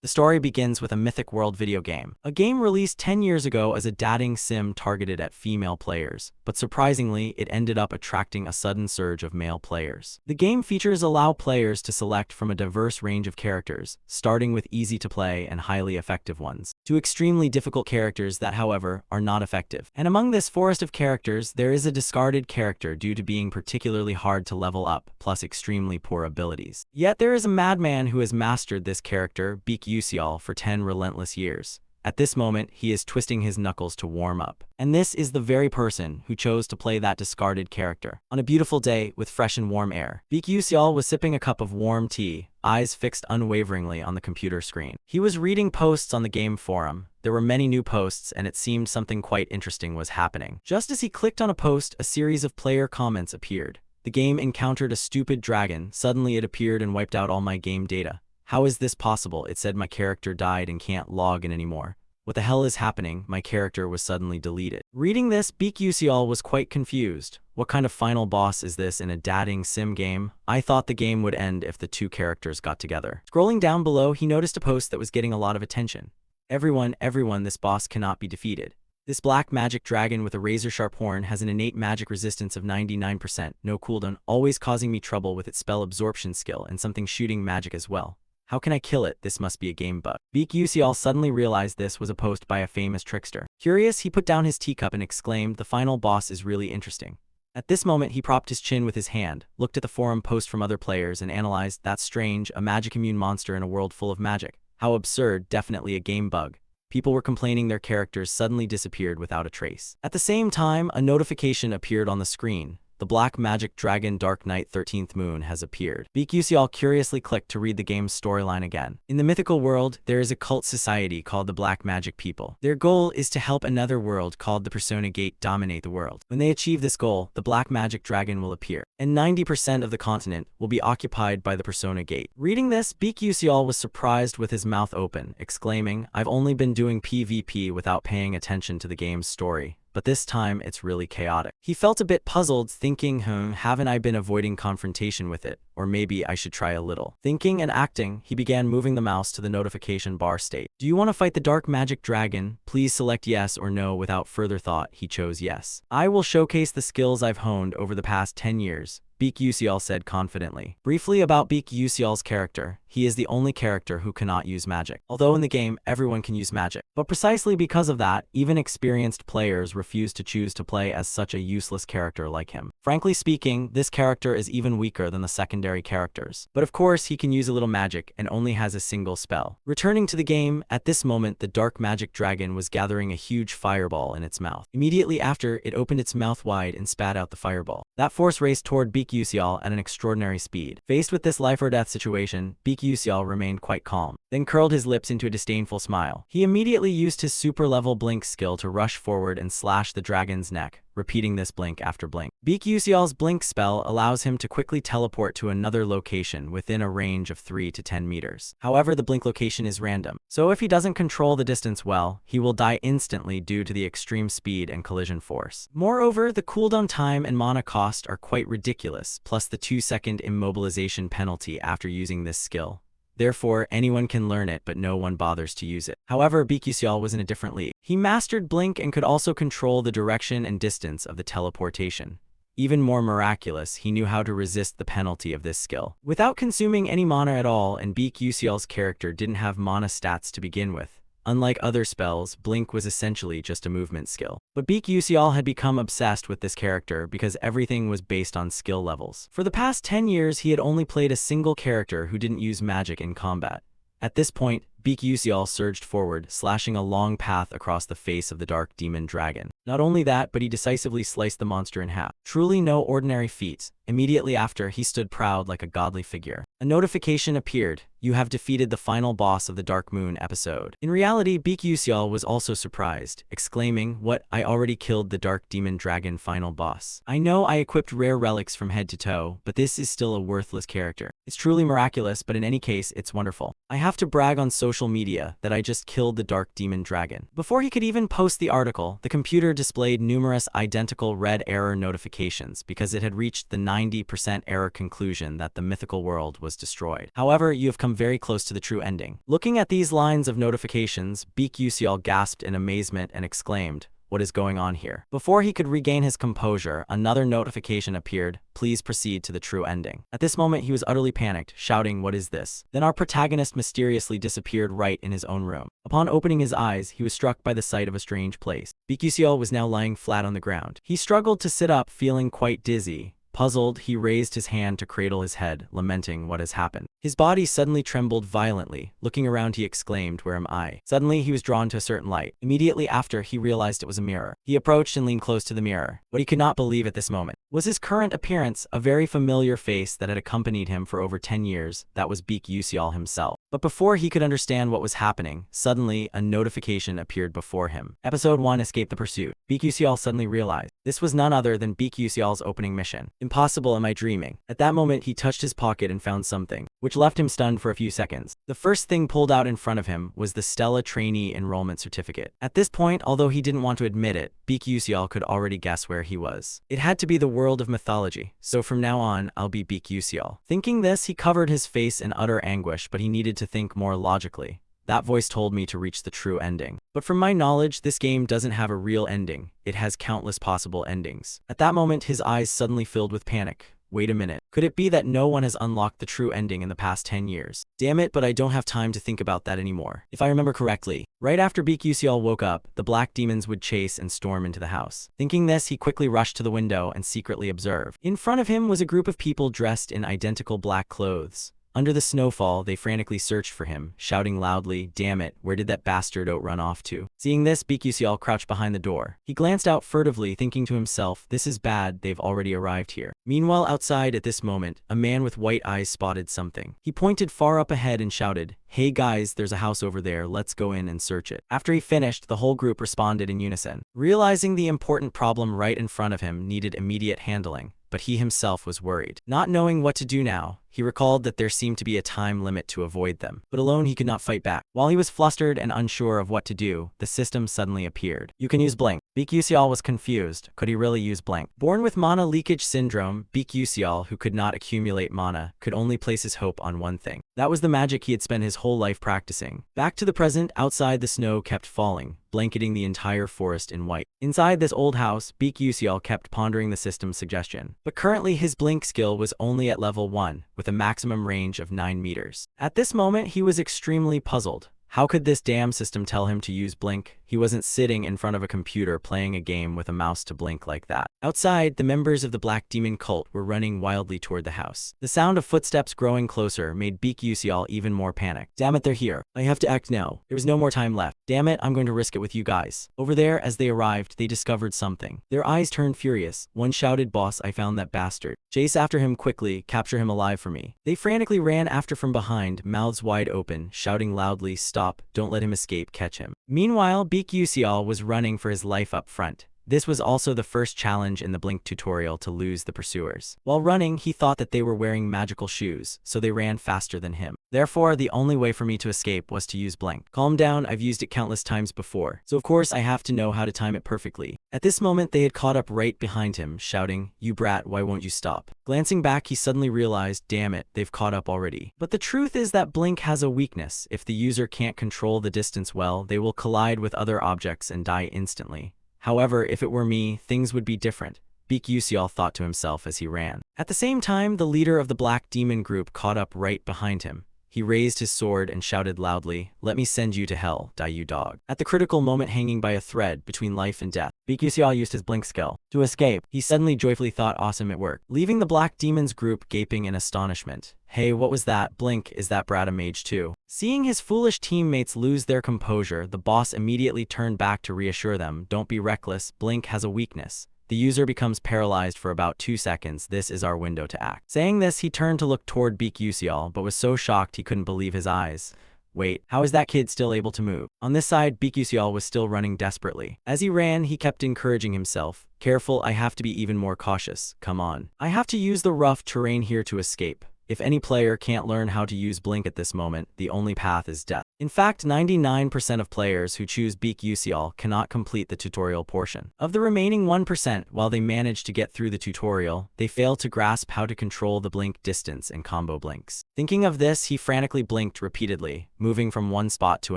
The story begins with a Mythic World video game, a game released 10 years ago as a dating sim targeted at female players, but surprisingly, it ended up attracting a sudden surge of male players. The game features allow players to select from a diverse range of characters, starting with easy-to-play and highly effective ones, to extremely difficult characters that, however, are not effective. And among this forest of characters, there is a discarded character due to being particularly hard to level up, plus extremely poor abilities. Yet there is a madman who has mastered this character, Beak Usial, for 10 relentless years. At this moment, he is twisting his knuckles to warm up. And this is the very person who chose to play that discarded character. On a beautiful day with fresh and warm air, Beak Usial was sipping a cup of warm tea, eyes fixed unwaveringly on the computer screen. He was reading posts on the game forum. There were many new posts, and it seemed something quite interesting was happening. Just as he clicked on a post, a series of player comments appeared. The game encountered a stupid dragon. Suddenly it appeared and wiped out all my game data. How is this possible? It said my character died and can't log in anymore. What the hell is happening? My character was suddenly deleted. Reading this, Beak Usial was quite confused. What kind of final boss is this in a dating sim game? I thought the game would end if the two characters got together. Scrolling down below, he noticed a post that was getting a lot of attention. Everyone, this boss cannot be defeated. This black magic dragon with a razor-sharp horn has an innate magic resistance of 99%, no cooldown, always causing me trouble with its spell absorption skill and something shooting magic as well. How can I kill it? This must be a game bug. Beak Usial suddenly realized this was a post by a famous trickster. Curious, he put down his teacup and exclaimed, "The final boss is really interesting." At this moment, he propped his chin with his hand, looked at the forum post from other players, and analyzed, "That's strange, a magic-immune monster in a world full of magic. How absurd, definitely a game bug." People were complaining their characters suddenly disappeared without a trace. At the same time, a notification appeared on the screen. The black magic dragon Dark Knight 13th Moon has appeared. Beak Usial curiously clicked to read the game's storyline again. In the mythical world, there is a cult society called the Black Magic People. Their goal is to help another world called the Persona Gate dominate the world. When they achieve this goal, the black magic dragon will appear, and 90% of the continent will be occupied by the Persona Gate. Reading this, Beak Usial was surprised with his mouth open, exclaiming, "I've only been doing PvP without paying attention to the game's story. But this time, it's really chaotic." He felt a bit puzzled, thinking, haven't I been avoiding confrontation with it? Or maybe I should try a little. Thinking and acting, he began moving the mouse to the notification bar state. "Do you want to fight the dark magic dragon? Please select yes or no." Without further thought, he chose yes. "I will showcase the skills I've honed over the past 10 years. Beak Usial said confidently. Briefly about Beak Usial's character, he is the only character who cannot use magic. Although in the game, everyone can use magic. But precisely because of that, even experienced players refuse to choose to play as such a useless character like him. Frankly speaking, this character is even weaker than the secondary characters. But of course, he can use a little magic and only has a single spell. Returning to the game, at this moment, the dark magic dragon was gathering a huge fireball in its mouth. Immediately after, it opened its mouth wide and spat out the fireball. That force raced toward Beak Usial at an extraordinary speed. Faced with this life-or-death situation, Beak Usial remained quite calm, then curled his lips into a disdainful smile. He immediately used his super-level blink skill to rush forward and slash the dragon's neck, repeating this blink after blink. Beak Usial's blink spell allows him to quickly teleport to another location within a range of 3 to 10 meters. However, the blink location is random, so if he doesn't control the distance well, he will die instantly due to the extreme speed and collision force. Moreover, the cooldown time and mana cost are quite ridiculous, plus the 2-second immobilization penalty after using this skill. Therefore, anyone can learn it, but no one bothers to use it. However, Beak Usial was in a different league. He mastered Blink and could also control the direction and distance of the teleportation. Even more miraculous, he knew how to resist the penalty of this skill without consuming any mana at all, and Beak Usial's character didn't have mana stats to begin with. Unlike other spells, Blink was essentially just a movement skill. But Beak Usial had become obsessed with this character because everything was based on skill levels. For the past 10 years, he had only played a single character who didn't use magic in combat. At this point, Beak Usial surged forward, slashing a long path across the face of the dark demon dragon. Not only that, but he decisively sliced the monster in half. Truly no ordinary feat. Immediately after, he stood proud like a godly figure. A notification appeared. "You have defeated the final boss of the Dark Moon episode." In reality, Beak Usial was also surprised, exclaiming, "What? I already killed the Dark Demon Dragon final boss. I know I equipped rare relics from head to toe, but this is still a worthless character. It's truly miraculous, but in any case, it's wonderful. I have to brag on social media that I just killed the Dark Demon Dragon." Before he could even post the article, the computer displayed numerous identical red error notifications because it had reached the 90% error conclusion that the mythical world was destroyed. However, you have come very close to the true ending. Looking at these lines of notifications, Baek Yuseol gasped in amazement and exclaimed, "What is going on here?" Before he could regain his composure, another notification appeared, "Please proceed to the true ending." At this moment, he was utterly panicked, shouting, "What is this?" Then our protagonist mysteriously disappeared right in his own room. Upon opening his eyes, he was struck by the sight of a strange place. Baek Yuseol was now lying flat on the ground. He struggled to sit up, feeling quite dizzy. Puzzled, he raised his hand to cradle his head, lamenting what has happened. His body suddenly trembled violently. Looking around, he exclaimed, "Where am I?" Suddenly, he was drawn to a certain light. Immediately after, he realized it was a mirror. He approached and leaned close to the mirror. What he could not believe at this moment was his current appearance, a very familiar face that had accompanied him for over 10 years. That was Baek Yuseol himself. But before he could understand what was happening, suddenly a notification appeared before him. Episode 1: Escape the Pursuit. Baek Yuseol suddenly realized this was none other than Baek Yuseol's opening mission. Impossible, am I dreaming? At that moment, he touched his pocket and found something, which left him stunned for a few seconds. The first thing pulled out in front of him was the Stella Trainee Enrollment Certificate. At this point, although he didn't want to admit it, Baek Yuseol could already guess where he was. It had to be the world of mythology, so from now on, I'll be Baek Yuseol. Thinking this, he covered his face in utter anguish, but he needed to think more logically. That voice told me to reach the true ending. But from my knowledge, this game doesn't have a real ending. It has countless possible endings. At that moment, his eyes suddenly filled with panic. Wait a minute. Could it be that no one has unlocked the true ending in the past 10 years? Damn it, but I don't have time to think about that anymore. If I remember correctly, right after Baek Yuseol woke up, the black demons would chase and storm into the house. Thinking this, he quickly rushed to the window and secretly observed. In front of him was a group of people dressed in identical black clothes. Under the snowfall, they frantically searched for him, shouting loudly, "Damn it, where did that bastard run off to?" Seeing this, Baek Yuseol crouched behind the door. He glanced out furtively, thinking to himself, "This is bad, they've already arrived here." Meanwhile, outside at this moment, a man with white eyes spotted something. He pointed far up ahead and shouted, "Hey guys, there's a house over there, let's go in and search it." After he finished, the whole group responded in unison. Realizing the important problem right in front of him needed immediate handling, but he himself was worried. Not knowing what to do now, he recalled that there seemed to be a time limit to avoid them, but alone he could not fight back. While he was flustered and unsure of what to do, the system suddenly appeared. You can use Blink. Baek Yuseol was confused. Could he really use Blink? Born with mana leakage syndrome, Baek Yuseol, who could not accumulate mana, could only place his hope on one thing. That was the magic he had spent his whole life practicing. Back to the present, outside the snow kept falling, blanketing the entire forest in white. Inside this old house, Baek Yuseol kept pondering the system's suggestion. But currently his Blink skill was only at level 1, with a maximum range of 9 meters. At this moment, he was extremely puzzled. How could this damn system tell him to use Blink? He wasn't sitting in front of a computer playing a game with a mouse to blink like that. Outside, the members of the Black Demon cult were running wildly toward the house. The sound of footsteps growing closer made Baek Yuseol even more panicked. Damn it, they're here. I have to act now. There was no more time left. Damn it, I'm going to risk it with you guys. Over there, as they arrived, they discovered something. Their eyes turned furious. One shouted, "Boss, I found that bastard. Chase after him quickly, capture him alive for me." They frantically ran after from behind, mouths wide open, shouting loudly, "Stop, don't let him escape, catch him." Meanwhile, Baek Yuseol was running for his life up front. This was also the first challenge in the Blink tutorial to lose the pursuers. While running, he thought that they were wearing magical shoes, so they ran faster than him. Therefore, the only way for me to escape was to use Blink. Calm down, I've used it countless times before, so of course I have to know how to time it perfectly. At this moment, they had caught up right behind him, shouting, "You brat, why won't you stop?" Glancing back, he suddenly realized, damn it, they've caught up already. But the truth is that Blink has a weakness. If the user can't control the distance well, they will collide with other objects and die instantly. However, if it were me, things would be different, Baek Yuseol thought to himself as he ran. At the same time, the leader of the Black Demon group caught up right behind him. He raised his sword and shouted loudly, "Let me send you to hell, die you dog." At the critical moment hanging by a thread between life and death, Baek Yuseol used his Blink skill to escape. He suddenly joyfully thought, awesome, it worked. Leaving the Black Demon's group gaping in astonishment. Hey, what was that? Blink, is that brat a mage too? Seeing his foolish teammates lose their composure, the boss immediately turned back to reassure them, don't be reckless, Blink has a weakness. The user becomes paralyzed for about 2 seconds. This is our window to act. Saying this, he turned to look toward Baek Yuseol, but was so shocked he couldn't believe his eyes. Wait, how is that kid still able to move? On this side, Baek Yuseol was still running desperately. As he ran, he kept encouraging himself. Careful, I have to be even more cautious. Come on. I have to use the rough terrain here to escape. If any player can't learn how to use Blink at this moment, the only path is death. In fact, 99% of players who choose Beak UCL cannot complete the tutorial portion. Of the remaining 1%, while they manage to get through the tutorial, they fail to grasp how to control the blink distance and combo blinks. Thinking of this, he frantically blinked repeatedly, moving from one spot to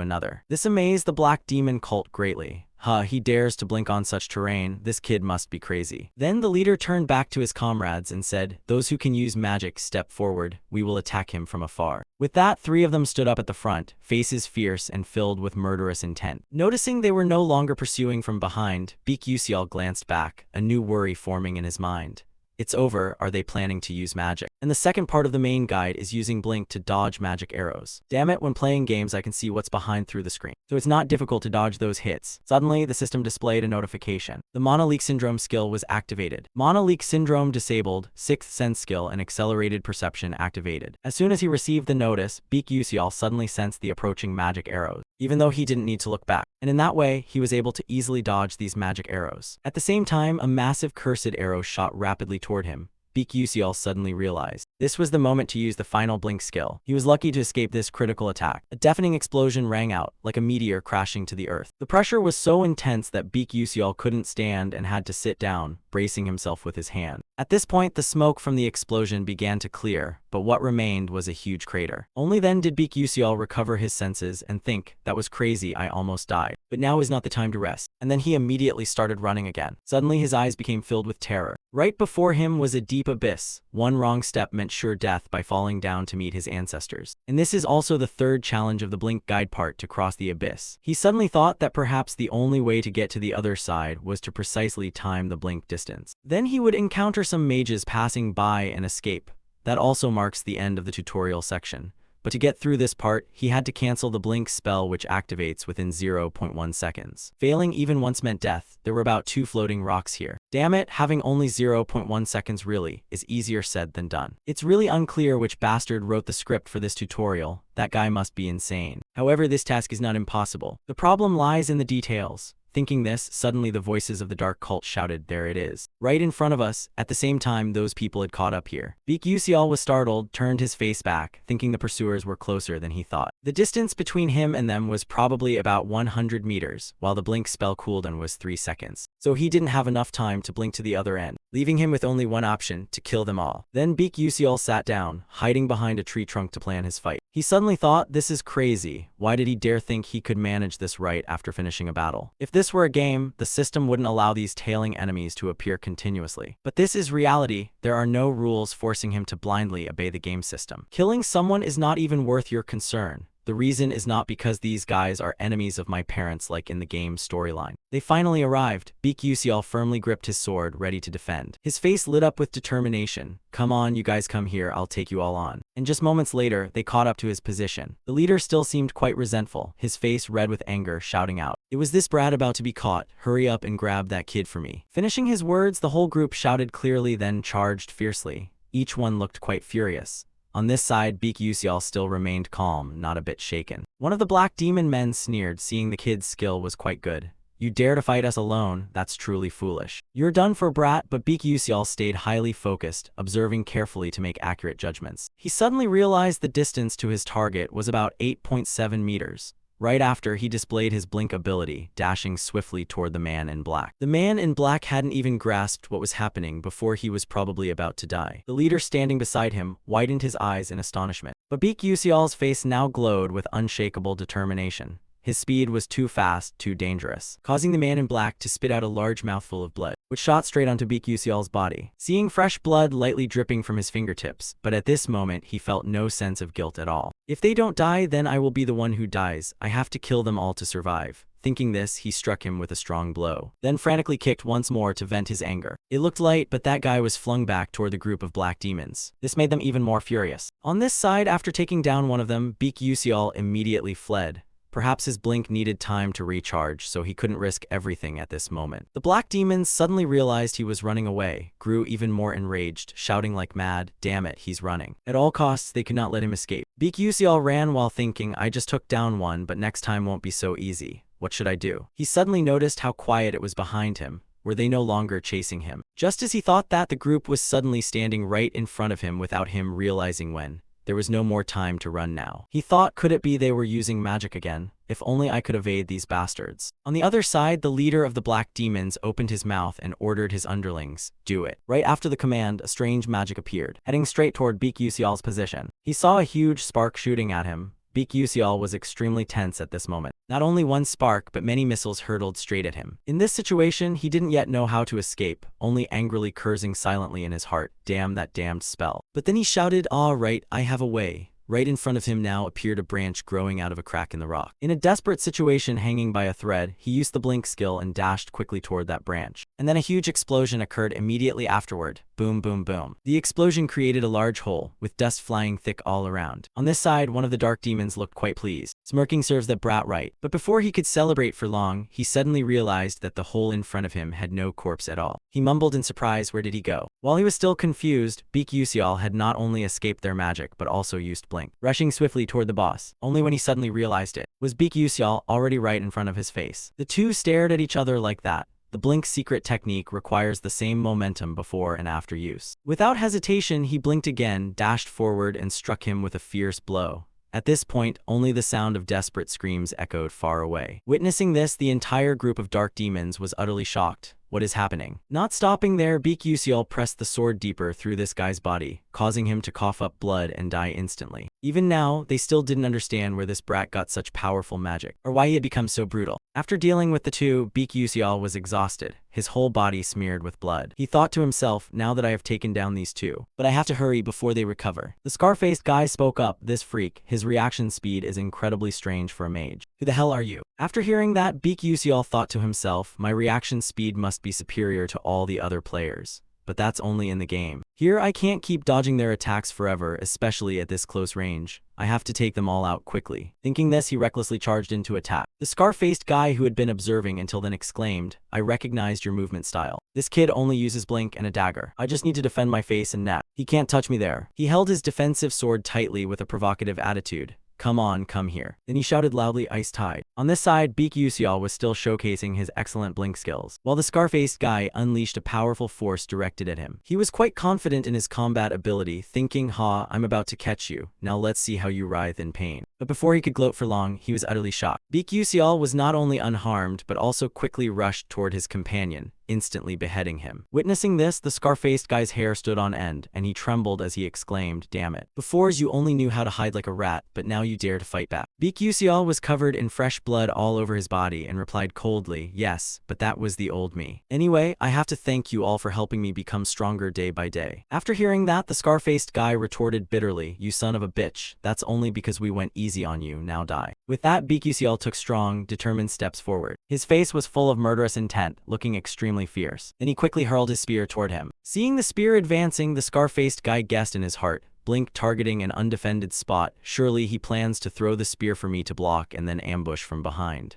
another. This amazed the Black Demon cult greatly. He dares to blink on such terrain, this kid must be crazy. Then the leader turned back to his comrades and said, "Those who can use magic, step forward, we will attack him from afar." With that, 3 of them stood up at the front, faces fierce and filled with murderous intent. Noticing they were no longer pursuing from behind, Beak UCL glanced back, a new worry forming in his mind. It's over, are they planning to use magic? And the second part of the main guide is using blink to dodge magic arrows. Damn it, when playing games I can see what's behind through the screen, so it's not difficult to dodge those hits. Suddenly, the system displayed a notification. The Mana Leak Syndrome skill was activated. Mana Leak Syndrome disabled, 6th Sense skill and Accelerated Perception activated. As soon as he received the notice, Beak UCL suddenly sensed the approaching magic arrows, even though he didn't need to look back. And in that way, he was able to easily dodge these magic arrows. At the same time, a massive cursed arrow shot rapidly toward him. Beak UCL suddenly realized this was the moment to use the final blink skill. He was lucky to escape this critical attack. A deafening explosion rang out, like a meteor crashing to the earth. The pressure was so intense that Beak UCL couldn't stand and had to sit down, bracing himself with his hand. At this point, the smoke from the explosion began to clear, but what remained was a huge crater. Only then did Beak UCL recover his senses and think, that was crazy, I almost died. But now is not the time to rest. And then he immediately started running again. Suddenly his eyes became filled with terror. Right before him was a deep abyss. One wrong step meant sure death by falling down to meet his ancestors. And this is also the third challenge of the blink guide part, to cross the abyss. He suddenly thought that perhaps the only way to get to the other side was to precisely time the blink distance. Then he would encounter some mages passing by and escape. That also marks the end of the tutorial section. But to get through this part, he had to cancel the blink spell, which activates within 0.1 seconds. Failing even once meant death. There were about 2 floating rocks here. Damn it, having only 0.1 seconds really is easier said than done. It's really unclear which bastard wrote the script for this tutorial. That guy must be insane. However, this task is not impossible. The problem lies in the details. Thinking this, suddenly the voices of the dark cult shouted, "There it is, right in front of us." At the same time, those people had caught up here. Beak UCL was startled, turned his face back, thinking the pursuers were closer than he thought. The distance between him and them was probably about 100 meters, while the blink spell cooldown was 3 seconds. So he didn't have enough time to blink to the other end, leaving him with only one option, to kill them all. Then Beak UCL sat down, hiding behind a tree trunk to plan his fight. He suddenly thought, this is crazy. Why did he dare think he could manage this right after finishing a battle? If this were a game, the system wouldn't allow these tailing enemies to appear continuously. But this is reality. There are no rules forcing him to blindly obey the game system. Killing someone is not even worth your concern. The reason is not because these guys are enemies of my parents like in the game's storyline. They finally arrived. Beak UCL firmly gripped his sword, ready to defend. His face lit up with determination. "Come on, you guys, come here, I'll take you all on." And just moments later, they caught up to his position. The leader still seemed quite resentful, his face red with anger, shouting out, "It was this brat about to be caught. Hurry up and grab that kid for me." Finishing his words, the whole group shouted clearly, then charged fiercely. Each one looked quite furious. On this side, Beak UCL still remained calm, not a bit shaken. One of the Black Demon men sneered, seeing the kid's skill was quite good. "You dare to fight us alone? That's truly foolish. You're done for, brat." But Beak UCL stayed highly focused, observing carefully to make accurate judgments. He suddenly realized the distance to his target was about 8.7 meters. Right after, he displayed his blink ability, dashing swiftly toward the man in black. The man in black hadn't even grasped what was happening before he was probably about to die. The leader standing beside him widened his eyes in astonishment. But Beak UCL's face now glowed with unshakable determination. His speed was too fast, too dangerous, causing the man in black to spit out a large mouthful of blood, which shot straight onto Beak UCL's body. Seeing fresh blood lightly dripping from his fingertips, but at this moment he felt no sense of guilt at all. "If they don't die, then I will be the one who dies. I have to kill them all to survive." Thinking this, he struck him with a strong blow, then frantically kicked once more to vent his anger. It looked light, but that guy was flung back toward the group of black demons. This made them even more furious. On this side, after taking down one of them, Beak UCL immediately fled. Perhaps his blink needed time to recharge, so he couldn't risk everything at this moment. The black demons suddenly realized he was running away, grew even more enraged, shouting like mad, "Damn it, he's running." At all costs, they could not let him escape. Beak UCL ran while thinking, "I just took down one, but next time won't be so easy. What should I do?" He suddenly noticed how quiet it was behind him. Were they no longer chasing him? Just as he thought that, the group was suddenly standing right in front of him without him realizing when. There was no more time to run now. He thought, could it be they were using magic again? If only I could evade these bastards. On the other side, the leader of the black demons opened his mouth and ordered his underlings, do it. Right after the command, a strange magic appeared, heading straight toward Baek Yuseol's position. He saw a huge spark shooting at him. Baek Yuseol was extremely tense at this moment. Not only one spark, but many missiles hurtled straight at him. In this situation, he didn't yet know how to escape, only angrily cursing silently in his heart, damn that damned spell. But then he shouted, "Ah, right, I have a way." Right in front of him now appeared a branch growing out of a crack in the rock. In a desperate situation hanging by a thread, he used the blink skill and dashed quickly toward that branch. And then a huge explosion occurred immediately afterward. Boom, boom, boom. The explosion created a large hole, with dust flying thick all around. On this side, one of the dark demons looked quite pleased. Smirking serves that brat right. But before he could celebrate for long, he suddenly realized that the hole in front of him had no corpse at all. He mumbled in surprise, where did he go? While he was still confused, Baek Yuseol had not only escaped their magic, but also used blink. Rushing swiftly toward the boss, only when he suddenly realized it, was Baek Yuseol already right in front of his face. The two stared at each other like that. The blink secret technique requires the same momentum before and after use. Without hesitation, he blinked again, dashed forward, and struck him with a fierce blow. At this point, only the sound of desperate screams echoed far away. Witnessing this, the entire group of dark demons was utterly shocked. What is happening? Not stopping there, Baek Yuseol pressed the sword deeper through this guy's body, causing him to cough up blood and die instantly. Even now, they still didn't understand where this brat got such powerful magic, or why he had become so brutal. After dealing with the two, Baek Yuseol was exhausted, his whole body smeared with blood. He thought to himself, now that I have taken down these two, but I have to hurry before they recover. The scar-faced guy spoke up, this freak, his reaction speed is incredibly strange for a mage. Who the hell are you? After hearing that, Baek Yuseol thought to himself, my reaction speed must be superior to all the other players. But that's only in the game. Here I can't keep dodging their attacks forever, especially at this close range. I have to take them all out quickly. Thinking this, he recklessly charged into attack. The scar-faced guy who had been observing until then exclaimed, I recognized your movement style. This kid only uses blink and a dagger. I just need to defend my face and neck. He can't touch me there. He held his defensive sword tightly with a provocative attitude. Come on, come here. Then he shouted loudly, Ice Tide. On this side, Baek Yuseol was still showcasing his excellent blink skills, while the scar-faced guy unleashed a powerful force directed at him. He was quite confident in his combat ability, thinking, ha, I'm about to catch you. Now let's see how you writhe in pain. But before he could gloat for long, he was utterly shocked. Baek Yuseol was not only unharmed, but also quickly rushed toward his companion, instantly beheading him. Witnessing this, the scar-faced guy's hair stood on end, and he trembled as he exclaimed, damn it. Before you only knew how to hide like a rat, but now you dare to fight back. Baek Yuseol was covered in fresh blood all over his body and replied coldly, yes, but that was the old me. Anyway, I have to thank you all for helping me become stronger day by day. After hearing that, the scar-faced guy retorted bitterly, you son of a bitch, that's only because we went easy on you, now die. With that, Baek Yuseol took strong, determined steps forward. His face was full of murderous intent, looking extremely fierce. Then he quickly hurled his spear toward him. Seeing the spear advancing, the scar-faced guy guessed in his heart, blink targeting an undefended spot, surely he plans to throw the spear for me to block and then ambush from behind.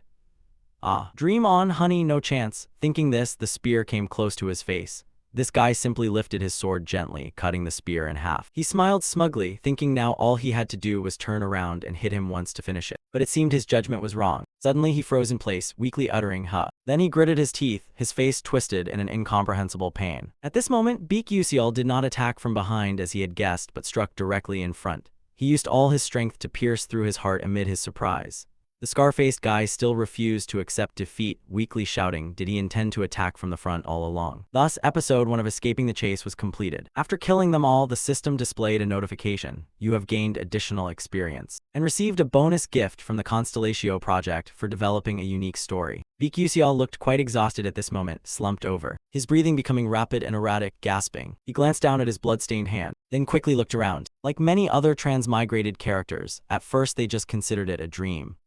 Ah, dream on, honey, no chance. Thinking this, the spear came close to his face. This guy simply lifted his sword gently, cutting the spear in half. He smiled smugly, thinking now all he had to do was turn around and hit him once to finish it. But it seemed his judgment was wrong. Suddenly he froze in place, weakly uttering, huh. Then he gritted his teeth, his face twisted in an incomprehensible pain. At this moment, Baek Yuseol did not attack from behind as he had guessed, but struck directly in front. He used all his strength to pierce through his heart amid his surprise. The scar-faced guy still refused to accept defeat, weakly shouting, did he intend to attack from the front all along? Thus, episode 1 of Escaping the Chase was completed. After killing them all, the system displayed a notification. You have gained additional experience, and received a bonus gift from the Constellatio project for developing a unique story. Baek Yuseol looked quite exhausted at this moment, slumped over, his breathing becoming rapid and erratic, gasping. He glanced down at his blood-stained hand, then quickly looked around. Like many other transmigrated characters, at first they just considered it a dream.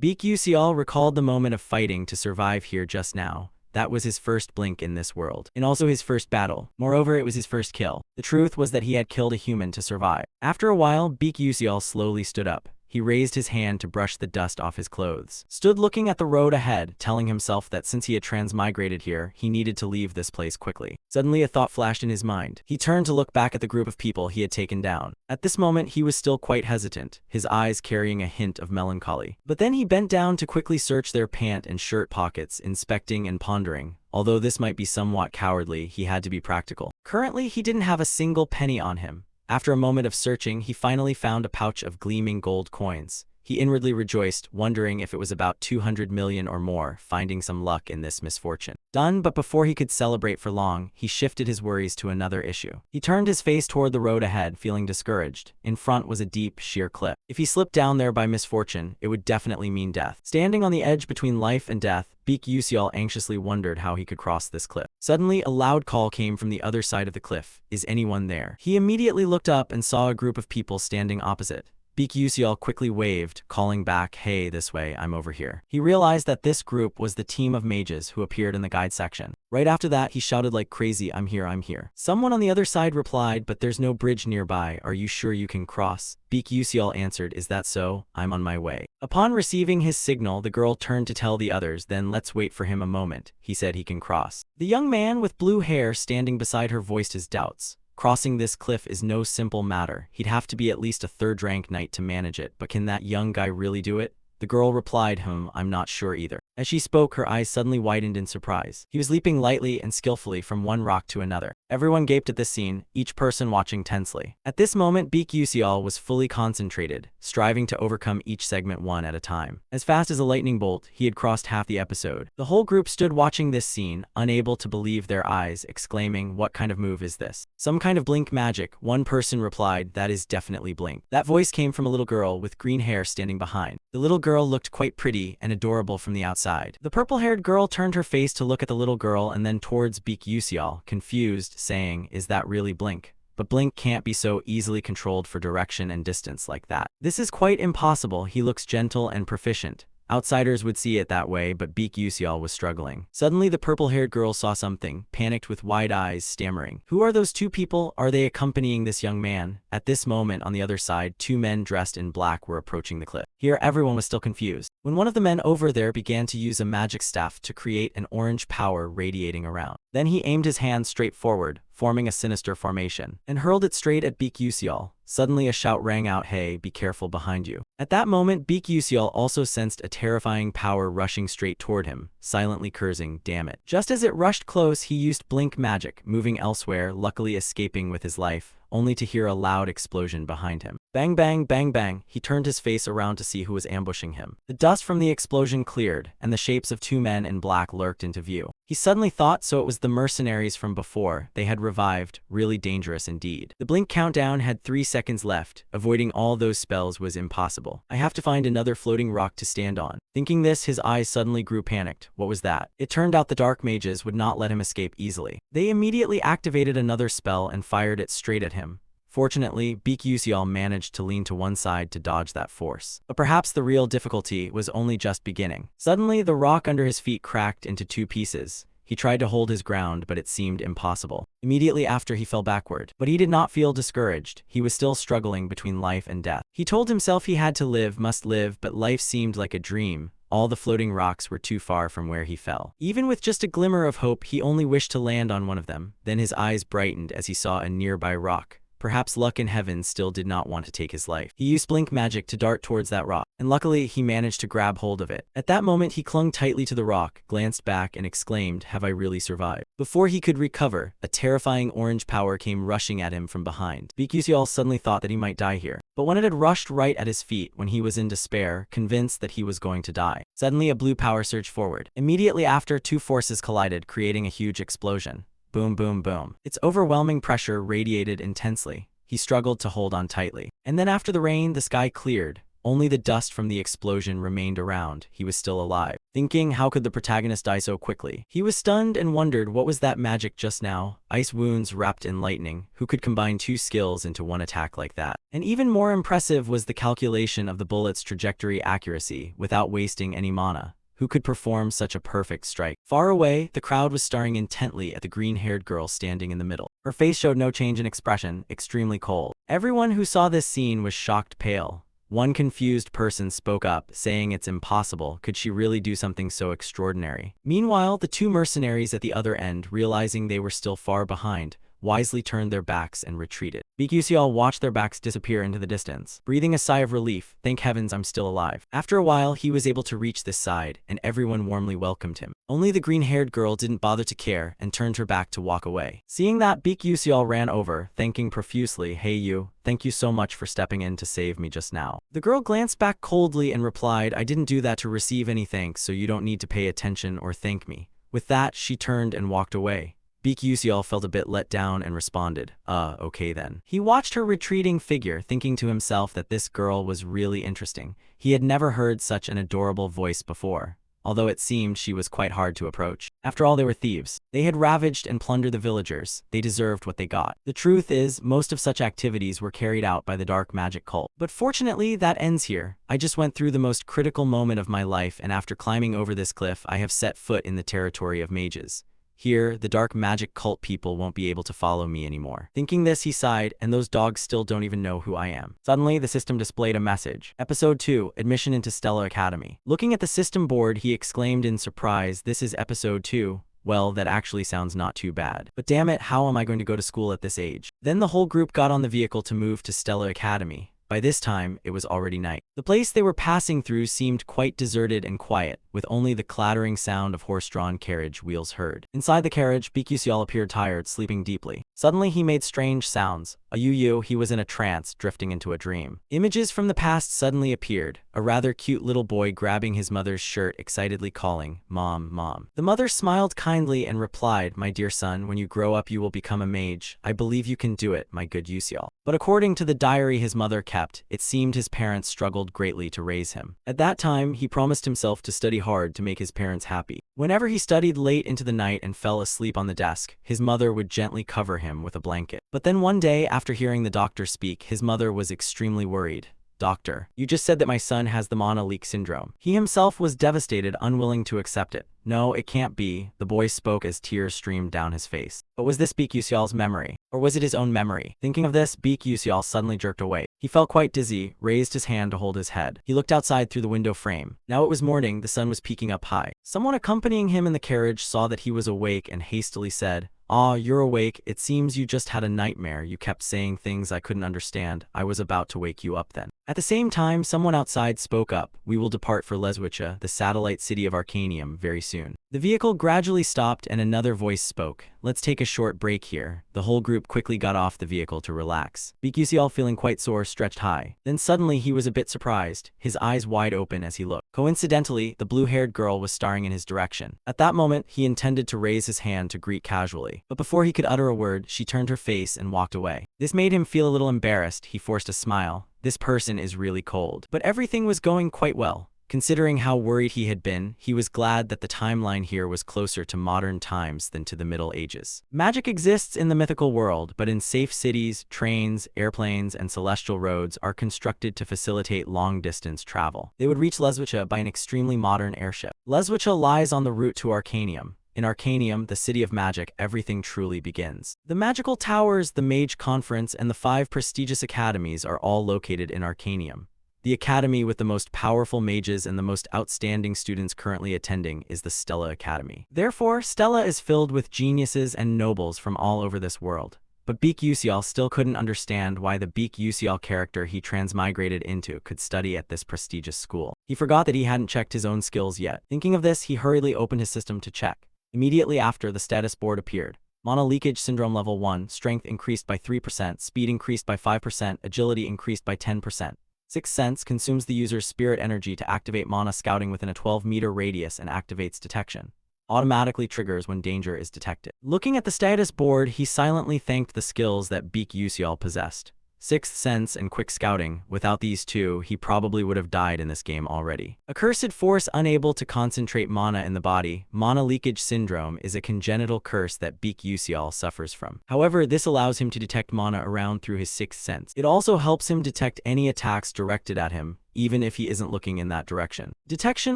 Baek Yuseol recalled the moment of fighting to survive here just now. That was his first blink in this world, and also his first battle. Moreover, it was his first kill. The truth was that he had killed a human to survive. After a while, Baek Yuseol slowly stood up. He raised his hand to brush the dust off his clothes, stood looking at the road ahead, telling himself that since he had transmigrated here, he needed to leave this place quickly. Suddenly a thought flashed in his mind. He turned to look back at the group of people he had taken down. At this moment, he was still quite hesitant, his eyes carrying a hint of melancholy. But then he bent down to quickly search their pant and shirt pockets, inspecting and pondering. Although this might be somewhat cowardly, he had to be practical. Currently, he didn't have a single penny on him. After a moment of searching, he finally found a pouch of gleaming gold coins. He inwardly rejoiced, wondering if it was about 200 million or more, finding some luck in this misfortune. Done, but before he could celebrate for long, he shifted his worries to another issue. He turned his face toward the road ahead, feeling discouraged. In front was a deep, sheer cliff. If he slipped down there by misfortune, it would definitely mean death. Standing on the edge between life and death, Beak Yusial anxiously wondered how he could cross this cliff. Suddenly, a loud call came from the other side of the cliff. Is anyone there? He immediately looked up and saw a group of people standing opposite. Beak Yusial quickly waved, calling back, "Hey, this way, I'm over here." He realized that this group was the team of mages who appeared in the guide section. Right after that, he shouted like crazy, "I'm here, I'm here." Someone on the other side replied, "But there's no bridge nearby. Are you sure you can cross?" Beak Yusial answered, "Is that so? I'm on my way." Upon receiving his signal, the girl turned to tell the others, "Then let's wait for him a moment. He said he can cross." The young man with blue hair standing beside her voiced his doubts. Crossing this cliff is no simple matter. He'd have to be at least a third-rank knight to manage it, but can that young guy really do it? The girl replied, I'm not sure either." As she spoke, her eyes suddenly widened in surprise. He was leaping lightly and skillfully from one rock to another. Everyone gaped at this scene, each person watching tensely. At this moment, Beak Yusial was fully concentrated, striving to overcome each segment one at a time. As fast as a lightning bolt, he had crossed half the episode. The whole group stood watching this scene, unable to believe their eyes, exclaiming, "What kind of move is this?" "Some kind of blink magic," one person replied. "That is definitely blink." That voice came from a little girl with green hair standing behind. The little girl looked quite pretty and adorable from the outside. The purple-haired girl turned her face to look at the little girl and then towards Beak Yusial, confused, saying, "Is that really blink? But blink can't be so easily controlled for direction and distance like that. This is quite impossible. He looks gentle and proficient." Outsiders would see it that way, but Beak Yusial was struggling. Suddenly, the purple-haired girl saw something, panicked with wide eyes, stammering, "Who are those two people? Are they accompanying this young man?" At this moment, on the other side, two men dressed in black were approaching the cliff. Here, everyone was still confused, when one of the men over there began to use a magic staff to create an orange power radiating around. Then he aimed his hand straight forward, forming a sinister formation, and hurled it straight at Beak Yusial. Suddenly a shout rang out, "Hey, be careful behind you." At that moment, Beak Yusial also sensed a terrifying power rushing straight toward him, silently cursing, "Damn it." Just as it rushed close, he used blink magic, moving elsewhere, luckily escaping with his life, only to hear a loud explosion behind him. Bang bang bang bang, he turned his face around to see who was ambushing him. The dust from the explosion cleared, and the shapes of two men in black lurked into view. He suddenly thought, so it was the mercenaries from before. They had revived, really dangerous indeed. The blink countdown had 3 seconds left. Avoiding all those spells was impossible. "I have to find another floating rock to stand on." Thinking this, his eyes suddenly grew panicked. What was that? It turned out the dark mages would not let him escape easily. They immediately activated another spell and fired it straight at him. Fortunately, Beak Yusial managed to lean to one side to dodge that force. But perhaps the real difficulty was only just beginning. Suddenly, the rock under his feet cracked into 2 pieces. He tried to hold his ground, but it seemed impossible. Immediately after, he fell backward. But he did not feel discouraged. He was still struggling between life and death. He told himself he had to live, must live, but life seemed like a dream. All the floating rocks were too far from where he fell. Even with just a glimmer of hope, he only wished to land on one of them. Then his eyes brightened as he saw a nearby rock. Perhaps luck in heaven still did not want to take his life. He used blink magic to dart towards that rock, and luckily he managed to grab hold of it. At that moment, he clung tightly to the rock, glanced back, and exclaimed, "Have I really survived?" Before he could recover, a terrifying orange power came rushing at him from behind. Beak Yusial suddenly thought that he might die here. But when it had rushed right at his feet, when he was in despair, convinced that he was going to die, suddenly a blue power surged forward. Immediately after, 2 forces collided, creating a huge explosion. Boom, boom, boom. Its overwhelming pressure radiated intensely. He struggled to hold on tightly. And then after the rain, the sky cleared. Only the dust from the explosion remained around. He was still alive. Thinking, how could the protagonist die so quickly? He was stunned and wondered, what was that magic just now? Ice wounds wrapped in lightning. Who could combine 2 skills into one attack like that? And even more impressive was the calculation of the bullet's trajectory accuracy without wasting any mana. Who could perform such a perfect strike? Far away, the crowd was staring intently at the green-haired girl standing in the middle. Her face showed no change in expression, extremely cold. Everyone who saw this scene was shocked pale. One confused person spoke up, saying it's impossible. Could she really do something so extraordinary? Meanwhile, the 2 mercenaries at the other end, realizing they were still far behind, wisely turned their backs and retreated. Beak Yusial watched their backs disappear into the distance, breathing a sigh of relief. Thank heavens I'm still alive. After a while, he was able to reach this side, and everyone warmly welcomed him. Only the green-haired girl didn't bother to care and turned her back to walk away. Seeing that, Beak Yusial ran over, thanking profusely. Hey you, thank you so much for stepping in to save me just now. The girl glanced back coldly and replied, I didn't do that to receive any thanks, so you don't need to pay attention or thank me. With that, she turned and walked away. Beak Yusial felt a bit let down and responded, okay then. He watched her retreating figure, thinking to himself that this girl was really interesting. He had never heard such an adorable voice before, although it seemed she was quite hard to approach. After all, they were thieves. They had ravaged and plundered the villagers. They deserved what they got. The truth is, most of such activities were carried out by the dark magic cult. But fortunately, that ends here. I just went through the most critical moment of my life, and after climbing over this cliff, I have set foot in the territory of mages. Here, the dark magic cult people won't be able to follow me anymore. Thinking this, he sighed, and those dogs still don't even know who I am. Suddenly, the system displayed a message. Episode 2, Admission into Stella Academy. Looking at the system board, he exclaimed in surprise, this is Episode 2. Well, that actually sounds not too bad. But damn it, how am I going to go to school at this age? Then the whole group got on the vehicle to move to Stella Academy. By this time, it was already night. The place they were passing through seemed quite deserted and quiet, with only the clattering sound of horse-drawn carriage wheels heard. Inside the carriage, Beak Yusial appeared tired, sleeping deeply. Suddenly, he made strange sounds. He was in a trance, drifting into a dream. Images from the past suddenly appeared. A rather cute little boy grabbing his mother's shirt, excitedly calling, Mom, Mom. The mother smiled kindly and replied, My dear son, when you grow up you will become a mage. I believe you can do it, my good Yusial. But according to the diary his mother kept, it seemed his parents struggled greatly to raise him. At that time, he promised himself to study hard to make his parents happy. Whenever he studied late into the night and fell asleep on the desk, his mother would gently cover him with a blanket. But then one day, after hearing the doctor speak, his mother was extremely worried. Doctor, you just said that my son has the Manhwa leak syndrome. He himself was devastated, unwilling to accept it. No, it can't be, the boy spoke as tears streamed down his face. But was this Beak Yusial's memory? Or was it his own memory? Thinking of this, Beak Yusial suddenly jerked away. He felt quite dizzy, raised his hand to hold his head. He looked outside through the window frame. Now it was morning, the sun was peeking up high. Someone accompanying him in the carriage saw that he was awake and hastily said, Ah, you're awake. It seems you just had a nightmare. You kept saying things I couldn't understand. I was about to wake you up then. At the same time, someone outside spoke up. We will depart for Leswicha, the satellite city of Arcanium, very soon. The vehicle gradually stopped and another voice spoke. Let's take a short break here. The whole group quickly got off the vehicle to relax. Beak Yusial, feeling quite sore, stretched high. Then suddenly he was a bit surprised, his eyes wide open as he looked. Coincidentally, the blue-haired girl was staring in his direction. At that moment, he intended to raise his hand to greet casually. But before he could utter a word, she turned her face and walked away. This made him feel a little embarrassed. He forced a smile. This person is really cold. But everything was going quite well. Considering how worried he had been, he was glad that the timeline here was closer to modern times than to the Middle Ages. Magic exists in the mythical world, but in safe cities, trains, airplanes, and celestial roads are constructed to facilitate long-distance travel. They would reach Leswicha by an extremely modern airship. Leswicha lies on the route to Arcanium. In Arcanium, the city of magic, everything truly begins. The magical towers, the mage conference, and the 5 prestigious academies are all located in Arcanium. The academy with the most powerful mages and the most outstanding students currently attending is the Stella Academy. Therefore, Stella is filled with geniuses and nobles from all over this world. But Beak Yusial still couldn't understand why the Beak Yusial character he transmigrated into could study at this prestigious school. He forgot that he hadn't checked his own skills yet. Thinking of this, he hurriedly opened his system to check. Immediately after, the status board appeared. Mana Leakage Syndrome Level 1, Strength increased by 3%, Speed increased by 5%, Agility increased by 10%. Sixth Sense consumes the user's spirit energy to activate mana scouting within a 12-meter radius and activates detection. Automatically triggers when danger is detected. Looking at the status board, he silently thanked the skills that Beak Yusial possessed. Sixth Sense and Quick Scouting. Without these two, he probably would have died in this game already. Accursed Force, unable to concentrate mana in the body. Mana Leakage Syndrome is a congenital curse that Beak Yusial suffers from. However, this allows him to detect mana around through his sixth sense. It also helps him detect any attacks directed at him, even if he isn't looking in that direction. Detection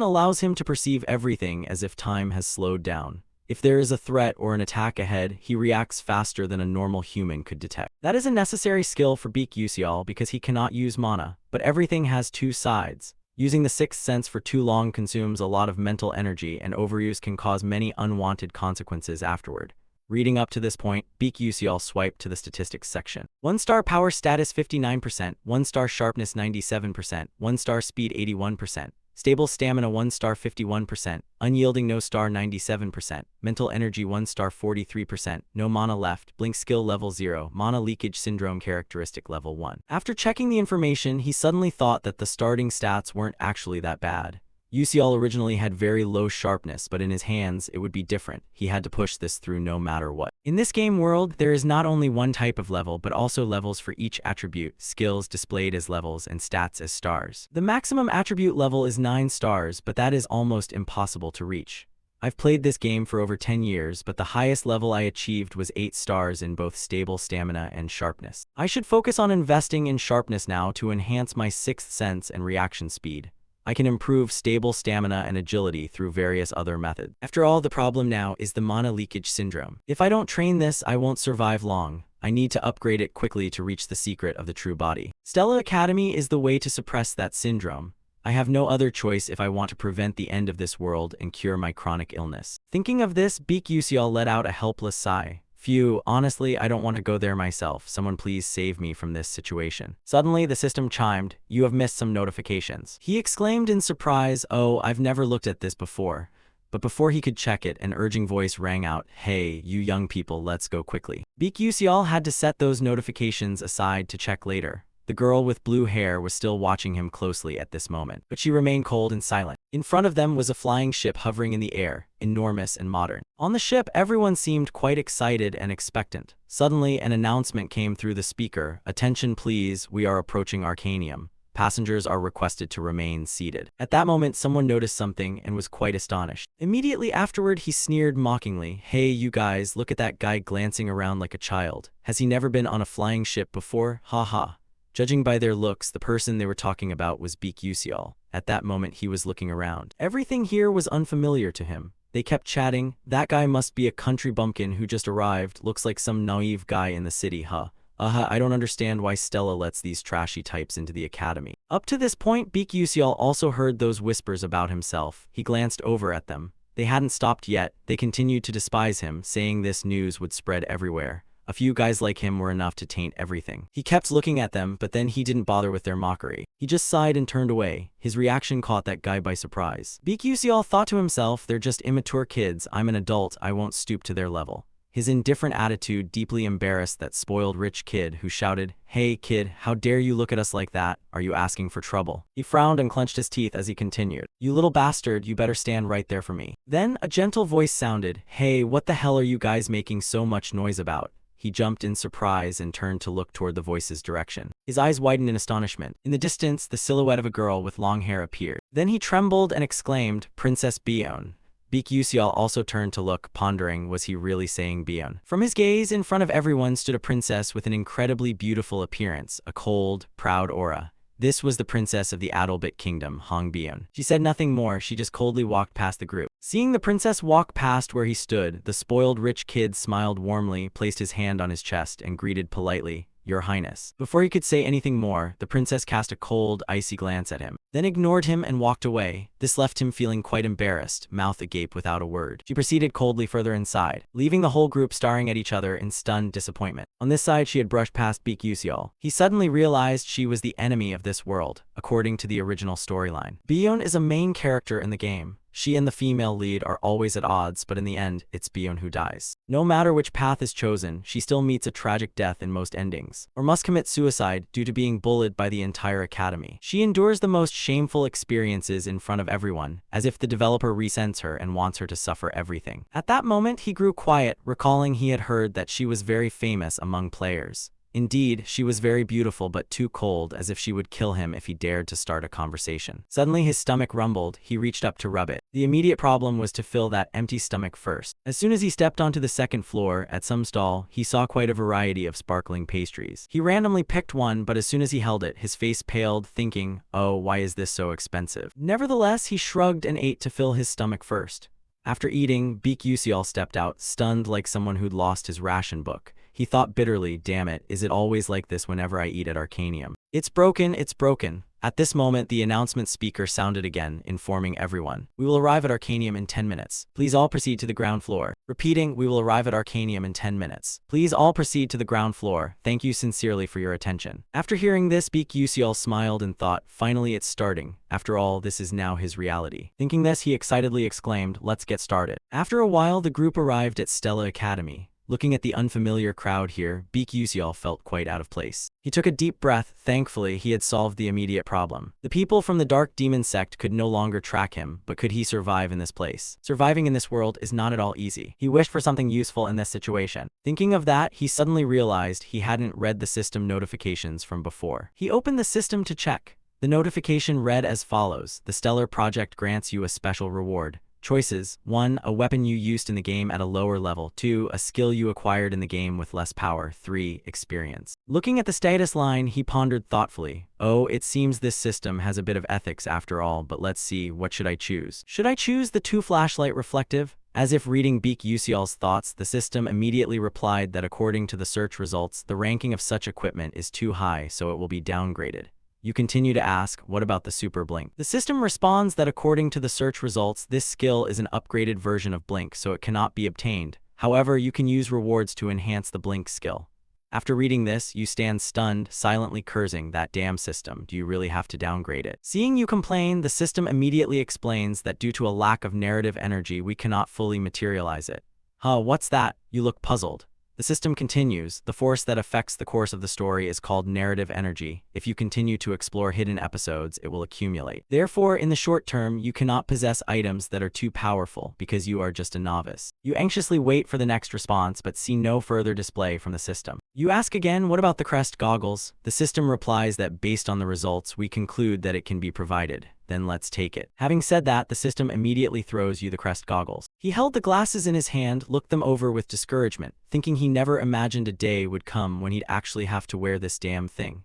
allows him to perceive everything as if time has slowed down. If there is a threat or an attack ahead, he reacts faster than a normal human could detect. That is a necessary skill for Beak Yusial because he cannot use mana, but everything has two sides. Using the sixth sense for too long consumes a lot of mental energy, and overuse can cause many unwanted consequences afterward. Reading up to this point, Beak Usial swiped to the statistics section. 1-star power status 59%, 1-star sharpness 97%, 1-star speed 81%. Stable stamina 1-star 51%, unyielding no star 97%, mental energy 1-star 43%, no mana left, blink skill level 0, mana leakage syndrome characteristic level 1. After checking the information, he suddenly thought that the starting stats weren't actually that bad. UCL originally had very low sharpness, but in his hands, it would be different. He had to push this through no matter what. In this game world, there is not only one type of level, but also levels for each attribute, skills displayed as levels and stats as stars. The maximum attribute level is 9 stars, but that is almost impossible to reach. I've played this game for over 10 years, but the highest level I achieved was 8 stars in both stable stamina and sharpness. I should focus on investing in sharpness now to enhance my sixth sense and reaction speed. I can improve stable stamina and agility through various other methods. After all, the problem now is the mana leakage syndrome. If I don't train this, I won't survive long. I need to upgrade it quickly to reach the secret of the true body. Stella Academy is the way to suppress that syndrome. I have no other choice if I want to prevent the end of this world and cure my chronic illness. Thinking of this, Beak Usial let out a helpless sigh. Phew, honestly, I don't want to go there myself. Someone please save me from this situation. Suddenly, the system chimed. You have missed some notifications. He exclaimed in surprise, oh, I've never looked at this before. But before he could check it, an urging voice rang out, hey, you young people, let's go quickly. Beak Usial had to set those notifications aside to check later. The girl with blue hair was still watching him closely at this moment, but she remained cold and silent. In front of them was a flying ship hovering in the air, enormous and modern. On the ship, everyone seemed quite excited and expectant. Suddenly, an announcement came through the speaker. Attention please, we are approaching Arcanium. Passengers are requested to remain seated. At that moment, someone noticed something and was quite astonished. Immediately afterward, he sneered mockingly, hey you guys, look at that guy glancing around like a child. Has he never been on a flying ship before? Ha ha. Judging by their looks, the person they were talking about was Beak Usial. At that moment, he was looking around. Everything here was unfamiliar to him. They kept chatting. That guy must be a country bumpkin who just arrived. Looks like some naive guy in the city, huh? I don't understand why Stella lets these trashy types into the academy. Up to this point, Beak Usial also heard those whispers about himself. He glanced over at them. They hadn't stopped yet. They continued to despise him, saying this news would spread everywhere. A few guys like him were enough to taint everything. He kept looking at them, but then he didn't bother with their mockery. He just sighed and turned away. His reaction caught that guy by surprise. Beak Usial thought to himself, they're just immature kids. I'm an adult. I won't stoop to their level. His indifferent attitude deeply embarrassed that spoiled rich kid who shouted, hey kid, how dare you look at us like that? Are you asking for trouble? He frowned and clenched his teeth as he continued. You little bastard, you better stand right there for me. Then a gentle voice sounded, hey, what the hell are you guys making so much noise about? He jumped in surprise and turned to look toward the voice's direction. His eyes widened in astonishment. In the distance, the silhouette of a girl with long hair appeared. Then he trembled and exclaimed, Princess Bion. Beak Usial also turned to look, pondering, was he really saying Bion? From his gaze, in front of everyone stood a princess with an incredibly beautiful appearance, a cold, proud aura. This was the princess of the Adalbit Kingdom, Hong Bion. She said nothing more, she just coldly walked past the group. Seeing the princess walk past where he stood, the spoiled rich kid smiled warmly, placed his hand on his chest, and greeted politely, Your Highness. Before he could say anything more, the princess cast a cold, icy glance at him, then ignored him and walked away. This left him feeling quite embarrassed, mouth agape without a word. She proceeded coldly further inside, leaving the whole group staring at each other in stunned disappointment. On this side, she had brushed past Beak Usial. He suddenly realized she was the enemy of this world, according to the original storyline. Bion is a main character in the game. She and the female lead are always at odds, but in the end, it's Bion who dies. No matter which path is chosen, she still meets a tragic death in most endings, or must commit suicide due to being bullied by the entire academy. She endures the most shameful experiences in front of everyone, as if the developer resents her and wants her to suffer everything. At that moment, he grew quiet, recalling he had heard that she was very famous among players. Indeed, she was very beautiful but too cold, as if she would kill him if he dared to start a conversation. Suddenly his stomach rumbled. He reached up to rub it. The immediate problem was to fill that empty stomach first. As soon as he stepped onto the second floor, at some stall, he saw quite a variety of sparkling pastries. He randomly picked one, but as soon as he held it, his face paled, thinking, oh, why is this so expensive? Nevertheless, he shrugged and ate to fill his stomach first. After eating, Beak Usial stepped out, stunned like someone who'd lost his ration book. He thought bitterly, damn it, is it always like this whenever I eat at Arcanium? It's broken, it's broken. At this moment, the announcement speaker sounded again, informing everyone. We will arrive at Arcanium in 10 minutes. Please all proceed to the ground floor. Repeating, we will arrive at Arcanium in 10 minutes. Please all proceed to the ground floor. Thank you sincerely for your attention. After hearing this, Beak Yusial smiled and thought, finally it's starting. After all, this is now his reality. Thinking this, he excitedly exclaimed, let's get started. After a while, the group arrived at Stella Academy. Looking at the unfamiliar crowd here, Beak Yusial felt quite out of place. He took a deep breath. Thankfully, he had solved the immediate problem. The people from the Dark Demon sect could no longer track him, but could he survive in this place? Surviving in this world is not at all easy. He wished for something useful in this situation. Thinking of that, he suddenly realized he hadn't read the system notifications from before. He opened the system to check. The notification read as follows: the Stellar Project grants you a special reward. Choices: 1. A weapon you used in the game at a lower level. 2. A skill you acquired in the game with less power. 3. Experience. Looking at the status line, he pondered thoughtfully. Oh, it seems this system has a bit of ethics after all, but let's see, what should I choose? Should I choose the 2 flashlight reflective? As if reading Beak Yusial's thoughts, the system immediately replied that according to the search results, the ranking of such equipment is too high, so it will be downgraded. You continue to ask, what about the Super Blink? The system responds that according to the search results, this skill is an upgraded version of Blink, so it cannot be obtained. However, you can use rewards to enhance the Blink skill. After reading this, you stand stunned, silently cursing, that damn system, do you really have to downgrade it? Seeing you complain, the system immediately explains that due to a lack of narrative energy, we cannot fully materialize it. Huh, what's that? You look puzzled. The system continues, the force that affects the course of the story is called narrative energy. If you continue to explore hidden episodes, it will accumulate. Therefore, in the short term, you cannot possess items that are too powerful because you are just a novice. You anxiously wait for the next response but see no further display from the system. You ask again, what about the crest goggles? The system replies that based on the results, we conclude that it can be provided. Then let's take it. Having said that, the system immediately throws you the crest goggles. He held the glasses in his hand, looked them over with discouragement, thinking he never imagined a day would come when he'd actually have to wear this damn thing.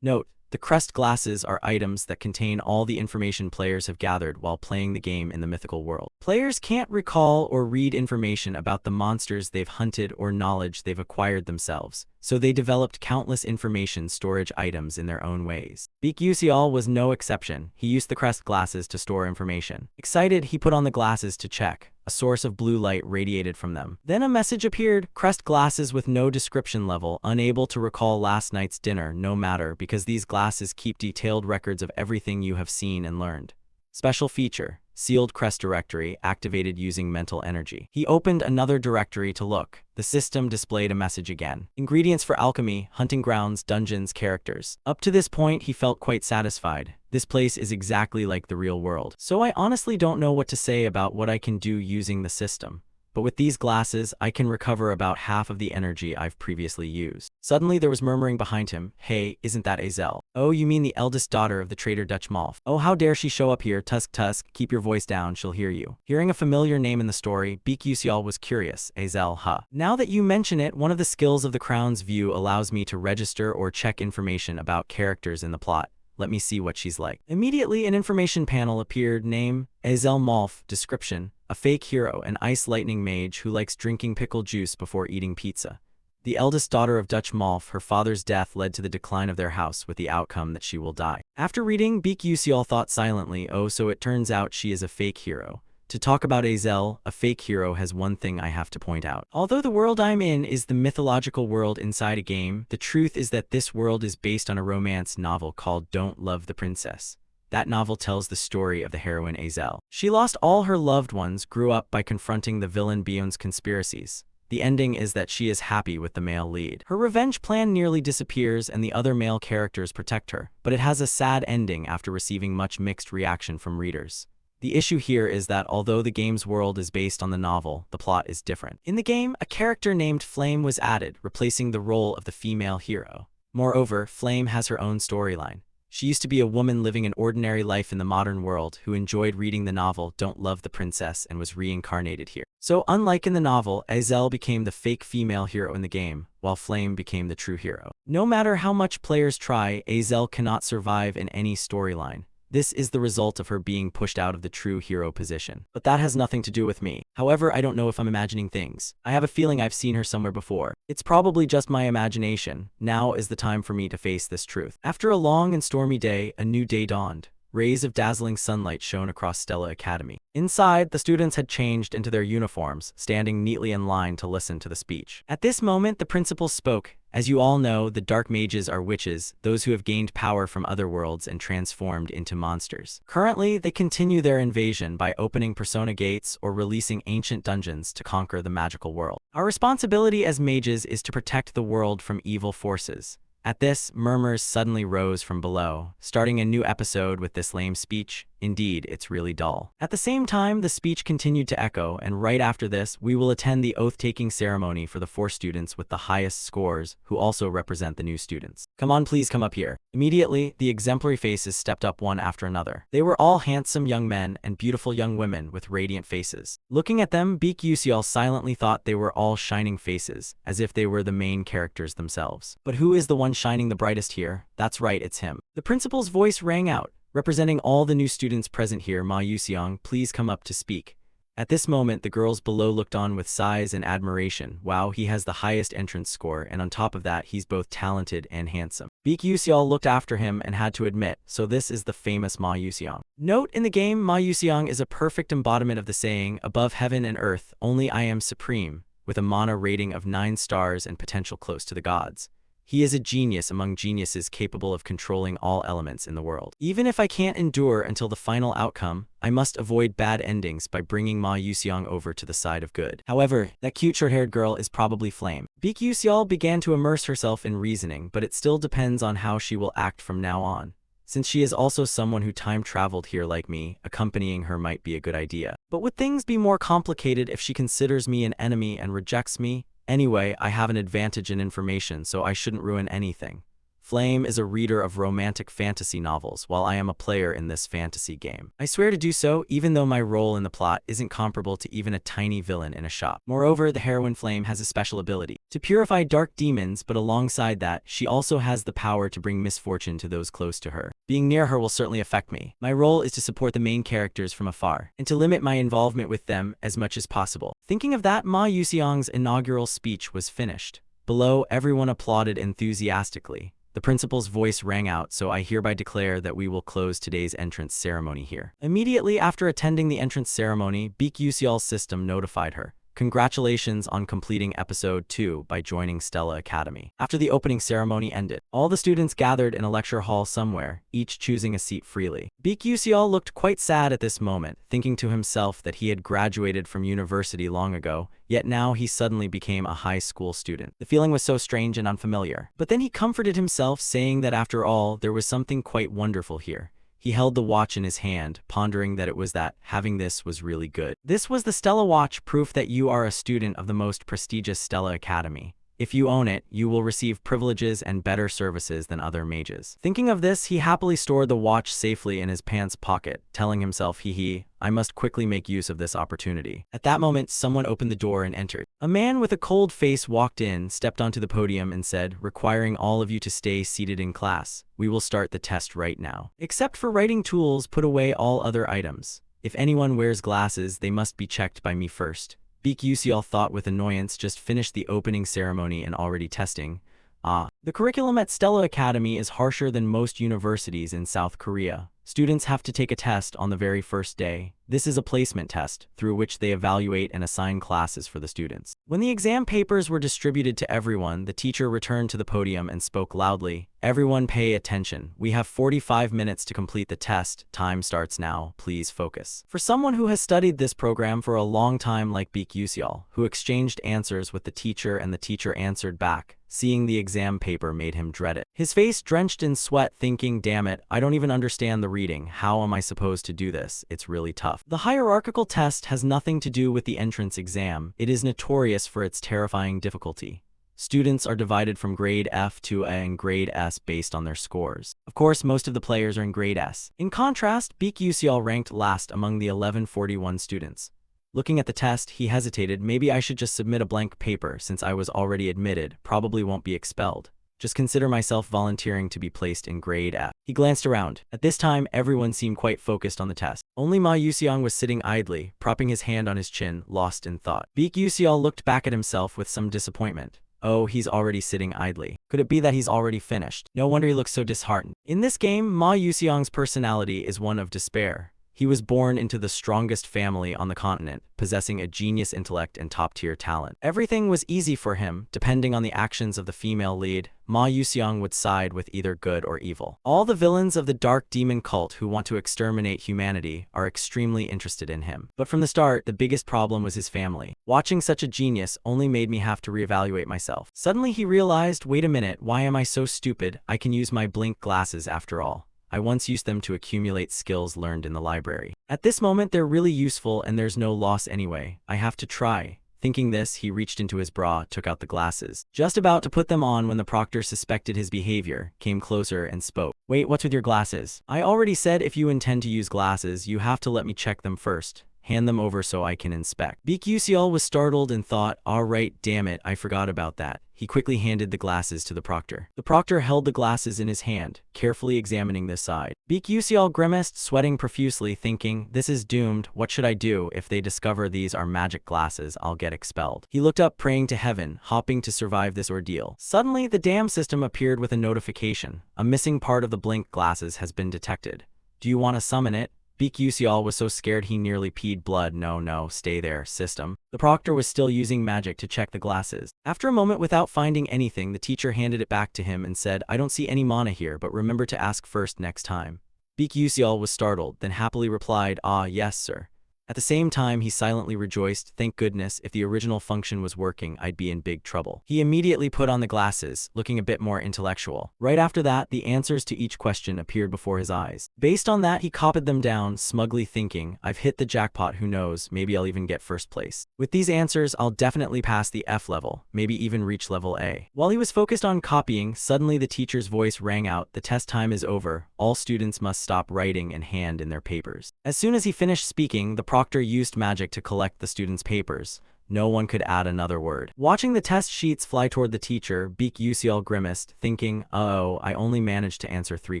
Note: the crest glasses are items that contain all the information players have gathered while playing the game in the mythical world. Players can't recall or read information about the monsters they've hunted or knowledge they've acquired themselves, so they developed countless information storage items in their own ways. Beak Yusial was no exception. He used the crest glasses to store information. Excited, he put on the glasses to check. A source of blue light radiated from them. Then a message appeared: crest glasses with no description level, unable to recall last night's dinner. No matter, because these glasses keep detailed records of everything you have seen and learned. Special feature: sealed crest directory activated using mental energy. He opened another directory to look. The system displayed a message again. Ingredients for alchemy, hunting grounds, dungeons, characters. Up to this point, he felt quite satisfied. This place is exactly like the real world. So I honestly don't know what to say about what I can do using the system. But with these glasses, I can recover about half of the energy I've previously used. Suddenly, there was murmuring behind him. Hey, isn't that Azel? Oh, you mean the eldest daughter of the traitor Dutch Malf? Oh, how dare she show up here? Tusk, keep your voice down, she'll hear you. Hearing a familiar name in the story, Beak Yusial was curious. Azel, huh? Now that you mention it, one of the skills of the Crown's View allows me to register or check information about characters in the plot. Let me see what she's like. Immediately, an information panel appeared. Name: Azel Malf. Description: a fake hero, an ice lightning mage who likes drinking pickle juice before eating pizza. The eldest daughter of Dutch Malf, her father's death led to the decline of their house with the outcome that she will die. After reading, Beak Yusial thought silently, oh, so it turns out she is a fake hero. To talk about Azel, a fake hero, has one thing I have to point out. Although the world I'm in is the mythological world inside a game, the truth is that this world is based on a romance novel called Don't Love the Princess. That novel tells the story of the heroine Azel. She lost all her loved ones, grew up by confronting the villain Bion's conspiracies. The ending is that she is happy with the male lead. Her revenge plan nearly disappears and the other male characters protect her, but it has a sad ending after receiving much mixed reaction from readers. The issue here is that although the game's world is based on the novel, the plot is different. In the game, a character named Flame was added, replacing the role of the female hero. Moreover, Flame has her own storyline. She used to be a woman living an ordinary life in the modern world who enjoyed reading the novel Don't Love the Princess and was reincarnated here. So unlike in the novel, Azel became the fake female hero in the game, while Flame became the true hero. No matter how much players try, Azel cannot survive in any storyline. This is the result of her being pushed out of the true hero position. But that has nothing to do with me. However, I don't know if I'm imagining things. I have a feeling I've seen her somewhere before. It's probably just my imagination. Now is the time for me to face this truth. After a long and stormy day, a new day dawned. Rays of dazzling sunlight shone across Stella Academy. Inside, the students had changed into their uniforms, standing neatly in line to listen to the speech. At this moment, the principal spoke. As you all know, the dark mages are witches, those who have gained power from other worlds and transformed into monsters. Currently, they continue their invasion by opening persona gates or releasing ancient dungeons to conquer the magical world. Our responsibility as mages is to protect the world from evil forces. At this, murmurs suddenly rose from below, starting a new episode with this lame speech. Indeed, it's really dull. At the same time, the speech continued to echo, and right after this, we will attend the oath-taking ceremony for the 4 students with the highest scores, who also represent the new students. Come on, please come up here. Immediately, the exemplary faces stepped up one after another. They were all handsome young men and beautiful young women with radiant faces. Looking at them, Baek Yuseol silently thought they were all shining faces, as if they were the main characters themselves. But who is the one shining the brightest here? That's right, it's him. The principal's voice rang out. Representing all the new students present here, Ma Yuseong, please come up to speak. At this moment, the girls below looked on with sighs and admiration. Wow, he has the highest entrance score, and on top of that, he's both talented and handsome. Baek Yuseol looked after him and had to admit, so this is the famous Ma Yuseong. Note, in the game, Ma Yuseong is a perfect embodiment of the saying, above heaven and earth, only I am supreme, with a mana rating of 9 stars and potential close to the gods. He is a genius among geniuses capable of controlling all elements in the world. Even if I can't endure until the final outcome, I must avoid bad endings by bringing Ma Yuseong over to the side of good. However, that cute short-haired girl is probably Flame. Baek Yuseol began to immerse herself in reasoning, but it still depends on how she will act from now on. Since she is also someone who time-traveled here like me, accompanying her might be a good idea. But would things be more complicated if she considers me an enemy and rejects me? Anyway, I have an advantage in information, so I shouldn't ruin anything. Flame is a reader of romantic fantasy novels, while I am a player in this fantasy game. I swear to do so, even though my role in the plot isn't comparable to even a tiny villain in a shop. Moreover, the heroine Flame has a special ability to purify dark demons, but alongside that, she also has the power to bring misfortune to those close to her. Being near her will certainly affect me. My role is to support the main characters from afar, and to limit my involvement with them as much as possible. Thinking of that, Ma Yuseong's inaugural speech was finished. Below, everyone applauded enthusiastically. The principal's voice rang out, so I hereby declare that we will close today's entrance ceremony here. Immediately after attending the entrance ceremony, Baek Yuseol's system notified her. Congratulations on completing episode 2 by joining Stella Academy. After the opening ceremony ended, all the students gathered in a lecture hall somewhere, each choosing a seat freely. Baek Yuseol looked quite sad at this moment, thinking to himself that he had graduated from university long ago, yet now he suddenly became a high school student. The feeling was so strange and unfamiliar. But then he comforted himself, saying that after all, there was something quite wonderful here. He held the watch in his hand, pondering that it was that having this was really good. This was the Stella watch, proof that you are a student of the most prestigious Stella Academy. If you own it, you will receive privileges and better services than other mages. Thinking of this, he happily stored the watch safely in his pants pocket, telling himself, I must quickly make use of this opportunity. At that moment, someone opened the door and entered. A man with a cold face walked in, stepped onto the podium and said, requiring all of you to stay seated in class. We will start the test right now. Except for writing tools, put away all other items. If anyone wears glasses, they must be checked by me first. Baek Yuseol thought with annoyance, just finished the opening ceremony and already testing. The curriculum at Stella Academy is harsher than most universities in South Korea. Students have to take a test on the very first day. This is a placement test, through which they evaluate and assign classes for the students. When the exam papers were distributed to everyone, the teacher returned to the podium and spoke loudly. Everyone pay attention. We have 45 minutes to complete the test. Time starts now. Please focus. For someone who has studied this program for a long time like Baek Yuseol, who exchanged answers with the teacher and the teacher answered back, seeing the exam paper made him dread it. His face drenched in sweat, thinking, damn it, I don't even understand the reading. How am I supposed to do this? It's really tough. The hierarchical test has nothing to do with the entrance exam. It is notorious for its terrifying difficulty. Students are divided from grade F to A and grade S based on their scores. Of course, most of the players are in grade S. In contrast, Baek Yuseol ranked last among the 1141 students. Looking at the test, he hesitated. Maybe I should just submit a blank paper since I was already admitted, probably won't be expelled. Just consider myself volunteering to be placed in grade F. He glanced around. At this time, everyone seemed quite focused on the test. Only Ma Yuseong was sitting idly, propping his hand on his chin, lost in thought. Baek Yuseol looked back at himself with some disappointment. Oh, he's already sitting idly. Could it be that he's already finished? No wonder he looks so disheartened. In this game, Ma Yuseong's personality is one of despair. He was born into the strongest family on the continent, possessing a genius intellect and top-tier talent. Everything was easy for him. Depending on the actions of the female lead, Ma Yuseong would side with either good or evil. All the villains of the dark demon cult who want to exterminate humanity are extremely interested in him. But from the start, the biggest problem was his family. Watching such a genius only made me have to reevaluate myself. Suddenly he realized, wait a minute, why am I so stupid? I can use my blink glasses after all. I once used them to accumulate skills learned in the library. At this moment, they're really useful and there's no loss anyway. I have to try. Thinking this, he reached into his bra, took out the glasses. Just about to put them on when the proctor suspected his behavior, came closer and spoke. Wait, what's with your glasses? I already said if you intend to use glasses, you have to let me check them first. Hand them over so I can inspect. Baek Yuseol was startled and thought, alright, damn it, I forgot about that. He quickly handed the glasses to the proctor. The proctor held the glasses in his hand, carefully examining this side. Baek Yuseol grimaced, sweating profusely, thinking, this is doomed. What should I do? If they discover these are magic glasses, I'll get expelled. He looked up, praying to heaven, hoping to survive this ordeal. Suddenly, the dam system appeared with a notification. A missing part of the blink glasses has been detected. Do you want to summon it? Baek Yuseol was so scared he nearly peed blood. No, stay there, system. The proctor was still using magic to check the glasses. After a moment without finding anything, the teacher handed it back to him and said, I don't see any mana here, but remember to ask first next time. Baek Yuseol was startled, then happily replied, ah, yes, sir. At the same time, he silently rejoiced, thank goodness, if the original function was working, I'd be in big trouble. He immediately put on the glasses, looking a bit more intellectual. Right after that, the answers to each question appeared before his eyes. Based on that, he copied them down, smugly thinking, I've hit the jackpot, who knows, maybe I'll even get first place. With these answers, I'll definitely pass the F level, maybe even reach level A. While he was focused on copying, suddenly the teacher's voice rang out, the test time is over, all students must stop writing and hand in their papers. As soon as he finished speaking, the proctor used magic to collect the students' papers. No one could add another word. Watching the test sheets fly toward the teacher, Baek Yuseol grimaced, thinking, uh-oh, I only managed to answer 3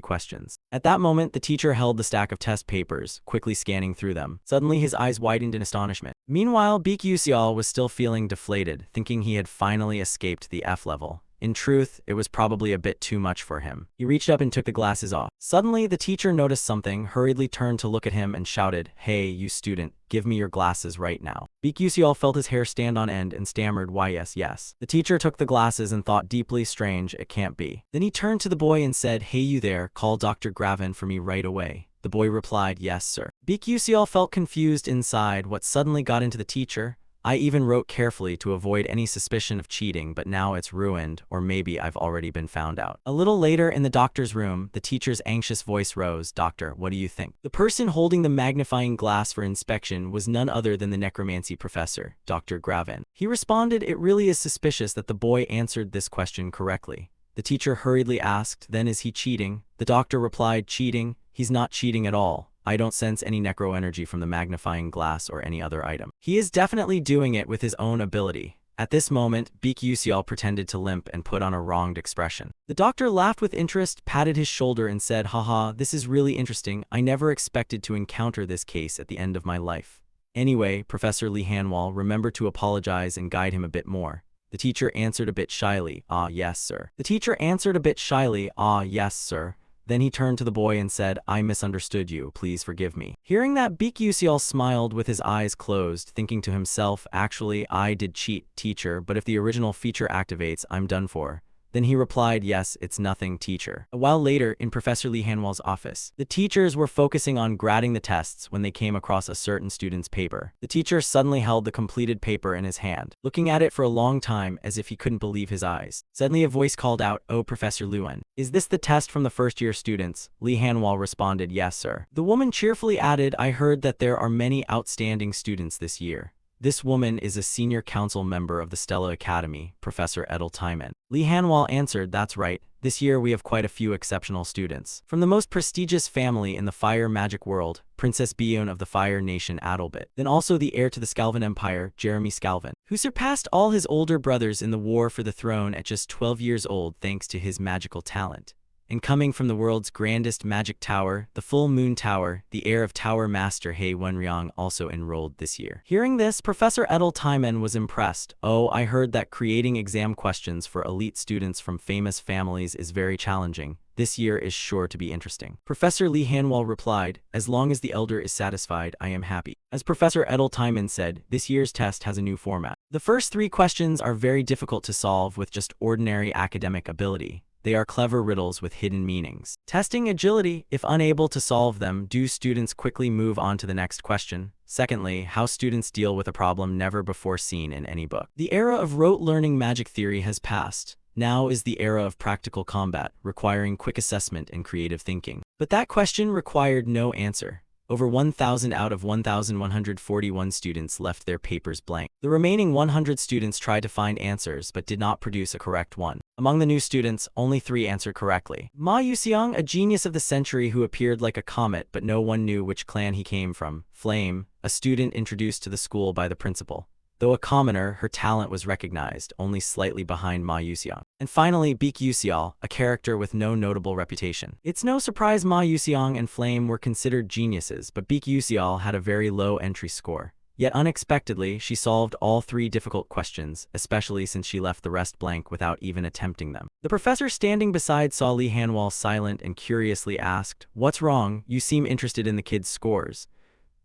questions. At that moment, the teacher held the stack of test papers, quickly scanning through them. Suddenly, his eyes widened in astonishment. Meanwhile, Baek Yuseol was still feeling deflated, thinking he had finally escaped the F level. In truth, it was probably a bit too much for him. He reached up and took the glasses off. Suddenly, the teacher noticed something, hurriedly turned to look at him and shouted, hey, you student, give me your glasses right now. Baek Yuseol felt his hair stand on end and stammered, why yes. The teacher took the glasses and thought deeply, strange, it can't be. Then he turned to the boy and said, hey you there, call Dr. Graven for me right away. The boy replied, yes sir. Baek Yuseol felt confused inside. What suddenly got into the teacher? I even wrote carefully to avoid any suspicion of cheating, but now it's ruined, or maybe I've already been found out. A little later in the doctor's room, the teacher's anxious voice rose, Doctor, what do you think? The person holding the magnifying glass for inspection was none other than the necromancy professor, Dr. Graven. He responded, it really is suspicious that the boy answered this question correctly. The teacher hurriedly asked, then is he cheating? The doctor replied, cheating? He's not cheating at all. I don't sense any necro energy from the magnifying glass or any other item. He is definitely doing it with his own ability. At this moment, Baek Yuseol pretended to limp and put on a wronged expression. The doctor laughed with interest, patted his shoulder and said, haha, this is really interesting. I never expected to encounter this case at the end of my life. Anyway, Professor Lee Hanwol, remember to apologize and guide him a bit more. The teacher answered a bit shyly, ah yes sir. Then he turned to the boy and said, I misunderstood you, please forgive me. Hearing that, Baek Yuseol smiled with his eyes closed, thinking to himself, actually, I did cheat, teacher, but if the original feature activates, I'm done for. Then he replied, yes, it's nothing, teacher. A while later, in Professor Lee Hanwol's office, the teachers were focusing on grading the tests when they came across a certain student's paper. The teacher suddenly held the completed paper in his hand, looking at it for a long time as if he couldn't believe his eyes. Suddenly a voice called out, oh, Professor Luen, is this the test from the first-year students? Lee Hanwol responded, yes, sir. The woman cheerfully added, I heard that there are many outstanding students this year. This woman is a senior council member of the Stella Academy, Professor Edel Timon. Lee Hanwal answered, that's right. This year we have quite a few exceptional students. From the most prestigious family in the fire magic world, Princess Bion of the Fire Nation Adalbit. Then also the heir to the Scalvan Empire, Jeremy Scalvan, who surpassed all his older brothers in the war for the throne at just 12 years old thanks to his magical talent. And coming from the world's grandest magic tower, the Full Moon Tower, the heir of Tower Master He Wenryong also enrolled this year. Hearing this, Professor Edel Timon was impressed. Oh, I heard that creating exam questions for elite students from famous families is very challenging. This year is sure to be interesting. Professor Lee Hanwal replied, as long as the elder is satisfied, I am happy. As Professor Edel Timon said, this year's test has a new format. The first 3 questions are very difficult to solve with just ordinary academic ability. They are clever riddles with hidden meanings. Testing agility, if unable to solve them, do students quickly move on to the next question? Secondly, how students deal with a problem never before seen in any book. The era of rote learning magic theory has passed. Now is the era of practical combat, requiring quick assessment and creative thinking. But that question required no answer. Over 1,000 out of 1,141 students left their papers blank. The remaining 100 students tried to find answers but did not produce a correct one. Among the new students, only 3 answered correctly. Ma Yuxiang, a genius of the century who appeared like a comet but no one knew which clan he came from. Flame, a student introduced to the school by the principal. Though a commoner, her talent was recognized, only slightly behind Ma Yuxiang. And finally, Beek Yuxial, a character with no notable reputation. It's no surprise Ma Yuxiang and Flame were considered geniuses, but Beek Yuxial had a very low entry score. Yet unexpectedly, she solved all 3 difficult questions, especially since she left the rest blank without even attempting them. The professor standing beside saw Lee Hanwal silent and curiously asked, "What's wrong? You seem interested in the kid's scores."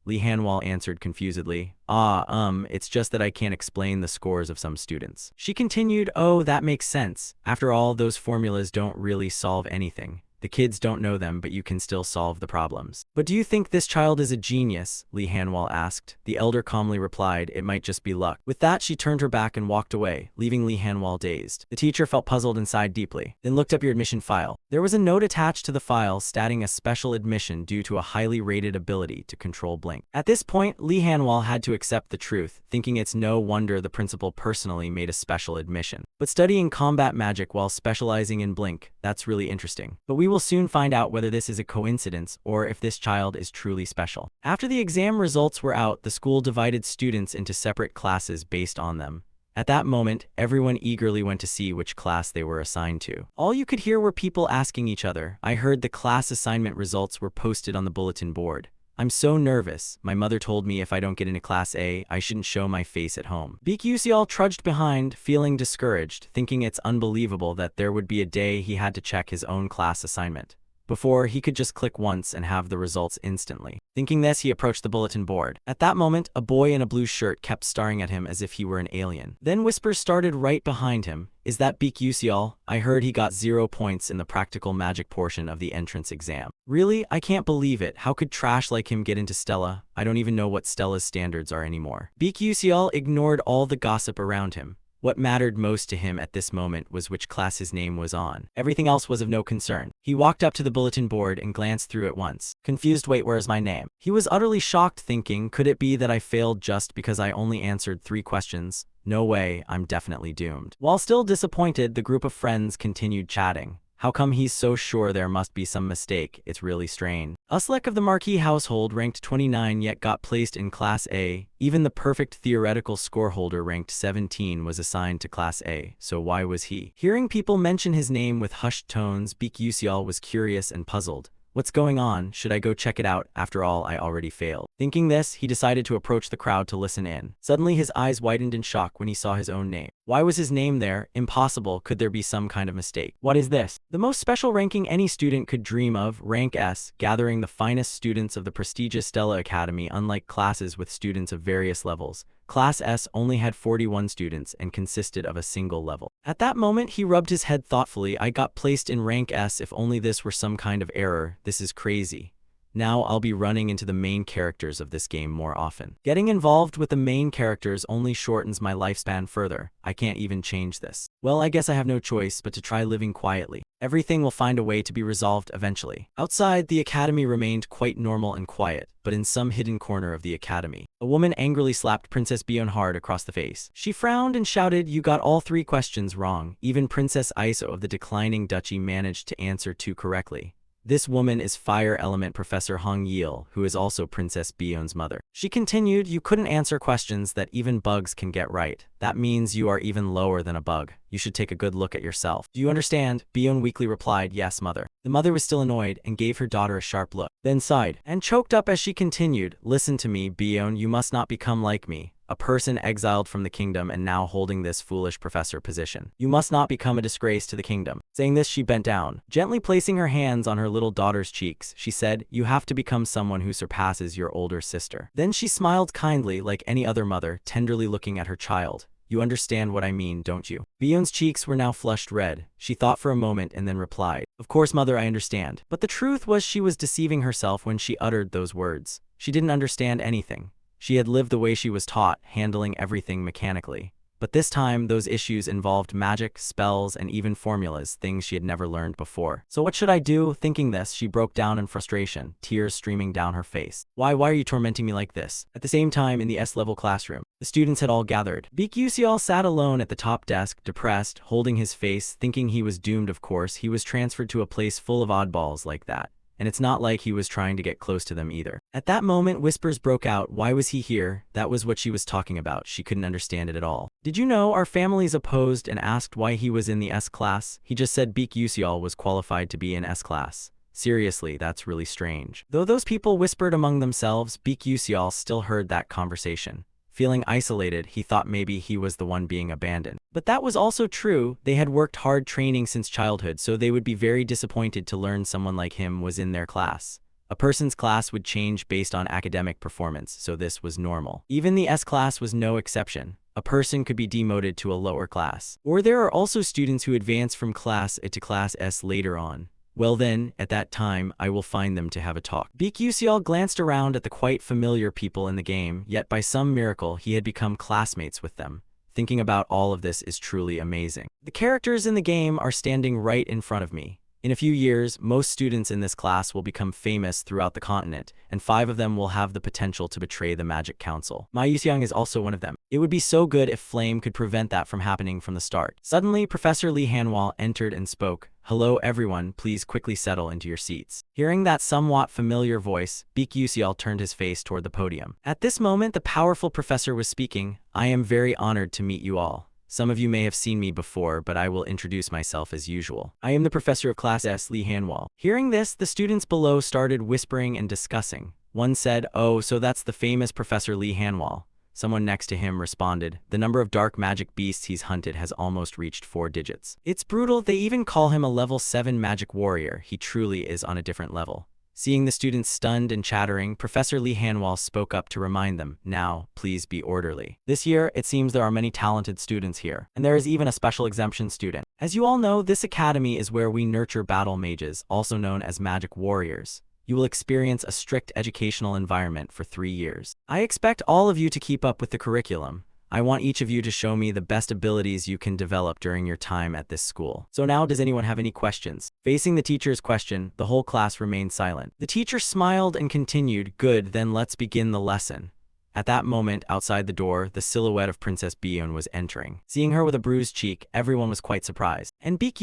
Lee Hanwal answered confusedly, it's just that I can't explain the scores of some students. She continued, oh, that makes sense. After all, those formulas don't really solve anything. The kids don't know them, but you can still solve the problems. But do you think this child is a genius? Lee Hanwal asked. The elder calmly replied, it might just be luck. With that, she turned her back and walked away, leaving Lee Hanwal dazed. The teacher felt puzzled and sighed deeply, then looked up your admission file. There was a note attached to the file stating a special admission due to a highly rated ability to control blink. At this point, Lee Hanwal had to accept the truth, thinking it's no wonder the principal personally made a special admission. But studying combat magic while specializing in blink, that's really interesting. But we will soon find out whether this is a coincidence or if this child is truly special. After the exam results were out, the school divided students into separate classes based on them. At that moment, everyone eagerly went to see which class they were assigned to. All you could hear were people asking each other. I heard the class assignment results were posted on the bulletin board. I'm so nervous. My mother told me if I don't get into Class A, I shouldn't show my face at home. Beek Yusial trudged behind, feeling discouraged, thinking it's unbelievable that there would be a day he had to check his own class assignment. Before, he could just click once and have the results instantly. Thinking this, he approached the bulletin board. At that moment, a boy in a blue shirt kept staring at him as if he were an alien. Then whispers started right behind him. Is that Beek Yusial? I heard he got 0 points in the practical magic portion of the entrance exam. Really? I can't believe it. How could trash like him get into Stella? I don't even know what Stella's standards are anymore. Beek Yusial ignored all the gossip around him. What mattered most to him at this moment was which class his name was on. Everything else was of no concern. He walked up to the bulletin board and glanced through it once. Confused, wait, where's my name? He was utterly shocked, thinking, could it be that I failed just because I only answered 3 questions? No way, I'm definitely doomed. While still disappointed, the group of friends continued chatting. How come he's so sure there must be some mistake? It's really strange. Uslek of the Marquis household ranked 29 yet got placed in Class A. Even the perfect theoretical scoreholder ranked 17 was assigned to Class A, so why was he? Hearing people mention his name with hushed tones, Beek Yusial was curious and puzzled. What's going on? Should I go check it out? After all, I already failed. Thinking this, he decided to approach the crowd to listen in. Suddenly, his eyes widened in shock when he saw his own name. Why was his name there? Impossible. Could there be some kind of mistake? What is this? The most special ranking any student could dream of, rank S, gathering the finest students of the prestigious Stella Academy. Unlike classes with students of various levels, Class S only had 41 students and consisted of a single level. At that moment, he rubbed his head thoughtfully. I got placed in rank S. If only this were some kind of error. This is crazy. Now I'll be running into the main characters of this game more often. Getting involved with the main characters only shortens my lifespan further. I can't even change this. Well, I guess I have no choice but to try living quietly. Everything will find a way to be resolved eventually. Outside, the academy remained quite normal and quiet, but in some hidden corner of the academy, a woman angrily slapped Princess Bion hard across the face. She frowned and shouted, "You got all 3 questions wrong." Even Princess Iso of the declining duchy managed to answer 2 correctly. This woman is Fire Element Professor Hong Yil, who is also Princess Bion's mother. She continued, "You couldn't answer questions that even bugs can get right. That means you are even lower than a bug. You should take a good look at yourself. Do you understand?" Bion weakly replied, "Yes, mother." The mother was still annoyed and gave her daughter a sharp look, then sighed and choked up as she continued, "Listen to me, Bion, you must not become like me, a person exiled from the kingdom and now holding this foolish professor position. You must not become a disgrace to the kingdom." Saying this, she bent down, gently placing her hands on her little daughter's cheeks. She said, "You have to become someone who surpasses your older sister." Then she smiled kindly like any other mother, tenderly looking at her child. "You understand what I mean, don't you?" Bion's cheeks were now flushed red. She thought for a moment and then replied, "Of course, mother, I understand." But the truth was she was deceiving herself when she uttered those words. She didn't understand anything. She had lived the way she was taught, handling everything mechanically. But this time, those issues involved magic, spells, and even formulas, things she had never learned before. "So what should I do?" Thinking this, she broke down in frustration, tears streaming down her face. Why are you tormenting me like this?" At the same time, in the S-level classroom, the students had all gathered. Baek sat alone at the top desk, depressed, holding his face, thinking he was doomed. Of course, he was transferred to a place full of oddballs like that. And it's not like he was trying to get close to them either. At that moment, whispers broke out. Why was he here? That was what she was talking about. She couldn't understand it at all. "Did you know our families opposed and asked why he was in the S class? He just said Baek was qualified to be in S class. Seriously, that's really strange." Though those people whispered among themselves, Baek still heard that conversation. Feeling isolated, he thought maybe he was the one being abandoned. But that was also true. They had worked hard training since childhood, so they would be very disappointed to learn someone like him was in their class. A person's class would change based on academic performance, so this was normal. Even the S class was no exception. A person could be demoted to a lower class. Or there are also students who advance from class A to class S later on. Well then, at that time, I will find them to have a talk. Baek glanced around at the quite familiar people in the game, yet by some miracle he had become classmates with them. Thinking about all of this is truly amazing. The characters in the game are standing right in front of me. In a few years, most students in this class will become famous throughout the continent, and 5 of them will have the potential to betray the Magic Council. Ma Yuxiang is also one of them. It would be so good if Flame could prevent that from happening from the start. Suddenly, Professor Li Hanwha entered and spoke. "Hello everyone, please quickly settle into your seats." Hearing that somewhat familiar voice, Baek turned his face toward the podium. At this moment, the powerful professor was speaking. "I am very honored to meet you all. Some of you may have seen me before, but I will introduce myself as usual. I am the professor of Class S, Li Hanwha." Hearing this, the students below started whispering and discussing. One said, "Oh, so that's the famous Professor Li Hanwha." Someone next to him responded, "The number of dark magic beasts he's hunted has almost reached 4 digits. It's brutal, they even call him a level 7 magic warrior. He truly is on a different level." Seeing the students stunned and chattering, Professor Li Hanwha spoke up to remind them, "Now, please be orderly. This year, it seems there are many talented students here, and there is even a special exemption student. As you all know, this academy is where we nurture battle mages, also known as magic warriors. You will experience a strict educational environment for 3 years. I expect all of you to keep up with the curriculum. I want each of you to show me the best abilities you can develop during your time at this school. So now, does anyone have any questions?" Facing the teacher's question, the whole class remained silent. The teacher smiled and continued, "Good, then let's begin the lesson." At that moment, outside the door, the silhouette of Princess Bion was entering. Seeing her with a bruised cheek, everyone was quite surprised. And Baek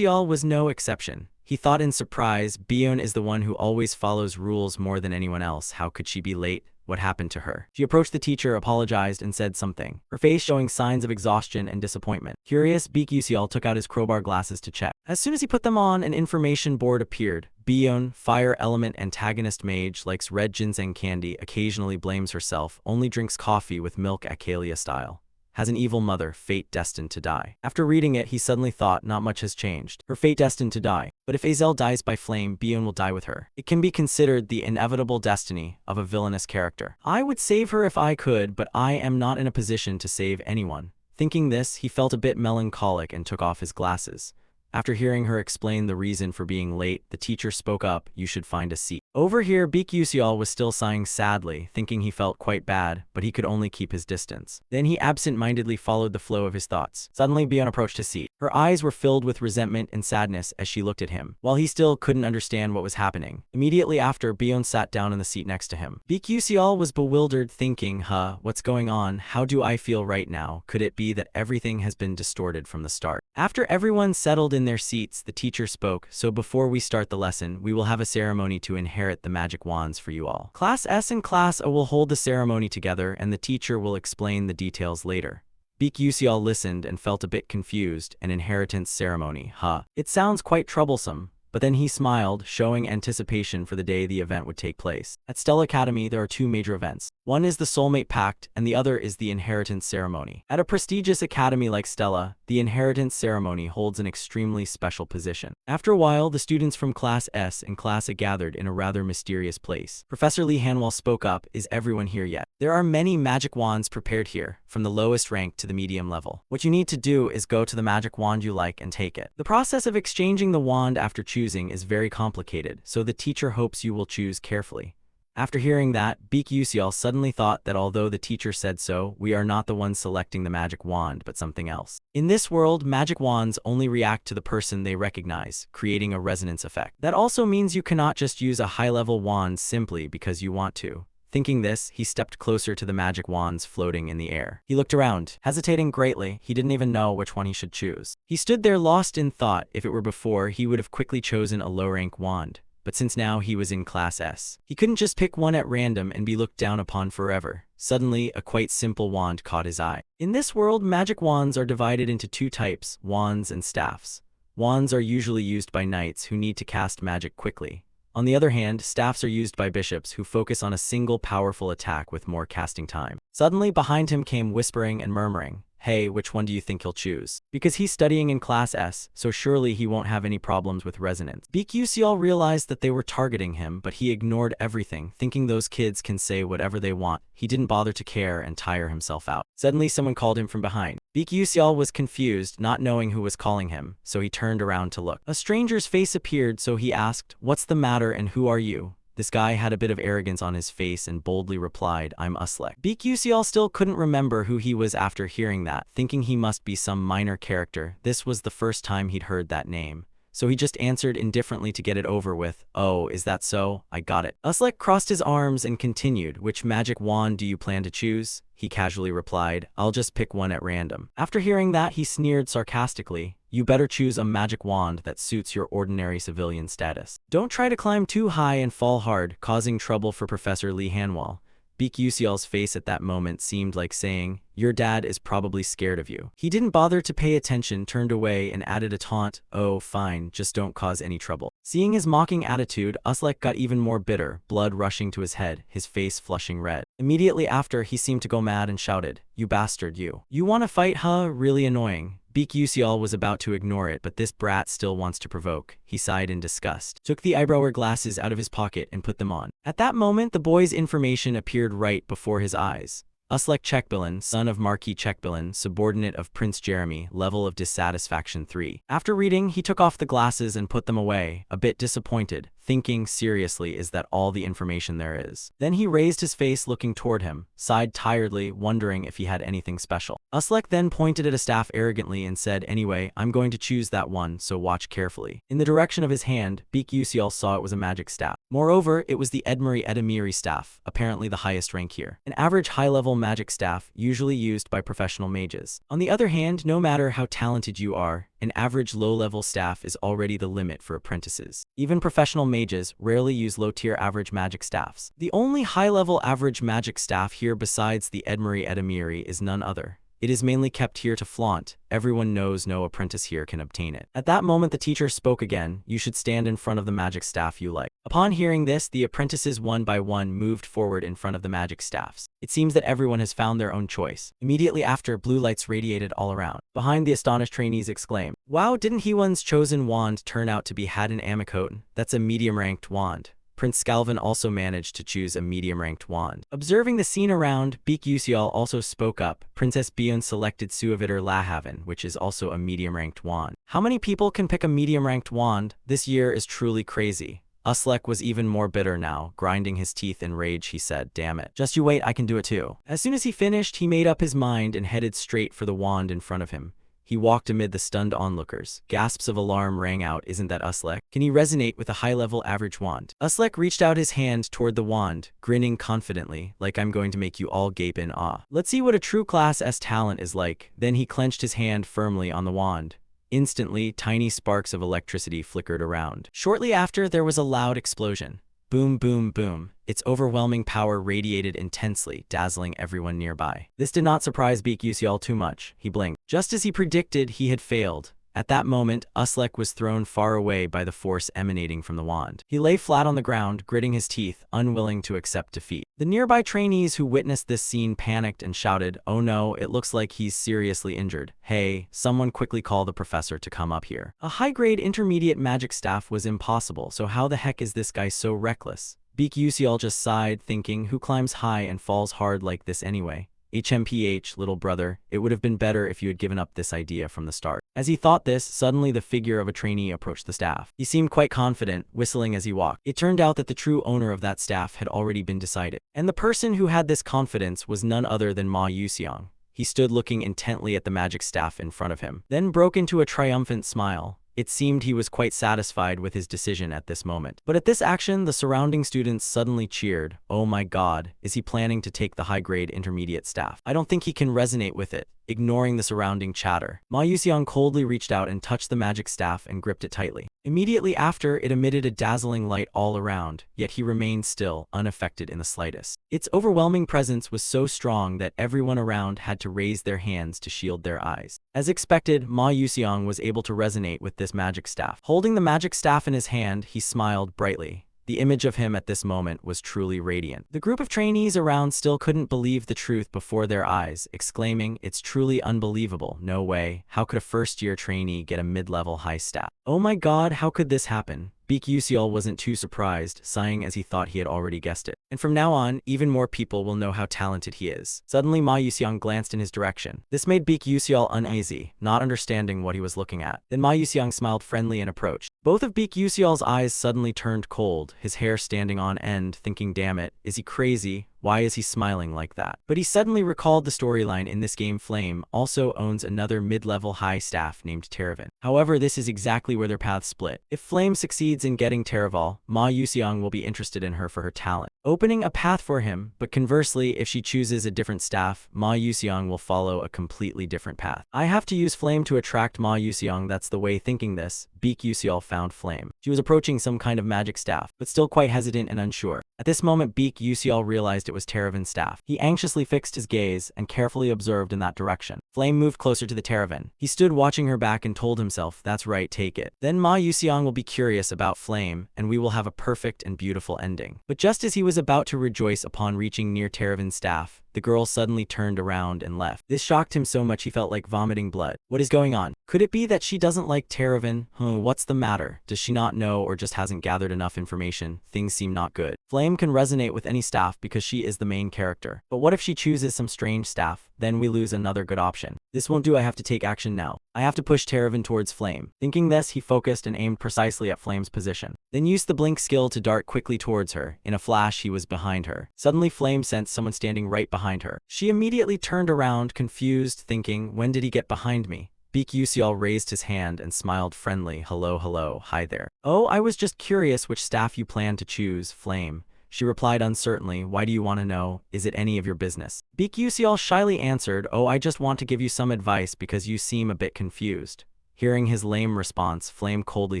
was no exception. He thought in surprise, Bion is the one who always follows rules more than anyone else. How could she be late? What happened to her? She approached the teacher, apologized, and said something, her face showing signs of exhaustion and disappointment. Curious, Baek took out his crowbar glasses to check. As soon as he put them on, an information board appeared. Bion, Fire Element Antagonist Mage, likes red ginseng candy, occasionally blames herself, only drinks coffee with milk Acalia style. Has an evil mother, fate destined to die. After reading it, he suddenly thought not much has changed. Her fate destined to die. But if Azel dies by flame, Bion will die with her. It can be considered the inevitable destiny of a villainous character. I would save her if I could, but I am not in a position to save anyone. Thinking this, he felt a bit melancholic and took off his glasses. After hearing her explain the reason for being late, the teacher spoke up, "You should find a seat." Over here, Baek Yuseol was still sighing sadly, thinking he felt quite bad, but he could only keep his distance. Then he absent-mindedly followed the flow of his thoughts. Suddenly, Byeon approached his seat. Her eyes were filled with resentment and sadness as she looked at him, while he still couldn't understand what was happening. Immediately after, Byeon sat down in the seat next to him. Baek Yuseol was bewildered, thinking, what's going on? How do I feel right now? Could it be that everything has been distorted from the start? After everyone settled in their seats, the teacher spoke, so before we start the lesson, we will have a ceremony to inherit the magic wands for you all. Class S and Class A will hold the ceremony together, and the teacher will explain the details later. Baek Yuseol listened and felt a bit confused. An inheritance ceremony, It sounds quite troublesome. But then he smiled, showing anticipation for the day the event would take place. At Stella Academy, there are two major events. One is the Soulmate Pact, and the other is the Inheritance Ceremony. At a prestigious academy like Stella, the Inheritance Ceremony holds an extremely special position. After a while, the students from Class S and Class A gathered in a rather mysterious place. Professor Lee Hanwell spoke up, "Is everyone here yet? There are many magic wands prepared here, from the lowest rank to the medium level. What you need to do is go to the magic wand you like and take it. The process of exchanging the wand after choosing is very complicated, so the teacher hopes you will choose carefully." After hearing that, Baek Yuseol suddenly thought that although the teacher said so, we are not the ones selecting the magic wand, but something else. In this world, magic wands only react to the person they recognize, creating a resonance effect. That also means you cannot just use a high-level wand simply because you want to. Thinking this, he stepped closer to the magic wands floating in the air. He looked around, hesitating greatly. He didn't even know which one he should choose. He stood there lost in thought. If it were before, he would have quickly chosen a low-rank wand. But since now he was in Class S, he couldn't just pick one at random and be looked down upon forever. Suddenly, a quite simple wand caught his eye. In this world, magic wands are divided into two types, wands and staffs. Wands are usually used by knights who need to cast magic quickly. On the other hand, staffs are used by bishops who focus on a single powerful attack with more casting time. Suddenly, behind him came whispering and murmuring. "Hey, which one do you think he'll choose?" Because he's studying in Class S, so surely he won't have any problems with resonance. Baek Yuseol realized that they were targeting him, but he ignored everything, thinking those kids can say whatever they want. He didn't bother to care and tire himself out. Suddenly, someone called him from behind. Baek Yuseol was confused, not knowing who was calling him, so he turned around to look. A stranger's face appeared, so he asked, "What's the matter and who are you?" This guy had a bit of arrogance on his face and boldly replied, "I'm Uslek." Baek Yuseol still couldn't remember who he was after hearing that, thinking he must be some minor character. This was the first time he'd heard that name. So he just answered indifferently to get it over with, "Oh, is that so? I got it." Uslek crossed his arms and continued, "Which magic wand do you plan to choose?" He casually replied, "I'll just pick one at random." After hearing that, he sneered sarcastically, "You better choose a magic wand that suits your ordinary civilian status. Don't try to climb too high and fall hard, causing trouble for Professor Lee Hanwell." Baek Yuseol's face at that moment seemed like saying, "Your dad is probably scared of you." He didn't bother to pay attention, turned away, and added a taunt, "Oh, fine, just don't cause any trouble." Seeing his mocking attitude, Uslek got even more bitter, blood rushing to his head, his face flushing red. Immediately after, he seemed to go mad and shouted, "You bastard, you. You want to fight, huh? Really annoying." Baek Yuseol was about to ignore it, but this brat still wants to provoke. He sighed in disgust, took the eyebrower glasses out of his pocket and put them on. At that moment, the boy's information appeared right before his eyes. Uslek Chekbilin, son of Marquis Chekbilin, subordinate of Prince Jeremy, level of dissatisfaction 3. After reading, he took off the glasses and put them away, a bit disappointed, thinking, seriously, is that all the information there is? Then he raised his face looking toward him, sighed tiredly, wondering if he had anything special. Uslek then pointed at a staff arrogantly and said, "Anyway, I'm going to choose that one, so watch carefully." In the direction of his hand, Baek Yuseol saw it was a magic staff. Moreover, it was the Edmuri Edamiri staff, apparently the highest rank here. An average high-level magic staff, usually used by professional mages. On the other hand, no matter how talented you are, an average low-level staff is already the limit for apprentices. Even professional mages rarely use low-tier average magic staffs. The only high-level average magic staff here besides the Edmuri Edamiri is none other. It is mainly kept here to flaunt. Everyone knows no apprentice here can obtain it. At that moment, the teacher spoke again. "You should stand in front of the magic staff you like." Upon hearing this, the apprentices one by one moved forward in front of the magic staffs. It seems that everyone has found their own choice. Immediately after, blue lights radiated all around. Behind, the astonished trainees exclaimed, "Wow, didn't Heewon's chosen wand turn out to be Haddon Amikoten? That's a medium-ranked wand." Prince Scalvin also managed to choose a medium-ranked wand. Observing the scene around, Baek Yuseol also spoke up. Princess Byeon selected Suavitter Lahaven, which is also a medium-ranked wand. How many people can pick a medium-ranked wand? This year is truly crazy. Uslek was even more bitter now. Grinding his teeth in rage, he said, "Damn it. Just you wait, I can do it too." As soon as he finished, he made up his mind and headed straight for the wand in front of him. He walked amid the stunned onlookers. Gasps of alarm rang out. Isn't that Uslek? Can he resonate with a high-level average wand? Uslek reached out his hand toward the wand, grinning confidently, like I'm going to make you all gape in awe. Let's see what a true Class S talent is like. Then he clenched his hand firmly on the wand. Instantly, tiny sparks of electricity flickered around. Shortly after, there was a loud explosion. Boom, boom, boom. Its overwhelming power radiated intensely, dazzling everyone nearby. This did not surprise Beak Yusial too much. He blinked. Just as he predicted, he had failed. At that moment, Uslek was thrown far away by the force emanating from the wand. He lay flat on the ground, gritting his teeth, unwilling to accept defeat. The nearby trainees who witnessed this scene panicked and shouted, "Oh no, it looks like he's seriously injured. Hey, someone quickly call the professor to come up here." A high-grade intermediate magic staff was impossible, so how the heck is this guy so reckless? Beak Yusial just sighed, thinking, who climbs high and falls hard like this anyway? HMPH, little brother, it would have been better if you had given up this idea from the start. As he thought this, suddenly the figure of a trainee approached the staff. He seemed quite confident, whistling as he walked. It turned out that the true owner of that staff had already been decided. And the person who had this confidence was none other than Ma Yuxiang. He stood looking intently at the magic staff in front of him, then broke into a triumphant smile. It seemed he was quite satisfied with his decision at this moment. But at this action, the surrounding students suddenly cheered. Oh my god, is he planning to take the high-grade intermediate staff? I don't think he can resonate with it. Ignoring the surrounding chatter, Ma Yuxiang coldly reached out and touched the magic staff and gripped it tightly. Immediately after, it emitted a dazzling light all around, yet he remained still, unaffected in the slightest. Its overwhelming presence was so strong that everyone around had to raise their hands to shield their eyes. As expected, Ma Yuxiang was able to resonate with this magic staff. Holding the magic staff in his hand, he smiled brightly. The image of him at this moment was truly radiant. The group of trainees around still couldn't believe the truth before their eyes, exclaiming, "It's truly unbelievable. No way. How could a first-year trainee get a mid-level high staff? Oh my god, how could this happen?" Beak Yusial wasn't too surprised, sighing as he thought he had already guessed it. And from now on, even more people will know how talented he is. Suddenly, Ma Yuxiang glanced in his direction. This made Beak Yusial uneasy, not understanding what he was looking at. Then Ma Yuxiang smiled friendly and approached. Both of Beak Yusial's eyes suddenly turned cold, his hair standing on end, thinking, damn it, is he crazy? Why is he smiling like that? But he suddenly recalled the storyline in this game. Flame also owns another mid-level high staff named Teravan. However, this is exactly where their paths split. If Flame succeeds in getting Teraval, Ma Yuxiang will be interested in her for her talent, opening a path for him, but conversely, if she chooses a different staff, Ma Yuxiang will follow a completely different path. I have to use Flame to attract Ma Yuxiang. That's the way. Thinking this, Beak Yusial found Flame. She was approaching some kind of magic staff, but still quite hesitant and unsure. At this moment, Beak Yusial realized it was Teravan's staff. He anxiously fixed his gaze and carefully observed in that direction. Flame moved closer to the Teravan. He stood watching her back and told himself, that's right, take it. Then Ma Yuxiang will be curious about Flame, and we will have a perfect and beautiful ending. But just as he was about to rejoice upon reaching near Teravan's staff, the girl suddenly turned around and left. This shocked him so much he felt like vomiting blood. What is going on? Could it be that she doesn't like Teravan? What's the matter? Does she not know or just hasn't gathered enough information? Things seem not good. Flame can resonate with any staff because she is the main character. But what if she chooses some strange staff? Then we lose another good option. This won't do. I have to take action now. I have to push Teravan towards Flame. Thinking this, he focused and aimed precisely at Flame's position. Then used the blink skill to dart quickly towards her. In a flash, he was behind her. Suddenly, Flame sensed someone standing right behind her. She immediately turned around, confused, thinking, when did he get behind me? Beak Yusial raised his hand and smiled friendly. Hello, hi there. Oh, I was just curious which staff you plan to choose, Flame. She replied uncertainly. Why do you want to know? Is it any of your business? Beak Yusial shyly answered, oh, I just want to give you some advice because you seem a bit confused. Hearing his lame response, Flame coldly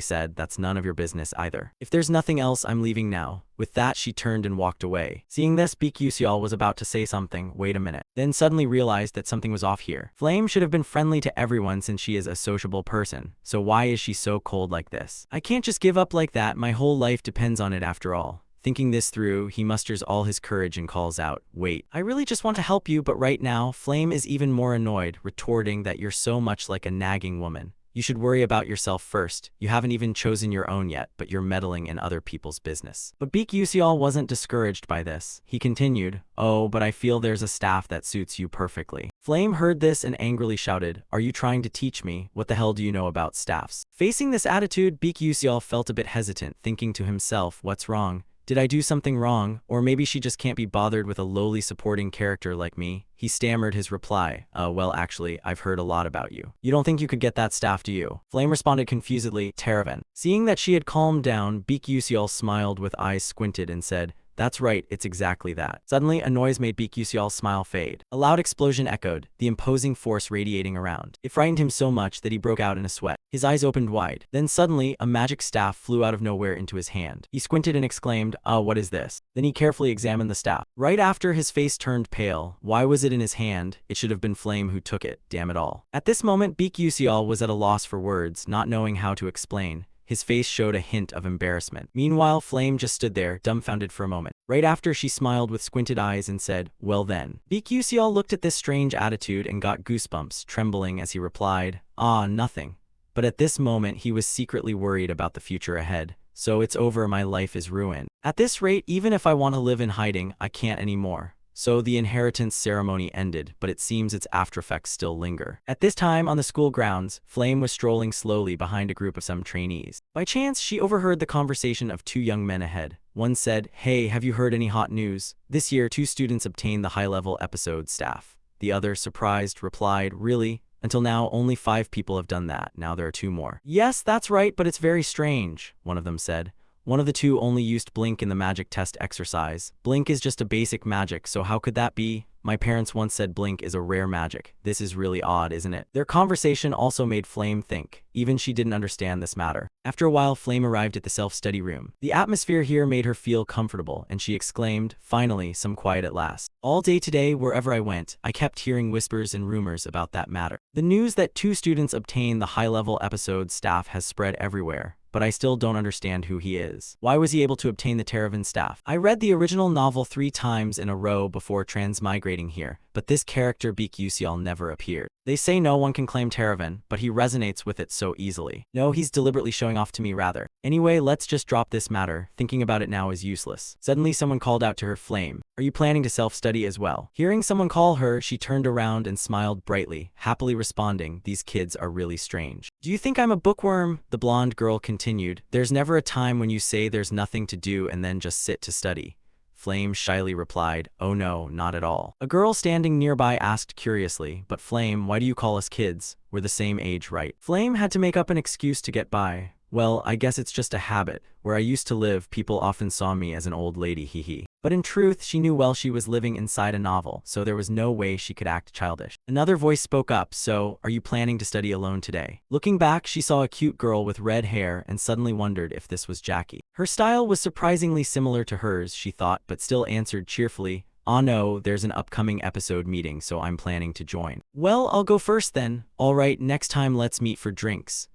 said, that's none of your business either. If there's nothing else, I'm leaving now. With that, she turned and walked away. Seeing this, Beak Yusial was about to say something, wait a minute, then suddenly realized that something was off here. Flame should have been friendly to everyone since she is a sociable person, so why is she so cold like this? I can't just give up like that, my whole life depends on it after all. Thinking this through, he musters all his courage and calls out, wait, I really just want to help you, but right now, Flame is even more annoyed, retorting that you're so much like a nagging woman. You should worry about yourself first. You haven't even chosen your own yet, but you're meddling in other people's business. But Beak Yusial wasn't discouraged by this. He continued, oh, but I feel there's a staff that suits you perfectly. Flame heard this and angrily shouted, "Are you trying to teach me? What the hell do you know about staffs?" Facing this attitude, Baek Yuseol felt a bit hesitant, thinking to himself, what's wrong? Did I do something wrong? Or maybe she just can't be bothered with a lowly supporting character like me? He stammered his reply, well actually, I've heard a lot about you. You don't think you could get that staff, do you? Flame responded confusedly, Teravan. Seeing that she had calmed down, Baek Yuseol smiled with eyes squinted and said, "That's right, it's exactly that." Suddenly, a noise made Baek Yuseol's smile fade. A loud explosion echoed, the imposing force radiating around. It frightened him so much that he broke out in a sweat. His eyes opened wide. Then suddenly, a magic staff flew out of nowhere into his hand. He squinted and exclaimed, what is this? Then he carefully examined the staff. Right after, his face turned pale. Why was it in his hand? It should have been Flame who took it, damn it all. At this moment, Baek Yuseol was at a loss for words, not knowing how to explain. His face showed a hint of embarrassment. Meanwhile, Flame just stood there, dumbfounded for a moment. Right after, she smiled with squinted eyes and said, well then. Baek Yuseol looked at this strange attitude and got goosebumps, trembling as he replied, nothing. But at this moment, he was secretly worried about the future ahead. So it's over, my life is ruined. At this rate, even if I want to live in hiding, I can't anymore. So the inheritance ceremony ended, but it seems its aftereffects still linger. At this time, on the school grounds, Flame was strolling slowly behind a group of some trainees. By chance, she overheard the conversation of two young men ahead. One said, "Hey, have you heard any hot news? This year, 2 students obtained the high-level episode staff." The other, surprised, replied, "Really? Until now, only 5 people have done that. Now there are 2 more." "Yes, that's right, but it's very strange," one of them said. One of the 2 only used Blink in the magic test exercise. Blink is just a basic magic, so how could that be? My parents once said Blink is a rare magic. This is really odd, isn't it? Their conversation also made Flame think. Even she didn't understand this matter. After a while, Flame arrived at the self-study room. The atmosphere here made her feel comfortable, and she exclaimed, finally, some quiet at last. All day today, wherever I went, I kept hearing whispers and rumors about that matter. The news that 2 students obtained the high-level episode staff has spread everywhere. But I still don't understand who he is. Why was he able to obtain the Teravan staff? I read the original novel 3 times in a row before transmigrating here, but this character Baek Yuseol never appeared. They say no one can claim Teravan, but he resonates with it so easily. No, he's deliberately showing off to me rather. Anyway, let's just drop this matter. Thinking about it now is useless. Suddenly someone called out to her, Flame, are you planning to self-study as well? Hearing someone call her, she turned around and smiled brightly, happily responding, these kids are really strange. Do you think I'm a bookworm? The blonde girl continued. There's never a time when you say there's nothing to do and then just sit to study. Flame shyly replied, oh no, not at all. A girl standing nearby asked curiously, but Flame, why do you call us kids? We're the same age, right? Flame had to make up an excuse to get by. Well, I guess it's just a habit. Where I used to live, people often saw me as an old lady, hee. But in truth, she knew well she was living inside a novel, so there was no way she could act childish. Another voice spoke up, so, are you planning to study alone today? Looking back, she saw a cute girl with red hair and suddenly wondered if this was Jackie. Her style was surprisingly similar to hers, she thought, but still answered cheerfully, no, there's an upcoming episode meeting, so I'm planning to join. Well, I'll go first then. Alright, next time let's meet for drinks.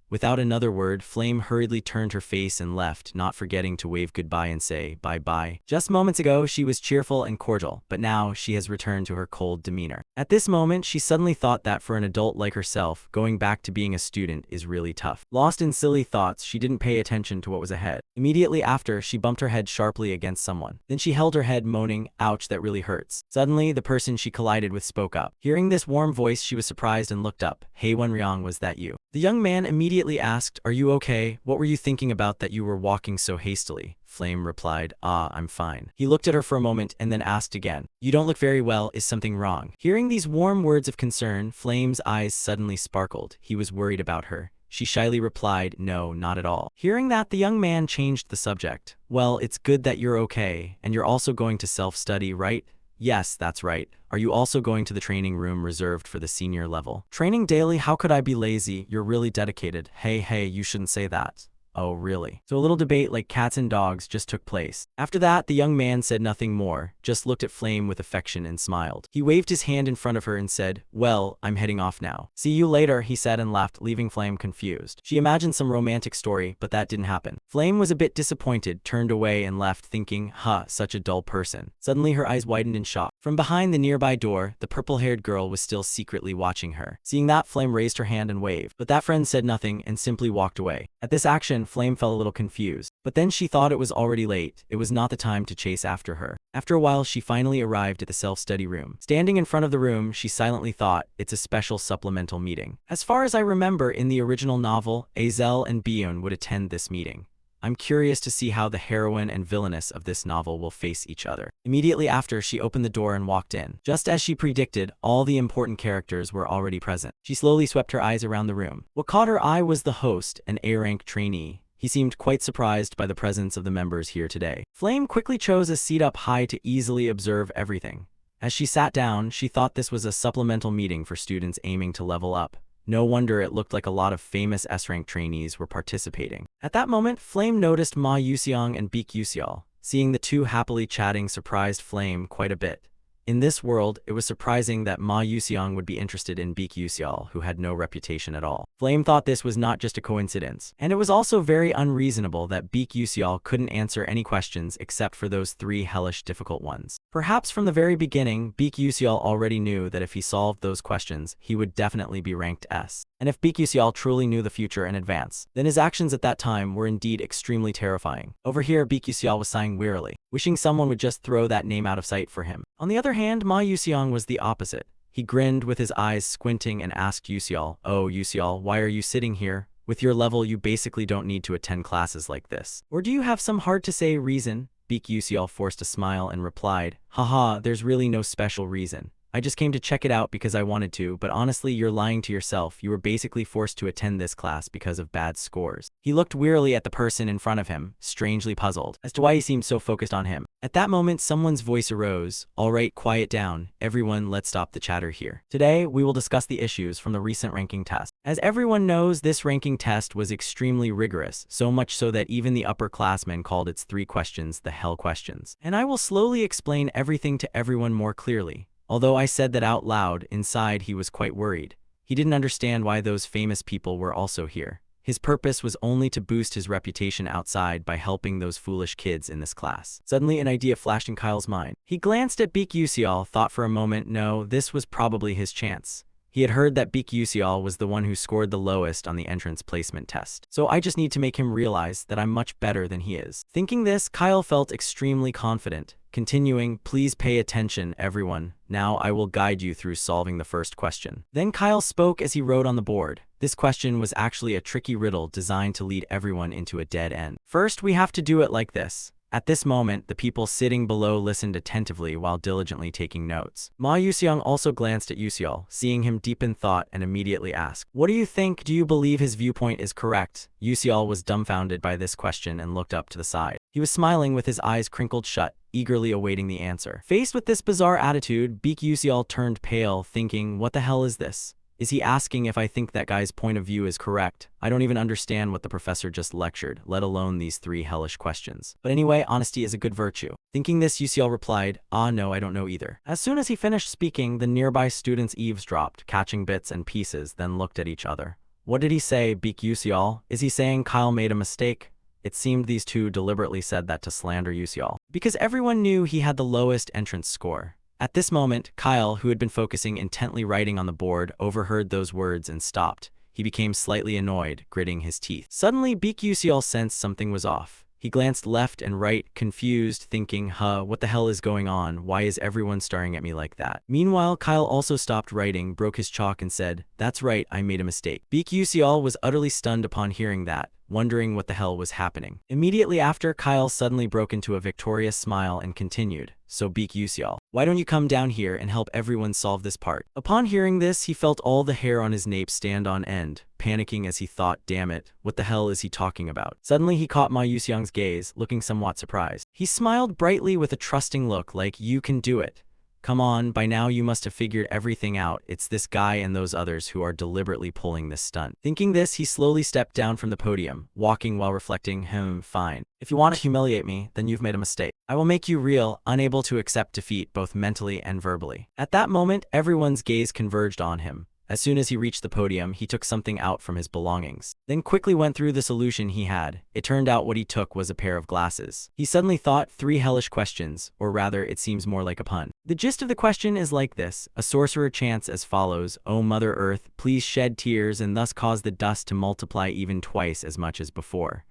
Without another word, Flame hurriedly turned her face and left, not forgetting to wave goodbye and say bye-bye. Just moments ago, she was cheerful and cordial, but now she has returned to her cold demeanor. At this moment, she suddenly thought that for an adult like herself, going back to being a student is really tough. Lost in silly thoughts, she didn't pay attention to what was ahead. Immediately after, she bumped her head sharply against someone. Then she held her head, moaning, ouch, that really hurts. Suddenly, the person she collided with spoke up. Hearing this warm voice, she was surprised and looked up. Hey Wonryong, was that you? The young man immediately asked, are you okay? What were you thinking about that you were walking so hastily? Flame replied, I'm fine. He looked at her for a moment and then asked again, you don't look very well, is something wrong? Hearing these warm words of concern, Flame's eyes suddenly sparkled. He was worried about her. She shyly replied, no, not at all. Hearing that, the young man changed the subject. Well, it's good that you're okay, and you're also going to self-study, right? Yes, that's right. Are you also going to the training room reserved for the senior level? Training daily? How could I be lazy? You're really dedicated. Hey, you shouldn't say that. Oh, really? So a little debate like cats and dogs just took place. After that, the young man said nothing more, just looked at Flame with affection and smiled. He waved his hand in front of her and said, well, I'm heading off now. See you later, he said and left, leaving Flame confused. She imagined some romantic story, but that didn't happen. Flame was a bit disappointed, turned away and left thinking, such a dull person. Suddenly her eyes widened in shock. From behind the nearby door, the purple-haired girl was still secretly watching her. Seeing that, Flame raised her hand and waved, but that friend said nothing and simply walked away. At this action, hand, Flame felt a little confused. But then she thought it was already late. It was not the time to chase after her. After a while, she finally arrived at the self-study room. Standing in front of the room, she silently thought, it's a special supplemental meeting. As far as I remember, in the original novel, Azel and Bion would attend this meeting. I'm curious to see how the heroine and villainess of this novel will face each other. Immediately after, she opened the door and walked in. Just as she predicted, all the important characters were already present. She slowly swept her eyes around the room. What caught her eye was the host, an A-rank trainee. He seemed quite surprised by the presence of the members here today. Flame quickly chose a seat up high to easily observe everything. As she sat down, she thought this was a supplemental meeting for students aiming to level up. No wonder it looked like a lot of famous S-rank trainees were participating. At that moment, Flame noticed Ma Yuseong and Baek Yuseol. Seeing the two happily chatting surprised Flame quite a bit. In this world, it was surprising that Ma Yuseong would be interested in Baek Yuseol, who had no reputation at all. Flame thought this was not just a coincidence, and it was also very unreasonable that Baek Yuseol couldn't answer any questions except for those 3 hellish difficult ones. Perhaps from the very beginning, Baek Yuseol already knew that if he solved those questions, he would definitely be ranked S. And if Baek Yuseol truly knew the future in advance, then his actions at that time were indeed extremely terrifying. Over here, Baek Yuseol was sighing wearily, wishing someone would just throw that name out of sight for him. On the other hand, Ma Yuseong was the opposite. He grinned with his eyes squinting and asked Yuseol, "Oh, Yuseol, why are you sitting here? With your level, you basically don't need to attend classes like this. Or do you have some hard-to-say reason?" Baek Yuseol forced a smile and replied, "Haha, there's really no special reason. I just came to check it out because I wanted to, but honestly, you're lying to yourself. You were basically forced to attend this class because of bad scores." He looked wearily at the person in front of him, strangely puzzled as to why he seemed so focused on him. At that moment, someone's voice arose. "All right, quiet down. Everyone, let's stop the chatter here. Today, we will discuss the issues from the recent ranking test. As everyone knows, this ranking test was extremely rigorous, so much so that even the upperclassmen called its 3 questions the hell questions. And I will slowly explain everything to everyone more clearly." Although I said that out loud, inside he was quite worried. He didn't understand why those famous people were also here. His purpose was only to boost his reputation outside by helping those foolish kids in this class. Suddenly, an idea flashed in Kyle's mind. He glanced at Baek Yuseol, thought for a moment, no, this was probably his chance. He had heard that Baek Yuseol was the one who scored the lowest on the entrance placement test. So I just need to make him realize that I'm much better than he is. Thinking this, Kyle felt extremely confident. Continuing, "Please pay attention, everyone. Now I will guide you through solving the first question." Then Kyle spoke as he wrote on the board. This question was actually a tricky riddle designed to lead everyone into a dead end. First, we have to do it like this. At this moment, the people sitting below listened attentively while diligently taking notes. Ma Yuseong also glanced at Yuseol, seeing him deep in thought, and immediately asked, "What do you think? Do you believe his viewpoint is correct?" Yuseol was dumbfounded by this question and looked up to the side. He was smiling with his eyes crinkled shut, eagerly awaiting the answer. Faced with this bizarre attitude, Baek Yuseol turned pale, thinking, what the hell is this? Is he asking if I think that guy's point of view is correct? I don't even understand what the professor just lectured, let alone these 3 hellish questions. But anyway, honesty is a good virtue. Thinking this, Yuseol replied, "Ah no, I don't know either." As soon as he finished speaking, the nearby students eavesdropped, catching bits and pieces, then looked at each other. What did he say, Baek Yuseol? Is he saying Kyle made a mistake? It seemed these two deliberately said that to slander Yuseol, because everyone knew he had the lowest entrance score. At this moment, Kyle, who had been focusing intently writing on the board, overheard those words and stopped. He became slightly annoyed, gritting his teeth. Suddenly, Baek Yuseol sensed something was off. He glanced left and right, confused, thinking, what the hell is going on? Why is everyone staring at me like that? Meanwhile, Kyle also stopped writing, broke his chalk and said, "That's right, I made a mistake." Baek Yuseol was utterly stunned upon hearing that, wondering what the hell was happening. Immediately after, Kyle suddenly broke into a victorious smile and continued, "So Baek Yuseol, why don't you come down here and help everyone solve this part?" Upon hearing this, he felt all the hair on his nape stand on end, panicking as he thought, damn it, what the hell is he talking about? Suddenly he caught Ma Yuseong's gaze, looking somewhat surprised. He smiled brightly with a trusting look like, "You can do it. Come on, by now you must have figured everything out. It's this guy and those others who are deliberately pulling this stunt." Thinking this, he slowly stepped down from the podium, walking while reflecting, fine. If you want to humiliate me, then you've made a mistake. I will make you real, unable to accept defeat both mentally and verbally. At that moment, everyone's gaze converged on him. As soon as he reached the podium, he took something out from his belongings, then quickly went through the solution he had. It turned out what he took was a pair of glasses. He suddenly thought, 3 hellish questions, or rather, it seems more like a pun. The gist of the question is like this. A sorcerer chants as follows, "O Mother Earth, please shed tears and thus cause the dust to multiply even twice as much as before."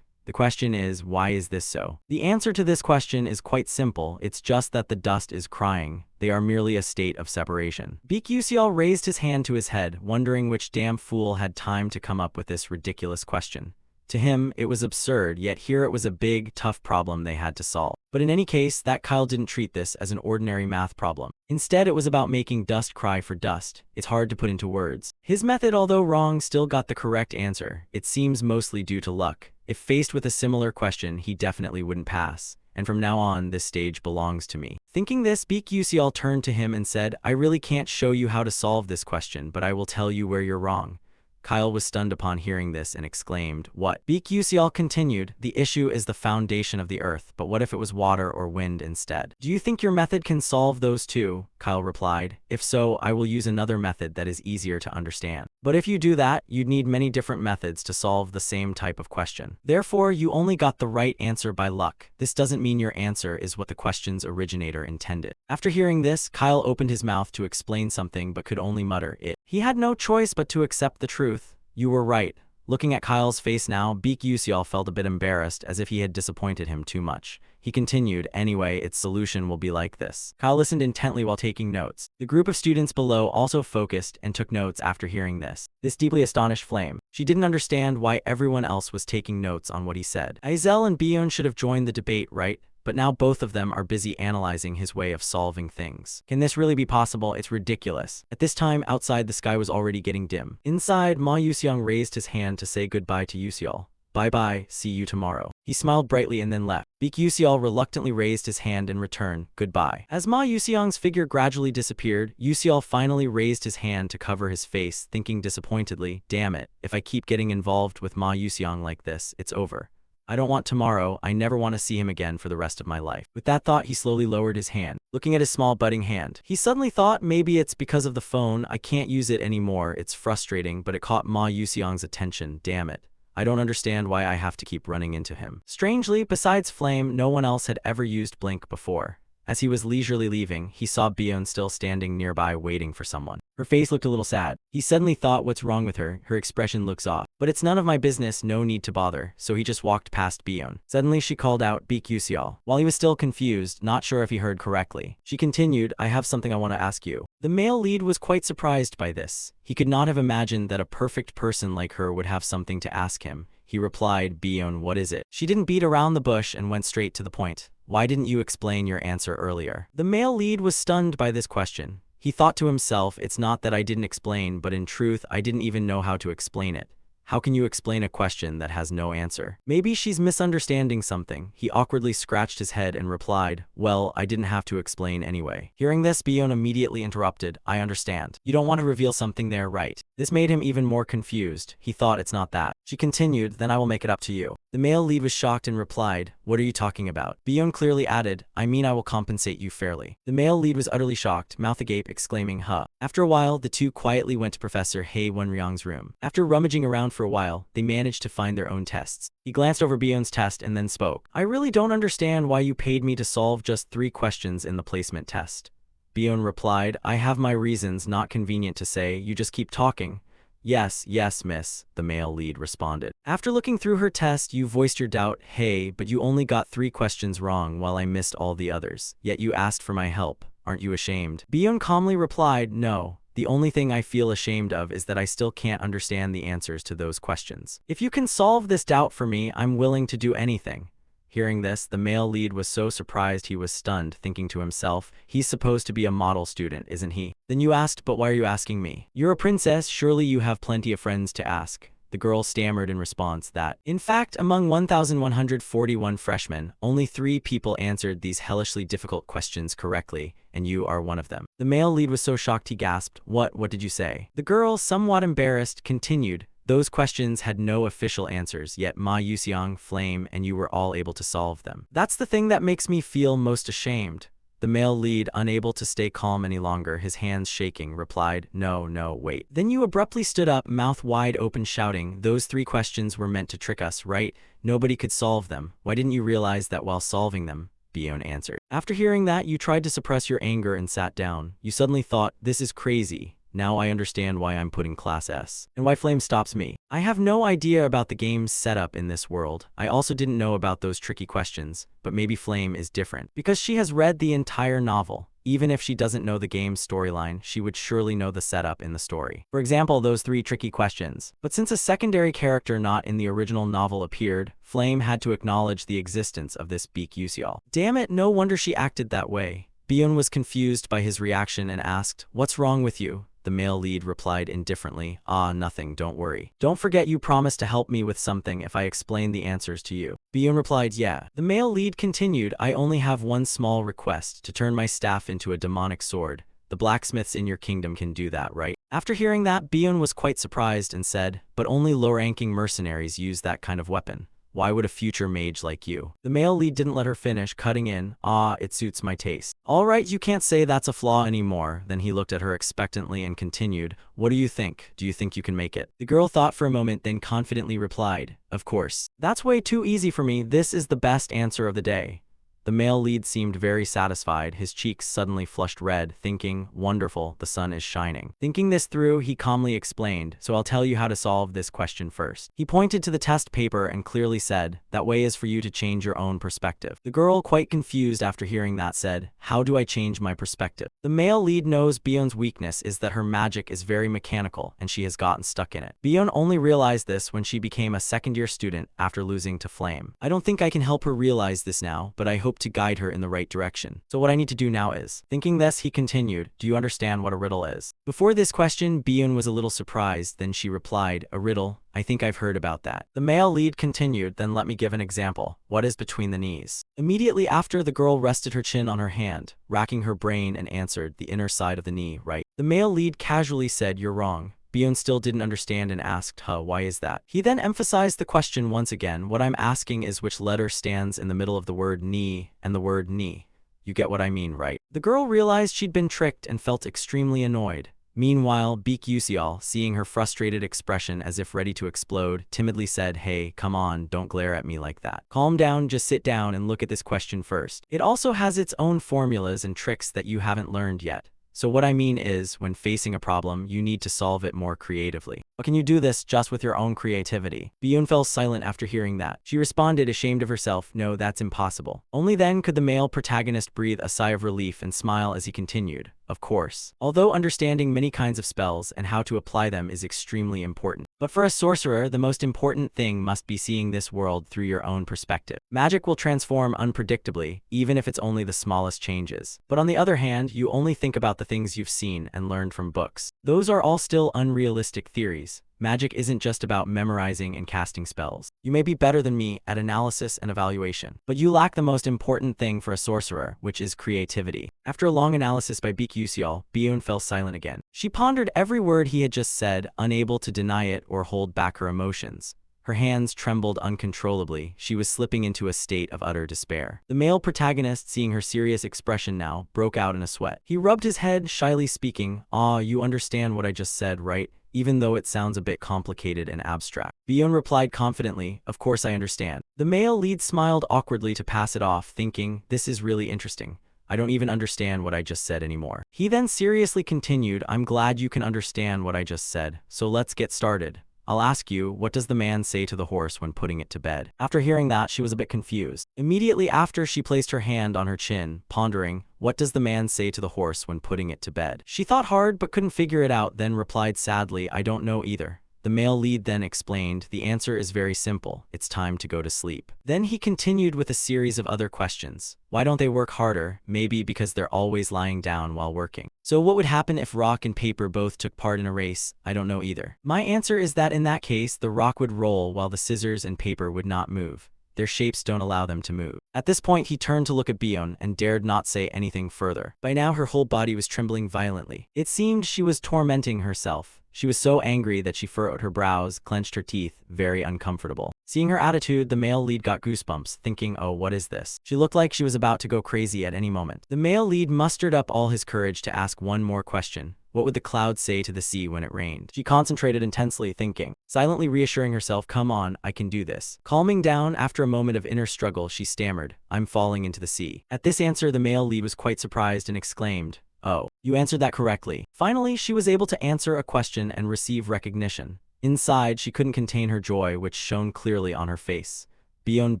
The question is, why is this so? The answer to this question is quite simple. It's just that the dust is crying. They are merely a state of separation. Beak Yusial raised his hand to his head, wondering which damn fool had time to come up with this ridiculous question. To him, it was absurd, yet here it was a big, tough problem they had to solve. But in any case, that Kyle didn't treat this as an ordinary math problem. Instead, it was about making dust cry for dust. It's hard to put into words. His method, although wrong, still got the correct answer. It seems mostly due to luck. If faced with a similar question, he definitely wouldn't pass. And from now on, this stage belongs to me. Thinking this, Beak Yusial turned to him and said, I really can't show you how to solve this question, but I will tell you where you're wrong. Kyle was stunned upon hearing this and exclaimed, What? Beak Yusial continued, The issue is the foundation of the earth, but what if it was water or wind instead? Do you think your method can solve those too? Kyle replied, If so, I will use another method that is easier to understand. But if you do that, you'd need many different methods to solve the same type of question. Therefore, you only got the right answer by luck. This doesn't mean your answer is what the question's originator intended. After hearing this, Kyle opened his mouth to explain something but could only mutter it. He had no choice but to accept the truth. You were right. Looking at Kyle's face now, Beak Yusial felt a bit embarrassed, as if he had disappointed him too much. He continued, Anyway, its solution will be like this. Kyle listened intently while taking notes. The group of students below also focused and took notes after hearing this. This deeply astonished Flame. She didn't understand why everyone else was taking notes on what he said. Aizel and Bion should have joined the debate, right? But now both of them are busy analyzing his way of solving things. Can this really be possible? It's ridiculous. At this time, outside, the sky was already getting dim. Inside, Ma Yusiang raised his hand to say goodbye to Yusial. Bye-bye, see you tomorrow. He smiled brightly and then left. Beak Yusial reluctantly raised his hand in return, goodbye. As Ma Yusiang's figure gradually disappeared, Yusial finally raised his hand to cover his face, thinking disappointedly, damn it, if I keep getting involved with Ma Yusiang like this, it's over. I don't want tomorrow, I never want to see him again for the rest of my life. With that thought, he slowly lowered his hand, looking at his small budding hand. He suddenly thought maybe it's because of the phone, I can't use it anymore, it's frustrating, but it caught Ma Yusiang's attention, damn it. I don't understand why I have to keep running into him. Strangely, besides Flame, no one else had ever used Blink before. As he was leisurely leaving, he saw Bion still standing nearby waiting for someone. Her face looked a little sad. He suddenly thought, what's wrong with her? Her expression looks off. But it's none of my business, no need to bother, so he just walked past Bion. Suddenly she called out, Beak Yusial. While he was still confused, not sure if he heard correctly, she continued, I have something I want to ask you. The male lead was quite surprised by this. He could not have imagined that a perfect person like her would have something to ask him. He replied, Bion, what is it? She didn't beat around the bush and went straight to the point. Why didn't you explain your answer earlier? The male lead was stunned by this question. He thought to himself, it's not that I didn't explain, but in truth, I didn't even know how to explain it. How can you explain a question that has no answer? Maybe she's misunderstanding something. He awkwardly scratched his head and replied, well, I didn't have to explain anyway. Hearing this, Bion immediately interrupted, I understand. You don't want to reveal something there, right? This made him even more confused. He thought it's not that. She continued, then I will make it up to you. The male lead was shocked and replied, what are you talking about? Bion clearly added, I mean I will compensate you fairly. The male lead was utterly shocked, mouth agape, exclaiming, huh. After a while, the two quietly went to Professor Hei Wenryang's room. After rummaging around for a while, they managed to find their own tests. He glanced over Bion's test and then spoke. I really don't understand why you paid me to solve just 3 questions in the placement test. Bion replied, I have my reasons, not convenient to say, you just keep talking. Yes, miss, the male lead responded. After looking through her test, you voiced your doubt, hey, but you only got 3 questions wrong while I missed all the others. Yet you asked for my help. Aren't you ashamed? Bion calmly replied, no. The only thing I feel ashamed of is that I still can't understand the answers to those questions. If you can solve this doubt for me, I'm willing to do anything. Hearing this, the male lead was so surprised he was stunned, thinking to himself, he's supposed to be a model student, isn't he? Then you asked, but why are you asking me? You're a princess, surely you have plenty of friends to ask. The girl stammered in response that, in fact, among 1,141 freshmen, only 3 people answered these hellishly difficult questions correctly, and you are one of them. The male lead was so shocked he gasped, what did you say? The girl, somewhat embarrassed, continued, those questions had no official answers, yet Ma Yusiang, Flame, and you were all able to solve them. That's the thing that makes me feel most ashamed. The male lead, unable to stay calm any longer, his hands shaking, replied, no, wait. Then you abruptly stood up, mouth wide open, shouting, those 3 questions were meant to trick us, right? Nobody could solve them. Why didn't you realize that while solving them? Bion answered. After hearing that, you tried to suppress your anger and sat down. You suddenly thought, this is crazy. Now I understand why I'm putting Class S. And why Flame stops me. I have no idea about the game's setup in this world. I also didn't know about those tricky questions, but maybe Flame is different. Because she has read the entire novel. Even if she doesn't know the game's storyline, she would surely know the setup in the story. For example, those 3 tricky questions. But since a secondary character not in the original novel appeared, Flame had to acknowledge the existence of this Beak Yuseol. Damn it, no wonder she acted that way. Byun was confused by his reaction and asked, "What's wrong with you?" The male lead replied indifferently, "Ah, nothing, don't worry. Don't forget you promised to help me with something if I explain the answers to you." Byun replied, "Yeah." The male lead continued, "I only have one small request, to turn my staff into a demonic sword. The blacksmiths in your kingdom can do that, right?" After hearing that, Byun was quite surprised and said, "But only low-ranking mercenaries use that kind of weapon. Why would a future mage like you?" The male lead didn't let her finish, cutting in, "Ah, it suits my taste." "All right, you can't say that's a flaw anymore." Then he looked at her expectantly and continued, "What do you think? Do you think you can make it?" The girl thought for a moment, then confidently replied, "Of course. That's way too easy for me. This is the best answer of the day." The male lead seemed very satisfied, his cheeks suddenly flushed red, thinking, "Wonderful, the sun is shining." Thinking this through, he calmly explained, "So I'll tell you how to solve this question first." He pointed to the test paper and clearly said, "That way is for you to change your own perspective." The girl, quite confused after hearing that, said, "How do I change my perspective?" The male lead knows Byun's weakness is that her magic is very mechanical and she has gotten stuck in it. Byun only realized this when she became a second-year student after losing to Flame. "I don't think I can help her realize this now, but I hope to guide her in the right direction. So what I need to do now is..." Thinking this, he continued, "Do you understand what a riddle is?" Before this question, Byun was a little surprised, then she replied, "A riddle? I think I've heard about that." The male lead continued, "Then let me give an example. What is between the knees?" Immediately after, the girl rested her chin on her hand, racking her brain, and answered, "The inner side of the knee, right?" The male lead casually said, "You're wrong." Byun still didn't understand and asked, "Why is that?" He then emphasized the question once again, "What I'm asking is which letter stands in the middle of the word knee and the word knee. You get what I mean, right?" The girl realized she'd been tricked and felt extremely annoyed. Meanwhile, Beak Yuseol, seeing her frustrated expression as if ready to explode, timidly said, "Hey, come on, don't glare at me like that. Calm down, just sit down and look at this question first. It also has its own formulas and tricks that you haven't learned yet. So what I mean is, when facing a problem, you need to solve it more creatively. But can you do this just with your own creativity?" Byun fell silent after hearing that. She responded, ashamed of herself, "No, that's impossible." Only then could the male protagonist breathe a sigh of relief and smile as he continued, "Of course. Although understanding many kinds of spells and how to apply them is extremely important. But for a sorcerer, the most important thing must be seeing this world through your own perspective. Magic will transform unpredictably, even if it's only the smallest changes. But on the other hand, you only think about the things you've seen and learned from books. Those are all still unrealistic theories. Magic isn't just about memorizing and casting spells. You may be better than me at analysis and evaluation, but you lack the most important thing for a sorcerer, which is creativity." After a long analysis by Beak Yuseol, Byun fell silent again. She pondered every word he had just said, unable to deny it or hold back her emotions. Her hands trembled uncontrollably. She was slipping into a state of utter despair. The male protagonist, seeing her serious expression now, broke out in a sweat. He rubbed his head, shyly speaking, "Ah, you understand what I just said, right? Even though it sounds a bit complicated and abstract." Byun replied confidently, "Of course I understand." The male lead smiled awkwardly to pass it off, thinking, "This is really interesting. I don't even understand what I just said anymore." He then seriously continued, "I'm glad you can understand what I just said, so let's get started. I'll ask you, what does the man say to the horse when putting it to bed?" After hearing that, she was a bit confused. Immediately after, she placed her hand on her chin, pondering, "What does the man say to the horse when putting it to bed?" She thought hard but couldn't figure it out, then replied sadly, "I don't know either." The male lead then explained, "The answer is very simple. It's time to go to sleep." Then he continued with a series of other questions. Why don't they work harder? Maybe because they're always lying down while working. So what would happen if rock and paper both took part in a race? I don't know either. My answer is that in that case, the rock would roll while the scissors and paper would not move. Their shapes don't allow them to move. At this point, he turned to look at Byun and dared not say anything further. By now, her whole body was trembling violently. It seemed she was tormenting herself. She was so angry that she furrowed her brows, clenched her teeth, very uncomfortable. Seeing her attitude, the male lead got goosebumps, thinking, "Oh, what is this?" She looked like she was about to go crazy at any moment. The male lead mustered up all his courage to ask one more question. What would the clouds say to the sea when it rained? She concentrated intensely, thinking, silently reassuring herself, "Come on, I can do this." Calming down, after a moment of inner struggle, she stammered, "I'm falling into the sea." At this answer, the male lead was quite surprised and exclaimed, "Oh." You answered that correctly. Finally, she was able to answer a question and receive recognition. Inside, she couldn't contain her joy, which shone clearly on her face. Bion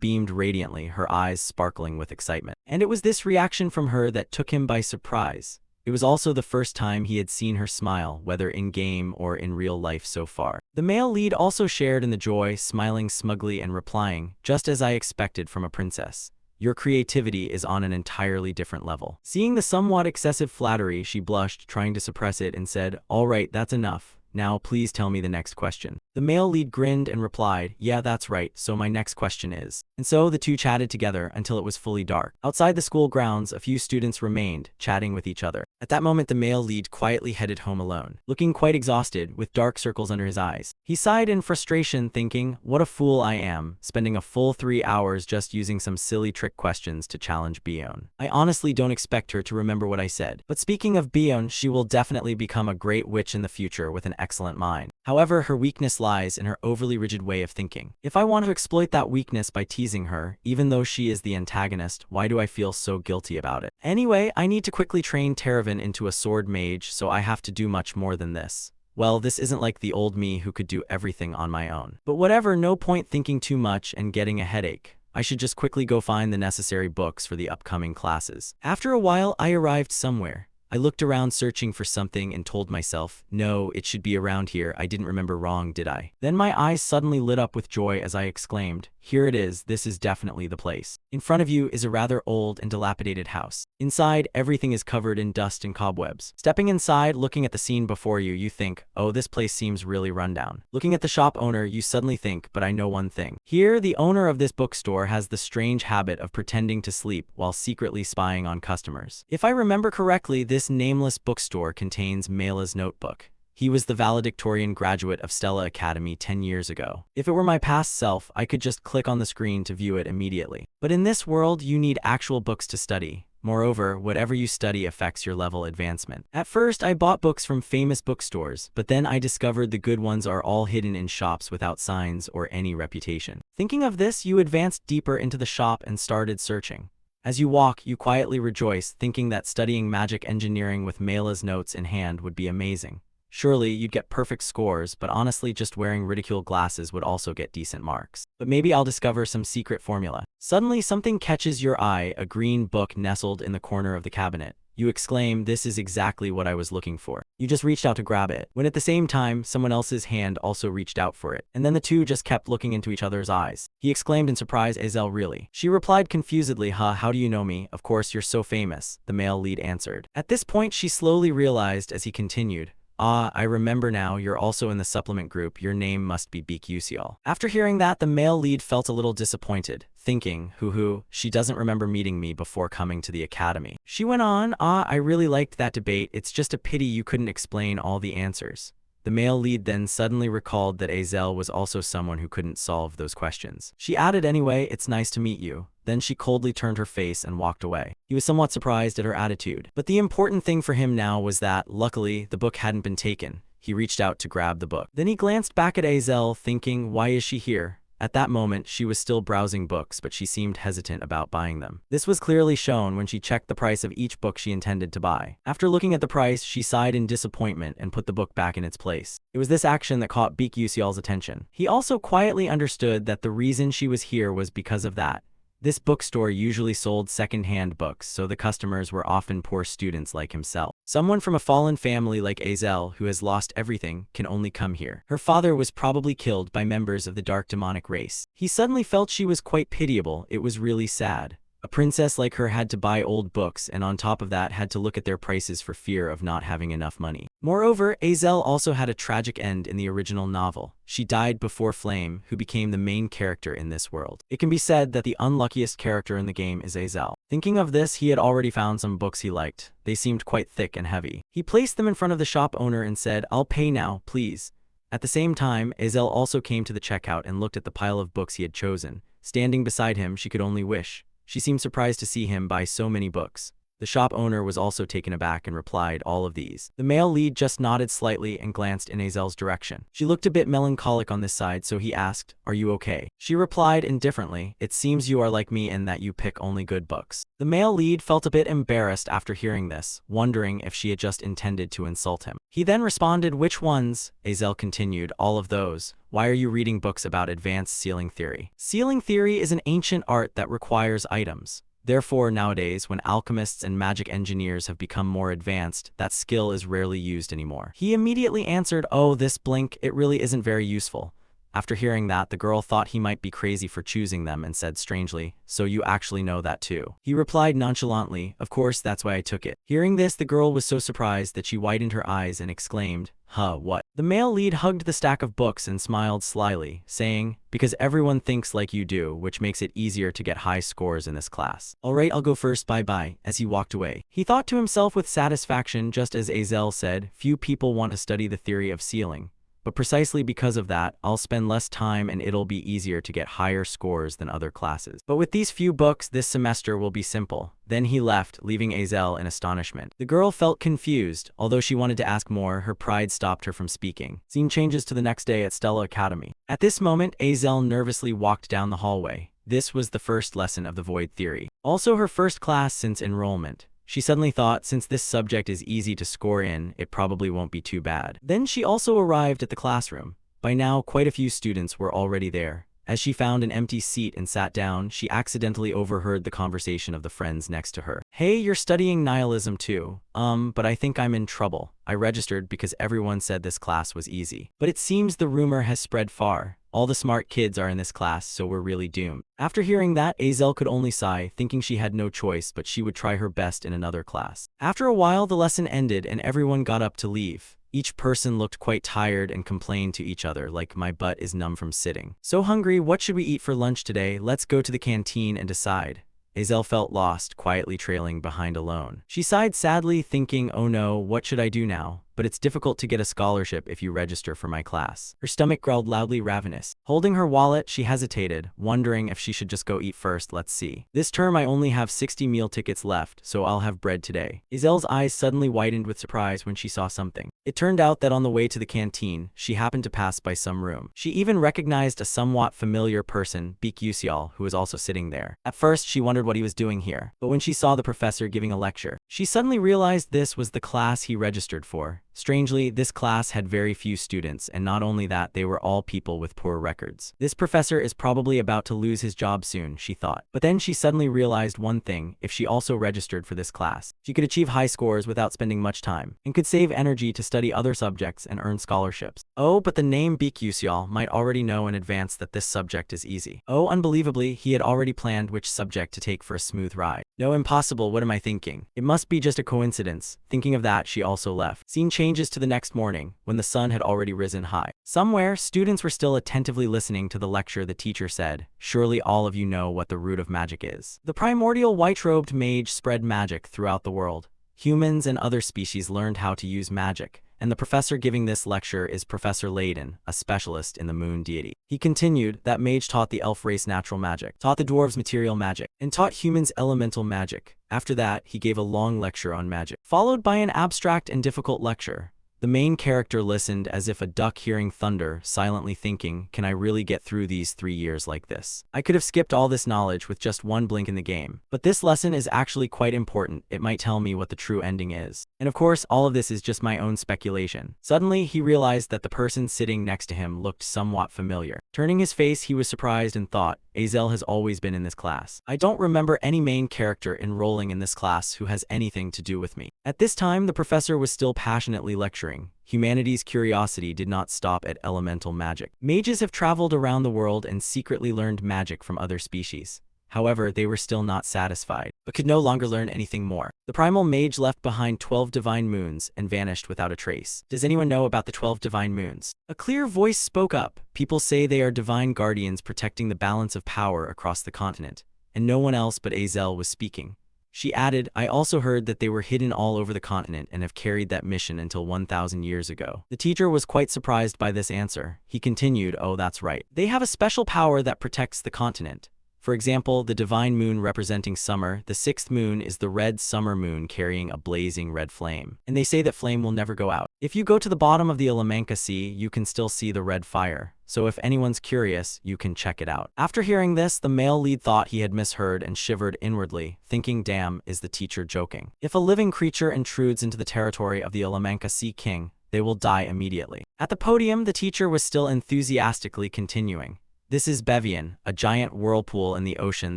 beamed radiantly, her eyes sparkling with excitement. And it was this reaction from her that took him by surprise. It was also the first time he had seen her smile, whether in-game or in real life so far. The male lead also shared in the joy, smiling smugly and replying, "Just as I expected from a princess. Your creativity is on an entirely different level." Seeing the somewhat excessive flattery, she blushed, trying to suppress it, and said, "All right, that's enough. Now please tell me the next question." The male lead grinned and replied, "Yeah, that's right, so my next question is." And so the two chatted together until it was fully dark. Outside the school grounds, a few students remained, chatting with each other. At that moment, the male lead quietly headed home alone, looking quite exhausted, with dark circles under his eyes. He sighed in frustration, thinking, "What a fool I am, spending a full 3 hours just using some silly trick questions to challenge Bion. I honestly don't expect her to remember what I said. But speaking of Bion, she will definitely become a great witch in the future with an excellent mind. However, her weakness lies in her overly rigid way of thinking. If I want to exploit that weakness by teasing her, even though she is the antagonist, why do I feel so guilty about it? Anyway, I need to quickly train Teravan into a sword mage, so I have to do much more than this. Well, this isn't like the old me who could do everything on my own. But whatever, no point thinking too much and getting a headache. I should just quickly go find the necessary books for the upcoming classes." After a while, I arrived somewhere. I looked around searching for something and told myself, no, it should be around here. I didn't remember wrong, did I? Then my eyes suddenly lit up with joy as I exclaimed, "Here it is, this is definitely the place." In front of you is a rather old and dilapidated house. Inside, everything is covered in dust and cobwebs. Stepping inside, looking at the scene before you, you think, oh, this place seems really rundown. Looking at the shop owner, you suddenly think, but I know one thing. Here, the owner of this bookstore has the strange habit of pretending to sleep while secretly spying on customers. If I remember correctly, this nameless bookstore contains Mela's notebook. He was the valedictorian graduate of Stella Academy 10 years ago. If it were my past self, I could just click on the screen to view it immediately. But in this world, you need actual books to study. Moreover, whatever you study affects your level advancement. At first, I bought books from famous bookstores, but then I discovered the good ones are all hidden in shops without signs or any reputation. Thinking of this, you advanced deeper into the shop and started searching. As you walk, you quietly rejoice, thinking that studying magic engineering with Mela's notes in hand would be amazing. Surely, you'd get perfect scores, but honestly, just wearing ridicule glasses would also get decent marks. But maybe I'll discover some secret formula. Suddenly, something catches your eye, a green book nestled in the corner of the cabinet. You exclaim, "This is exactly what I was looking for." You just reached out to grab it, when at the same time, someone else's hand also reached out for it. And then the two just kept looking into each other's eyes. He exclaimed in surprise, "Azel, really?" She replied confusedly, "Huh, how do you know me? Of course, you're so famous," the male lead answered. At this point, she slowly realized as he continued, "Ah, I remember now, you're also in the supplement group. Your name must be Beek Usial." After hearing that, the male lead felt a little disappointed, thinking, hoo, she doesn't remember meeting me before coming to the academy. She went on, I really liked that debate. It's just a pity you couldn't explain all the answers." The male lead then suddenly recalled that Azel was also someone who couldn't solve those questions. She added, "Anyway, it's nice to meet you." Then she coldly turned her face and walked away. He was somewhat surprised at her attitude. But the important thing for him now was that, luckily, the book hadn't been taken. He reached out to grab the book. Then he glanced back at Azel, thinking, why is she here? At that moment, she was still browsing books, but she seemed hesitant about buying them. This was clearly shown when she checked the price of each book she intended to buy. After looking at the price, she sighed in disappointment and put the book back in its place. It was this action that caught Beek Usial's attention. He also quietly understood that the reason she was here was because of that. This bookstore usually sold second-hand books, so the customers were often poor students like himself. Someone from a fallen family like Azel, who has lost everything, can only come here. Her father was probably killed by members of the dark demonic race. He suddenly felt she was quite pitiable. It was really sad. A princess like her had to buy old books, and on top of that had to look at their prices for fear of not having enough money. Moreover, Azel also had a tragic end in the original novel. She died before Flame, who became the main character in this world. It can be said that the unluckiest character in the game is Azel. Thinking of this, he had already found some books he liked. They seemed quite thick and heavy. He placed them in front of the shop owner and said, "I'll pay now, please." At the same time, Azel also came to the checkout and looked at the pile of books he had chosen. Standing beside him, she could only wish. She seemed surprised to see him buy so many books. The shop owner was also taken aback and replied, all of these. The male lead just nodded slightly and glanced in Azel's direction. She looked a bit melancholic on this side, so he asked, are you okay? She replied indifferently, it seems you are like me in that you pick only good books. The male lead felt a bit embarrassed after hearing this, wondering if she had just intended to insult him. He then responded, which ones? Azel continued, all of those. Why are you reading books about advanced sealing theory? Sealing theory is an ancient art that requires items. Therefore, nowadays, when alchemists and magic engineers have become more advanced, that skill is rarely used anymore. He immediately answered, oh, this blink, it really isn't very useful. After hearing that, the girl thought he might be crazy for choosing them and said strangely, so you actually know that too. He replied nonchalantly, of course, that's why I took it. Hearing this, the girl was so surprised that she widened her eyes and exclaimed, huh, what? The male lead hugged the stack of books and smiled slyly, saying, because everyone thinks like you do, which makes it easier to get high scores in this class. Alright, I'll go first, bye-bye, as he walked away. He thought to himself with satisfaction, just as Azel said, few people want to study the theory of sealing. But precisely because of that, I'll spend less time and it'll be easier to get higher scores than other classes. But with these few books, this semester will be simple. Then he left, leaving Azel in astonishment. The girl felt confused. Although she wanted to ask more, her pride stopped her from speaking. Scene changes to the next day at Stella Academy. At this moment, Azel nervously walked down the hallway. This was the first lesson of the void theory. Also her first class since enrollment. She suddenly thought, since this subject is easy to score in, it probably won't be too bad. Then she also arrived at the classroom. By now, quite a few students were already there. As she found an empty seat and sat down, she accidentally overheard the conversation of the friends next to her. Hey, you're studying nihilism too. But I think I'm in trouble. I registered because everyone said this class was easy. But it seems the rumor has spread far. All the smart kids are in this class, so we're really doomed. After hearing that, Azel could only sigh, thinking she had no choice, but she would try her best in another class. After a while, the lesson ended and everyone got up to leave. Each person looked quite tired and complained to each other, like, my butt is numb from sitting. So hungry, what should we eat for lunch today? Let's go to the canteen and decide. Azel felt lost, quietly trailing behind alone. She sighed sadly, thinking, oh no, what should I do now? But it's difficult to get a scholarship if you register for my class. Her stomach growled loudly, ravenous. Holding her wallet, she hesitated, wondering if she should just go eat first. Let's see. This term I only have 60 meal tickets left, so I'll have bread today. Azel's eyes suddenly widened with surprise when she saw something. It turned out that on the way to the canteen, she happened to pass by some room. She even recognized a somewhat familiar person, Beek Yusial, who was also sitting there. At first, she wondered what he was doing here, but when she saw the professor giving a lecture, she suddenly realized this was the class he registered for. Strangely, this class had very few students, and not only that, they were all people with poor records. This professor is probably about to lose his job soon, she thought. But then she suddenly realized one thing: if she also registered for this class, she could achieve high scores without spending much time, and could save energy to study other subjects and earn scholarships. Oh, but the name Beek Yusial might already know in advance that this subject is easy. Oh, unbelievably, he had already planned which subject to take for a smooth ride. No, impossible, what am I thinking? It must be just a coincidence. Thinking of that, she also left. Scene changes to the next morning, when the sun had already risen high. Somewhere, students were still attentively listening to the lecture. The teacher said, surely all of you know what the root of magic is. The primordial white-robed mage spread magic throughout the world. Humans and other species learned how to use magic, and the professor giving this lecture is Professor Layden, a specialist in the moon deity. He continued that mage taught the elf race natural magic, taught the dwarves material magic, and taught humans elemental magic. After that, he gave a long lecture on magic, followed by an abstract and difficult lecture. The main character listened as if a duck hearing thunder, silently thinking, can I really get through these 3 years like this? I could have skipped all this knowledge with just one blink in the game. But this lesson is actually quite important. It might tell me what the true ending is. And of course, all of this is just my own speculation. Suddenly, he realized that the person sitting next to him looked somewhat familiar. Turning his face, he was surprised and thought, Azel has always been in this class. I don't remember any main character enrolling in this class who has anything to do with me. At this time, the professor was still passionately lecturing. Humanity's curiosity did not stop at elemental magic. Mages have traveled around the world and secretly learned magic from other species. However, they were still not satisfied, but could no longer learn anything more. The primal mage left behind 12 divine moons and vanished without a trace. Does anyone know about the 12 divine moons? A clear voice spoke up. People say they are divine guardians protecting the balance of power across the continent, and no one else but Azel was speaking. She added, I also heard that they were hidden all over the continent and have carried that mission until 1,000 years ago. The teacher was quite surprised by this answer. He continued, oh, that's right. They have a special power that protects the continent. For example, the divine moon representing summer, the sixth moon is the red summer moon carrying a blazing red flame. And they say that flame will never go out. If you go to the bottom of the Alamanca Sea, you can still see the red fire. So if anyone's curious, you can check it out. After hearing this, the male lead thought he had misheard and shivered inwardly, thinking, damn, is the teacher joking? If a living creature intrudes into the territory of the Alamanca Sea King, they will die immediately. At the podium, the teacher was still enthusiastically continuing. This is Bevian, a giant whirlpool in the ocean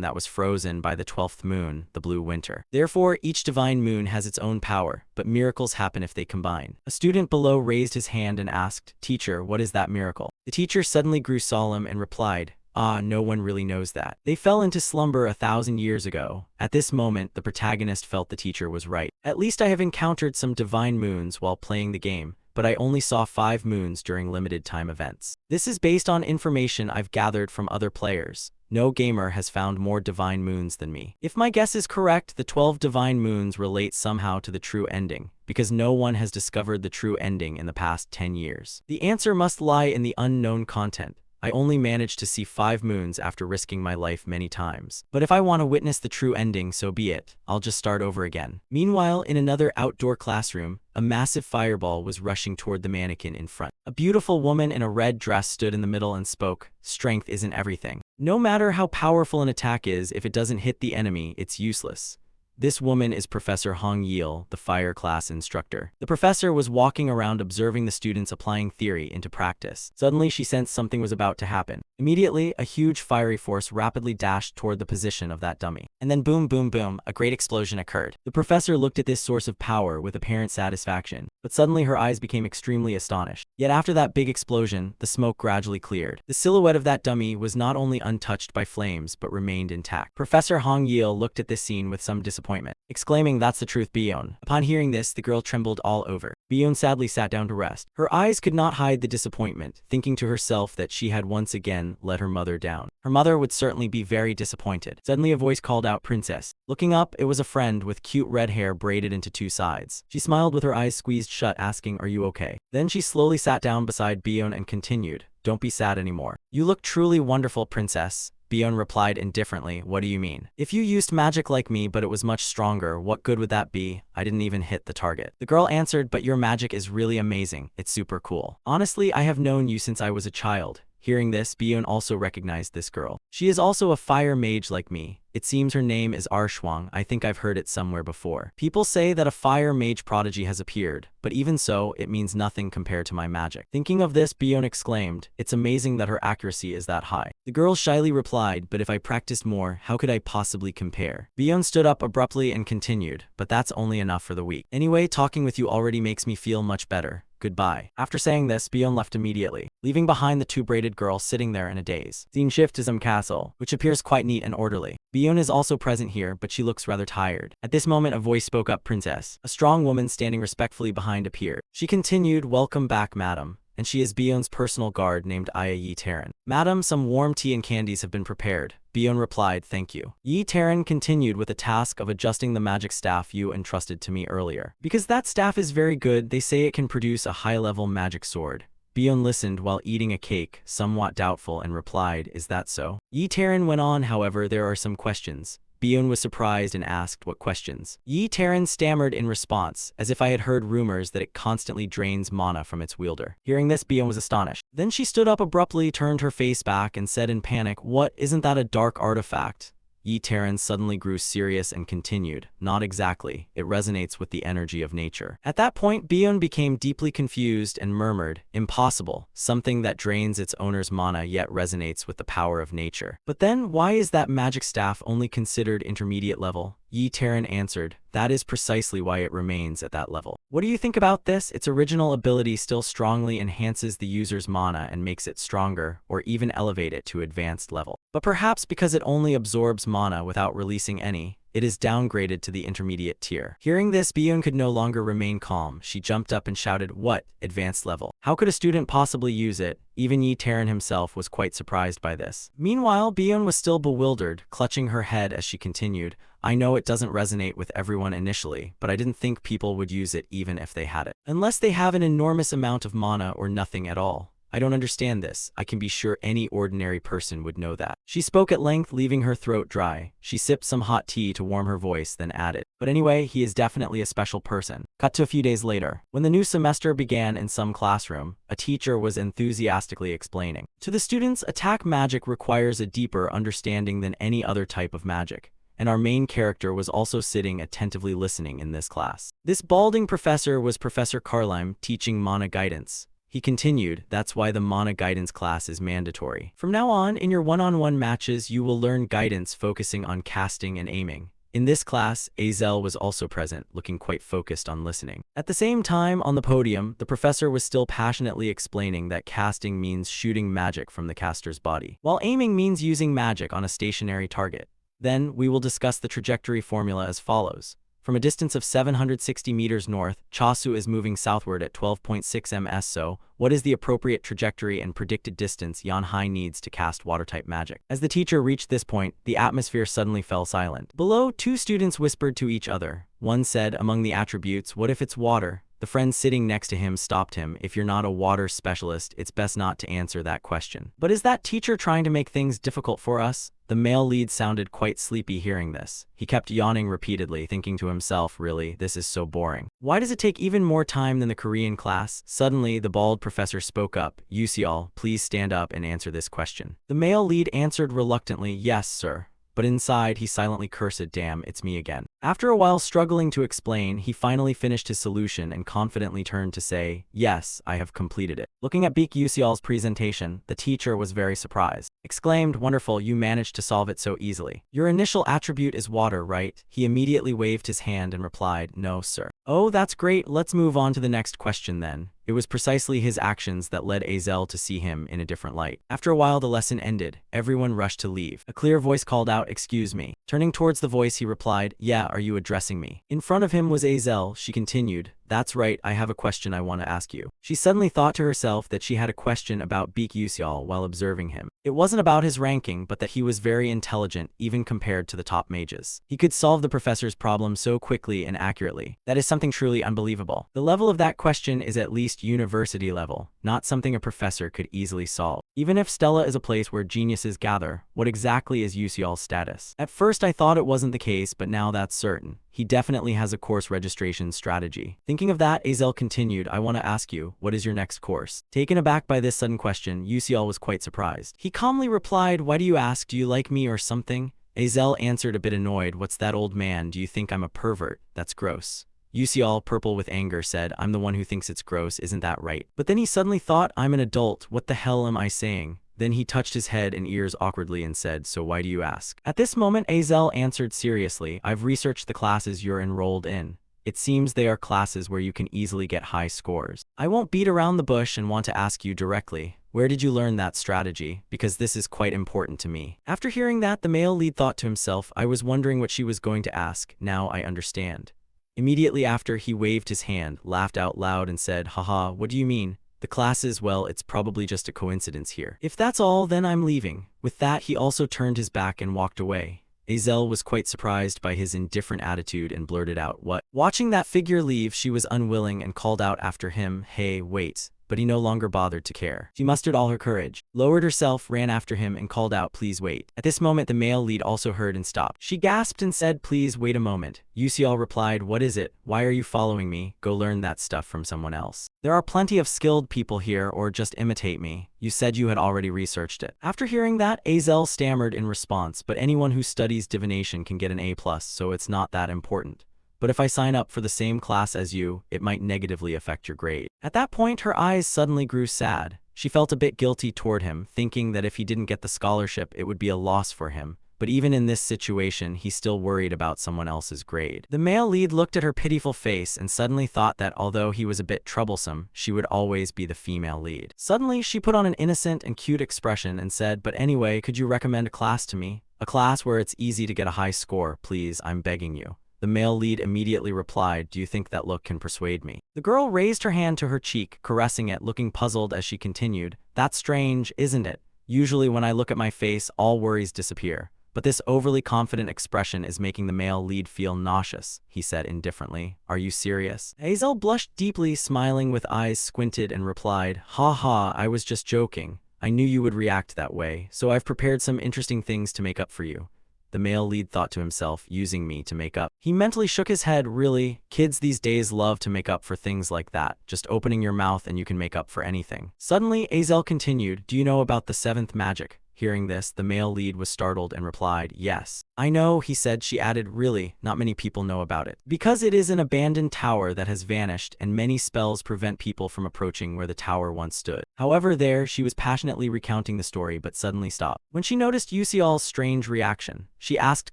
that was frozen by the 12th moon, the blue winter. Therefore, each divine moon has its own power, but miracles happen if they combine. A student below raised his hand and asked, "Teacher, what is that miracle?" The teacher suddenly grew solemn and replied, "Ah, no one really knows that. They fell into slumber 1,000 years ago." At this moment, the protagonist felt the teacher was right. At least I have encountered some divine moons while playing the game, but I only saw 5 moons during limited time events. This is based on information I've gathered from other players. No gamer has found more divine moons than me. If my guess is correct, the 12 divine moons relate somehow to the true ending, because no one has discovered the true ending in the past 10 years. The answer must lie in the unknown content. I only managed to see 5 moons after risking my life many times. But if I want to witness the true ending, so be it. I'll just start over again. Meanwhile, in another outdoor classroom, a massive fireball was rushing toward the mannequin in front. A beautiful woman in a red dress stood in the middle and spoke, "Strength isn't everything. No matter how powerful an attack is, if it doesn't hit the enemy, it's useless." This woman is Professor Hong Yil, the fire class instructor. The professor was walking around observing the students applying theory into practice. Suddenly, she sensed something was about to happen. Immediately, a huge fiery force rapidly dashed toward the position of that dummy. And then boom, boom, boom, a great explosion occurred. The professor looked at this source of power with apparent satisfaction, but suddenly her eyes became extremely astonished. Yet after that big explosion, the smoke gradually cleared. The silhouette of that dummy was not only untouched by flames, but remained intact. Professor Hong Yil looked at this scene with some disappointment, exclaiming, "That's the truth, Bion." Upon hearing this, the girl trembled all over. Bion sadly sat down to rest. Her eyes could not hide the disappointment, thinking to herself that she had once again let her mother down. Her mother would certainly be very disappointed. Suddenly a voice called out, "Princess." Looking up, it was a friend with cute red hair braided into 2 sides. She smiled with her eyes squeezed shut, asking, "Are you okay?" Then she slowly sat down beside Bion and continued, "Don't be sad anymore. You look truly wonderful, princess." Bion replied indifferently, "What do you mean? If you used magic like me but it was much stronger, what good would that be? I didn't even hit the target." The girl answered, "But your magic is really amazing. It's super cool. Honestly, I have known you since I was a child." Hearing this, Bion also recognized this girl. She is also a fire mage like me. It seems her name is Arshuang. I think I've heard it somewhere before. People say that a fire mage prodigy has appeared, but even so, it means nothing compared to my magic. Thinking of this, Bion exclaimed, "It's amazing that her accuracy is that high." The girl shyly replied, "But if I practiced more, how could I possibly compare?" Bion stood up abruptly and continued, "But that's only enough for the weak. Anyway, talking with you already makes me feel much better. Goodbye." After saying this, Bion left immediately, leaving behind the 2 braided girls sitting there in a daze. Scene shift to some castle, which appears quite neat and orderly. Bion is also present here, but she looks rather tired. At this moment, a voice spoke up, "Princess." A strong woman standing respectfully behind appeared. She continued, "Welcome back, madam." And she is Bion's personal guard named Aya Yi Taran. "Madam, some warm tea and candies have been prepared." Bion replied, "Thank you." Yi Taran continued with the task of adjusting the magic staff you entrusted to me earlier. "Because that staff is very good, they say it can produce a high-level magic sword." Bion listened while eating a cake, somewhat doubtful, and replied, "Is that so?" Yi Taran went on, "However, there are some questions." Bion was surprised and asked, "What questions?" Yi Taran stammered in response, as if I had heard rumors that it constantly drains mana from its wielder. Hearing this, Bion was astonished. Then she stood up abruptly, turned her face back, and said in panic, "What? Isn't that a dark artifact?" Yi Taran suddenly grew serious and continued, "Not exactly. It resonates with the energy of nature." At that point, Bion became deeply confused and murmured, "Impossible. Something that drains its owner's mana yet resonates with the power of nature. But then, why is that magic staff only considered intermediate level?" Yi Taran answered, "That is precisely why it remains at that level." What do you think about this? Its original ability still strongly enhances the user's mana and makes it stronger, or even elevate it to advanced level. But perhaps because it only absorbs mana without releasing any, it is downgraded to the intermediate tier. Hearing this, Bion could no longer remain calm. She jumped up and shouted, "What? Advanced level? How could a student possibly use it?" Even Yi Taran himself was quite surprised by this. Meanwhile, Bion was still bewildered, clutching her head as she continued, "I know it doesn't resonate with everyone initially, but I didn't think people would use it even if they had it. Unless they have an enormous amount of mana or nothing at all. I don't understand this. I can be sure any ordinary person would know that. She spoke at length, leaving her throat dry. She sipped some hot tea to warm her voice, then added, "But anyway, he is definitely a special person." Cut to a few days later. When the new semester began in some classroom, a teacher was enthusiastically explaining. To the students, attack magic requires a deeper understanding than any other type of magic. And our main character was also sitting attentively listening in this class. This balding professor was Professor Carlime, teaching mana guidance. He continued, "That's why the mana guidance class is mandatory. From now on, in your one-on-one matches, you will learn guidance focusing on casting and aiming." In this class, Azel was also present, looking quite focused on listening. At the same time, on the podium, the professor was still passionately explaining that casting means shooting magic from the caster's body, while aiming means using magic on a stationary target. Then, we will discuss the trajectory formula as follows. From a distance of 760 meters north, Chasu is moving southward at 12.6 ms. So, what is the appropriate trajectory and predicted distance Yanhai needs to cast water-type magic? As the teacher reached this point, the atmosphere suddenly fell silent. Below, two students whispered to each other. One said, "Among the attributes, what if it's water?" The friend sitting next to him stopped him. "If you're not a water specialist, it's best not to answer that question." "But is that teacher trying to make things difficult for us?" The male lead sounded quite sleepy hearing this. He kept yawning repeatedly, thinking to himself, "Really, this is so boring. Why does it take even more time than the Korean class?" Suddenly, the bald professor spoke up. "Yuseol, please stand up and answer this question." The male lead answered reluctantly, "Yes, sir." But inside, he silently cursed, "Damn, it's me again." After a while struggling to explain, he finally finished his solution and confidently turned to say, "Yes, I have completed it." Looking at Beak Yuseol's presentation, the teacher was very surprised. Exclaimed, "Wonderful, you managed to solve it so easily. Your initial attribute is water, right?" He immediately waved his hand and replied, "No, sir." "Oh, that's great. Let's move on to the next question then." It was precisely his actions that led Azel to see him in a different light. After a while, the lesson ended. Everyone rushed to leave. A clear voice called out, "Excuse me." Turning towards the voice, he replied, "Yeah, are you addressing me?" In front of him was Azel. She continued, "That's right, I have a question I want to ask you." She suddenly thought to herself that she had a question about Beak Yuseol while observing him. It wasn't about his ranking, but that he was very intelligent, even compared to the top mages. He could solve the professor's problem so quickly and accurately. That is something truly unbelievable. The level of that question is at least university level, not something a professor could easily solve. Even if Stella is a place where geniuses gather, what exactly is Yuseol's status? At first I thought it wasn't the case, but now that's certain. He definitely has a course registration strategy. Thinking of that, Azel continued, "I want to ask you, what is your next course?" Taken aback by this sudden question, Yuseol was quite surprised. He calmly replied, "Why do you ask? Do you like me or something?" Azel answered a bit annoyed, "What's that, old man? Do you think I'm a pervert? That's gross." Yuseol, purple with anger, said, "I'm the one who thinks it's gross, isn't that right?" But then he suddenly thought, "I'm an adult, what the hell am I saying?" Then he touched his head and ears awkwardly and said, "So why do you ask?" At this moment, Azel answered seriously, "I've researched the classes you're enrolled in. It seems they are classes where you can easily get high scores. I won't beat around the bush and want to ask you directly, where did you learn that strategy? Because this is quite important to me." After hearing that, the male lead thought to himself, "I was wondering what she was going to ask. Now I understand." Immediately after, he waved his hand, laughed out loud and said, "Haha, what do you mean? The classes, well, it's probably just a coincidence here. If that's all, then I'm leaving." With that, he also turned his back and walked away. Azel was quite surprised by his indifferent attitude and blurted out, "What?" Watching that figure leave, she was unwilling and called out after him, "Hey, wait." But he no longer bothered to care. She mustered all her courage, lowered herself, ran after him, and called out, "Please wait." At this moment, the male lead also heard and stopped. She gasped and said, "Please wait a moment." Yuseol replied, "What is it? Why are you following me? Go learn that stuff from someone else. There are plenty of skilled people here, or just imitate me. You said you had already researched it." After hearing that, Azel stammered in response, "But anyone who studies divination can get an A+, so it's not that important. But if I sign up for the same class as you, it might negatively affect your grade." At that point, her eyes suddenly grew sad. She felt a bit guilty toward him, thinking that if he didn't get the scholarship, it would be a loss for him. But even in this situation, he still worried about someone else's grade. The male lead looked at her pitiful face and suddenly thought that although he was a bit troublesome, she would always be the female lead. Suddenly, she put on an innocent and cute expression and said, "But anyway, could you recommend a class to me? A class where it's easy to get a high score, please, I'm begging you." The male lead immediately replied, "Do you think that look can persuade me?" The girl raised her hand to her cheek, caressing it, looking puzzled as she continued, "That's strange, isn't it? Usually when I look at my face, all worries disappear. But this overly confident expression is making the male lead feel nauseous, he said indifferently. Are you serious? Hazel blushed deeply, smiling with eyes squinted, and replied, Ha ha, I was just joking. I knew you would react that way, so I've prepared some interesting things to make up for you. The male lead thought to himself, using me to make up. He mentally shook his head. Really? Kids these days love to make up for things like that. Just opening your mouth and you can make up for anything. Suddenly, Azel continued, do you know about the seventh magic? Hearing this, the male lead was startled and replied, yes. I know, he said. She added, really, not many people know about it. Because it is an abandoned tower that has vanished, and many spells prevent people from approaching where the tower once stood. However, she was passionately recounting the story but suddenly stopped. When she noticed Yusial's strange reaction, she asked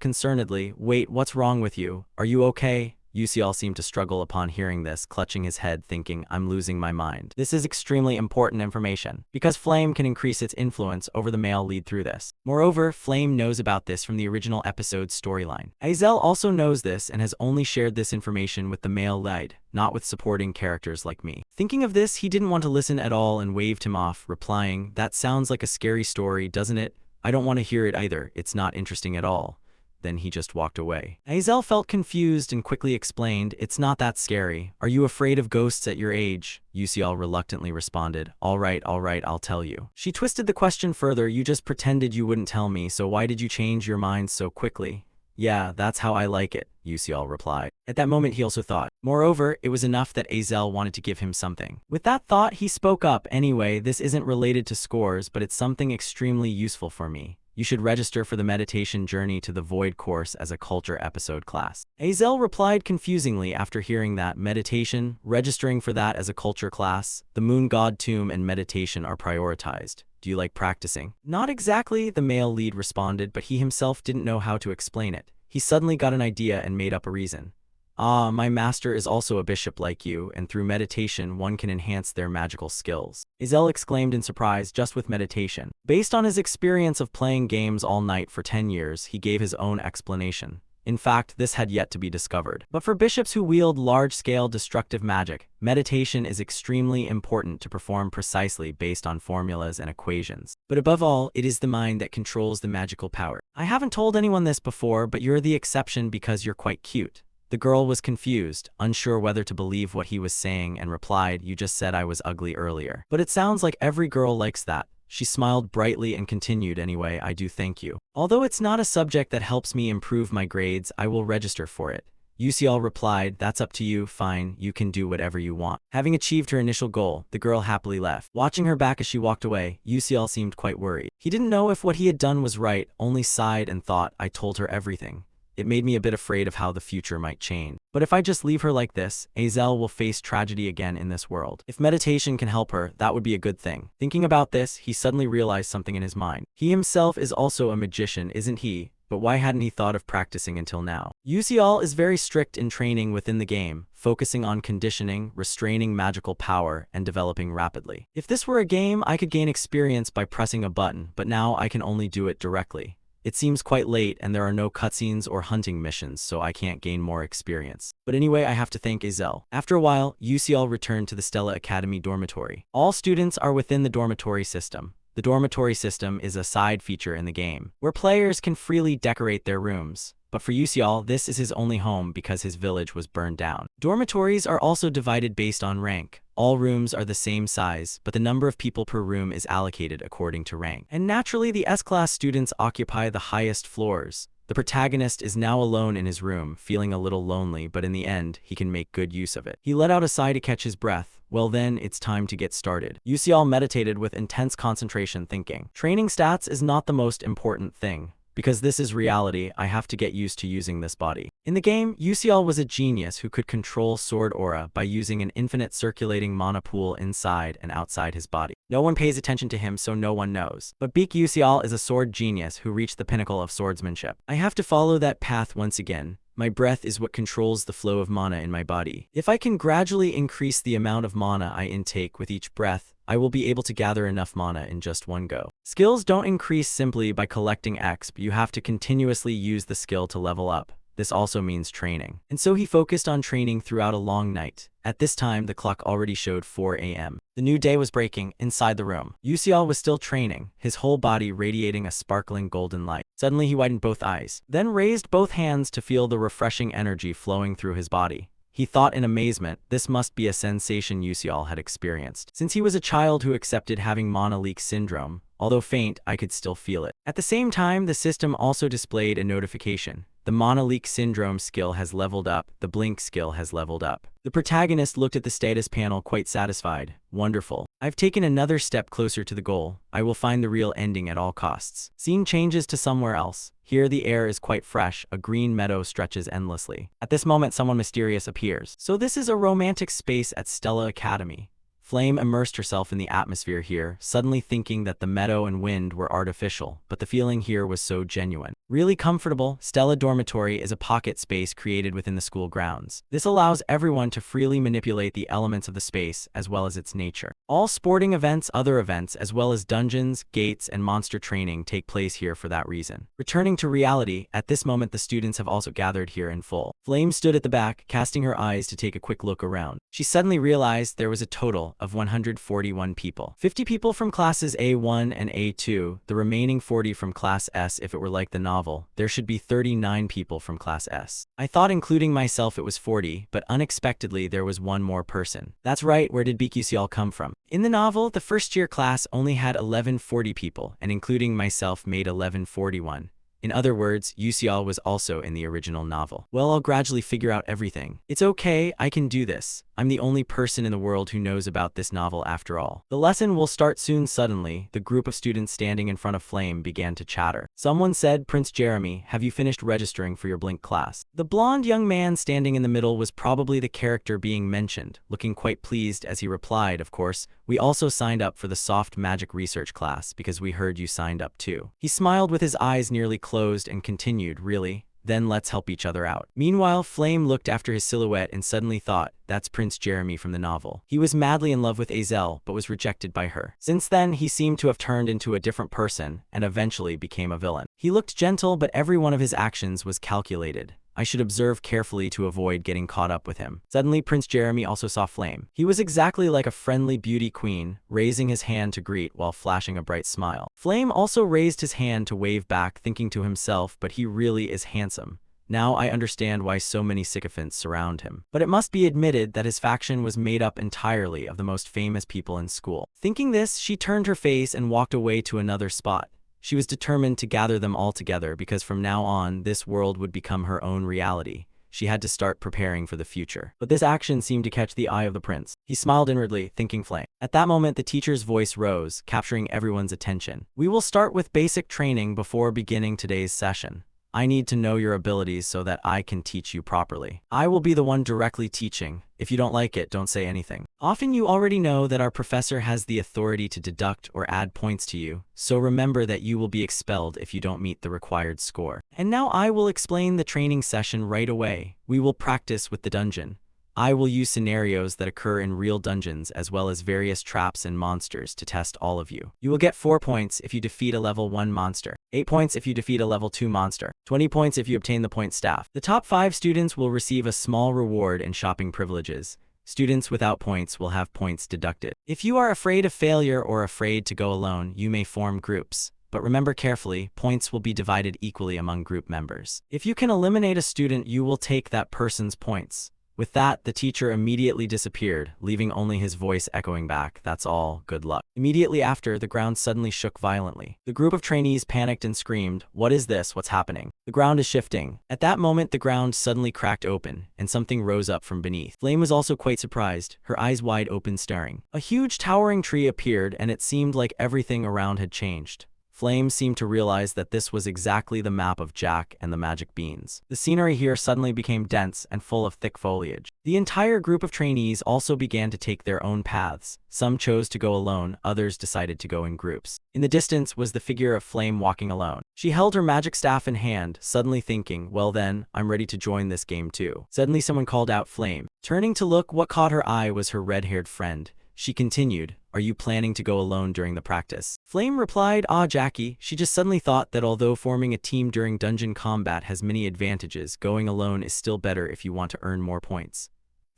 concernedly, wait, what's wrong with you? Are you okay? Yusial seemed to struggle upon hearing this, clutching his head, thinking, I'm losing my mind. This is extremely important information, because Flame can increase its influence over the male lead through this. Moreover, Flame knows about this from the original episode's storyline. Azel also knows this and has only shared this information with the male lead, not with supporting characters like me. Thinking of this, he didn't want to listen at all and waved him off, replying, that sounds like a scary story, doesn't it? I don't want to hear it either, it's not interesting at all. Then he just walked away. Azel felt confused and quickly explained, it's not that scary. Are you afraid of ghosts at your age? Yusial reluctantly responded, all right, I'll tell you. She twisted the question further, you just pretended you wouldn't tell me, so why did you change your mind so quickly? Yeah, that's how I like it, Yusial replied. At that moment he also thought. Moreover, it was enough that Azel wanted to give him something. With that thought, he spoke up, anyway, this isn't related to scores, but it's something extremely useful for me. You should register for the meditation journey to the Void course as a culture episode class. Azel replied confusingly after hearing that. Meditation, registering for that as a culture class? The moon god tomb and meditation are prioritized. Do you like practicing? Not exactly, the male lead responded, but he himself didn't know how to explain it. He suddenly got an idea and made up a reason. Ah, my master is also a bishop like you, and through meditation one can enhance their magical skills. Azel exclaimed in surprise, just with meditation. Based on his experience of playing games all night for 10 years, he gave his own explanation. In fact, this had yet to be discovered. But for bishops who wield large-scale destructive magic, meditation is extremely important to perform precisely based on formulas and equations. But above all, it is the mind that controls the magical power. I haven't told anyone this before, but you're the exception because you're quite cute. The girl was confused, unsure whether to believe what he was saying, and replied, you just said I was ugly earlier. But it sounds like every girl likes that. She smiled brightly and continued, anyway, I do thank you. Although it's not a subject that helps me improve my grades, I will register for it. Yusial replied, that's up to you, fine, you can do whatever you want. Having achieved her initial goal, the girl happily left. Watching her back as she walked away, Yusial seemed quite worried. He didn't know if what he had done was right, only sighed and thought, I told her everything. It made me a bit afraid of how the future might change. But if I just leave her like this, Azel will face tragedy again in this world. If meditation can help her, that would be a good thing. Thinking about this, he suddenly realized something in his mind. He himself is also a magician, isn't he? But why hadn't he thought of practicing until now? Yusial is very strict in training within the game, focusing on conditioning, restraining magical power, and developing rapidly. If this were a game, I could gain experience by pressing a button, but now I can only do it directly. It seems quite late and there are no cutscenes or hunting missions, so I can't gain more experience. But anyway, I have to thank Azel. After a while, Yusial returned to the Stella Academy dormitory. All students are within the dormitory system. The dormitory system is a side feature in the game, where players can freely decorate their rooms. But for Yusial, this is his only home because his village was burned down. Dormitories are also divided based on rank. All rooms are the same size, but the number of people per room is allocated according to rank. And naturally, the S-class students occupy the highest floors. The protagonist is now alone in his room, feeling a little lonely, but in the end, he can make good use of it. He let out a sigh to catch his breath. Well then, it's time to get started. Yusial meditated with intense concentration, thinking, training stats is not the most important thing. Because this is reality, I have to get used to using this body. In the game, Yusial was a genius who could control sword aura by using an infinite circulating mana pool inside and outside his body. No one pays attention to him, so no one knows. But Beak Yusial is a sword genius who reached the pinnacle of swordsmanship. I have to follow that path once again. My breath is what controls the flow of mana in my body. If I can gradually increase the amount of mana I intake with each breath, I will be able to gather enough mana in just one go. Skills don't increase simply by collecting X, but you have to continuously use the skill to level up. this also means training. And so he focused on training throughout a long night. At this time, the clock already showed 4 a.m. The new day was breaking inside the room. Yuseol was still training, his whole body radiating a sparkling golden light. Suddenly he widened both eyes, then raised both hands to feel the refreshing energy flowing through his body. He thought in amazement, this must be a sensation Yuseol had experienced. Since he was a child who accepted having Manhwa leak syndrome, although faint, I could still feel it. At the same time, the system also displayed a notification. The Manhwa leak syndrome skill has leveled up, the blink skill has leveled up. The protagonist looked at the status panel quite satisfied. Wonderful. I've taken another step closer to the goal. I will find the real ending at all costs. Scene changes to somewhere else. Here the air is quite fresh, a green meadow stretches endlessly. At this moment someone mysterious appears. So this is a romantic space at Stella Academy. Flame immersed herself in the atmosphere here, suddenly thinking that the meadow and wind were artificial, but the feeling here was so genuine. Really comfortable, Stella Dormitory is a pocket space created within the school grounds. This allows everyone to freely manipulate the elements of the space as well as its nature. All sporting events, other events, as well as dungeons, gates, and monster training take place here for that reason. Returning to reality, at this moment the students have also gathered here in full. Flame stood at the back, casting her eyes to take a quick look around. She suddenly realized there was a total of 141 people. 50 people from classes A1 and A2, the remaining 40 from class S. If it were like the novel, there should be 39 people from class S. I thought including myself it was 40, but unexpectedly there was one more person. That's right, where did Yuseol come from? In the novel, the first year class only had 1140 people, and including myself made 1141. In other words, Yuseol was also in the original novel. Well, I'll gradually figure out everything. It's okay, I can do this. I'm the only person in the world who knows about this novel after all. The lesson will start soon. Suddenly, the group of students standing in front of Flame began to chatter. Someone said, "Prince Jeremy, have you finished registering for your Blink class?" The blonde young man standing in the middle was probably the character being mentioned, looking quite pleased as he replied, "Of course, we also signed up for the soft magic research class because we heard you signed up too." He smiled with his eyes nearly closed and continued, "Really? Then let's help each other out." Meanwhile, Flame looked after his silhouette and suddenly thought, that's Prince Jeremy from the novel. He was madly in love with Azel, but was rejected by her. Since then, he seemed to have turned into a different person and eventually became a villain. He looked gentle, but every one of his actions was calculated. I should observe carefully to avoid getting caught up with him. Suddenly, Prince Jeremy also saw Flame. He was exactly like a friendly beauty queen, raising his hand to greet while flashing a bright smile. Flame also raised his hand to wave back, thinking to himself, but he really is handsome. Now I understand why so many sycophants surround him. But it must be admitted that his faction was made up entirely of the most famous people in school. Thinking this, she turned her face and walked away to another spot. She was determined to gather them all together because from now on, this world would become her own reality. She had to start preparing for the future. But this action seemed to catch the eye of the prince. He smiled inwardly, thinking Flame. At that moment, the teacher's voice rose, capturing everyone's attention. "We will start with basic training before beginning today's session. I need to know your abilities so that I can teach you properly. I will be the one directly teaching. If you don't like it, don't say anything." Often you already know that our professor has the authority to deduct or add points to you, so remember that you will be expelled if you don't meet the required score. And now I will explain the training session right away. We will practice with the dungeon. I will use scenarios that occur in real dungeons as well as various traps and monsters to test all of you. You will get 4 points if you defeat a level 1 monster, 8 points if you defeat a level 2 monster, 20 points if you obtain the point staff. The top 5 students will receive a small reward and shopping privileges. Students without points will have points deducted. If you are afraid of failure or afraid to go alone, you may form groups. But remember carefully, points will be divided equally among group members. If you can eliminate a student, you will take that person's points. With that, the teacher immediately disappeared, leaving only his voice echoing back, "That's all, good luck." Immediately after, the ground suddenly shook violently. The group of trainees panicked and screamed, "What is this? What's happening? The ground is shifting." At that moment, the ground suddenly cracked open, and something rose up from beneath. Flame was also quite surprised, her eyes wide open staring. A huge towering tree appeared, and it seemed like everything around had changed. Flame seemed to realize that this was exactly the map of Jack and the magic beans. The scenery here suddenly became dense and full of thick foliage. The entire group of trainees also began to take their own paths. Some chose to go alone, others decided to go in groups. In the distance was the figure of Flame walking alone. She held her magic staff in hand, suddenly thinking, well then, I'm ready to join this game too. Suddenly someone called out Flame. Turning to look, what caught her eye was her red-haired friend. She continued, Are you planning to go alone during the practice? Flame replied, ah, Jackie. She just suddenly thought that although forming a team during dungeon combat has many advantages, going alone is still better if you want to earn more points.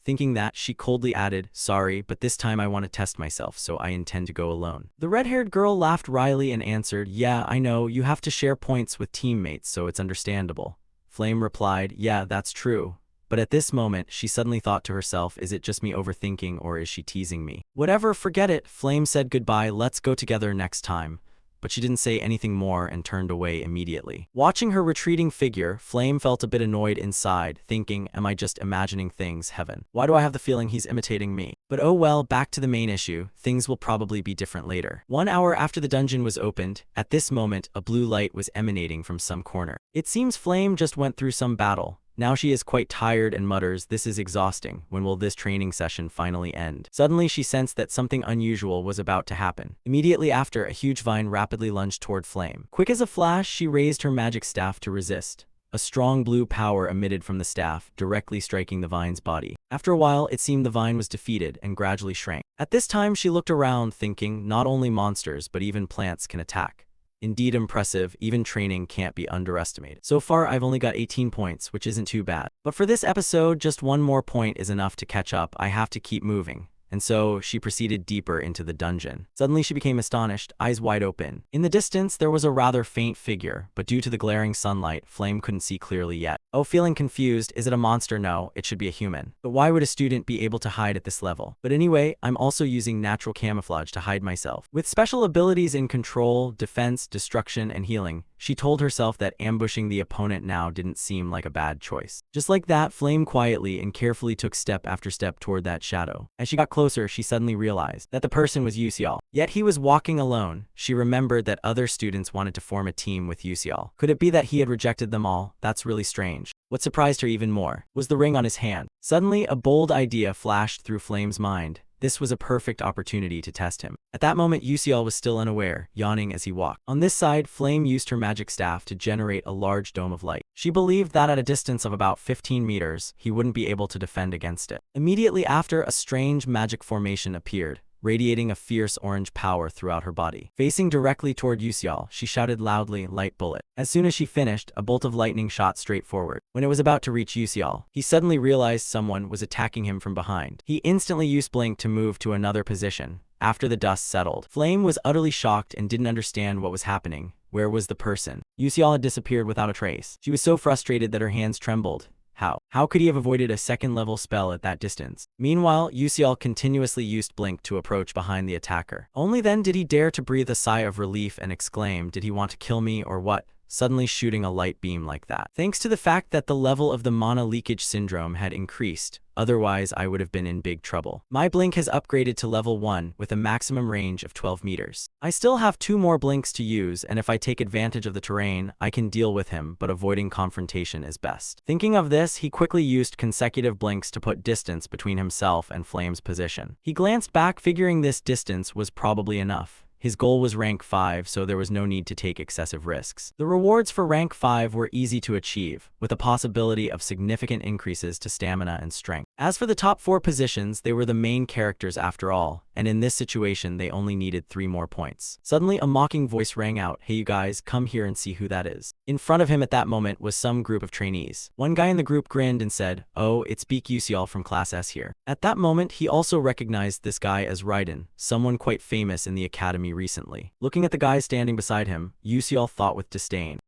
Thinking that, she coldly added, sorry, but this time I want to test myself, so I intend to go alone. The red-haired girl laughed wryly and answered, yeah, I know, you have to share points with teammates, so it's understandable. Flame replied, yeah, that's true. But at this moment, she suddenly thought to herself, is it just me overthinking or is she teasing me? Whatever, forget it. Flame said goodbye, let's go together next time. But she didn't say anything more and turned away immediately. Watching her retreating figure, Flame felt a bit annoyed inside, thinking, am I just imagining things, heaven? Why do I have the feeling he's imitating me? But oh well, back to the main issue, things will probably be different later. 1 hour after the dungeon was opened, at this moment, a blue light was emanating from some corner. It seems Flame just went through some battle. Now she is quite tired and mutters, this is exhausting. When will this training session finally end? Suddenly she sensed that something unusual was about to happen. Immediately after, a huge vine rapidly lunged toward Flame. Quick as a flash, she raised her magic staff to resist. A strong blue power emitted from the staff, directly striking the vine's body. After a while, it seemed the vine was defeated and gradually shrank. At this time, she looked around, thinking, not only monsters but even plants can attack. Indeed impressive, even training can't be underestimated. So far, I've only got 18 points, which isn't too bad. But for this episode, just one more point is enough to catch up. I have to keep moving. And so, she proceeded deeper into the dungeon. Suddenly, she became astonished, eyes wide open. In the distance, there was a rather faint figure, but due to the glaring sunlight, Flame couldn't see clearly yet. Oh, feeling confused, is it a monster? No, it should be a human. But why would a student be able to hide at this level? But anyway, I'm also using natural camouflage to hide myself. With special abilities in control, defense, destruction, and healing, she told herself that ambushing the opponent now didn't seem like a bad choice. Just like that, Flame quietly and carefully took step after step toward that shadow. As she got closer, she suddenly realized that the person was Yusial. Yet he was walking alone. She remembered that other students wanted to form a team with Yusial. Could it be that he had rejected them all? That's really strange. What surprised her even more was the ring on his hand. Suddenly, a bold idea flashed through Flame's mind. This was a perfect opportunity to test him. At that moment, Yusial was still unaware, yawning as he walked. On this side, Flame used her magic staff to generate a large dome of light. She believed that at a distance of about 15 meters, he wouldn't be able to defend against it. Immediately after, a strange magic formation appeared, radiating a fierce orange power throughout her body. Facing directly toward Yusial, she shouted loudly, light bullet. As soon as she finished, a bolt of lightning shot straight forward. When it was about to reach Yusial, he suddenly realized someone was attacking him from behind. He instantly used Blink to move to another position. After the dust settled, Flame was utterly shocked and didn't understand what was happening. Where was the person? Yusial had disappeared without a trace. She was so frustrated that her hands trembled. How could he have avoided a second-level spell at that distance? Meanwhile, Yusial continuously used Blink to approach behind the attacker. Only then did he dare to breathe a sigh of relief and exclaim, did he want to kill me or what? Suddenly shooting a light beam like that. Thanks to the fact that the level of the mana leakage syndrome had increased, otherwise I would have been in big trouble. My blink has upgraded to level 1 with a maximum range of 12 meters. I still have 2 more blinks to use, and if I take advantage of the terrain, I can deal with him, but avoiding confrontation is best. Thinking of this, he quickly used consecutive blinks to put distance between himself and Flame's position. He glanced back, figuring this distance was probably enough. His goal was rank 5, so there was no need to take excessive risks. The rewards for rank 5 were easy to achieve, with a possibility of significant increases to stamina and strength. As for the top 4 positions, they were the main characters after all, and in this situation they only needed 3 more points. Suddenly a mocking voice rang out, hey you guys, come here and see who that is. In front of him at that moment was some group of trainees. One guy in the group grinned and said, oh, it's Beak Yusial from Class S here. At that moment he also recognized this guy as Raiden, someone quite famous in the academy recently. Looking at the guy standing beside him, Yusial thought with disdain.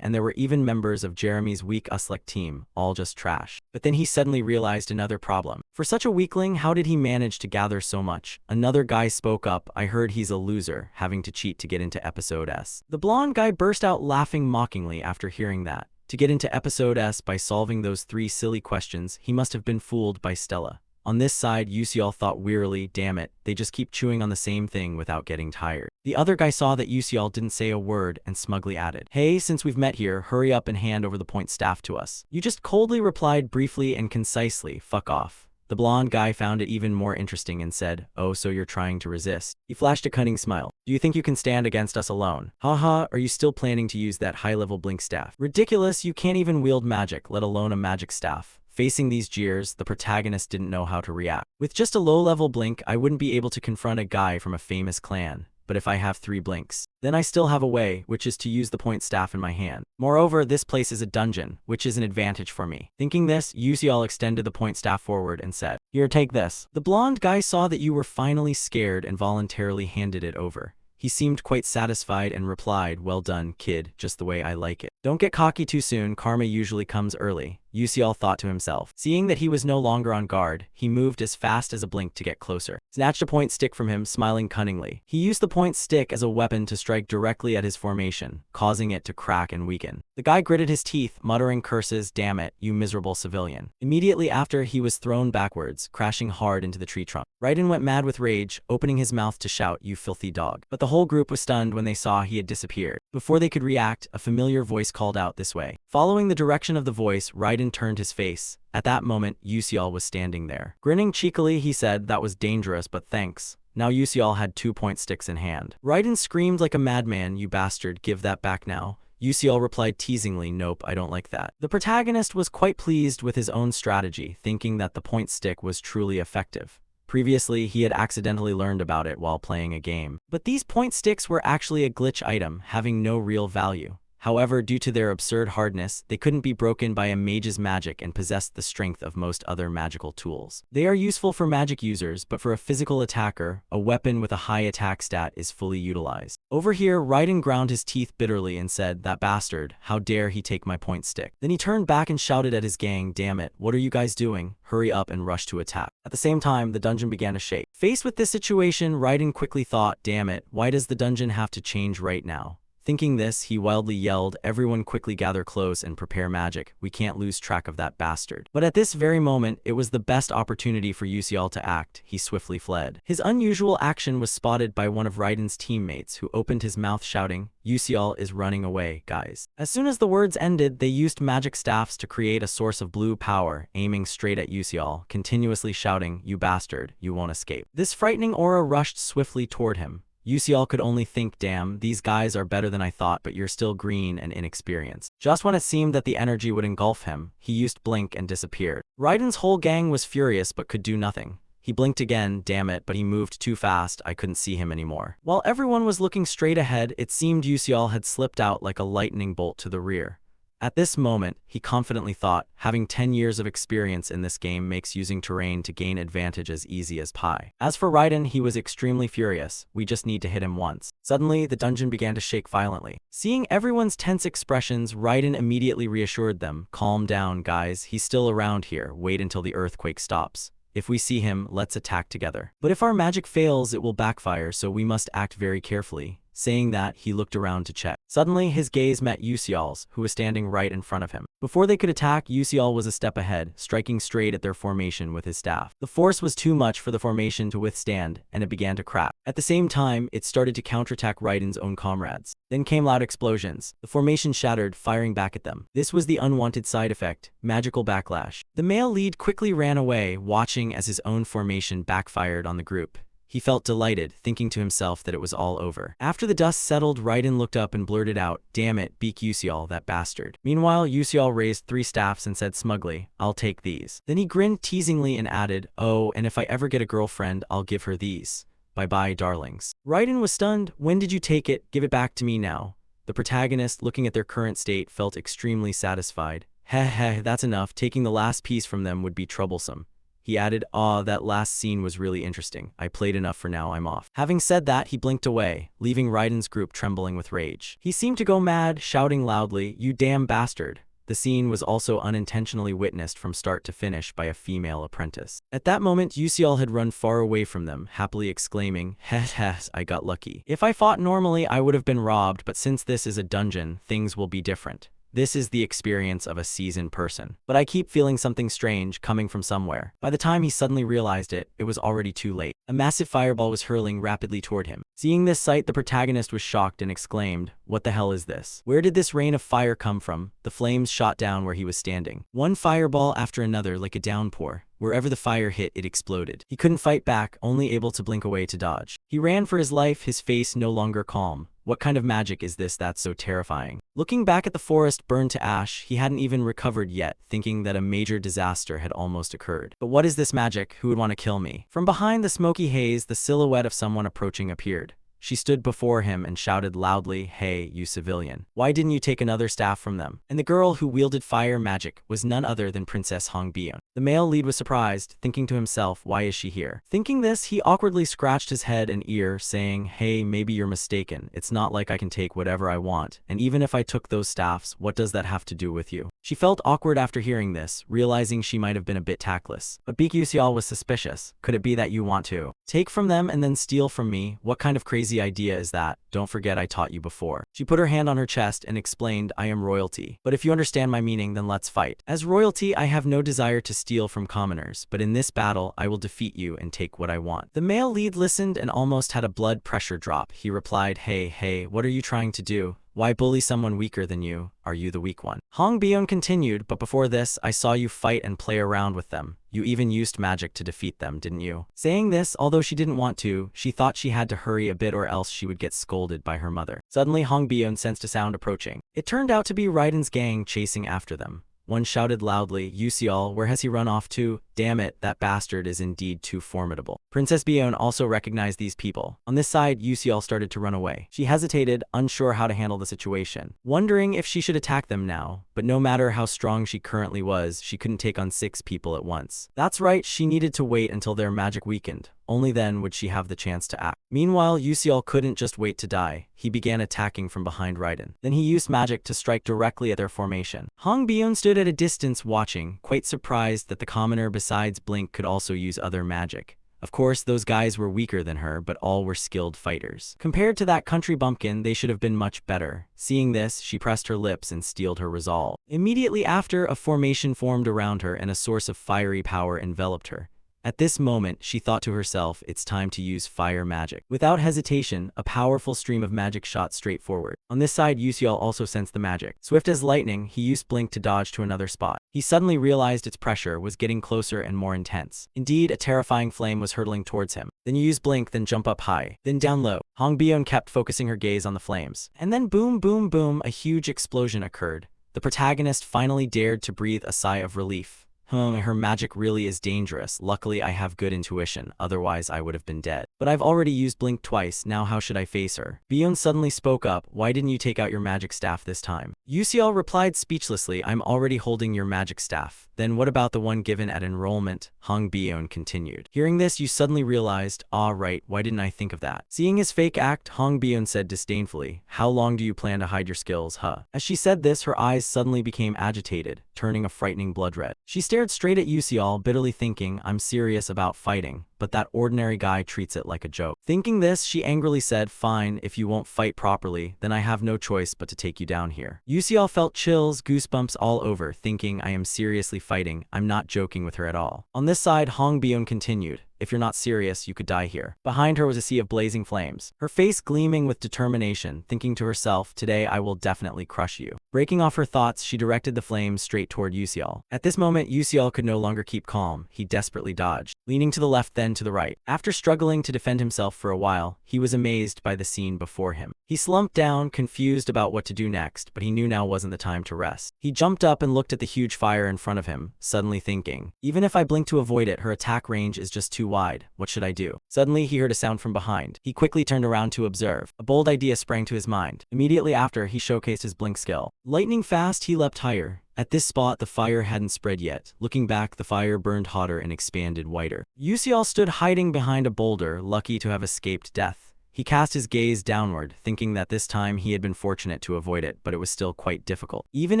And there were even members of Jeremy's weak Uslek team, all just trash. But then he suddenly realized another problem. For such a weakling, how did he manage to gather so much? Another guy spoke up, I heard he's a loser, having to cheat to get into Episode S. The blonde guy burst out laughing mockingly after hearing that. To get into Episode S by solving those 3 silly questions, he must have been fooled by Stella. On this side, Yusial thought wearily, damn it, they just keep chewing on the same thing without getting tired. The other guy saw that Yusial didn't say a word and smugly added, hey, since we've met here, hurry up and hand over the point staff to us. You just coldly replied briefly and concisely, fuck off. The blonde guy found it even more interesting and said, oh, so you're trying to resist. He flashed a cunning smile. Do you think you can stand against us alone? Haha, are you still planning to use that high-level blink staff? Ridiculous, you can't even wield magic, let alone a magic staff. Facing these jeers, the protagonist didn't know how to react. With just a low-level blink, I wouldn't be able to confront a guy from a famous clan. But if I have 3 blinks, then I still have a way, which is to use the point staff in my hand. Moreover, this place is a dungeon, which is an advantage for me. Thinking this, Yusial extended the point staff forward and said, "Here, take this." The blonde guy saw that you were finally scared and voluntarily handed it over. He seemed quite satisfied and replied, "Well done, kid, just the way I like it." Don't get cocky too soon, karma usually comes early, Yusial thought to himself. Seeing that he was no longer on guard, he moved as fast as a blink to get closer. Snatched a point stick from him, smiling cunningly. He used the point stick as a weapon to strike directly at his formation, causing it to crack and weaken. The guy gritted his teeth, muttering curses, "Damn it, you miserable civilian." Immediately after, he was thrown backwards, crashing hard into the tree trunk. Raiden went mad with rage, opening his mouth to shout, "You filthy dog." But the whole group was stunned when they saw he had disappeared. Before they could react, a familiar voice called out, "This way." Following the direction of the voice, Raiden turned his face. At that moment, Yusial was standing there. Grinning cheekily, he said, "That was dangerous, but thanks." Now Yusial had 2 point sticks in hand. Raiden screamed like a madman, "You bastard, give that back now." Yusial replied teasingly, "Nope, I don't like that." The protagonist was quite pleased with his own strategy, thinking that the point stick was truly effective. Previously, he had accidentally learned about it while playing a game. But these point sticks were actually a glitch item, having no real value. However, due to their absurd hardness, they couldn't be broken by a mage's magic and possessed the strength of most other magical tools. They are useful for magic users, but for a physical attacker, a weapon with a high attack stat is fully utilized. Over here, Raiden ground his teeth bitterly and said, "That bastard, how dare he take my point stick." Then he turned back and shouted at his gang, "Damn it, what are you guys doing? Hurry up and rush to attack." At the same time, the dungeon began to shake. Faced with this situation, Raiden quickly thought, "Damn it, why does the dungeon have to change right now?" Thinking this, he wildly yelled, "Everyone quickly gather close and prepare magic. We can't lose track of that bastard." But at this very moment, it was the best opportunity for Yusial to act. He swiftly fled. His unusual action was spotted by one of Raiden's teammates, who opened his mouth shouting, "Yusial is running away, guys." As soon as the words ended, they used magic staffs to create a source of blue power, aiming straight at Yusial, continuously shouting, "You bastard, you won't escape." This frightening aura rushed swiftly toward him. Yusial could only think, "Damn, these guys are better than I thought, but you're still green and inexperienced." Just when it seemed that the energy would engulf him, he used blink and disappeared. Raiden's whole gang was furious but could do nothing. He blinked again, damn it, but he moved too fast, I couldn't see him anymore. While everyone was looking straight ahead, it seemed Yusial had slipped out like a lightning bolt to the rear. At this moment, he confidently thought, having 10 years of experience in this game makes using terrain to gain advantage as easy as pie. As for Raiden, he was extremely furious. "We just need to hit him once." Suddenly, the dungeon began to shake violently. Seeing everyone's tense expressions, Raiden immediately reassured them, "Calm down, guys. He's still around here. Wait until the earthquake stops. If we see him, let's attack together. But if our magic fails, it will backfire, so we must act very carefully." Saying that, he looked around to check. Suddenly, his gaze met Yusial's, who was standing right in front of him. Before they could attack, Yusial was a step ahead, striking straight at their formation with his staff. The force was too much for the formation to withstand, and it began to crack. At the same time, it started to counterattack Raiden's own comrades. Then came loud explosions. The formation shattered, firing back at them. This was the unwanted side effect, magical backlash. The male lead quickly ran away, watching as his own formation backfired on the group. He felt delighted, thinking to himself that it was all over. After the dust settled, Raiden looked up and blurted out, "Damn it, beak Yusial, that bastard." Meanwhile, Yusial raised 3 staffs and said smugly, "I'll take these." Then he grinned teasingly and added, "Oh, and if I ever get a girlfriend, I'll give her these. Bye-bye, darlings." Raiden was stunned. "When did you take it? Give it back to me now." The protagonist, looking at their current state, felt extremely satisfied. Heh, that's enough. Taking the last piece from them would be troublesome. He added, that last scene was really interesting. I played enough for now, I'm off." Having said that, he blinked away, leaving Raiden's group trembling with rage. He seemed to go mad, shouting loudly, "You damn bastard." The scene was also unintentionally witnessed from start to finish by a female apprentice. At that moment, Yusial had run far away from them, happily exclaiming, Heh, I got lucky. If I fought normally, I would have been robbed, but since this is a dungeon, things will be different. This is the experience of a seasoned person. But I keep feeling something strange coming from somewhere. By the time he suddenly realized it, it was already too late. A massive fireball was hurling rapidly toward him. Seeing this sight, the protagonist was shocked and exclaimed, "What the hell is this? Where did this rain of fire come from?" The flames shot down where he was standing. One fireball after another like a downpour. Wherever the fire hit, it exploded. He couldn't fight back, only able to blink away to dodge. He ran for his life, his face no longer calm. What kind of magic is this that's so terrifying? Looking back at the forest burned to ash, he hadn't even recovered yet, thinking that a major disaster had almost occurred. But what is this magic? Who would want to kill me? From behind the smoky haze, the silhouette of someone approaching appeared. She stood before him and shouted loudly, "Hey, you civilian. Why didn't you take another staff from them?" And the girl who wielded fire magic was none other than Princess Hongbion. The male lead was surprised, thinking to himself, why is she here? Thinking this, he awkwardly scratched his head and ear, saying, "Hey, maybe you're mistaken. It's not like I can take whatever I want, and even if I took those staffs, what does that have to do with you?" She felt awkward after hearing this, realizing she might have been a bit tactless. But Baek was suspicious. Could it be that you want to take from them and then steal from me? What kind of crazy idea is that? Don't forget I taught you before. She put her hand on her chest and explained, "I am royalty. But if you understand my meaning, then let's fight. As royalty, I have no desire to steal from commoners, but in this battle, I will defeat you and take what I want." The male lead listened and almost had a blood pressure drop. He replied, Hey, what are you trying to do? Why bully someone weaker than you? Are you the weak one?" Hongbion continued, "But before this, I saw you fight and play around with them. You even used magic to defeat them, didn't you?" Saying this, although she didn't want to, she thought she had to hurry a bit or else she would get scolded by her mother. Suddenly, Hongbion sensed a sound approaching. It turned out to be Raiden's gang chasing after them. One shouted loudly, "Yusial, where has he run off to? Damn it, that bastard is indeed too formidable." Princess Bion also recognized these people. On this side, Yusial started to run away. She hesitated, unsure how to handle the situation, wondering if she should attack them now. But no matter how strong she currently was, she couldn't take on 6 people at once. That's right, she needed to wait until their magic weakened. Only then would she have the chance to act. Meanwhile, Yusial couldn't just wait to die. He began attacking from behind Raiden. Then he used magic to strike directly at their formation. Hongbion stood at a distance watching, quite surprised that the commoner besides Blink could also use other magic. Of course, those guys were weaker than her, but all were skilled fighters. Compared to that country bumpkin, they should have been much better. Seeing this, she pressed her lips and steeled her resolve. Immediately after, a formation formed around her and a source of fiery power enveloped her. At this moment, she thought to herself, it's time to use fire magic. Without hesitation, a powerful stream of magic shot straight forward. On this side, Yusial also sensed the magic. Swift as lightning, he used Blink to dodge to another spot. He suddenly realized its pressure was getting closer and more intense. Indeed, a terrifying flame was hurtling towards him. Then you use Blink, then jump up high, then down low. Hongbion kept focusing her gaze on the flames. And then boom, boom, boom, a huge explosion occurred. The protagonist finally dared to breathe a sigh of relief. Her magic really is dangerous. Luckily, I have good intuition, otherwise I would have been dead. But I've already used Blink twice, now how should I face her? Bion suddenly spoke up, "Why didn't you take out your magic staff this time?" Yusial replied speechlessly, "I'm already holding your magic staff." "Then what about the one given at enrollment?" Hongbion continued. Hearing this, you suddenly realized, right, why didn't I think of that? Seeing his fake act, Hongbion said disdainfully, "How long do you plan to hide your skills, huh?" As she said this, her eyes suddenly became agitated, turning a frightening blood red. She stared straight at Yusial, bitterly thinking, "I'm serious about fighting, but that ordinary guy treats it like a joke." Thinking this, she angrily said, "Fine, if you won't fight properly, then I have no choice but to take you down here." Yusial felt chills, goosebumps all over, thinking, I am seriously fighting, I'm not joking with her at all. On this side, Hongbion continued, "If you're not serious, you could die here." Behind her was a sea of blazing flames, her face gleaming with determination, thinking to herself, "Today I will definitely crush you." Breaking off her thoughts, she directed the flames straight toward Yusial. At this moment, Yusial could no longer keep calm. He desperately dodged, leaning to the left then to the right. After struggling to defend himself for a while, he was amazed by the scene before him. He slumped down, confused about what to do next, but he knew now wasn't the time to rest. He jumped up and looked at the huge fire in front of him, suddenly thinking, even if I blink to avoid it, her attack range is just too wide. What should I do? Suddenly, he heard a sound from behind. He quickly turned around to observe. A bold idea sprang to his mind. Immediately after, he showcased his blink skill. Lightning fast, he leapt higher. At this spot, the fire hadn't spread yet. Looking back, the fire burned hotter and expanded wider. Yusial stood hiding behind a boulder, lucky to have escaped death. He cast his gaze downward, thinking that this time he had been fortunate to avoid it, but it was still quite difficult. Even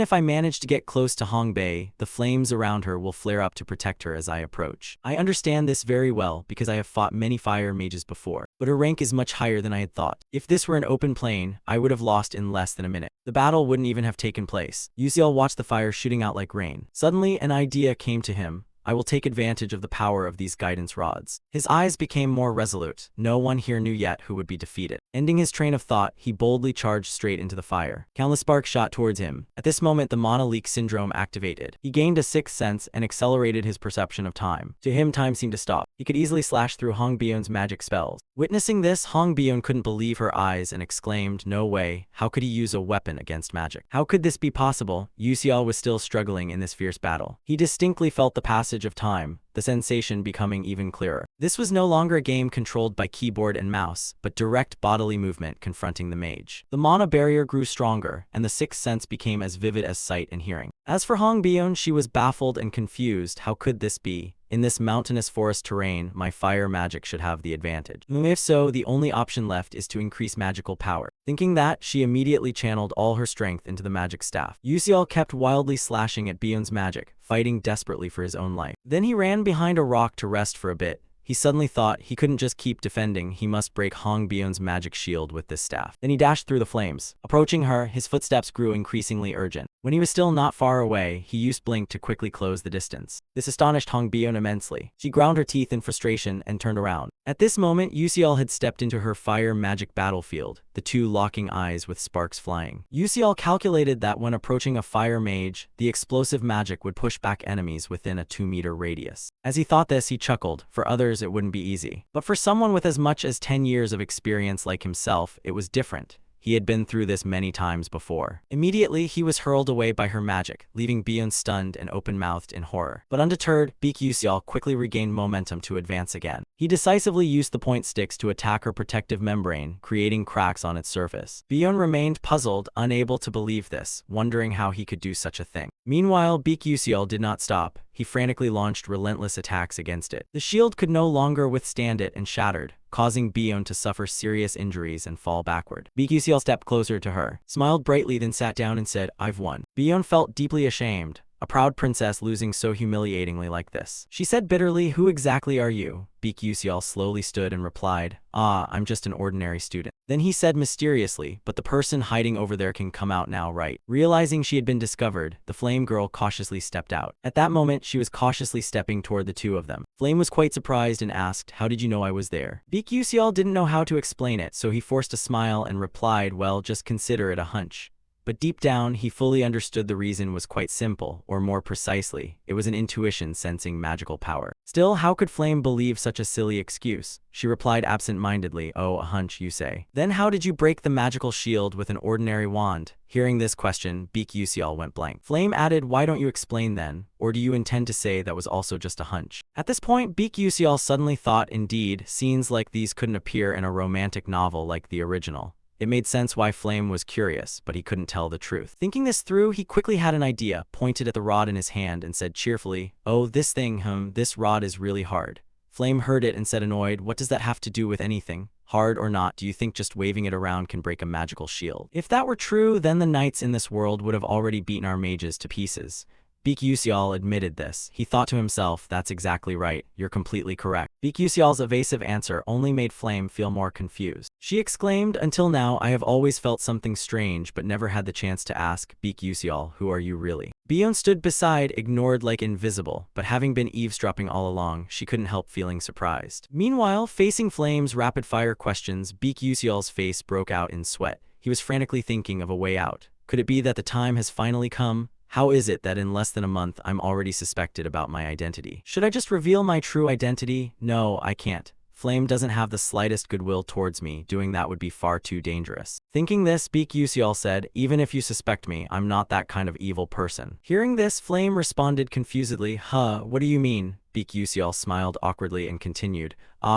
if I manage to get close to Hongbei, the flames around her will flare up to protect her as I approach. I understand this very well because I have fought many fire mages before, but her rank is much higher than I had thought. If this were an open plain, I would have lost in less than a minute. The battle wouldn't even have taken place. Yusial watched the fire shooting out like rain. Suddenly, an idea came to him. I will take advantage of the power of these guidance rods. His eyes became more resolute. No one here knew yet who would be defeated. Ending his train of thought, he boldly charged straight into the fire. Countless sparks shot towards him. At this moment, the Mana-leak syndrome activated. He gained a sixth sense and accelerated his perception of time. To him, time seemed to stop. He could easily slash through Hong Bion's magic spells. Witnessing this, Hong Bion couldn't believe her eyes and exclaimed, "No way, how could he use a weapon against magic? How could this be possible?" Yuxiao was still struggling in this fierce battle. He distinctly felt the passage of time, the sensation becoming even clearer. This was no longer a game controlled by keyboard and mouse, but direct bodily movement confronting the mage. The mana barrier grew stronger, and the sixth sense became as vivid as sight and hearing. As for Hong Bion, she was baffled and confused. How could this be? In this mountainous forest terrain, my fire magic should have the advantage. If so, the only option left is to increase magical power. Thinking that, she immediately channeled all her strength into the magic staff. Yuxiao kept wildly slashing at Bion's magic, fighting desperately for his own life. Then he ran behind a rock to rest for a bit. He suddenly thought he couldn't just keep defending, he must break Hong Bion's magic shield with this staff. Then he dashed through the flames. Approaching her, his footsteps grew increasingly urgent. When he was still not far away, he used Blink to quickly close the distance. This astonished Hong Bion immensely. She ground her teeth in frustration and turned around. At this moment, Yuxiao had stepped into her fire magic battlefield, the two locking eyes with sparks flying. Yuxiao calculated that when approaching a fire mage, the explosive magic would push back enemies within a 2-meter radius. As he thought this, he chuckled. For others, it wouldn't be easy. But for someone with as much as 10 years of experience like himself, it was different. He had been through this many times before. Immediately, he was hurled away by her magic, leaving Bion stunned and open-mouthed in horror. But undeterred, Beak Yuxiao quickly regained momentum to advance again. He decisively used the point sticks to attack her protective membrane, creating cracks on its surface. Bion remained puzzled, unable to believe this, wondering how he could do such a thing. Meanwhile, Beak Yuxiao did not stop. He frantically launched relentless attacks against it. The shield could no longer withstand it and shattered, causing Bion to suffer serious injuries and fall backward. Beak Yuxiao stepped closer to her, smiled brightly, then sat down and said, "I've won." Bion felt deeply ashamed. A proud princess losing so humiliatingly like this. She said bitterly, "Who exactly are you?" Beak Yuxiao slowly stood and replied, I'm just an ordinary student." Then he said mysteriously, "But the person hiding over there can come out now, right?" Realizing she had been discovered, the flame girl cautiously stepped out. At that moment, she was cautiously stepping toward the two of them. Flame was quite surprised and asked, "How did you know I was there?" Beak Yuxiao didn't know how to explain it, so he forced a smile and replied, "Well, just consider it a hunch." But deep down, he fully understood the reason was quite simple, or more precisely, it was an intuition sensing magical power. Still, how could Flame believe such a silly excuse? She replied absent-mindedly, "Oh, a hunch, you say. Then how did you break the magical shield with an ordinary wand?" Hearing this question, Beak Yuxiao went blank. Flame added, "Why don't you explain then? Or do you intend to say that was also just a hunch?" At this point, Beak Yuxiao suddenly thought, indeed, scenes like these couldn't appear in a romantic novel like the original. It made sense why Flame was curious, but he couldn't tell the truth. Thinking this through, he quickly had an idea, pointed at the rod in his hand and said cheerfully, "Oh, this thing, this rod is really hard." Flame heard it and said annoyed, "What does that have to do with anything? Hard or not, do you think just waving it around can break a magical shield? If that were true, then the knights in this world would have already beaten our mages to pieces." Beak Yuxiao admitted this. He thought to himself, "That's exactly right, you're completely correct." Beak Yuxiao's evasive answer only made Flame feel more confused. She exclaimed, "Until now, I have always felt something strange but never had the chance to ask. Beak Yuxiao, who are you really?" Bion stood beside, ignored like invisible, but having been eavesdropping all along, she couldn't help feeling surprised. Meanwhile, facing Flame's rapid-fire questions, Beak Yuxiao's face broke out in sweat. He was frantically thinking of a way out. Could it be that the time has finally come? How is it that in less than a month I'm already suspected about my identity? Should I just reveal my true identity? No, I can't. Flame doesn't have the slightest goodwill towards me. Doing that would be far too dangerous. Thinking this, Beak Yuxiao said, "Even if you suspect me, I'm not that kind of evil person." Hearing this, Flame responded confusedly, What do you mean?" Beak Yuxiao smiled awkwardly and continued,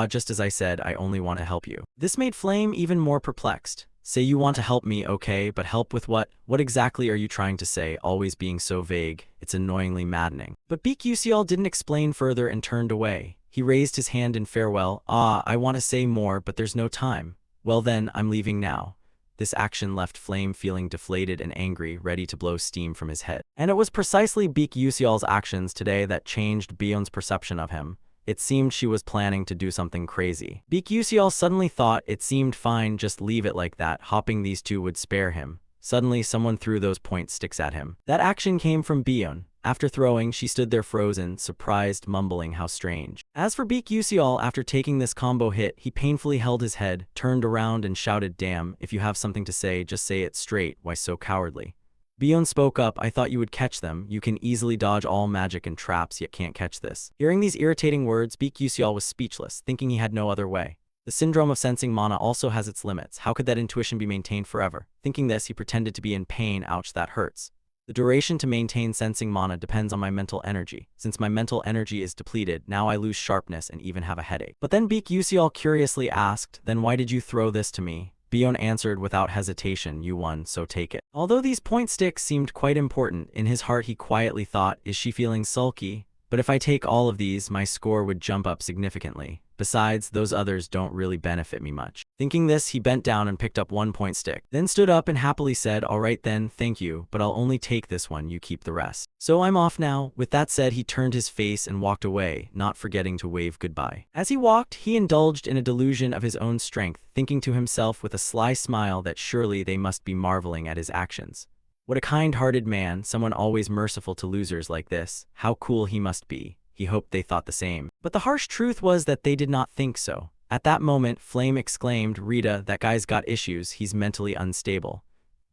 Just as I said, I only want to help you." This made Flame even more perplexed. "Say you want to help me, okay, but help with what? What exactly are you trying to say?" Always being so vague, it's annoyingly maddening. But Beak Yuxiao didn't explain further and turned away. He raised his hand in farewell. I want to say more, but there's no time." "Well then, I'm leaving now." This action left Flame feeling deflated and angry, ready to blow steam from his head. And it was precisely Beak Yuxiao's actions today that changed Bion's perception of him. It seemed she was planning to do something crazy. Beak Yuxiao suddenly thought it seemed fine, just leave it like that, hopping these two would spare him. Suddenly, someone threw those point sticks at him. That action came from Bion. After throwing, she stood there frozen, surprised, mumbling how strange. As for Beak Yuseol, after taking this combo hit, he painfully held his head, turned around and shouted, "Damn, if you have something to say, just say it straight, why so cowardly?" Bion spoke up, "I thought you would catch them. You can easily dodge all magic and traps, yet can't catch this." Hearing these irritating words, Beak Yuseol was speechless, thinking he had no other way. The syndrome of sensing mana also has its limits. How could that intuition be maintained forever? Thinking this, he pretended to be in pain. Ouch, that hurts. The duration to maintain sensing mana depends on my mental energy. Since my mental energy is depleted, now I lose sharpness and even have a headache. But then Beak Yuseol curiously asked, "Then why did you throw this to me?" Bion answered without hesitation, "You won, so take it." Although these point sticks seemed quite important, in his heart he quietly thought, "Is she feeling sulky? But if I take all of these, my score would jump up significantly. Besides, those others don't really benefit me much." Thinking this, he bent down and picked up one point stick, then stood up and happily said, "All right then, thank you, but I'll only take this one, you keep the rest. So I'm off now." With that said, he turned his face and walked away, not forgetting to wave goodbye. As he walked, he indulged in a delusion of his own strength, thinking to himself with a sly smile that surely they must be marveling at his actions. What a kind-hearted man, someone always merciful to losers like this. How cool he must be. He hoped they thought the same. But the harsh truth was that they did not think so. At that moment, Flame exclaimed, "Rita, that guy's got issues, he's mentally unstable."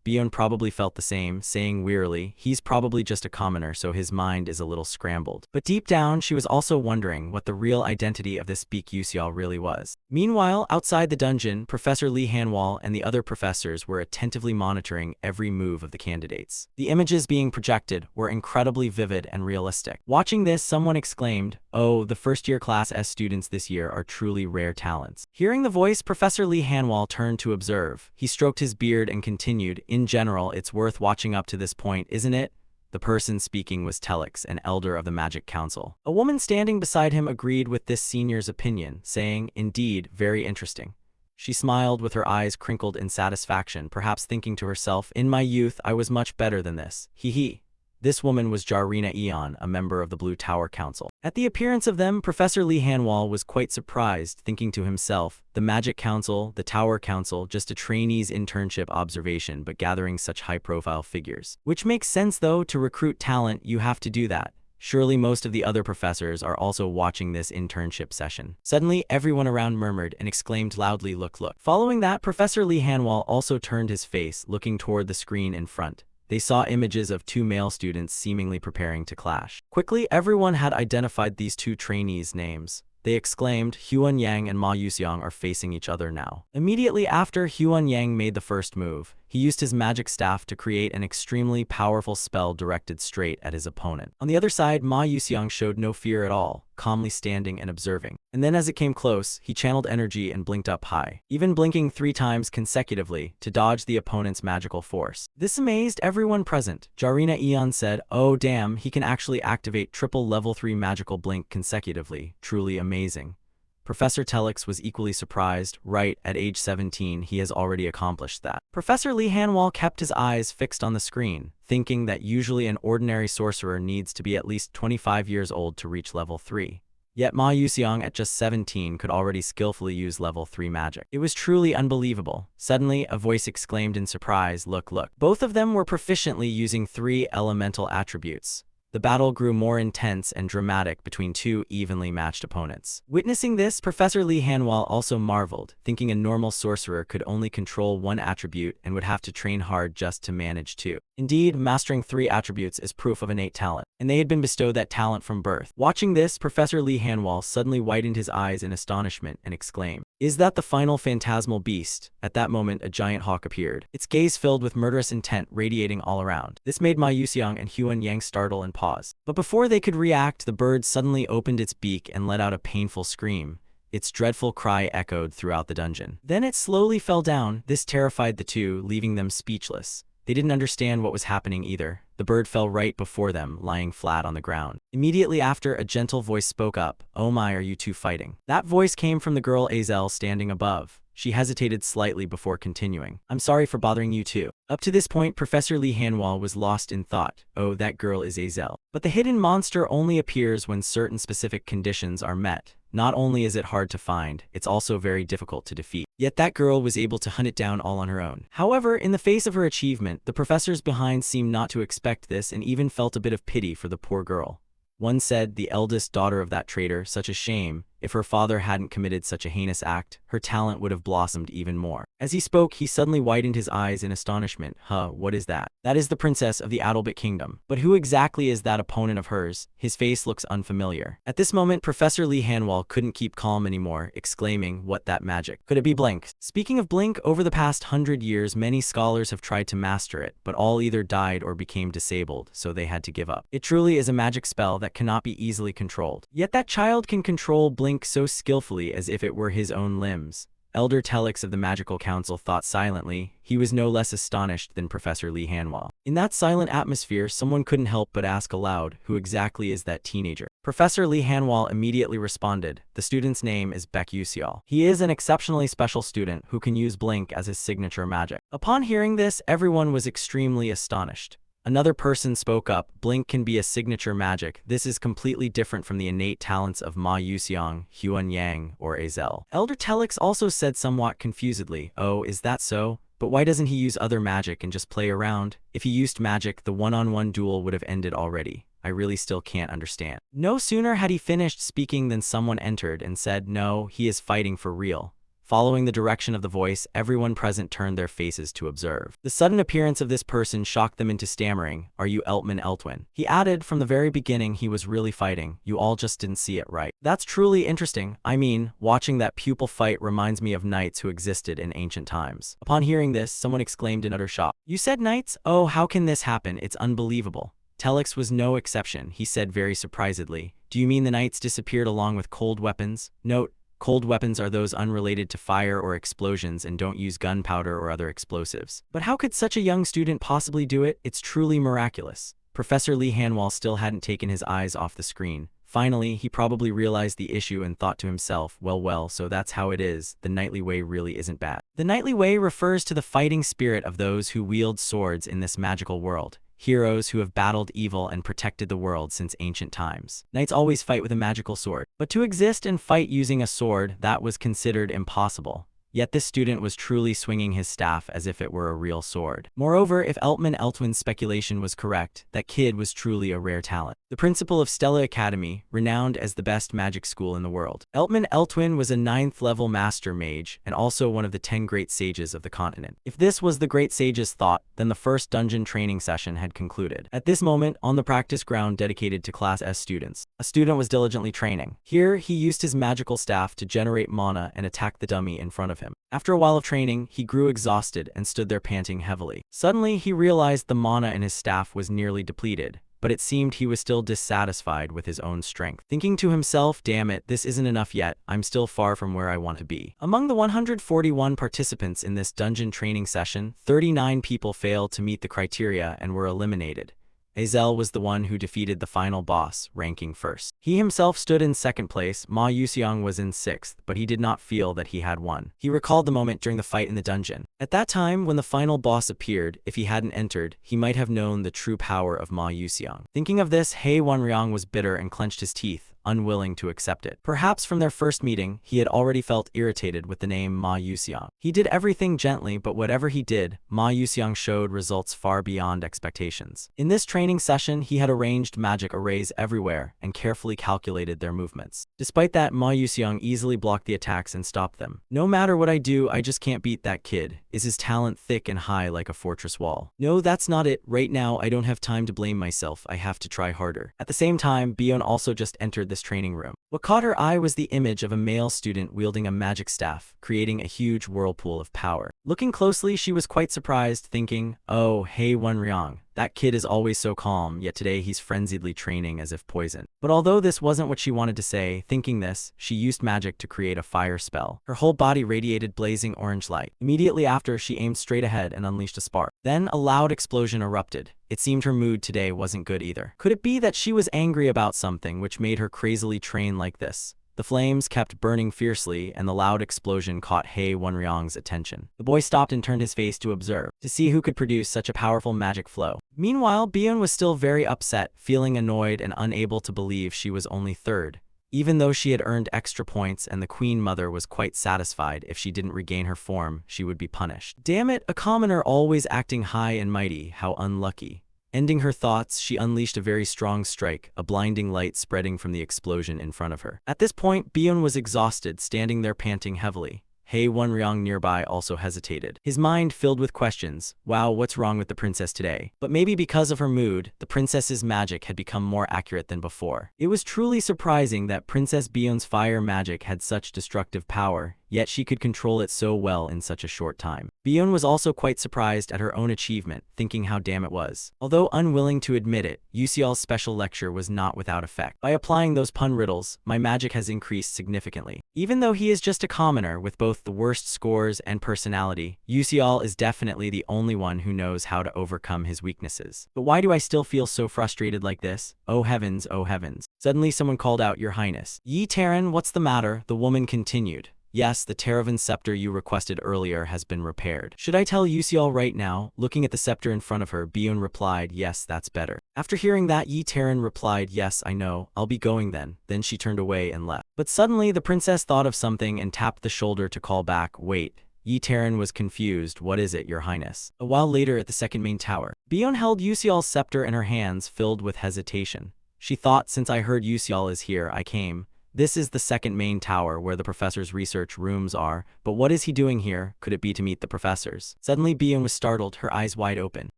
Bion probably felt the same, saying wearily, "He's probably just a commoner, so his mind is a little scrambled." But deep down, she was also wondering what the real identity of this Beak Yuseol really was. Meanwhile, outside the dungeon, Professor Lee Hanwal and the other professors were attentively monitoring every move of the candidates. The images being projected were incredibly vivid and realistic. Watching this, someone exclaimed, "Oh, the first-year Class S students this year are truly rare talents." Hearing the voice, Professor Lee Hanwal turned to observe. He stroked his beard and continued, "In general, it's worth watching up to this point, isn't it?" The person speaking was Telix, an elder of the Magic Council. A woman standing beside him agreed with this senior's opinion, saying, "Indeed, very interesting." She smiled with her eyes crinkled in satisfaction, perhaps thinking to herself, "In my youth, I was much better than this. Hee hee." This woman was Jarina Eon, a member of the Blue Tower Council. At the appearance of them, Professor Lee Hanwal was quite surprised, thinking to himself, the Magic Council, the Tower Council, just a trainee's internship observation, but gathering such high-profile figures. Which makes sense though, to recruit talent, you have to do that. Surely most of the other professors are also watching this internship session. Suddenly, everyone around murmured and exclaimed loudly, "Look, look." Following that, Professor Lee Hanwal also turned his face, looking toward the screen in front. They saw images of two male students seemingly preparing to clash. Quickly, everyone had identified these two trainees' names. They exclaimed, "Huan Yang and Ma Yuseong are facing each other now." Immediately after, Huan Yang made the first move. He used his magic staff to create an extremely powerful spell directed straight at his opponent. On the other side, Ma Yuseong showed no fear at all, calmly standing and observing. And then as it came close, he channeled energy and blinked up high, even blinking 3 times consecutively to dodge the opponent's magical force. This amazed everyone present. Jarina Eon said, "Oh damn, he can actually activate triple level 3 magical blink consecutively. Truly amazing." Professor Telix was equally surprised. Right, at age 17, he has already accomplished that. Professor Lee Hanwal kept his eyes fixed on the screen, thinking that usually an ordinary sorcerer needs to be at least 25 years old to reach level 3. Yet Ma Yuseong at just 17 could already skillfully use level 3 magic. It was truly unbelievable. Suddenly, a voice exclaimed in surprise, "Look, look." Both of them were proficiently using 3 elemental attributes. The battle grew more intense and dramatic between 2 evenly matched opponents. Witnessing this, Professor Lee Hanwal also marveled, thinking a normal sorcerer could only control 1 attribute and would have to train hard just to manage 2. Indeed, mastering 3 attributes is proof of innate talent, and they had been bestowed that talent from birth. Watching this, Professor Lee Hanwal suddenly widened his eyes in astonishment and exclaimed, "Is that the final phantasmal beast?" At that moment, a giant hawk appeared, its gaze filled with murderous intent radiating all around. This made Ma Yuseong and Huan Yang startle and pause. But before they could react, the bird suddenly opened its beak and let out a painful scream. Its dreadful cry echoed throughout the dungeon. Then it slowly fell down. This terrified the two, leaving them speechless. They didn't understand what was happening either. The bird fell right before them, lying flat on the ground. Immediately after, a gentle voice spoke up, "Oh my, are you two fighting?" That voice came from the girl Azel standing above. She hesitated slightly before continuing. I'm sorry for bothering you too. Up to this point, Professor Lee Hanwha was lost in thought. Oh, that girl is Azel. But the hidden monster only appears when certain specific conditions are met. Not only is it hard to find, it's also very difficult to defeat. Yet that girl was able to hunt it down all on her own. However, in the face of her achievement, the professors behind seemed not to expect this and even felt a bit of pity for the poor girl. One said, the eldest daughter of that traitor, such a shame. If her father hadn't committed such a heinous act, her talent would have blossomed even more. As he spoke, he suddenly widened his eyes in astonishment. What is that? That is the princess of the Adalbit Kingdom. But who exactly is that opponent of hers? His face looks unfamiliar. At this moment, Professor Lee Hanwha couldn't keep calm anymore, exclaiming, what that magic? Could it be Blink? Speaking of Blink, over the past 100 years, many scholars have tried to master it, but all either died or became disabled, so they had to give up. It truly is a magic spell that cannot be easily controlled. Yet that child can control Blink so skillfully as if it were his own limbs. Elder Telex of the Magical Council thought silently. He was no less astonished than Professor Lee Hanwha. In that silent atmosphere, someone couldn't help but ask aloud, who exactly is that teenager? Professor Lee Hanwha immediately responded, the student's name is Baek Yuseol. He is an exceptionally special student who can use Blink as his signature magic. Upon hearing this, everyone was extremely astonished. Another person spoke up, Blink can be a signature magic. This is completely different from the innate talents of Ma Yuseong, Huan Yang, or Azel. Elder Telex also said somewhat confusedly, oh, is that so? But why doesn't he use other magic and just play around? If he used magic, the one-on-one duel would have ended already. I really still can't understand. No sooner had he finished speaking than someone entered and said, no, he is fighting for real. Following the direction of the voice, everyone present turned their faces to observe. The sudden appearance of this person shocked them into stammering, are you Eltman Eltwin? He added, from the very beginning he was really fighting, you all just didn't see it right. That's truly interesting. I mean, watching that pupil fight reminds me of knights who existed in ancient times. Upon hearing this, someone exclaimed in utter shock. You said knights? Oh, how can this happen? It's unbelievable. Telex was no exception. He said very surprisedly, do you mean the knights disappeared along with cold weapons? Note, cold weapons are those unrelated to fire or explosions and don't use gunpowder or other explosives. But how could such a young student possibly do it? It's truly miraculous. Professor Lee Hanwha still hadn't taken his eyes off the screen. Finally, he probably realized the issue and thought to himself, well, so that's how it is. The knightly way really isn't bad. The knightly way refers to the fighting spirit of those who wield swords in this magical world. Heroes who have battled evil and protected the world since ancient times. Knights always fight with a magical sword. But to exist and fight using a sword, that was considered impossible. Yet this student was truly swinging his staff as if it were a real sword. Moreover, if Eltman Eltwin's speculation was correct, that kid was truly a rare talent. The principal of Stella Academy, renowned as the best magic school in the world. Eltman Eltwin was a 9th level master mage and also one of the 10 great sages of the continent. If this was the great sage's thought, then the first dungeon training session had concluded. At this moment, on the practice ground dedicated to Class S students, a student was diligently training. Here, he used his magical staff to generate mana and attack the dummy in front of him. After a while of training, he grew exhausted and stood there panting heavily. Suddenly, he realized the mana in his staff was nearly depleted, but it seemed he was still dissatisfied with his own strength. Thinking to himself, damn it, this isn't enough yet, I'm still far from where I want to be. Among the 141 participants in this dungeon training session, 39 people failed to meet the criteria and were eliminated. Azel was the one who defeated the final boss, ranking first. He himself stood in second place. Ma Yuseong was in sixth, but he did not feel that he had won. He recalled the moment during the fight in the dungeon. At that time, when the final boss appeared, if he hadn't entered, he might have known the true power of Ma Yuseong. Thinking of this, Hei Wanryong was bitter and clenched his teeth, unwilling to accept it. Perhaps from their first meeting, he had already felt irritated with the name Ma Yuseong. He did everything gently, but whatever he did, Ma Yuseong showed results far beyond expectations. In this training session, he had arranged magic arrays everywhere and carefully calculated their movements. Despite that, Ma Yuseong easily blocked the attacks and stopped them. No matter what I do, I just can't beat that kid. Is his talent thick and high like a fortress wall? No, that's not it. Right now, I don't have time to blame myself. I have to try harder. At the same time, Bion also just entered this training room. What caught her eye was the image of a male student wielding a magic staff, creating a huge whirlpool of power. Looking closely, she was quite surprised, thinking, oh, Hei Wanryong. That kid is always so calm, yet today he's frenziedly training as if poison. But although this wasn't what she wanted to say, thinking this, she used magic to create a fire spell. Her whole body radiated blazing orange light. Immediately after, she aimed straight ahead and unleashed a spark. Then a loud explosion erupted. It seemed her mood today wasn't good either. Could it be that she was angry about something which made her crazily train like this? The flames kept burning fiercely, and the loud explosion caught Hye Wonryong's attention. The boy stopped and turned his face to observe, to see who could produce such a powerful magic flow. Meanwhile, Byun was still very upset, feeling annoyed and unable to believe she was only third. Even though she had earned extra points and the Queen Mother was quite satisfied if she didn't regain her form, she would be punished. Damn it, a commoner always acting high and mighty, how unlucky. Ending her thoughts, she unleashed a very strong strike, a blinding light spreading from the explosion in front of her. At this point, Byun was exhausted, standing there panting heavily. Hye Wonryong nearby also hesitated, his mind filled with questions. Wow, what's wrong with the princess today? But maybe because of her mood, the princess's magic had become more accurate than before. It was truly surprising that Princess Byun's fire magic had such destructive power, yet she could control it so well in such a short time. Byun was also quite surprised at her own achievement, thinking how damn it was. Although unwilling to admit it, Yuseol's special lecture was not without effect. By applying those pun riddles, my magic has increased significantly. Even though he is just a commoner with both the worst scores and personality, Yuseol is definitely the only one who knows how to overcome his weaknesses. But why do I still feel so frustrated like this? Oh heavens, oh heavens. Suddenly someone called out, "Your Highness." "Yi Taran, what's the matter?" the woman continued. "Yes, the Teravan scepter you requested earlier has been repaired." "Should I tell Yuseol right now?" Looking at the scepter in front of her, Byun replied, "Yes, that's better." After hearing that, Yi Taran replied, "Yes, I know, I'll be going then." Then she turned away and left. But suddenly the princess thought of something and tapped the shoulder to call back, "Wait." Yi Taran was confused. "What is it, Your Highness?" A while later at the second main tower, Byun held Yuseol's scepter in her hands, filled with hesitation. She thought, since I heard Yuseol is here, I came. This is the second main tower where the professor's research rooms are, but what is he doing here? Could it be to meet the professors? Suddenly Byun was startled, her eyes wide open.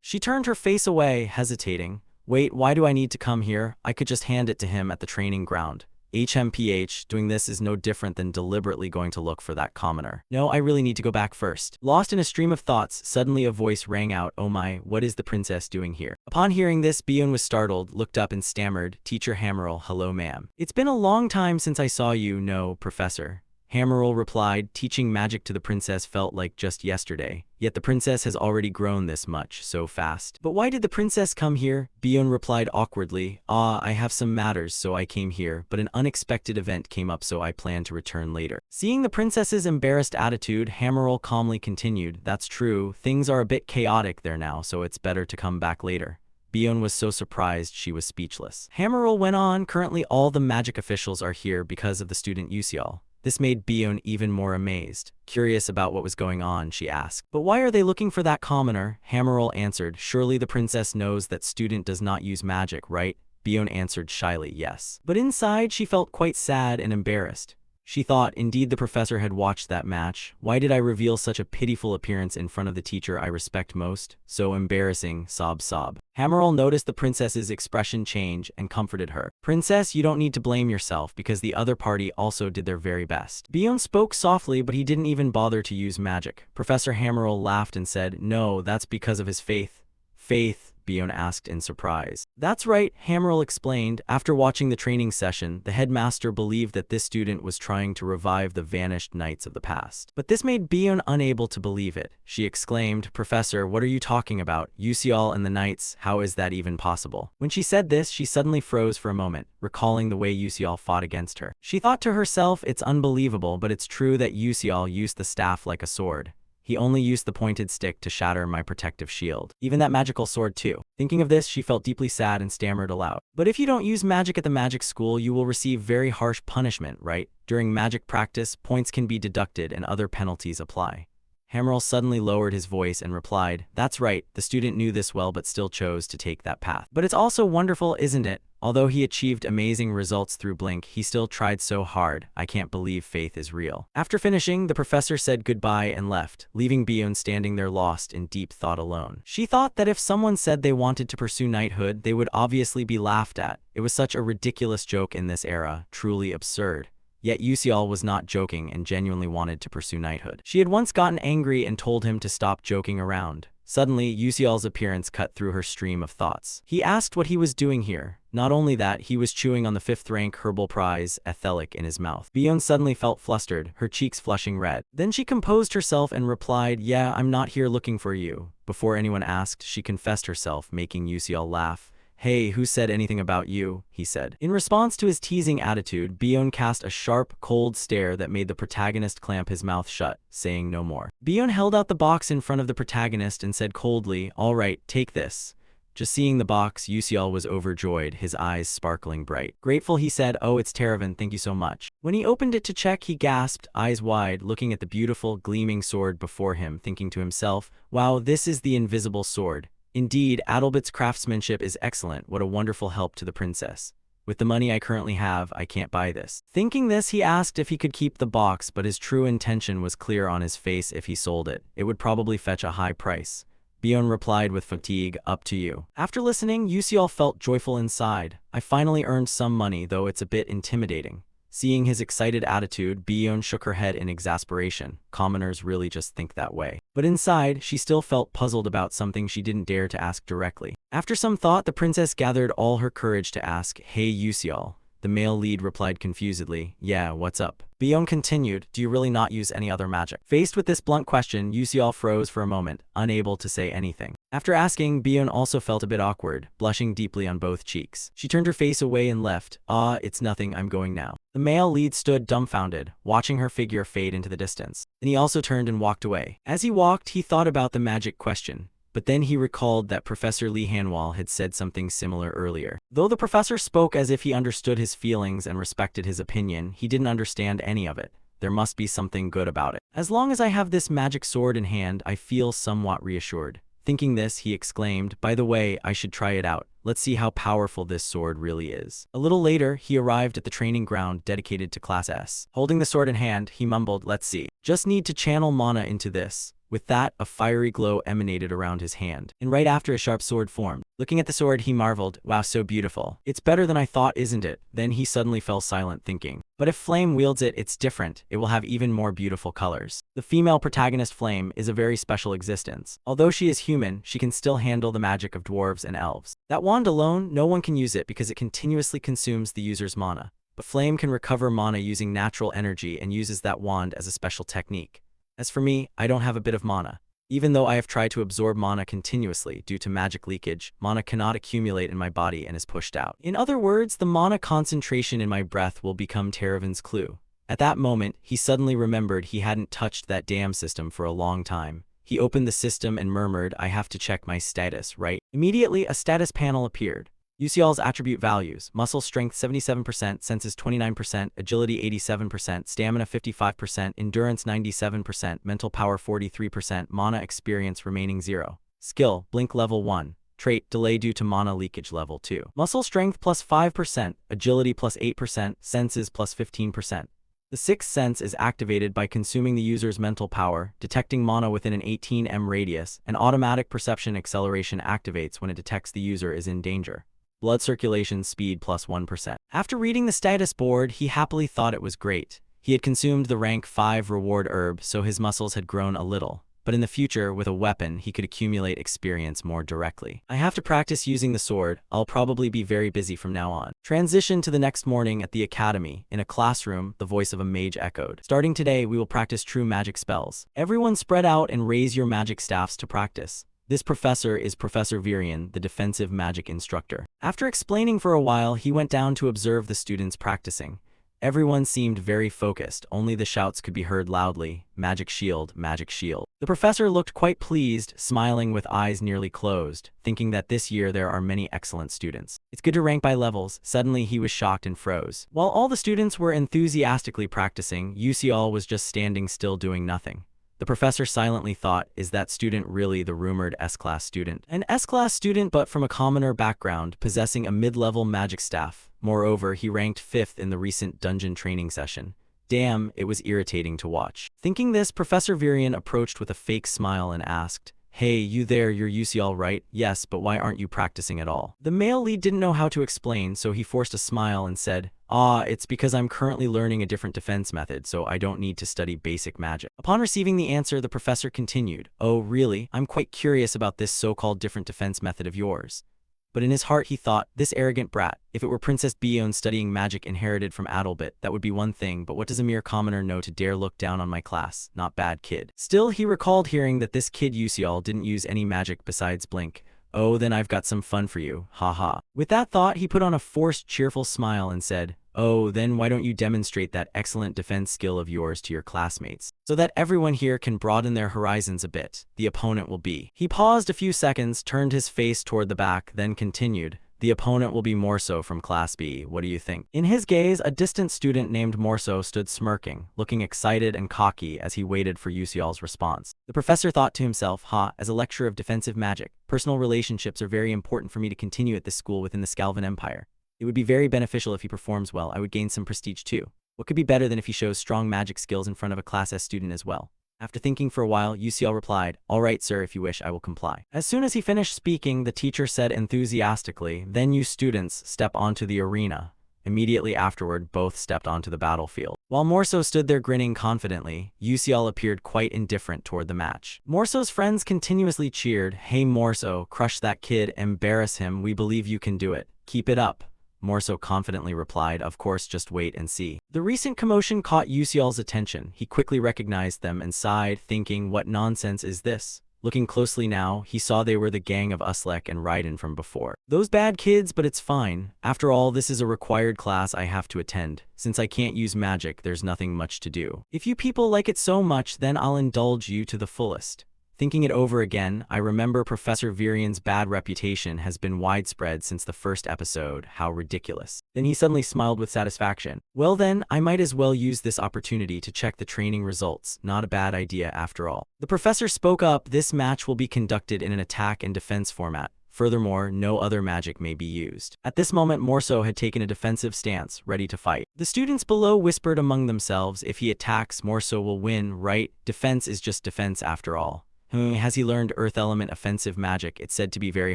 She turned her face away, hesitating. "Wait, why do I need to come here? I could just hand it to him at the training ground." HMPH, doing this is no different than deliberately going to look for that commoner. "No, I really need to go back first." Lost in a stream of thoughts, suddenly a voice rang out, "Oh my, what is the princess doing here?" Upon hearing this, Byun was startled, looked up and stammered, "Teacher Hammerl, hello ma'am. It's been a long time since I saw you." "No, professor." Hammerl replied, "Teaching magic to the princess felt like just yesterday. Yet the princess has already grown this much, so fast." "But why did the princess come here?" Byun replied awkwardly, I have some matters, so I came here, but an unexpected event came up, so I plan to return later." Seeing the princess's embarrassed attitude, Hammerl calmly continued, "That's true, things are a bit chaotic there now, so it's better to come back later." Byun was so surprised she was speechless. Hammerl went on, "Currently all the magic officials are here because of the student Yuseol." This made Byun even more amazed. Curious about what was going on, she asked, "But why are they looking for that commoner?" Hammerl answered, "Surely the princess knows that student does not use magic, right?" Byun answered shyly, "Yes." But inside she felt quite sad and embarrassed. She thought, indeed the professor had watched that match. Why did I reveal such a pitiful appearance in front of the teacher I respect most? So embarrassing, sob sob. Hammerl noticed the princess's expression change and comforted her. "Princess, you don't need to blame yourself because the other party also did their very best." Byun spoke softly, but he didn't even bother to use magic. Professor Hammerl laughed and said, "No, that's because of his faith." "Faith?" Byun asked in surprise. "That's right," Hammerl explained. After watching the training session, the headmaster believed that this student was trying to revive the vanished knights of the past. But this made Byun unable to believe it. She exclaimed, "Professor, what are you talking about? Yuseol and the knights, how is that even possible?" When she said this, she suddenly froze for a moment, recalling the way Yuseol fought against her. She thought to herself, it's unbelievable, but it's true that Yuseol used the staff like a sword. He only used the pointed stick to shatter my protective shield. Even that magical sword too. Thinking of this, she felt deeply sad and stammered aloud. "But if you don't use magic at the magic school, you will receive very harsh punishment, right? During magic practice, points can be deducted and other penalties apply." Hammerl suddenly lowered his voice and replied, "That's right, the student knew this well but still chose to take that path. But it's also wonderful, isn't it? Although he achieved amazing results through Blink, he still tried so hard. I can't believe faith is real." After finishing, the professor said goodbye and left, leaving Byun standing there lost in deep thought alone. She thought that if someone said they wanted to pursue knighthood, they would obviously be laughed at. It was such a ridiculous joke in this era, truly absurd. Yet Yuseol was not joking and genuinely wanted to pursue knighthood. She had once gotten angry and told him to stop joking around. Suddenly, Yuseol's appearance cut through her stream of thoughts. He asked what he was doing here. Not only that, he was chewing on the 5th rank herbal prize, Ethelic, in his mouth. Byun suddenly felt flustered, her cheeks flushing red. Then she composed herself and replied, "Yeah, I'm not here looking for you." Before anyone asked, she confessed herself, making Yuseol laugh. "Hey, who said anything about you?" he said. In response to his teasing attitude, Bion cast a sharp, cold stare that made the protagonist clamp his mouth shut, saying no more. Bion held out the box in front of the protagonist and said coldly, "All right, take this." Just seeing the box, Yusial was overjoyed, his eyes sparkling bright. Grateful, he said, "Oh, it's Teravan, thank you so much." When he opened it to check, he gasped, eyes wide, looking at the beautiful, gleaming sword before him, thinking to himself, "Wow, this is the invisible sword. Indeed, Adalbit's craftsmanship is excellent. What a wonderful help to the princess. With the money I currently have, I can't buy this." Thinking this, he asked if he could keep the box, but his true intention was clear on his face. If he sold it, it would probably fetch a high price. Bion replied with fatigue, "Up to you." After listening, Yusial felt joyful inside. "I finally earned some money, though it's a bit intimidating." Seeing his excited attitude, Bion shook her head in exasperation. Commoners really just think that way. But inside, she still felt puzzled about something she didn't dare to ask directly. After some thought, the princess gathered all her courage to ask, "Hey, Yusial." The male lead replied confusedly, "Yeah, what's up?" Bion continued, "Do you really not use any other magic?" Faced with this blunt question, Yusial froze for a moment, unable to say anything. After asking, Bion also felt a bit awkward, blushing deeply on both cheeks. She turned her face away and left. "Ah, it's nothing, I'm going now." The male lead stood dumbfounded, watching her figure fade into the distance. Then he also turned and walked away. As he walked, he thought about the magic question. But then he recalled that Professor Lee Hanwal had said something similar earlier. Though the professor spoke as if he understood his feelings and respected his opinion, he didn't understand any of it. There must be something good about it. As long as I have this magic sword in hand, I feel somewhat reassured. Thinking this, he exclaimed, "By the way, I should try it out. Let's see how powerful this sword really is." A little later, he arrived at the training ground dedicated to Class S. Holding the sword in hand, he mumbled, "Let's see. Just need to channel mana into this." With that, a fiery glow emanated around his hand, and right after, a sharp sword formed. Looking at the sword, he marveled, "Wow, so beautiful. It's better than I thought, isn't it?" Then he suddenly fell silent, thinking, "But if Flame wields it, it's different. It will have even more beautiful colors." The female protagonist, Flame, is a very special existence. Although she is human, she can still handle the magic of dwarves and elves. That wand alone, no one can use it because it continuously consumes the user's mana. But Flame can recover mana using natural energy and uses that wand as a special technique. As for me, I don't have a bit of mana. Even though I have tried to absorb mana continuously due to magic leakage, mana cannot accumulate in my body and is pushed out. In other words, the mana concentration in my breath will become Teravan's clue. At that moment, he suddenly remembered he hadn't touched that damn system for a long time. He opened the system and murmured, "I have to check my status, right?" Immediately, a status panel appeared. Yusial's attribute values: muscle strength 77%, senses 29%, agility 87%, stamina 55%, endurance 97%, mental power 43%, mana experience remaining 0. Skill, blink level 1. Trait, delay due to mana leakage level 2. Muscle strength plus 5%, agility plus 8%, senses plus 15%. The sixth sense is activated by consuming the user's mental power, detecting mana within an 18 m radius, and automatic perception acceleration activates when it detects the user is in danger. Blood circulation speed plus 1%. After reading the status board, he happily thought it was great. He had consumed the rank 5 reward herb, so his muscles had grown a little. But in the future, with a weapon, he could accumulate experience more directly. "I have to practice using the sword. I'll probably be very busy from now on." Transition to the next morning at the academy. In a classroom, the voice of a mage echoed, "Starting today, we will practice true magic spells. Everyone spread out and raise your magic staffs to practice." This professor is Professor Virion, the defensive magic instructor. After explaining for a while, he went down to observe the students practicing. Everyone seemed very focused, only the shouts could be heard loudly, "Magic shield, magic shield." The professor looked quite pleased, smiling with eyes nearly closed, thinking that this year there are many excellent students. It's good to rank by levels. Suddenly he was shocked and froze. While all the students were enthusiastically practicing, Yusial was just standing still doing nothing. The professor silently thought, is that student really the rumored S-class student? An S-class student, but from a commoner background, possessing a mid-level magic staff. Moreover, he ranked 5th in the recent dungeon training session. Damn, it was irritating to watch. Thinking this, Professor Virion approached with a fake smile and asked, "Hey, you there, you're Yusial, right?" "Yes, but why aren't you practicing at all?" The male lead didn't know how to explain, so he forced a smile and said, It's because I'm currently learning a different defense method, so I don't need to study basic magic." Upon receiving the answer, the professor continued, "Oh, really? I'm quite curious about this so-called different defense method of yours." But in his heart he thought, this arrogant brat, if it were Princess Bion studying magic inherited from Adalbit, that would be one thing, but what does a mere commoner know to dare look down on my class? Not bad, kid. Still, he recalled hearing that this kid Yusial didn't use any magic besides blink, "Oh, then I've got some fun for you, haha." With that thought, he put on a forced cheerful smile and said, "Oh, then why don't you demonstrate that excellent defense skill of yours to your classmates, so that everyone here can broaden their horizons a bit. The opponent will be." He paused a few seconds, turned his face toward the back, then continued, "The opponent will be Morso from Class B. What do you think?" In his gaze, a distant student named Morso stood smirking, looking excited and cocky as he waited for Yusial's response. The professor thought to himself, as a lecturer of defensive magic, personal relationships are very important for me to continue at this school within the Scalvan Empire. It would be very beneficial if he performs well. I would gain some prestige too. What could be better than if he shows strong magic skills in front of a Class S student as well? After thinking for a while, Yusial replied, "All right, sir, if you wish, I will comply." As soon as he finished speaking, the teacher said enthusiastically, "Then you students step onto the arena." Immediately afterward, both stepped onto the battlefield. While Morso stood there grinning confidently, Yusial appeared quite indifferent toward the match. Morso's friends continuously cheered, "Hey Morso, crush that kid, embarrass him, we believe you can do it. Keep it up." Morso confidently replied, "Of course, just wait and see." The recent commotion caught Yusial's attention. He quickly recognized them and sighed, thinking, "What nonsense is this?" Looking closely now, he saw they were the gang of Uslek and Raiden from before. "Those bad kids, but it's fine. After all, this is a required class I have to attend. Since I can't use magic, there's nothing much to do. If you people like it so much, then I'll indulge you to the fullest." Thinking it over again, I remember Professor Virian's bad reputation has been widespread since the first episode. How ridiculous. Then he suddenly smiled with satisfaction. "Well then, I might as well use this opportunity to check the training results. Not a bad idea after all." The professor spoke up, "This match will be conducted in an attack and defense format. Furthermore, no other magic may be used." At this moment, Morso had taken a defensive stance, ready to fight. The students below whispered among themselves, "If he attacks, Morso will win, right? Defense is just defense after all. Has he learned Earth Element offensive magic? It's said to be very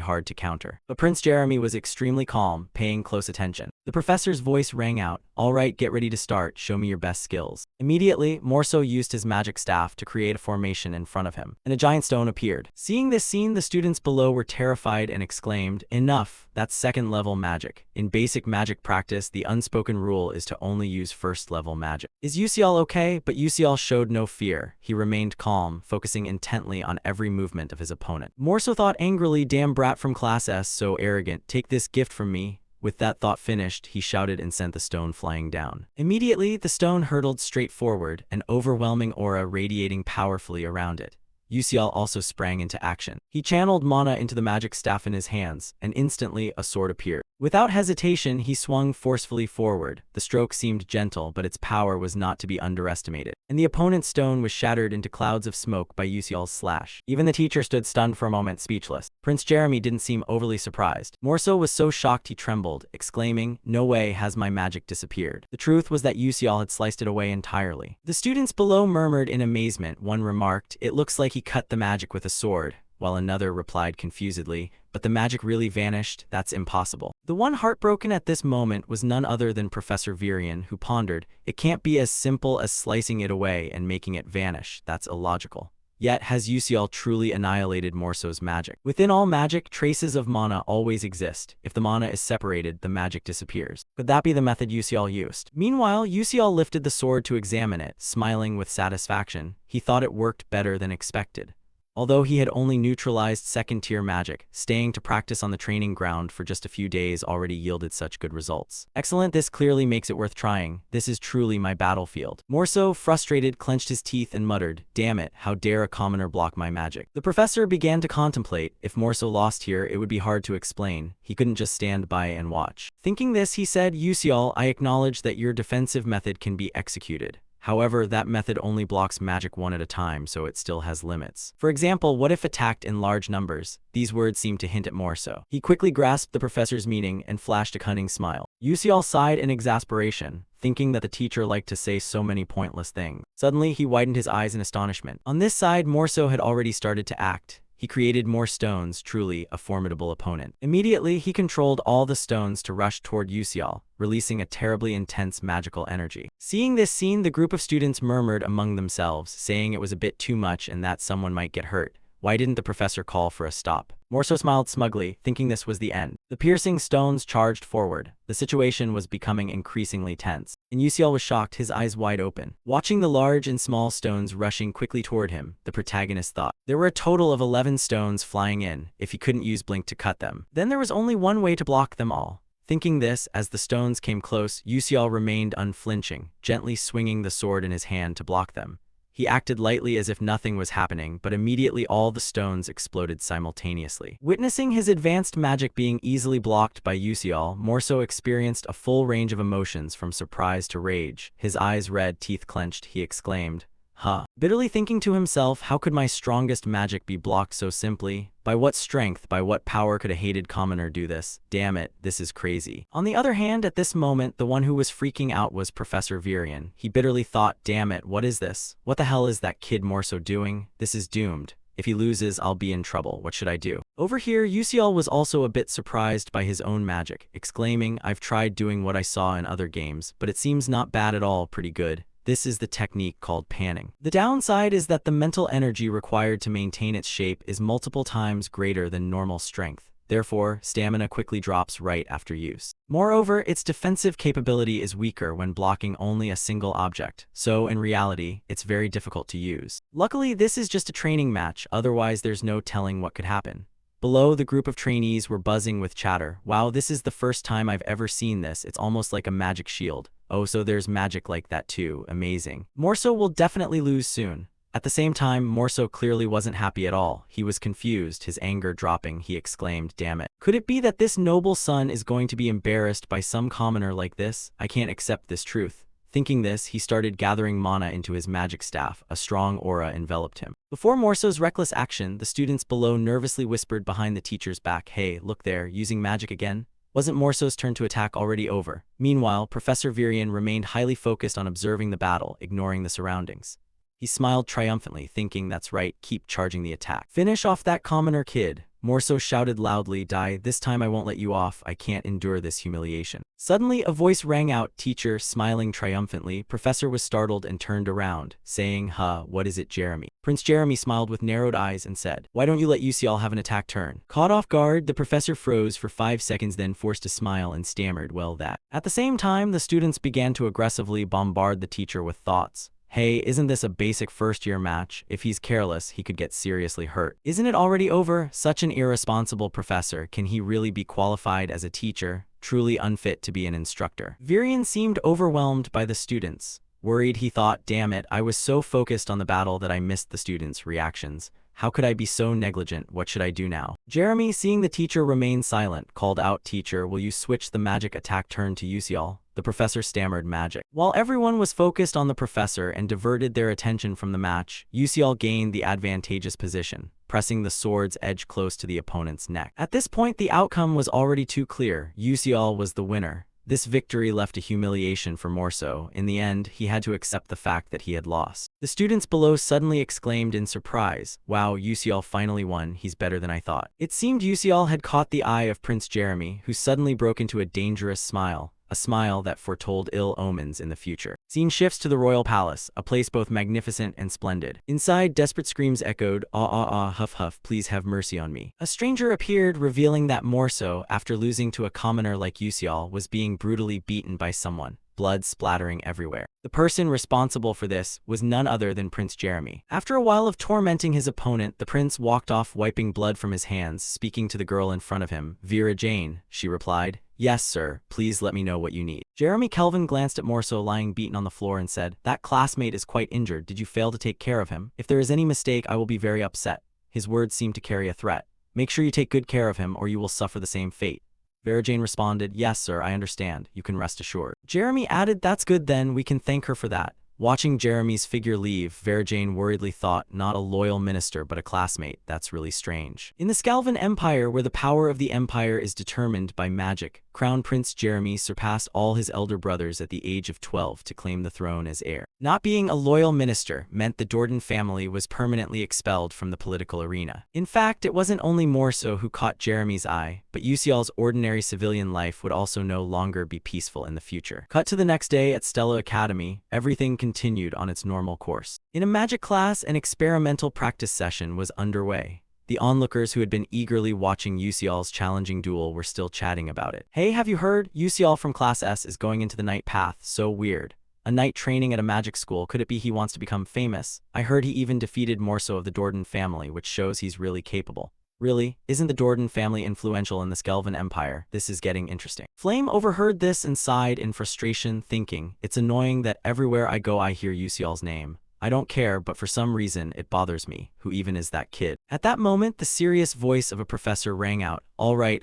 hard to counter." But Prince Jeremy was extremely calm, paying close attention. The professor's voice rang out, "All right, get ready to start. Show me your best skills." Immediately, Morso used his magic staff to create a formation in front of him, and a giant stone appeared. Seeing this scene, the students below were terrified and exclaimed, "Enough! That's second-level magic. In basic magic practice, the unspoken rule is to only use first-level magic." "Is Yusial okay?" But Yusial showed no fear. He remained calm, focusing intently on every movement of his opponent. Morso thought angrily, "Damn brat from Class S, so arrogant. Take this gift from me." With that thought finished, he shouted and sent the stone flying down. Immediately, the stone hurtled straight forward, an overwhelming aura radiating powerfully around it. Yusial also sprang into action. He channeled mana into the magic staff in his hands, and instantly a sword appeared. Without hesitation, he swung forcefully forward. The stroke seemed gentle, but its power was not to be underestimated, and the opponent's stone was shattered into clouds of smoke by Yusial's slash. Even the teacher stood stunned for a moment, speechless. Prince Jeremy didn't seem overly surprised. Morso was so shocked he trembled, exclaiming, "No way has my magic disappeared." The truth was that Yusial had sliced it away entirely. The students below murmured in amazement. One remarked, "It looks like he cut the magic with a sword," while another replied confusedly, "But the magic really vanished? That's impossible." The one heartbroken at this moment was none other than Professor Virian, who pondered, "It can't be as simple as slicing it away and making it vanish. That's illogical." Yet, has Yusial truly annihilated Morso's magic? Within all magic, traces of mana always exist. If the mana is separated, the magic disappears. Could that be the method Yusial used? Meanwhile, Yusial lifted the sword to examine it, smiling with satisfaction. He thought it worked better than expected. Although he had only neutralized second-tier magic, staying to practice on the training ground for just a few days already yielded such good results. Excellent, this clearly makes it worth trying. This is truly my battlefield. Morso, frustrated, clenched his teeth and muttered, "Damn it, how dare a commoner block my magic." The professor began to contemplate. If Morso lost here, it would be hard to explain. He couldn't just stand by and watch. Thinking this, he said, "Yusial, I acknowledge that your defensive method can be executed. However, that method only blocks magic one at a time, so it still has limits. For example, what if attacked in large numbers?" These words seemed to hint at Morso. He quickly grasped the professor's meaning and flashed a cunning smile. Yusial sighed in exasperation, thinking that the teacher liked to say so many pointless things. Suddenly, he widened his eyes in astonishment. On this side, Morso had already started to act. He created more stones, truly a formidable opponent. Immediately, he controlled all the stones to rush toward Yusial, releasing a terribly intense magical energy. Seeing this scene, the group of students murmured among themselves, saying it was a bit too much and that someone might get hurt. Why didn't the professor call for a stop? Morso smiled smugly, thinking this was the end. The piercing stones charged forward. The situation was becoming increasingly tense, and Yusiel was shocked, his eyes wide open. Watching the large and small stones rushing quickly toward him, the protagonist thought. There were a total of 11 stones flying in, if he couldn't use Blink to cut them. Then there was only one way to block them all. Thinking this, as the stones came close, Yusiel remained unflinching, gently swinging the sword in his hand to block them. He acted lightly as if nothing was happening, but immediately all the stones exploded simultaneously. Witnessing his advanced magic being easily blocked by Yusiel, Morso experienced a full range of emotions from surprise to rage. His eyes red, teeth clenched, he exclaimed, "Huh." Bitterly thinking to himself, how could my strongest magic be blocked so simply? By what strength, by what power could a hated commoner do this? Damn it, this is crazy. On the other hand, at this moment, the one who was freaking out was Professor Virion. He bitterly thought, damn it, what is this? What the hell is that kid Morso doing? This is doomed. If he loses, I'll be in trouble. What should I do? Over here, Yusiel was also a bit surprised by his own magic, exclaiming, I've tried doing what I saw in other games, but it seems not bad at all, pretty good. This is the technique called panning. The downside is that the mental energy required to maintain its shape is multiple times greater than normal strength. Therefore, stamina quickly drops right after use. Moreover, its defensive capability is weaker when blocking only a single object, so in reality, it's very difficult to use. Luckily, this is just a training match, otherwise there's no telling what could happen. Below, the group of trainees were buzzing with chatter. Wow, this is the first time I've ever seen this. It's almost like a magic shield. Oh, so there's magic like that too. Amazing. Morso will definitely lose soon. At the same time, Morso clearly wasn't happy at all. He was confused, his anger dropping. He exclaimed, damn it. Could it be that this noble son is going to be embarrassed by some commoner like this? I can't accept this truth. Thinking this, he started gathering mana into his magic staff. A strong aura enveloped him. Before Morso's reckless action, the students below nervously whispered behind the teacher's back, hey, look there, using magic again? Wasn't Morso's turn to attack already over? Meanwhile, Professor Virion remained highly focused on observing the battle, ignoring the surroundings. He smiled triumphantly, thinking, that's right, keep charging the attack. Finish off that commoner kid. Morso shouted loudly, die, this time I won't let you off, I can't endure this humiliation. Suddenly, a voice rang out, teacher, smiling triumphantly. Professor was startled and turned around, saying, huh, what is it, Jeremy? Prince Jeremy smiled with narrowed eyes and said, why don't you let Yusiel have an attack turn? Caught off guard, the professor froze for 5 seconds, then forced a smile and stammered, well that. At the same time, the students began to aggressively bombard the teacher with thoughts. Hey, isn't this a basic first-year match? If he's careless, he could get seriously hurt. Isn't it already over? Such an irresponsible professor. Can he really be qualified as a teacher? Truly unfit to be an instructor. Virion seemed overwhelmed by the students. Worried, he thought, damn it, I was so focused on the battle that I missed the students' reactions. How could I be so negligent? What should I do now? Jeremy, seeing the teacher remain silent, called out, teacher, will you switch the magic attack turn to Yusiel? The professor stammered, magic. While everyone was focused on the professor and diverted their attention from the match, Yusiel gained the advantageous position, pressing the sword's edge close to the opponent's neck. At this point, the outcome was already too clear. Yusiel was the winner. This victory left a humiliation for Morso. In the end, he had to accept the fact that he had lost. The students below suddenly exclaimed in surprise, wow, Yusiel finally won, he's better than I thought. It seemed Yusiel had caught the eye of Prince Jeremy, who suddenly broke into a dangerous smile. A smile that foretold ill omens in the future. Scene shifts to the royal palace, a place both magnificent and splendid. Inside, desperate screams echoed, huff huff, please have mercy on me. A stranger appeared, revealing that Morso, after losing to a commoner like Yusiel, was being brutally beaten by someone, blood splattering everywhere. The person responsible for this was none other than Prince Jeremy. After a while of tormenting his opponent, the prince walked off, wiping blood from his hands. Speaking to the girl in front of him, Vera Jane, she replied, yes, sir, please let me know what you need. Jeremy Kelvin glanced at Morso lying beaten on the floor and said, that classmate is quite injured. Did you fail to take care of him? If there is any mistake, I will be very upset. His words seemed to carry a threat. Make sure you take good care of him or you will suffer the same fate. Vera Jane responded, yes, sir, I understand. You can rest assured. Jeremy added, that's good then, we can thank her for that. Watching Jeremy's figure leave, Vera Jane worriedly thought, not a loyal minister but a classmate, that's really strange. In the Scalvan Empire, where the power of the empire is determined by magic, Crown Prince Jeremy surpassed all his elder brothers at the age of 12 to claim the throne as heir. Not being a loyal minister meant the Dordan family was permanently expelled from the political arena. In fact, it wasn't only Morso who caught Jeremy's eye, but but Yuseol's ordinary civilian life would also no longer be peaceful in the future. Cut to the next day at Stella Academy, everything continued on its normal course. In a magic class, an experimental practice session was underway. The onlookers who had been eagerly watching Yuseol's challenging duel were still chatting about it. "Hey, have you heard? Yuseol from Class S is going into the night path, so weird. A knight training at a magic school, could it be he wants to become famous? I heard he even defeated Morso of the Dordan family, which shows he's really capable." "Really? Isn't the Dordan family influential in the Skelvan Empire? This is getting interesting." Flame overheard this and sighed in frustration, thinking, "It's annoying that everywhere I go I hear Yuseol's name. I don't care, but for some reason it bothers me. Who even is that kid?" At that moment, the serious voice of a professor rang out. All right,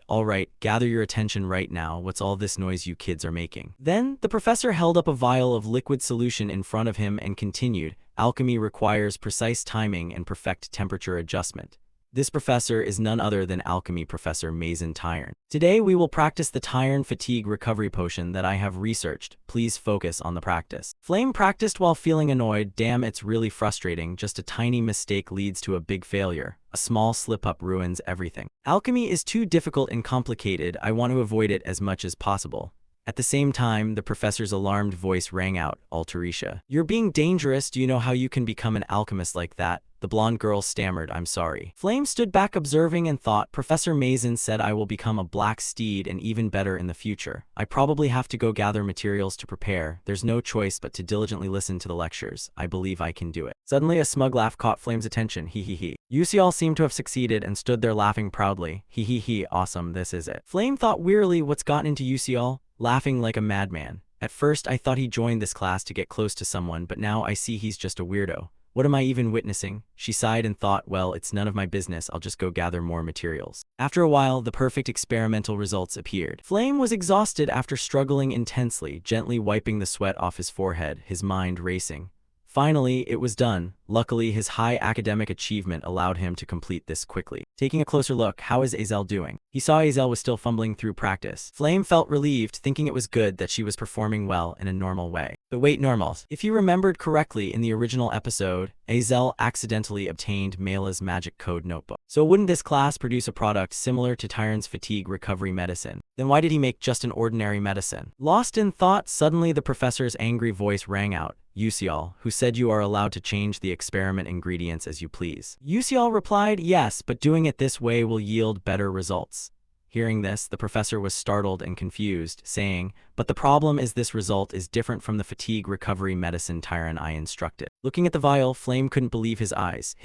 gather your attention right now. What's all this noise you kids are making?" Then, the professor held up a vial of liquid solution in front of him and continued, "Alchemy requires precise timing and perfect temperature adjustment. This professor is none other than Alchemy Professor Mason Tyron. Today we will practice the Tyron Fatigue Recovery Potion that I have researched. Please focus on the practice." Flame practiced while feeling annoyed. Damn, it's really frustrating. Just a tiny mistake leads to a big failure. A small slip-up ruins everything. Alchemy is too difficult and complicated. I want to avoid it as much as possible. At the same time, the professor's alarmed voice rang out. "Alterisha, you're being dangerous. Do you know how you can become an alchemist like that?" The blonde girl stammered, "I'm sorry." Flame stood back observing and thought, Professor Mason said I will become a black steed and even better in the future. I probably have to go gather materials to prepare. There's no choice but to diligently listen to the lectures. I believe I can do it. Suddenly a smug laugh caught Flame's attention. He. Yuseol seemed to have succeeded and stood there laughing proudly. He, awesome, this is it. Flame thought wearily, what's gotten into Yuseol? Laughing like a madman. At first I thought he joined this class to get close to someone, but now I see he's just a weirdo. What am I even witnessing? She sighed and thought, well, it's none of my business, I'll just go gather more materials. After a while, the perfect experimental results appeared. Flame was exhausted after struggling intensely, gently wiping the sweat off his forehead, his mind racing. Finally, it was done. Luckily, his high academic achievement allowed him to complete this quickly. Taking a closer look, how is Azel doing? He saw Azel was still fumbling through practice. Flame felt relieved, thinking it was good that she was performing well in a normal way. But wait, normals. If you remembered correctly in the original episode, Azel accidentally obtained Mela's magic code notebook. So wouldn't this class produce a product similar to Tyron's fatigue recovery medicine? Then why did he make just an ordinary medicine? Lost in thought, suddenly the professor's angry voice rang out. Yuseol, who said you are allowed to change the experiment ingredients as you please. Yuseol replied, yes, but doing it this way will yield better results. Hearing this, the professor was startled and confused, saying, but the problem is this result is different from the fatigue recovery medicine Tyron I instructed. Looking at the vial, Flame couldn't believe his eyes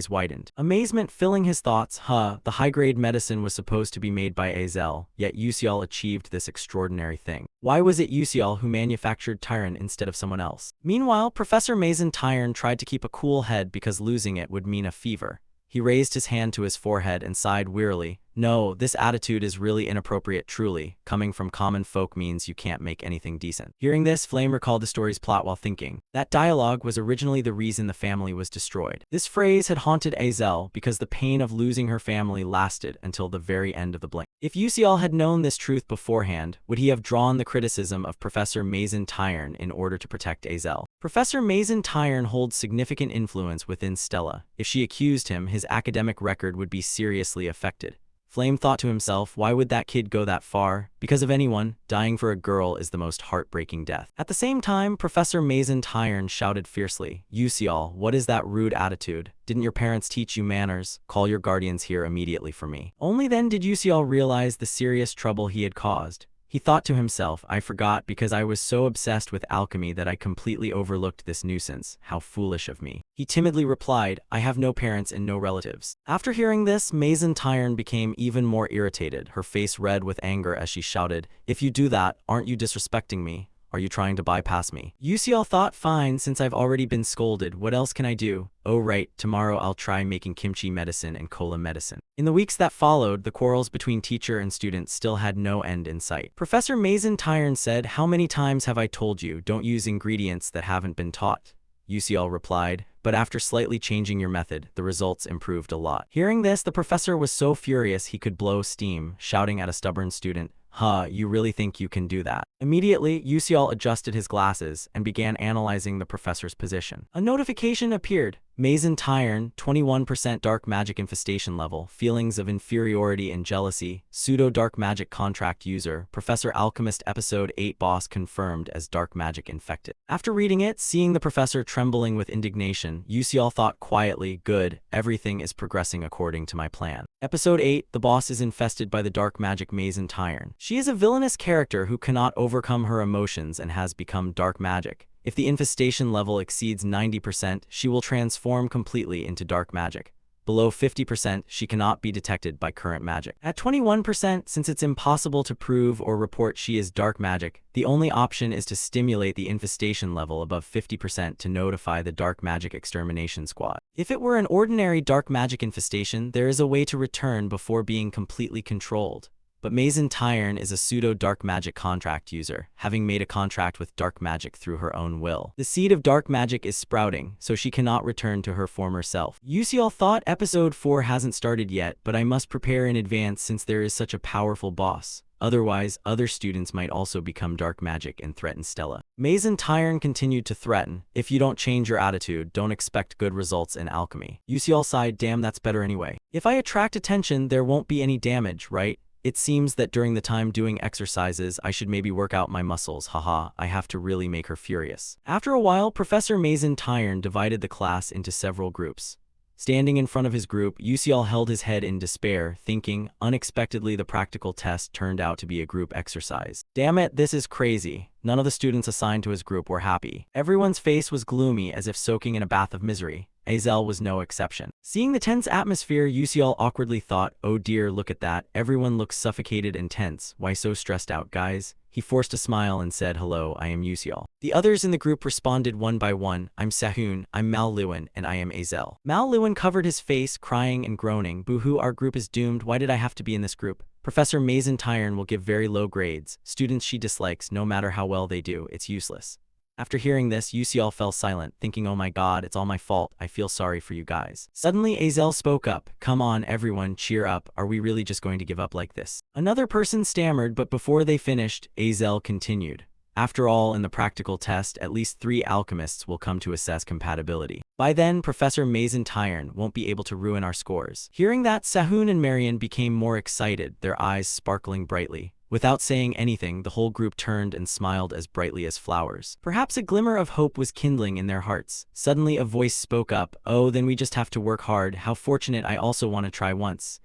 widened. Amazement filling his thoughts, the high-grade medicine was supposed to be made by Azel, yet Yuseol achieved this extraordinary thing. Why was it Yuseol who manufactured Tyron instead of someone else? Meanwhile, Professor Mason Tyron tried to keep a cool head because losing it would mean a fever. He raised his hand to his forehead and sighed wearily. No, this attitude is really inappropriate truly. Coming from common folk means you can't make anything decent. Hearing this, Flame recalled the story's plot while thinking. That dialogue was originally the reason the family was destroyed. This phrase had haunted Azel because the pain of losing her family lasted until the very end of the blink. If Yuseol had known this truth beforehand, would he have drawn the criticism of Professor Mason Tyron in order to protect Azel? Professor Mason Tyron holds significant influence within Stella. If she accused him, his academic record would be seriously affected. Flame thought to himself, why would that kid go that far? Because of anyone, dying for a girl is the most heartbreaking death. At the same time, Professor Mason Tyron shouted fiercely, Yuseol, what is that rude attitude? Didn't your parents teach you manners? Call your guardians here immediately for me. Only then did Yuseol realize the serious trouble he had caused. He thought to himself, I forgot because I was so obsessed with alchemy that I completely overlooked this nuisance. How foolish of me. He timidly replied, I have no parents and no relatives. After hearing this, Mason Tyron became even more irritated, her face red with anger as she shouted, if you do that, aren't you disrespecting me? Are you trying to bypass me? Yuseol thought, fine, since I've already been scolded, what else can I do? Oh right, tomorrow I'll try making kimchi medicine and cola medicine. In the weeks that followed, the quarrels between teacher and student still had no end in sight. Professor Mason Tyron said, how many times have I told you, don't use ingredients that haven't been taught? Yuseol replied, but after slightly changing your method, the results improved a lot. Hearing this, the professor was so furious he could blow steam, shouting at a stubborn student, Huh, you really think you can do that? Immediately, Yuseol adjusted his glasses and began analyzing the professor's position. A notification appeared. Mason Tyrn, 21% dark magic infestation level, feelings of inferiority and jealousy, pseudo-dark magic contract user, Professor Alchemist Episode 8 boss confirmed as dark magic infected. After reading it, seeing the professor trembling with indignation, Yuseol thought quietly, good, everything is progressing according to my plan. Episode 8, the boss is infested by the dark magic Mason Tyrn. She is a villainous character who cannot overcome her emotions and has become dark magic. If the infestation level exceeds 90%, she will transform completely into dark magic. Below 50%, she cannot be detected by current magic. At 21%, since it's impossible to prove or report she is dark magic, the only option is to stimulate the infestation level above 50% to notify the dark magic extermination squad. If it were an ordinary dark magic infestation, there is a way to return before being completely controlled. But Mason Tyrn is a pseudo-dark magic contract user, having made a contract with dark magic through her own will. The seed of dark magic is sprouting, so she cannot return to her former self. Yuseol thought episode 4 hasn't started yet, but I must prepare in advance since there is such a powerful boss. Otherwise, other students might also become dark magic and threaten Stella. Mason Tyrn continued to threaten, if you don't change your attitude, don't expect good results in alchemy. Yuseol sighed, damn, that's better anyway. If I attract attention, there won't be any damage, right? It seems that during the time doing exercises, I should maybe work out my muscles, haha, I have to really make her furious. After a while, Professor Mason Tyrn divided the class into several groups. Standing in front of his group, Yuseol held his head in despair, thinking, unexpectedly the practical test turned out to be a group exercise. Damn it, this is crazy. None of the students assigned to his group were happy. Everyone's face was gloomy as if soaking in a bath of misery. Azel was no exception. Seeing the tense atmosphere, Yuseol awkwardly thought, oh dear, look at that. Everyone looks suffocated and tense. Why so stressed out, guys? He forced a smile and said, hello, I am Yuseol. The others in the group responded one by one, I'm Sahun, I'm Mal Lewin, and I am Azel. Mal Lewin covered his face, crying and groaning, boo-hoo, our group is doomed, why did I have to be in this group? Professor Mason Tyrn will give very low grades. Students she dislikes, no matter how well they do, it's useless. After hearing this, Yuseol fell silent, thinking, oh my god, it's all my fault, I feel sorry for you guys. Suddenly, Azel spoke up, come on everyone, cheer up, are we really just going to give up like this? Another person stammered, but before they finished, Azel continued. After all, in the practical test, at least 3 alchemists will come to assess compatibility. By then, Professor Mason Tyrn won't be able to ruin our scores. Hearing that, Sahun and Marian became more excited, their eyes sparkling brightly. Without saying anything, the whole group turned and smiled as brightly as flowers. Perhaps a glimmer of hope was kindling in their hearts. Suddenly a voice spoke up, oh, then we just have to work hard, how fortunate, I also want to try once.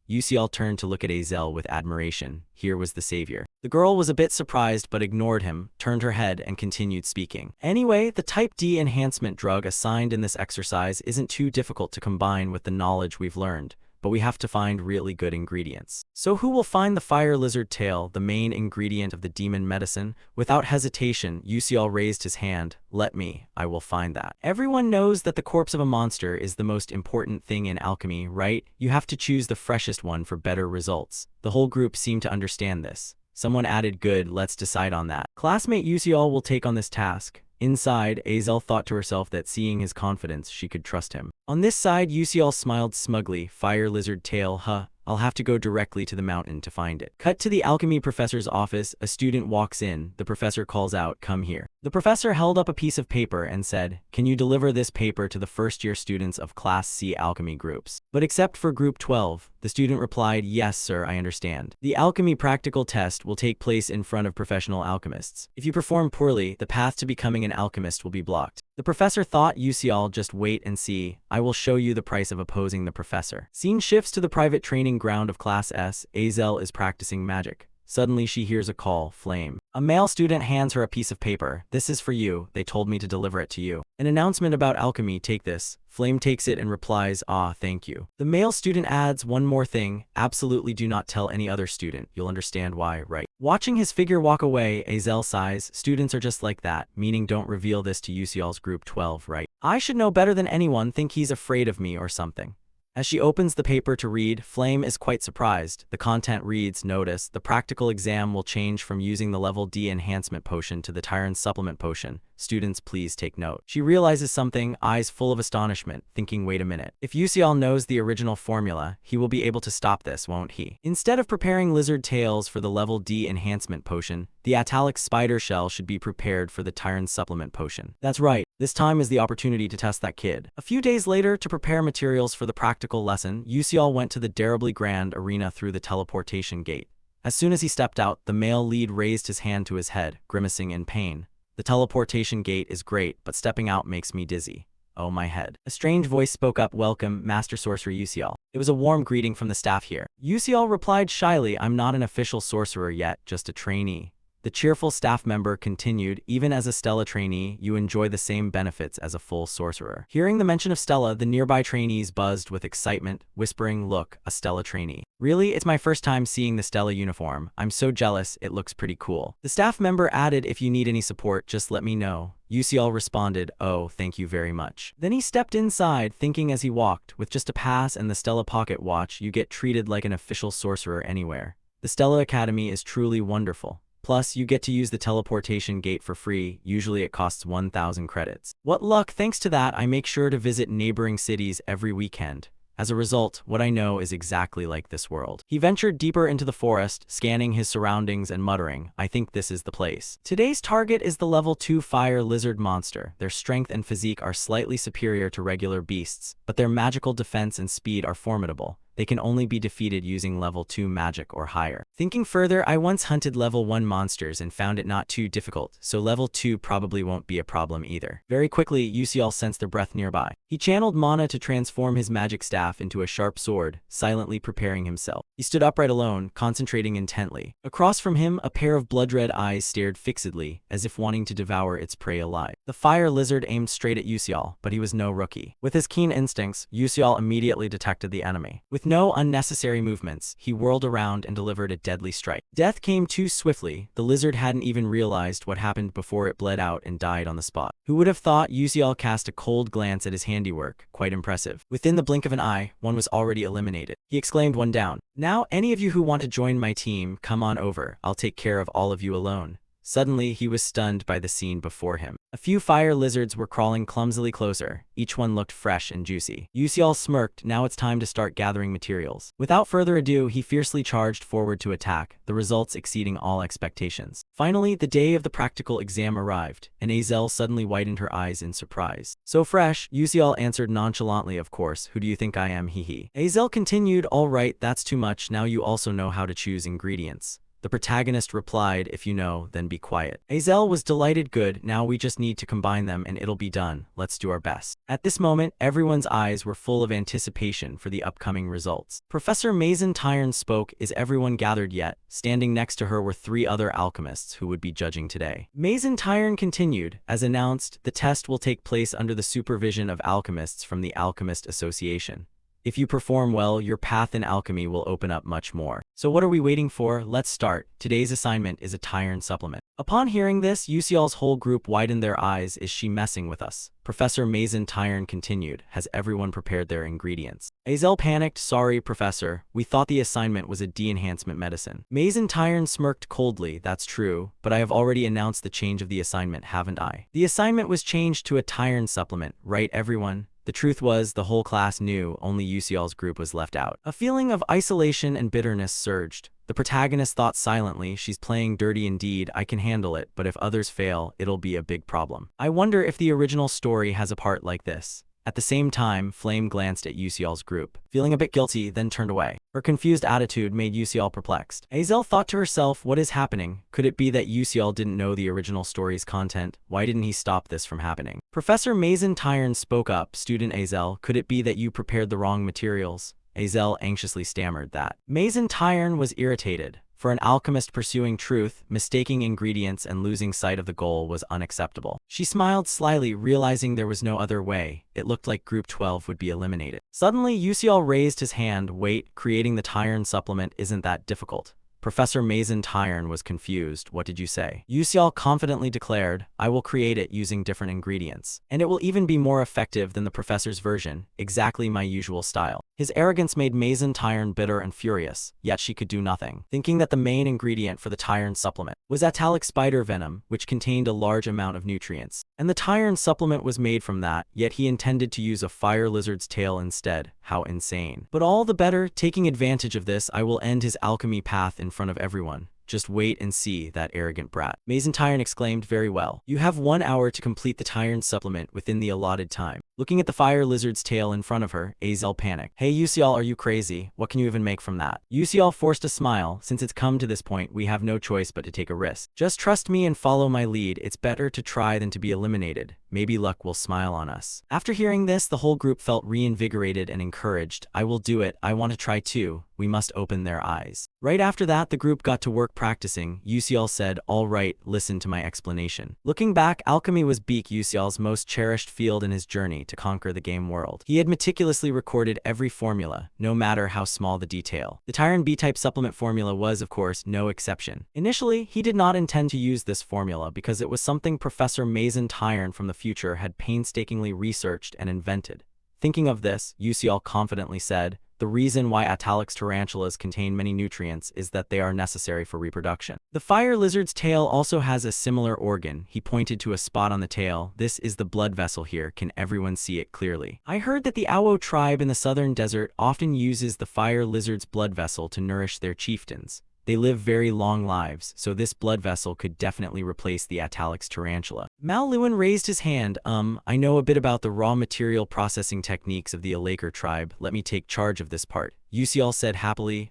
Yuseol turned to look at Azel with admiration. Here was the savior. The girl was a bit surprised but ignored him, turned her head and continued speaking. Anyway, the Type D enhancement drug assigned in this exercise isn't too difficult to combine with the knowledge we've learned. But we have to find really good ingredients. So who will find the fire lizard tail, the main ingredient of the demon medicine? Without hesitation, Yuseol raised his hand. Let me, I will find that. Everyone knows that the corpse of a monster is the most important thing in alchemy, right? You have to choose the freshest one for better results. The whole group seemed to understand this. Someone added, good, let's decide on that. Classmate Yuseol will take on this task. Inside, Azel thought to herself that seeing his confidence, she could trust him. On this side, Yuseol smiled smugly, fire lizard tail, huh? I'll have to go directly to the mountain to find it. Cut to the alchemy professor's office, a student walks in, the professor calls out, come here. The professor held up a piece of paper and said, can you deliver this paper to the first-year students of Class C alchemy groups? But except for Group 12, the student replied, yes sir, I understand. The alchemy practical test will take place in front of professional alchemists. If you perform poorly, the path to becoming an alchemist will be blocked. The professor thought, Yuseol, just wait and see. I will show you the price of opposing the professor. Scene shifts to the private training ground of Class S. Azel is practicing magic. Suddenly she hears a call, Flame. A male student hands her a piece of paper. This is for you. They told me to deliver it to you. An announcement about alchemy, take this. Flame takes it and replies, ah, thank you. The male student adds, one more thing. Absolutely do not tell any other student. You'll understand why, right? Watching his figure walk away, Azel sighs. Students are just like that, meaning don't reveal this to Yuseol's Group 12, right? I should know better than anyone, think he's afraid of me or something. As she opens the paper to read, Flame is quite surprised. The content reads, "Notice, the practical exam will change from using the level D enhancement potion to the Tyrant supplement potion. Students, please take note." She realizes something, eyes full of astonishment, thinking, wait a minute. If Yusial knows the original formula, he will be able to stop this, won't he? Instead of preparing lizard tails for the level D enhancement potion, the Atalic spider shell should be prepared for the Tyrant supplement potion. That's right. This time is the opportunity to test that kid. A few days later, to prepare materials for the practical lesson, Yusial went to the Darably Grand arena through the teleportation gate. As soon as he stepped out, the male lead raised his hand to his head, grimacing in pain. "The teleportation gate is great, but stepping out makes me dizzy. Oh, my head." A strange voice spoke up, "Welcome, Master Sorcerer Yusial." It was a warm greeting from the staff here. Yusial replied shyly, "I'm not an official sorcerer yet, just a trainee." The cheerful staff member continued, "Even as a Stella trainee, you enjoy the same benefits as a full sorcerer." Hearing the mention of Stella, the nearby trainees buzzed with excitement, whispering, "Look, a Stella trainee. Really? It's my first time seeing the Stella uniform. I'm so jealous, it looks pretty cool." The staff member added, "If you need any support, just let me know." Yusial responded, "Oh, thank you very much." Then he stepped inside, thinking as he walked, with just a pass and the Stella pocket watch, you get treated like an official sorcerer anywhere. The Stella Academy is truly wonderful. Plus, you get to use the teleportation gate for free. Usually it costs 1,000 credits. What luck! Thanks to that, I make sure to visit neighboring cities every weekend. As a result, what I know is exactly like this world. He ventured deeper into the forest, scanning his surroundings and muttering, "I think this is the place." Today's target is the level 2 fire lizard monster. Their strength and physique are slightly superior to regular beasts, but their magical defense and speed are formidable. They can only be defeated using level 2 magic or higher. Thinking further, I once hunted level 1 monsters and found it not too difficult, so level 2 probably won't be a problem either. Very quickly, Yusial sensed their breath nearby. He channeled mana to transform his magic staff into a sharp sword, silently preparing himself. He stood upright alone, concentrating intently. Across from him, a pair of blood-red eyes stared fixedly, as if wanting to devour its prey alive. The fire lizard aimed straight at Yusial, but he was no rookie. With his keen instincts, Yusial immediately detected the enemy. With no unnecessary movements, he whirled around and delivered a deadly strike. Death came too swiftly. The lizard hadn't even realized what happened before it bled out and died on the spot. Who would have thought? Yusial cast a cold glance at his handiwork. Quite impressive. Within the blink of an eye, one was already eliminated. He exclaimed, "One down. Now, any of you who want to join my team, come on over. I'll take care of all of you alone." Suddenly, he was stunned by the scene before him. A few fire lizards were crawling clumsily closer. Each one looked fresh and juicy. Yusial smirked. Now it's time to start gathering materials. Without further ado, he fiercely charged forward to attack, the results exceeding all expectations. Finally, the day of the practical exam arrived, and Azel suddenly widened her eyes in surprise. "So fresh," Yusial answered nonchalantly, "Of course. Who do you think I am? Hee." Azel continued, "All right, that's too much. Now you also know how to choose ingredients." The protagonist replied, "If you know, then be quiet." Azel was delighted. "Good, now we just need to combine them and it'll be done. Let's do our best." At this moment, everyone's eyes were full of anticipation for the upcoming results. Professor Mason Tyrn spoke. "Is everyone gathered yet?" Standing next to her were 3 other alchemists who would be judging today. Mason Tyrn continued, "As announced, the test will take place under the supervision of alchemists from the Alchemist Association. If you perform well, your path in alchemy will open up much more. So what are we waiting for? Let's start. Today's assignment is a Tyrn supplement." Upon hearing this, Yusial's whole group widened their eyes. "Is she messing with us?" Professor Mason Tyrn continued, "Has everyone prepared their ingredients?" Azel panicked. "Sorry, Professor. We thought the assignment was a de-enhancement medicine." Mason Tyrn smirked coldly. "That's true, but I have already announced the change of the assignment, haven't I? The assignment was changed to a Tyrn supplement, right everyone?" The truth was, the whole class knew, only Yusial's group was left out. A feeling of isolation and bitterness surged. The protagonist thought silently, "She's playing dirty indeed. I can handle it, but if others fail, it'll be a big problem. I wonder if the original story has a part like this." At the same time, Flame glanced at Yusial's group, feeling a bit guilty, then turned away. Her confused attitude made Yusial perplexed. Azel thought to herself, what is happening? Could it be that Yusial didn't know the original story's content? Why didn't he stop this from happening? Professor Mason Tyrn spoke up. "Student Azel, could it be that you prepared the wrong materials?" Azel anxiously stammered that. Mason Tyrn was irritated. For an alchemist pursuing truth, mistaking ingredients and losing sight of the goal was unacceptable. She smiled slyly, realizing there was no other way. It looked like Group 12 would be eliminated. Suddenly, Yusial raised his hand. "Wait, creating the Tyrn supplement isn't that difficult. Professor Mason Tyrn was confused. What did you say? Yusial confidently declared, I will create it using different ingredients. And it will even be more effective than the professor's version, exactly my usual style. His arrogance made Mason Tyrn bitter and furious, yet she could do nothing, thinking that the main ingredient for the Tyrn supplement was Atalic spider venom, which contained a large amount of nutrients. And the Tyrn supplement was made from that, yet he intended to use a fire lizard's tail instead. How insane. But all the better, taking advantage of this, I will end his alchemy path in front of everyone. Just wait and see, that arrogant brat. Mason Tyrn exclaimed, very well. You have 1 hour to complete the Tyrn supplement within the allotted time. Looking at the fire lizard's tail in front of her, Azel panicked. Hey Yusial, are you crazy? What can you even make from that? Yusial forced a smile. Since it's come to this point, we have no choice but to take a risk. Just trust me and follow my lead. It's better to try than to be eliminated. Maybe luck will smile on us. After hearing this, the whole group felt reinvigorated and encouraged. I will do it. I want to try too. We must open their eyes. Right after that, the group got to work practicing. Yusial said, all right, listen to my explanation. Looking back, alchemy was Yusial's most cherished field in his journey to conquer the game world. He had meticulously recorded every formula, no matter how small the detail. The Tyrn B-type supplement formula was, of course, no exception. Initially, he did not intend to use this formula because it was something Professor Mason Tyrn from the future had painstakingly researched and invented. Thinking of this, Yusial confidently said, the reason why Atalix tarantulas contain many nutrients is that they are necessary for reproduction. The fire lizard's tail also has a similar organ. He pointed to a spot on the tail. This is the blood vessel here. Can everyone see it clearly? I heard that the Awo tribe in the southern desert often uses the fire lizard's blood vessel to nourish their chieftains. They live very long lives, so this blood vessel could definitely replace the Atalix tarantula. Mal Lewin raised his hand. I know a bit about the raw material processing techniques of the Alaker tribe. Let me take charge of this part. Yusial said happily,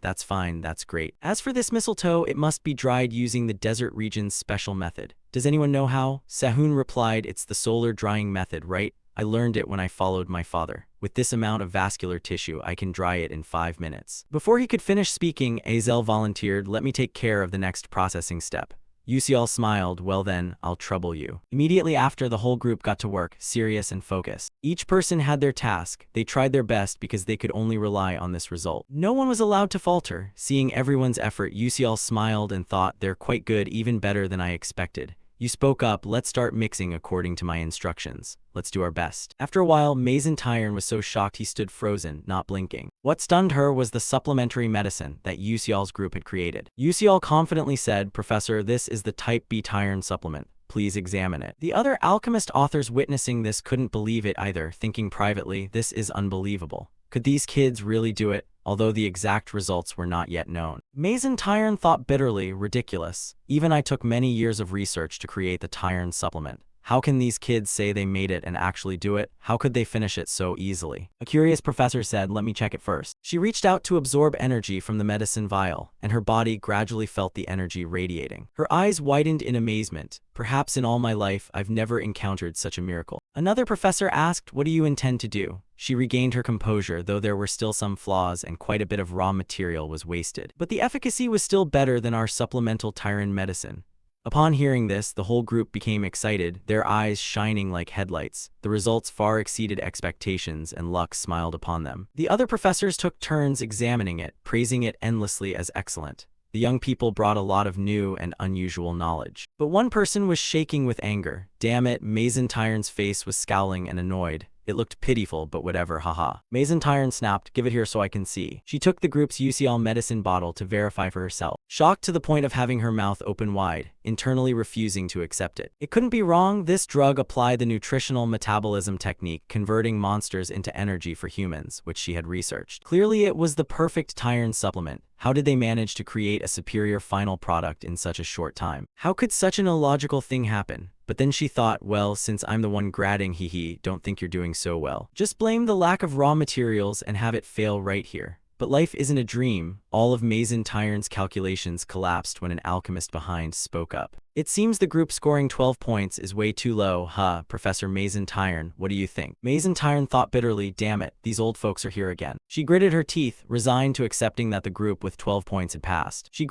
that's fine, that's great. As for this mistletoe, it must be dried using the desert region's special method. Does anyone know how? Sahun replied, it's the solar drying method, right? I learned it when I followed my father. With this amount of vascular tissue, I can dry it in 5 minutes. Before he could finish speaking, Azel volunteered, let me take care of the next processing step. Yusial smiled, well then, I'll trouble you. Immediately after, the whole group got to work, serious and focused. Each person had their task. They tried their best because they could only rely on this result. No one was allowed to falter. Seeing everyone's effort, Yusial smiled and thought, they're quite good, even better than I expected. You spoke up, let's start mixing according to my instructions. Let's do our best. After a while, Mason Tyrn was so shocked he stood frozen, not blinking. What stunned her was the supplementary medicine that Yusial's group had created. Yusial confidently said, Professor, this is the Type B Tyrn supplement. Please examine it. The other alchemist authors witnessing this couldn't believe it either, thinking privately, this is unbelievable. Could these kids really do it? Although the exact results were not yet known. Mason Tyrn thought bitterly, ridiculous. Even I took many years of research to create the Tyrn supplement. How can these kids say they made it and actually do it? How could they finish it so easily? A curious professor said, let me check it first. She reached out to absorb energy from the medicine vial, and her body gradually felt the energy radiating. Her eyes widened in amazement. Perhaps in all my life, I've never encountered such a miracle. Another professor asked, what do you intend to do? She regained her composure, though there were still some flaws and quite a bit of raw material was wasted. But the efficacy was still better than our supplemental Tyrn medicine. Upon hearing this, the whole group became excited, their eyes shining like headlights. The results far exceeded expectations, and luck smiled upon them. The other professors took turns examining it, praising it endlessly as excellent. The young people brought a lot of new and unusual knowledge. But one person was shaking with anger. Damn it, Mason Tyrn's face was scowling and annoyed. It looked pitiful, but whatever, haha. Mason Tyrn snapped, give it here so I can see. She took the group's UCL medicine bottle to verify for herself, shocked to the point of having her mouth open wide, internally refusing to accept it. It couldn't be wrong. This drug applied the nutritional metabolism technique, converting monsters into energy for humans, which she had researched. Clearly, it was the perfect Tyrn supplement. How did they manage to create a superior final product in such a short time? How could such an illogical thing happen? But then she thought, well, since I'm the one gradding, don't think you're doing so well. Just blame the lack of raw materials and have it fail right here. But life isn't a dream. All of Mason Tyrn's calculations collapsed when an alchemist behind spoke up. It seems the group scoring 12 points is way too low, huh? Professor Mason Tyrn, what do you think? Mason Tyrn thought bitterly, damn it, these old folks are here again. She gritted her teeth, resigned to accepting that the group with 12 points had passed. We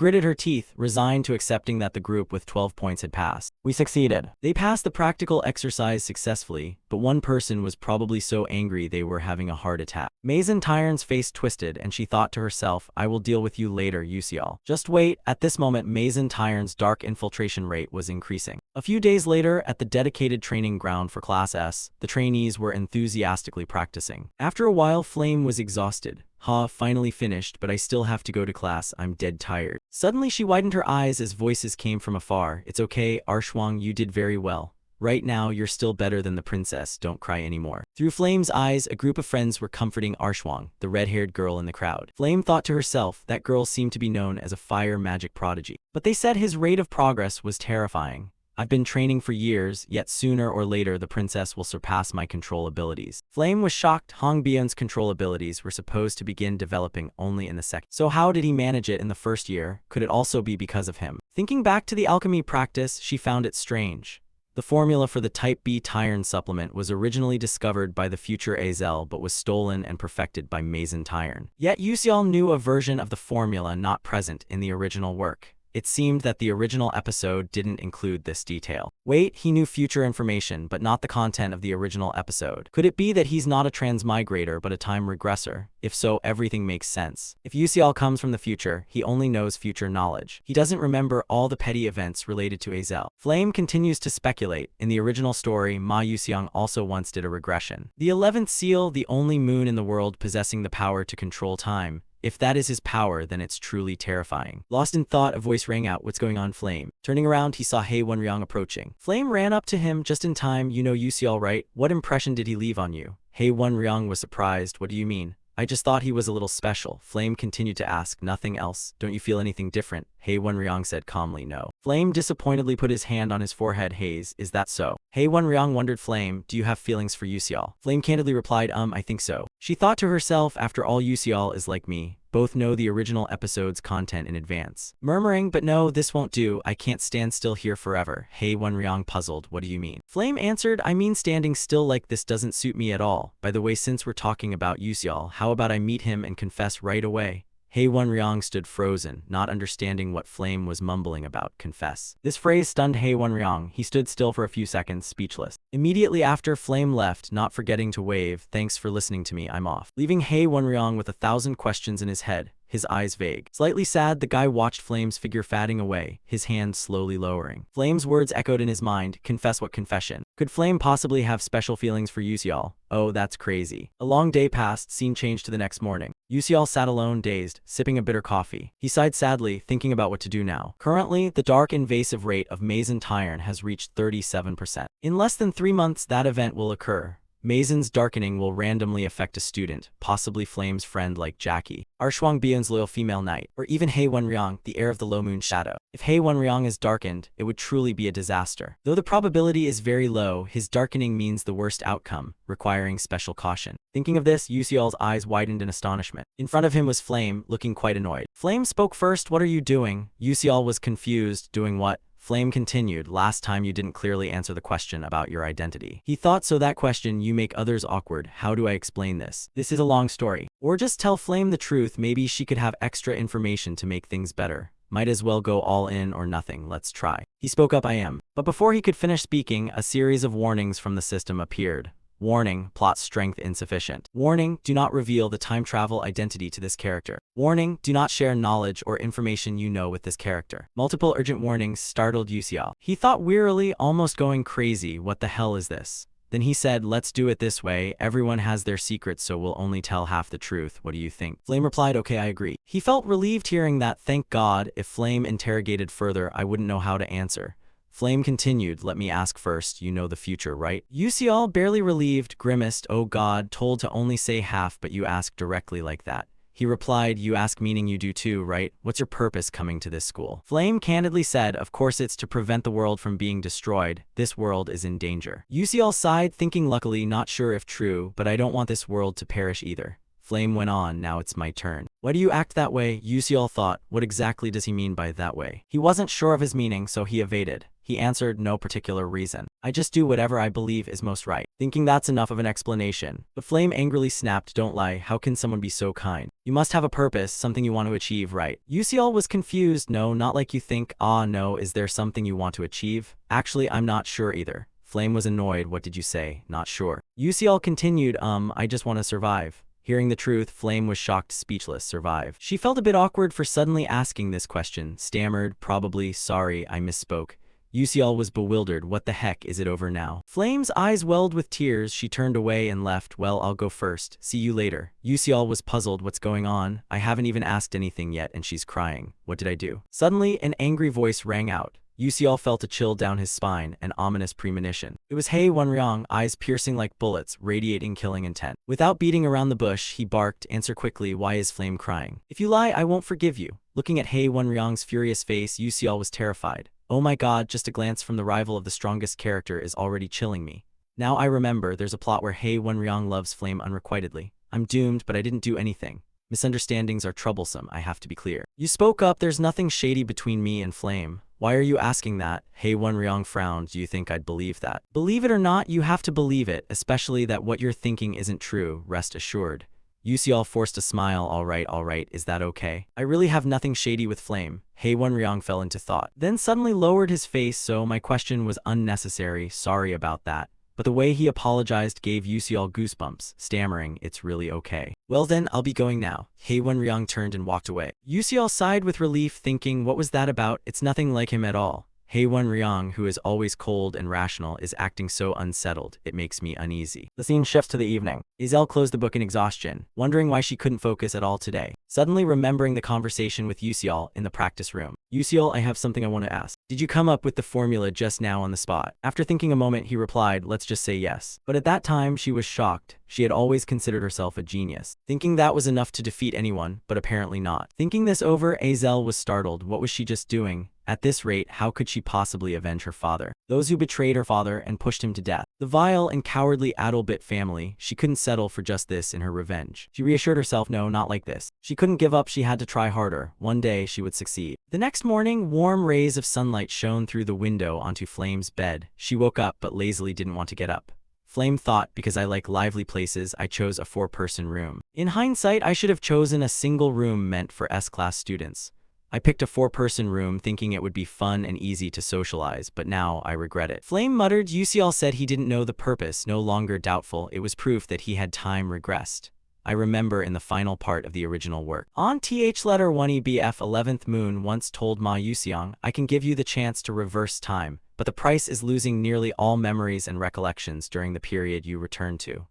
succeeded. They passed the practical exercise successfully, but one person was probably so angry they were having a heart attack. Mason Tyrn's face twisted and she thought to herself, I will deal with you later, Yusial. Just wait. At this moment, Mason Tyrn's dark infiltration rate was increasing. A few days later, at the dedicated training ground for Class S, the trainees were enthusiastically practicing. After a while, Flame was exhausted. Finally finished, but I still have to go to class, I'm dead tired. Suddenly she widened her eyes as voices came from afar. It's okay, Arshwang, you did very well. Right now, you're still better than the princess, don't cry anymore. Through Flame's eyes, a group of friends were comforting Arshwang, the red-haired girl in the crowd. Flame thought to herself, that girl seemed to be known as a fire magic prodigy. But they said his rate of progress was terrifying. I've been training for years, yet sooner or later the princess will surpass my control abilities. Flame was shocked. Hong Bion's control abilities were supposed to begin developing only in the second. So how did he manage it in the first year? Could it also be because of him? Thinking back to the alchemy practice, she found it strange. The formula for the Type B Tyrn supplement was originally discovered by the future Azel but was stolen and perfected by Mason Tyrn. Yet Yusial knew a version of the formula not present in the original work. It seemed that the original episode didn't include this detail. Wait, he knew future information, but not the content of the original episode. Could it be that he's not a transmigrator but a time regressor? If so, everything makes sense. If Yusial comes from the future, he only knows future knowledge. He doesn't remember all the petty events related to Azel. Flame continues to speculate. In the original story, Ma Yusiang also once did a regression. The 11th seal, the only moon in the world possessing the power to control time. If that is his power, then it's truly terrifying. Lost in thought, a voice rang out, what's going on, Flame? Turning around, he saw Hei Wenryang approaching. Flame ran up to him just in time. You know Yusial, right? What impression did he leave on you? Hei Wenryang was surprised. What do you mean? I just thought he was a little special. Flame continued to ask, nothing else? Don't you feel anything different? Hei Wenryang said calmly, no. Flame disappointedly put his hand on his forehead. Haze, is that so? Hei Wenryang wondered, Flame, do you have feelings for Yusial? Flame candidly replied, I think so. She thought to herself, after all, Yusial is like me. Both know the original episode's content in advance. Murmuring, but no, this won't do. I can't stand still here forever. Hei Wenryang puzzled, what do you mean? Flame answered, I mean standing still like this doesn't suit me at all. By the way, since we're talking about Yusial, how about I meet him and confess right away? Hei Wenryang stood frozen, not understanding what Flame was mumbling about. Confess. This phrase stunned Hei Wenryang. He stood still for a few seconds, speechless. Immediately after, Flame left, not forgetting to wave, thanks for listening to me, I'm off. Leaving Hei Wenryang with 1,000 questions in his head, his eyes vague. Slightly sad, the guy watched Flame's figure fading away, his hands slowly lowering. Flame's words echoed in his mind, confess what confession? Could Flame possibly have special feelings for Yusial? Oh, that's crazy. A long day passed, scene changed to the next morning. Yusial sat alone, dazed, sipping a bitter coffee. He sighed sadly, thinking about what to do now. Currently, the dark invasive rate of Mason Tyrn has reached 37%. In less than 3 months, that event will occur. Mason's darkening will randomly affect a student, possibly Flame's friend like Jackie, Arshwang Bion's loyal female knight, or even Hei Wenryang, the heir of the Low Moon Shadow. If Hei Wenryang is darkened, it would truly be a disaster. Though the probability is very low, his darkening means the worst outcome, requiring special caution. Thinking of this, Yusial's eyes widened in astonishment. In front of him was Flame, looking quite annoyed. Flame spoke first, what are you doing? Yusial was confused, doing what? Flame continued, last time you didn't clearly answer the question about your identity. He thought, so that question, you make others awkward. How do I explain this? This is a long story. Or just tell Flame the truth, maybe she could have extra information to make things better. Might as well go all in or nothing, let's try. He spoke up, I am. But before he could finish speaking, a series of warnings from the system appeared. Warning, plot strength insufficient. Warning, do not reveal the time travel identity to this character. Warning, do not share knowledge or information you know with this character. Multiple urgent warnings startled Yusial. He thought wearily, almost going crazy, what the hell is this? Then he said, let's do it this way, everyone has their secrets so we'll only tell half the truth, what do you think? Flame replied, okay, I agree. He felt relieved hearing that, thank God. If Flame interrogated further, I wouldn't know how to answer. Flame continued, let me ask first, you know the future, right? Yusial, barely relieved, grimaced, oh God, told to only say half but you ask directly like that. He replied, you ask meaning you do too, right? What's your purpose coming to this school? Flame candidly said, of course it's to prevent the world from being destroyed. This world is in danger. Yusial sighed, thinking luckily, not sure if true, but I don't want this world to perish either. Flame went on, now it's my turn. Why do you act that way? Yusial thought, what exactly does he mean by that way? He wasn't sure of his meaning, so he evaded. He answered, no particular reason. I just do whatever I believe is most right. Thinking that's enough of an explanation. But Flame angrily snapped, don't lie, how can someone be so kind? You must have a purpose, something you want to achieve, right? Yusiel was confused, no, not like you think, no, is there something you want to achieve? Actually, I'm not sure either. Flame was annoyed, what did you say? Not sure. Yusiel continued, I just want to survive. Hearing the truth, Flame was shocked, speechless. Survive. She felt a bit awkward for suddenly asking this question, stammered, probably, sorry, I misspoke. Yusiel was bewildered, what the heck, is it over now? Flame's eyes welled with tears, she turned away and left, well, I'll go first, see you later. Yusiel was puzzled, what's going on? I haven't even asked anything yet and she's crying. What did I do? Suddenly, an angry voice rang out. Yusiel felt a chill down his spine, an ominous premonition. It was Hei Wenryong, eyes piercing like bullets, radiating killing intent. Without beating around the bush, he barked, answer quickly, why is Flame crying? If you lie, I won't forgive you. Looking at Hei Wenryong's furious face, Yusiel was terrified. Oh my god, just a glance from the rival of the strongest character is already chilling me. Now I remember, there's a plot where Hei Wenryong loves Flame unrequitedly. I'm doomed, but I didn't do anything. Misunderstandings are troublesome, I have to be clear. You spoke up, there's nothing shady between me and Flame. Why are you asking that? Hei Wenryong frowned, do you think I'd believe that? Believe it or not, you have to believe it, especially that what you're thinking isn't true, rest assured. Yusiel forced a smile, alright, is that okay? I really have nothing shady with Flame. Hei Wenryong fell into thought, then suddenly lowered his face, so my question was unnecessary, sorry about that. But the way he apologized gave Yusiel goosebumps, stammering, it's really okay. Well then, I'll be going now. Hei Wenryong turned and walked away. Yusiel sighed with relief, thinking, what was that about? It's nothing like him at all. Hei Wenryong, who is always cold and rational, is acting so unsettled, it makes me uneasy. The scene shifts to the evening. Isel closed the book in exhaustion, wondering why she couldn't focus at all today. Suddenly remembering the conversation with Yusiel in the practice room. Yusiel, I have something I want to ask. Did you come up with the formula just now on the spot? After thinking a moment, he replied, let's just say yes. But at that time, she was shocked. She had always considered herself a genius, thinking that was enough to defeat anyone, but apparently not. Thinking this over, Isel was startled. What was she just doing? At this rate, how could she possibly avenge her father? Those who betrayed her father and pushed him to death. The vile and cowardly Adelbit family, she couldn't settle for just this in her revenge. She reassured herself, no, not like this. She couldn't give up, she had to try harder. One day, she would succeed. The next morning, warm rays of sunlight shone through the window onto Flame's bed. She woke up but lazily didn't want to get up. Flame thought, because I like lively places, I chose a 4-person room. In hindsight, I should have chosen a single room meant for S-class students. I picked a 4-person room thinking it would be fun and easy to socialize, but now I regret it. Flame muttered. Yusiel said he didn't know the purpose, no longer doubtful. It was proof that he had time regressed. I remember in the final part of the original work. On th letter 1EBF 11th Moon once told Ma Yusiang, I can give you the chance to reverse time, but the price is losing nearly all memories and recollections during the period you return to.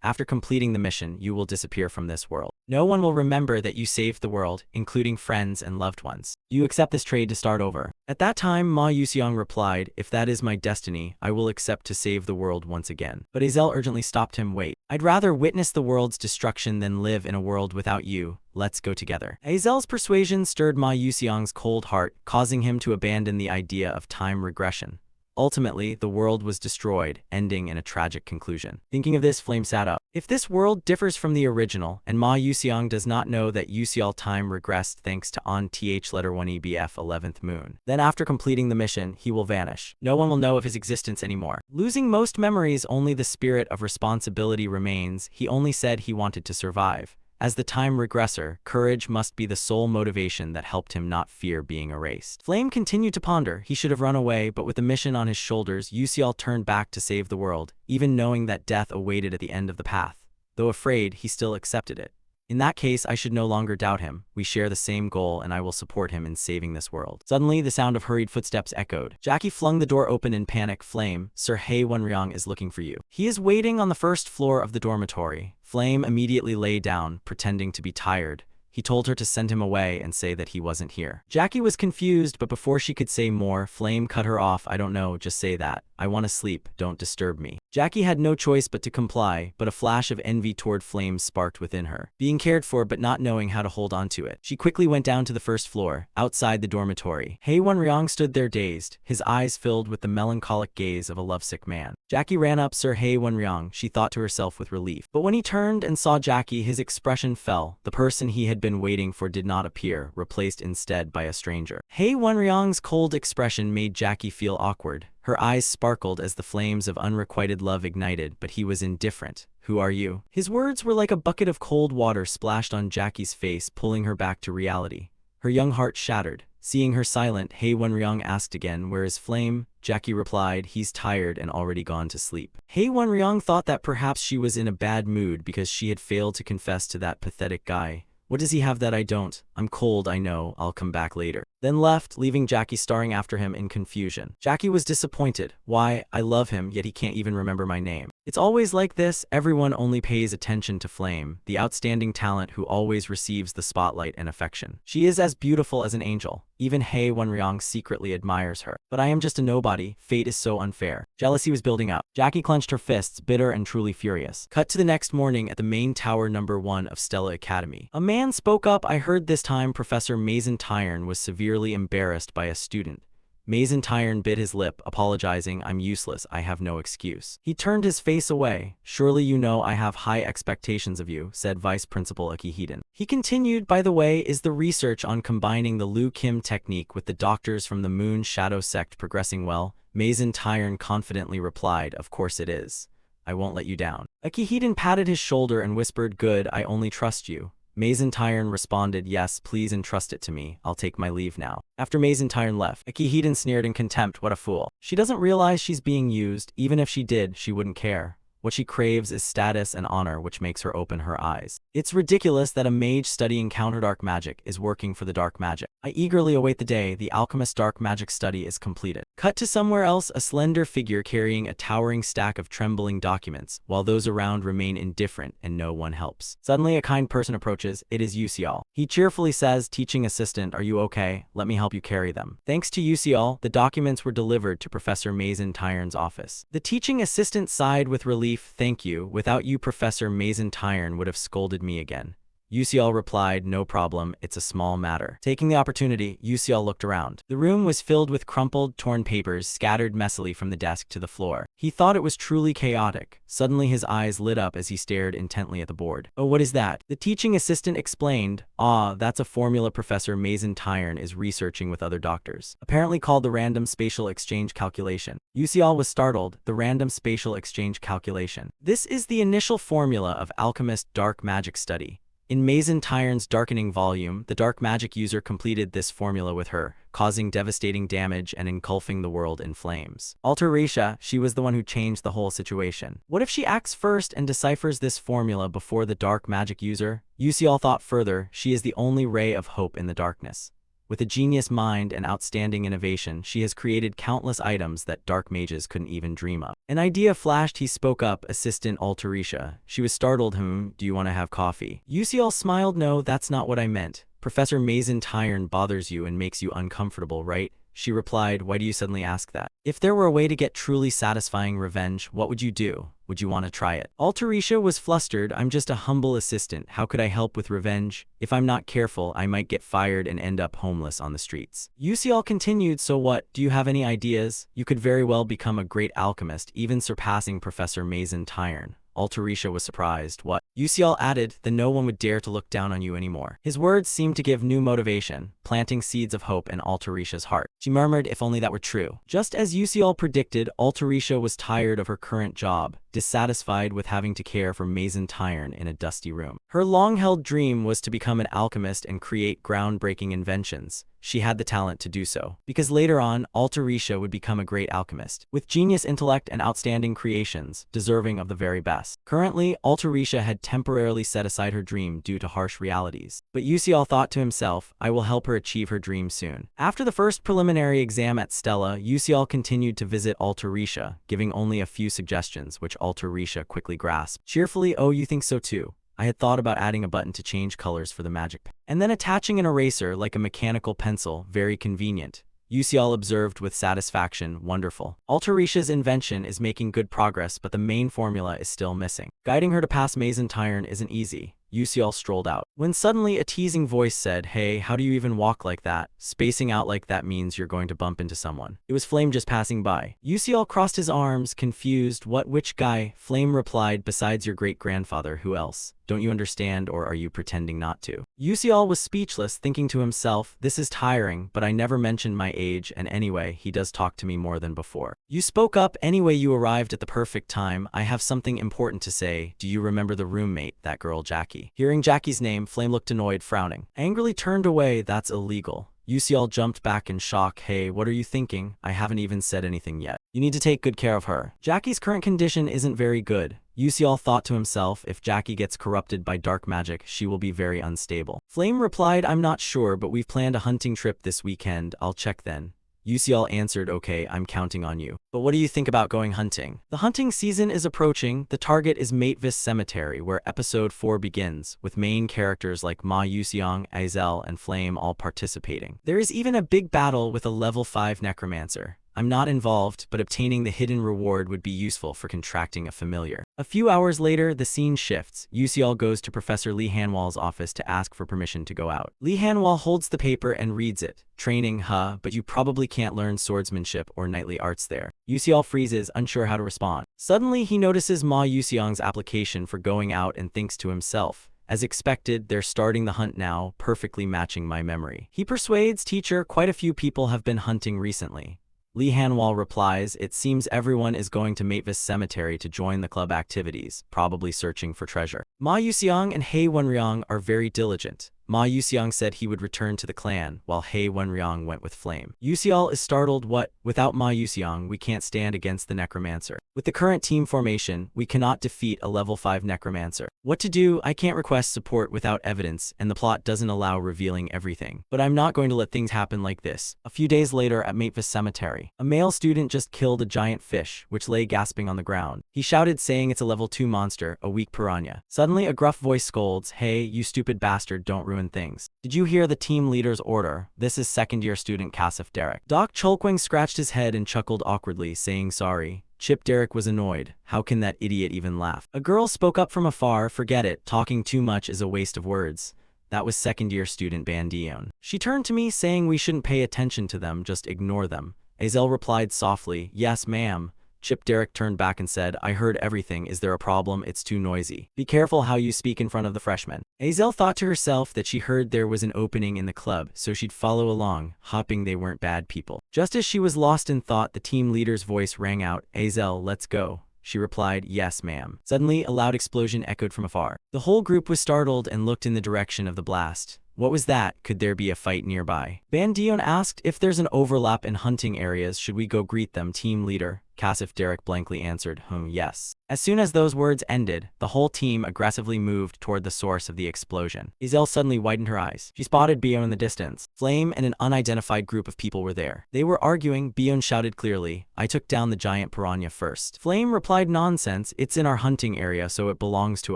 After completing the mission, you will disappear from this world. No one will remember that you saved the world, including friends and loved ones. You accept this trade to start over. At that time, Ma Yusiang replied, if that is my destiny, I will accept to save the world once again. But Isel urgently stopped him, wait. I'd rather witness the world's destruction than live in a world without you. Let's go together. Isel's persuasion stirred Ma Yusiang's cold heart, causing him to abandon the idea of time regression. Ultimately, the world was destroyed, ending in a tragic conclusion. Thinking of this, Flame sat up. If this world differs from the original, and Ma Yusiang does not know that Yusiel time regressed thanks to on th letter 1EBF 11th Moon, then after completing the mission, he will vanish. No one will know of his existence anymore. Losing most memories, only the spirit of responsibility remains. He only said he wanted to survive. As the time regressor, courage must be the sole motivation that helped him not fear being erased. Flame continued to ponder. He should have run away, but with the mission on his shoulders, Yusiel turned back to save the world, even knowing that death awaited at the end of the path. Though afraid, he still accepted it. In that case, I should no longer doubt him. We share the same goal, and I will support him in saving this world. Suddenly, the sound of hurried footsteps echoed. Jackie flung the door open in panic. Flame, Sir Hei Wenryong is looking for you. He is waiting on the first floor of the dormitory. Flame immediately lay down, pretending to be tired. He told her to send him away and say that he wasn't here. Jackie was confused, but before she could say more, Flame cut her off. I don't know, just say that. I want to sleep, don't disturb me. Jackie had no choice but to comply, but a flash of envy toward Flame sparked within her. Being cared for but not knowing how to hold on to it, she quickly went down to the first floor, outside the dormitory. Hae Won-ryong stood there dazed, his eyes filled with the melancholic gaze of a lovesick man. Jackie ran up Sir Hae Won-ryong, she thought to herself with relief. But when he turned and saw Jackie, his expression fell. The person he had been waiting for did not appear, replaced instead by a stranger. Hae Won-ryong's cold expression made Jackie feel awkward. Her eyes sparkled as the flames of unrequited love ignited, but he was indifferent. Who are you? His words were like a bucket of cold water splashed on Jackie's face, pulling her back to reality. Her young heart shattered. Seeing her silent, Hae Won-ryong asked again, where is Flame? Jackie replied, he's tired and already gone to sleep. Hae Won-ryong thought that perhaps she was in a bad mood because she had failed to confess to that pathetic guy. What does he have that I don't? I'm cold, I know, I'll come back later. Then left, leaving Jackie staring after him in confusion. Jackie was disappointed. Why, I love him, yet he can't even remember my name. It's always like this, everyone only pays attention to Flame, the outstanding talent who always receives the spotlight and affection. She is as beautiful as an angel. Even Hae Won-ryong secretly admires her. But I am just a nobody, fate is so unfair. Jealousy was building up. Jackie clenched her fists, bitter and truly furious. Cut to the next morning at the main tower #1 of Stella Academy. A man spoke up. I heard this time Professor Mason Tyrn was severely embarrassed by a student. Mason Tyrn bit his lip, apologizing, I'm useless, I have no excuse. He turned his face away. Surely you know I have high expectations of you, said Vice Principal Akihiden. He continued, by the way, is the research on combining the Liu Kim technique with the doctors from the Moon Shadow sect progressing well? Mason Tyrn confidently replied, of course it is. I won't let you down. Akihiden patted his shoulder and whispered, good, I only trust you. Mason Tyrn responded, yes, please entrust it to me. I'll take my leave now. After Mason Tyrn left, Akihiden sneered in contempt, what a fool. She doesn't realize she's being used. Even if she did, she wouldn't care. What she craves is status and honor, which makes her open her eyes. It's ridiculous that a mage studying counter-dark magic is working for the dark magic. I eagerly await the day the alchemist's dark magic study is completed. Cut to somewhere else, a slender figure carrying a towering stack of trembling documents, while those around remain indifferent and no one helps. Suddenly a kind person approaches. It is Yuseol. He cheerfully says, teaching assistant, are you okay? Let me help you carry them. Thanks to Yuseol, the documents were delivered to Professor Mason Tyrn's office. The teaching assistant sighed with relief. Thank you. Without you, Professor Mason Tyrn would have scolded me again. Yuseol replied, no problem, it's a small matter. Taking the opportunity, Yuseol looked around. The room was filled with crumpled, torn papers scattered messily from the desk to the floor. He thought it was truly chaotic. Suddenly his eyes lit up as he stared intently at the board. Oh, what is that? The teaching assistant explained. Ah, that's a formula Professor Mason Tyrn is researching with other doctors. Apparently called the random spatial exchange calculation. Yuseol was startled. The random spatial exchange calculation. This is the initial formula of alchemist dark magic study. In Mason Tyrn's darkening volume, the dark magic user completed this formula with her, causing devastating damage and engulfing the world in flames. Altarisha, she was the one who changed the whole situation. What if she acts first and deciphers this formula before the dark magic user? Yuseol thought further, she is the only ray of hope in the darkness. With a genius mind and outstanding innovation, she has created countless items that dark mages couldn't even dream of. An idea flashed. He spoke up, Assistant Altarisha. She was startled. Do you want to have coffee? Yuseol smiled. No, that's not what I meant. Professor Mason Tyrn bothers you and makes you uncomfortable, right? She replied, why do you suddenly ask that? If there were a way to get truly satisfying revenge, what would you do? Would you want to try it? Altarisha was flustered. I'm just a humble assistant. How could I help with revenge? If I'm not careful, I might get fired and end up homeless on the streets. Yuseol continued, so what? Do you have any ideas? You could very well become a great alchemist, even surpassing Professor Mason Tyrn. Altarisha was surprised. What? Yuseol added, then no one would dare to look down on you anymore. His words seemed to give new motivation, planting seeds of hope in Altarisha's heart. She murmured, if only that were true. Just as Yuseol predicted, Altarisha was tired of her current job, dissatisfied with having to care for Mason Tyrn in a dusty room. Her long-held dream was to become an alchemist and create groundbreaking inventions. She had the talent to do so, because later on, Altarisha would become a great alchemist, with genius intellect and outstanding creations, deserving of the very best. Currently, Altarisha had temporarily set aside her dream due to harsh realities. But Yuseol thought to himself, I will help her achieve her dream soon. After the first preliminary exam at Stella, Yuseol continued to visit Altarisha, giving only a few suggestions, which Altarisha quickly grasped. Cheerfully, oh, you think so too? I had thought about adding a button to change colors for the magic pen. And then attaching an eraser like a mechanical pencil, very convenient. Yusial observed with satisfaction. Wonderful. Altarisha's invention is making good progress, but the main formula is still missing. Guiding her to pass Maison Tyron isn't easy. Yusial strolled out, when suddenly a teasing voice said, "Hey, how do you even walk like that? Spacing out like that means you're going to bump into someone." It was Flame just passing by. Yusial crossed his arms, confused. Which guy? Flame replied, "Besides your great-grandfather, who else? Don't you understand, or are you pretending not to?" Yusial was speechless, thinking to himself, this is tiring, but I never mentioned my age, and anyway, he does talk to me more than before. You spoke up anyway. You arrived at the perfect time. I have something important to say. Do you remember the roommate, that girl Jackie? Hearing Jackie's name, Flame looked annoyed, frowning. Angrily turned away. That's illegal. Yusial jumped back in shock. Hey, what are you thinking? I haven't even said anything yet. You need to take good care of her. Jackie's current condition isn't very good. Yusial thought to himself, if Jackie gets corrupted by dark magic, she will be very unstable. Flame replied, I'm not sure, but we've planned a hunting trip this weekend. I'll check then. Yusial answered, okay, I'm counting on you. But what do you think about going hunting? The hunting season is approaching. The target is Matevis Cemetery, where episode 4 begins, with main characters like Ma Yusiang, Aizel, and Flame all participating. There is even a big battle with a level 5 necromancer. I'm not involved, but obtaining the hidden reward would be useful for contracting a familiar. A few hours later, the scene shifts. Yusial goes to Professor Li Hanwal's office to ask for permission to go out. Li Hanwal holds the paper and reads it. Training, huh? But you probably can't learn swordsmanship or knightly arts there. Yusial freezes, unsure how to respond. Suddenly, he notices Ma Yusiang's application for going out and thinks to himself, as expected, they're starting the hunt now, perfectly matching my memory. He persuades, teacher, quite a few people have been hunting recently. Li Hanwal replies, it seems everyone is going to Matevis Cemetery to join the club activities, probably searching for treasure. Ma Yusiang and He Wenryang are very diligent. Ma Yusiang said he would return to the clan, while He Wenryang went with Flame. Yusial is startled. What? Without Ma Yusiang, we can't stand against the necromancer. With the current team formation, we cannot defeat a level 5 necromancer. What to do? I can't request support without evidence, and the plot doesn't allow revealing everything. But I'm not going to let things happen like this. A few days later at Matevis Cemetery, a male student just killed a giant fish, which lay gasping on the ground. He shouted, saying it's a level 2 monster, a weak piranha. Suddenly, a gruff voice scolds, hey, you stupid bastard, don't ruin things. Did you hear the team leader's order? This is second-year student Kasif Derek. Doc Cholkwang scratched his head and chuckled awkwardly, saying sorry. Chip Derek was annoyed. How can that idiot even laugh? A girl spoke up from afar, forget it, talking too much is a waste of words. That was second-year student Bandion. She turned to me, saying we shouldn't pay attention to them, just ignore them. Aizel replied softly, yes ma'am. Chip Derek turned back and said, I heard everything. Is there a problem? It's too noisy. Be careful how you speak in front of the freshmen. Aizel thought to herself that she heard there was an opening in the club, so she'd follow along, hoping they weren't bad people. Just as she was lost in thought, the team leader's voice rang out, Aizel, let's go. She replied, yes ma'am. Suddenly, a loud explosion echoed from afar. The whole group was startled and looked in the direction of the blast. What was that? Could there be a fight nearby? Bandion asked, if there's an overlap in hunting areas, should we go greet them? Team leader Kasif Derek blankly answered, yes. As soon as those words ended, the whole team aggressively moved toward the source of the explosion. Izel suddenly widened her eyes. She spotted Bion in the distance. Flame and an unidentified group of people were there. They were arguing. Bion shouted clearly, I took down the giant piranha first. Flame replied, nonsense, it's in our hunting area, so it belongs to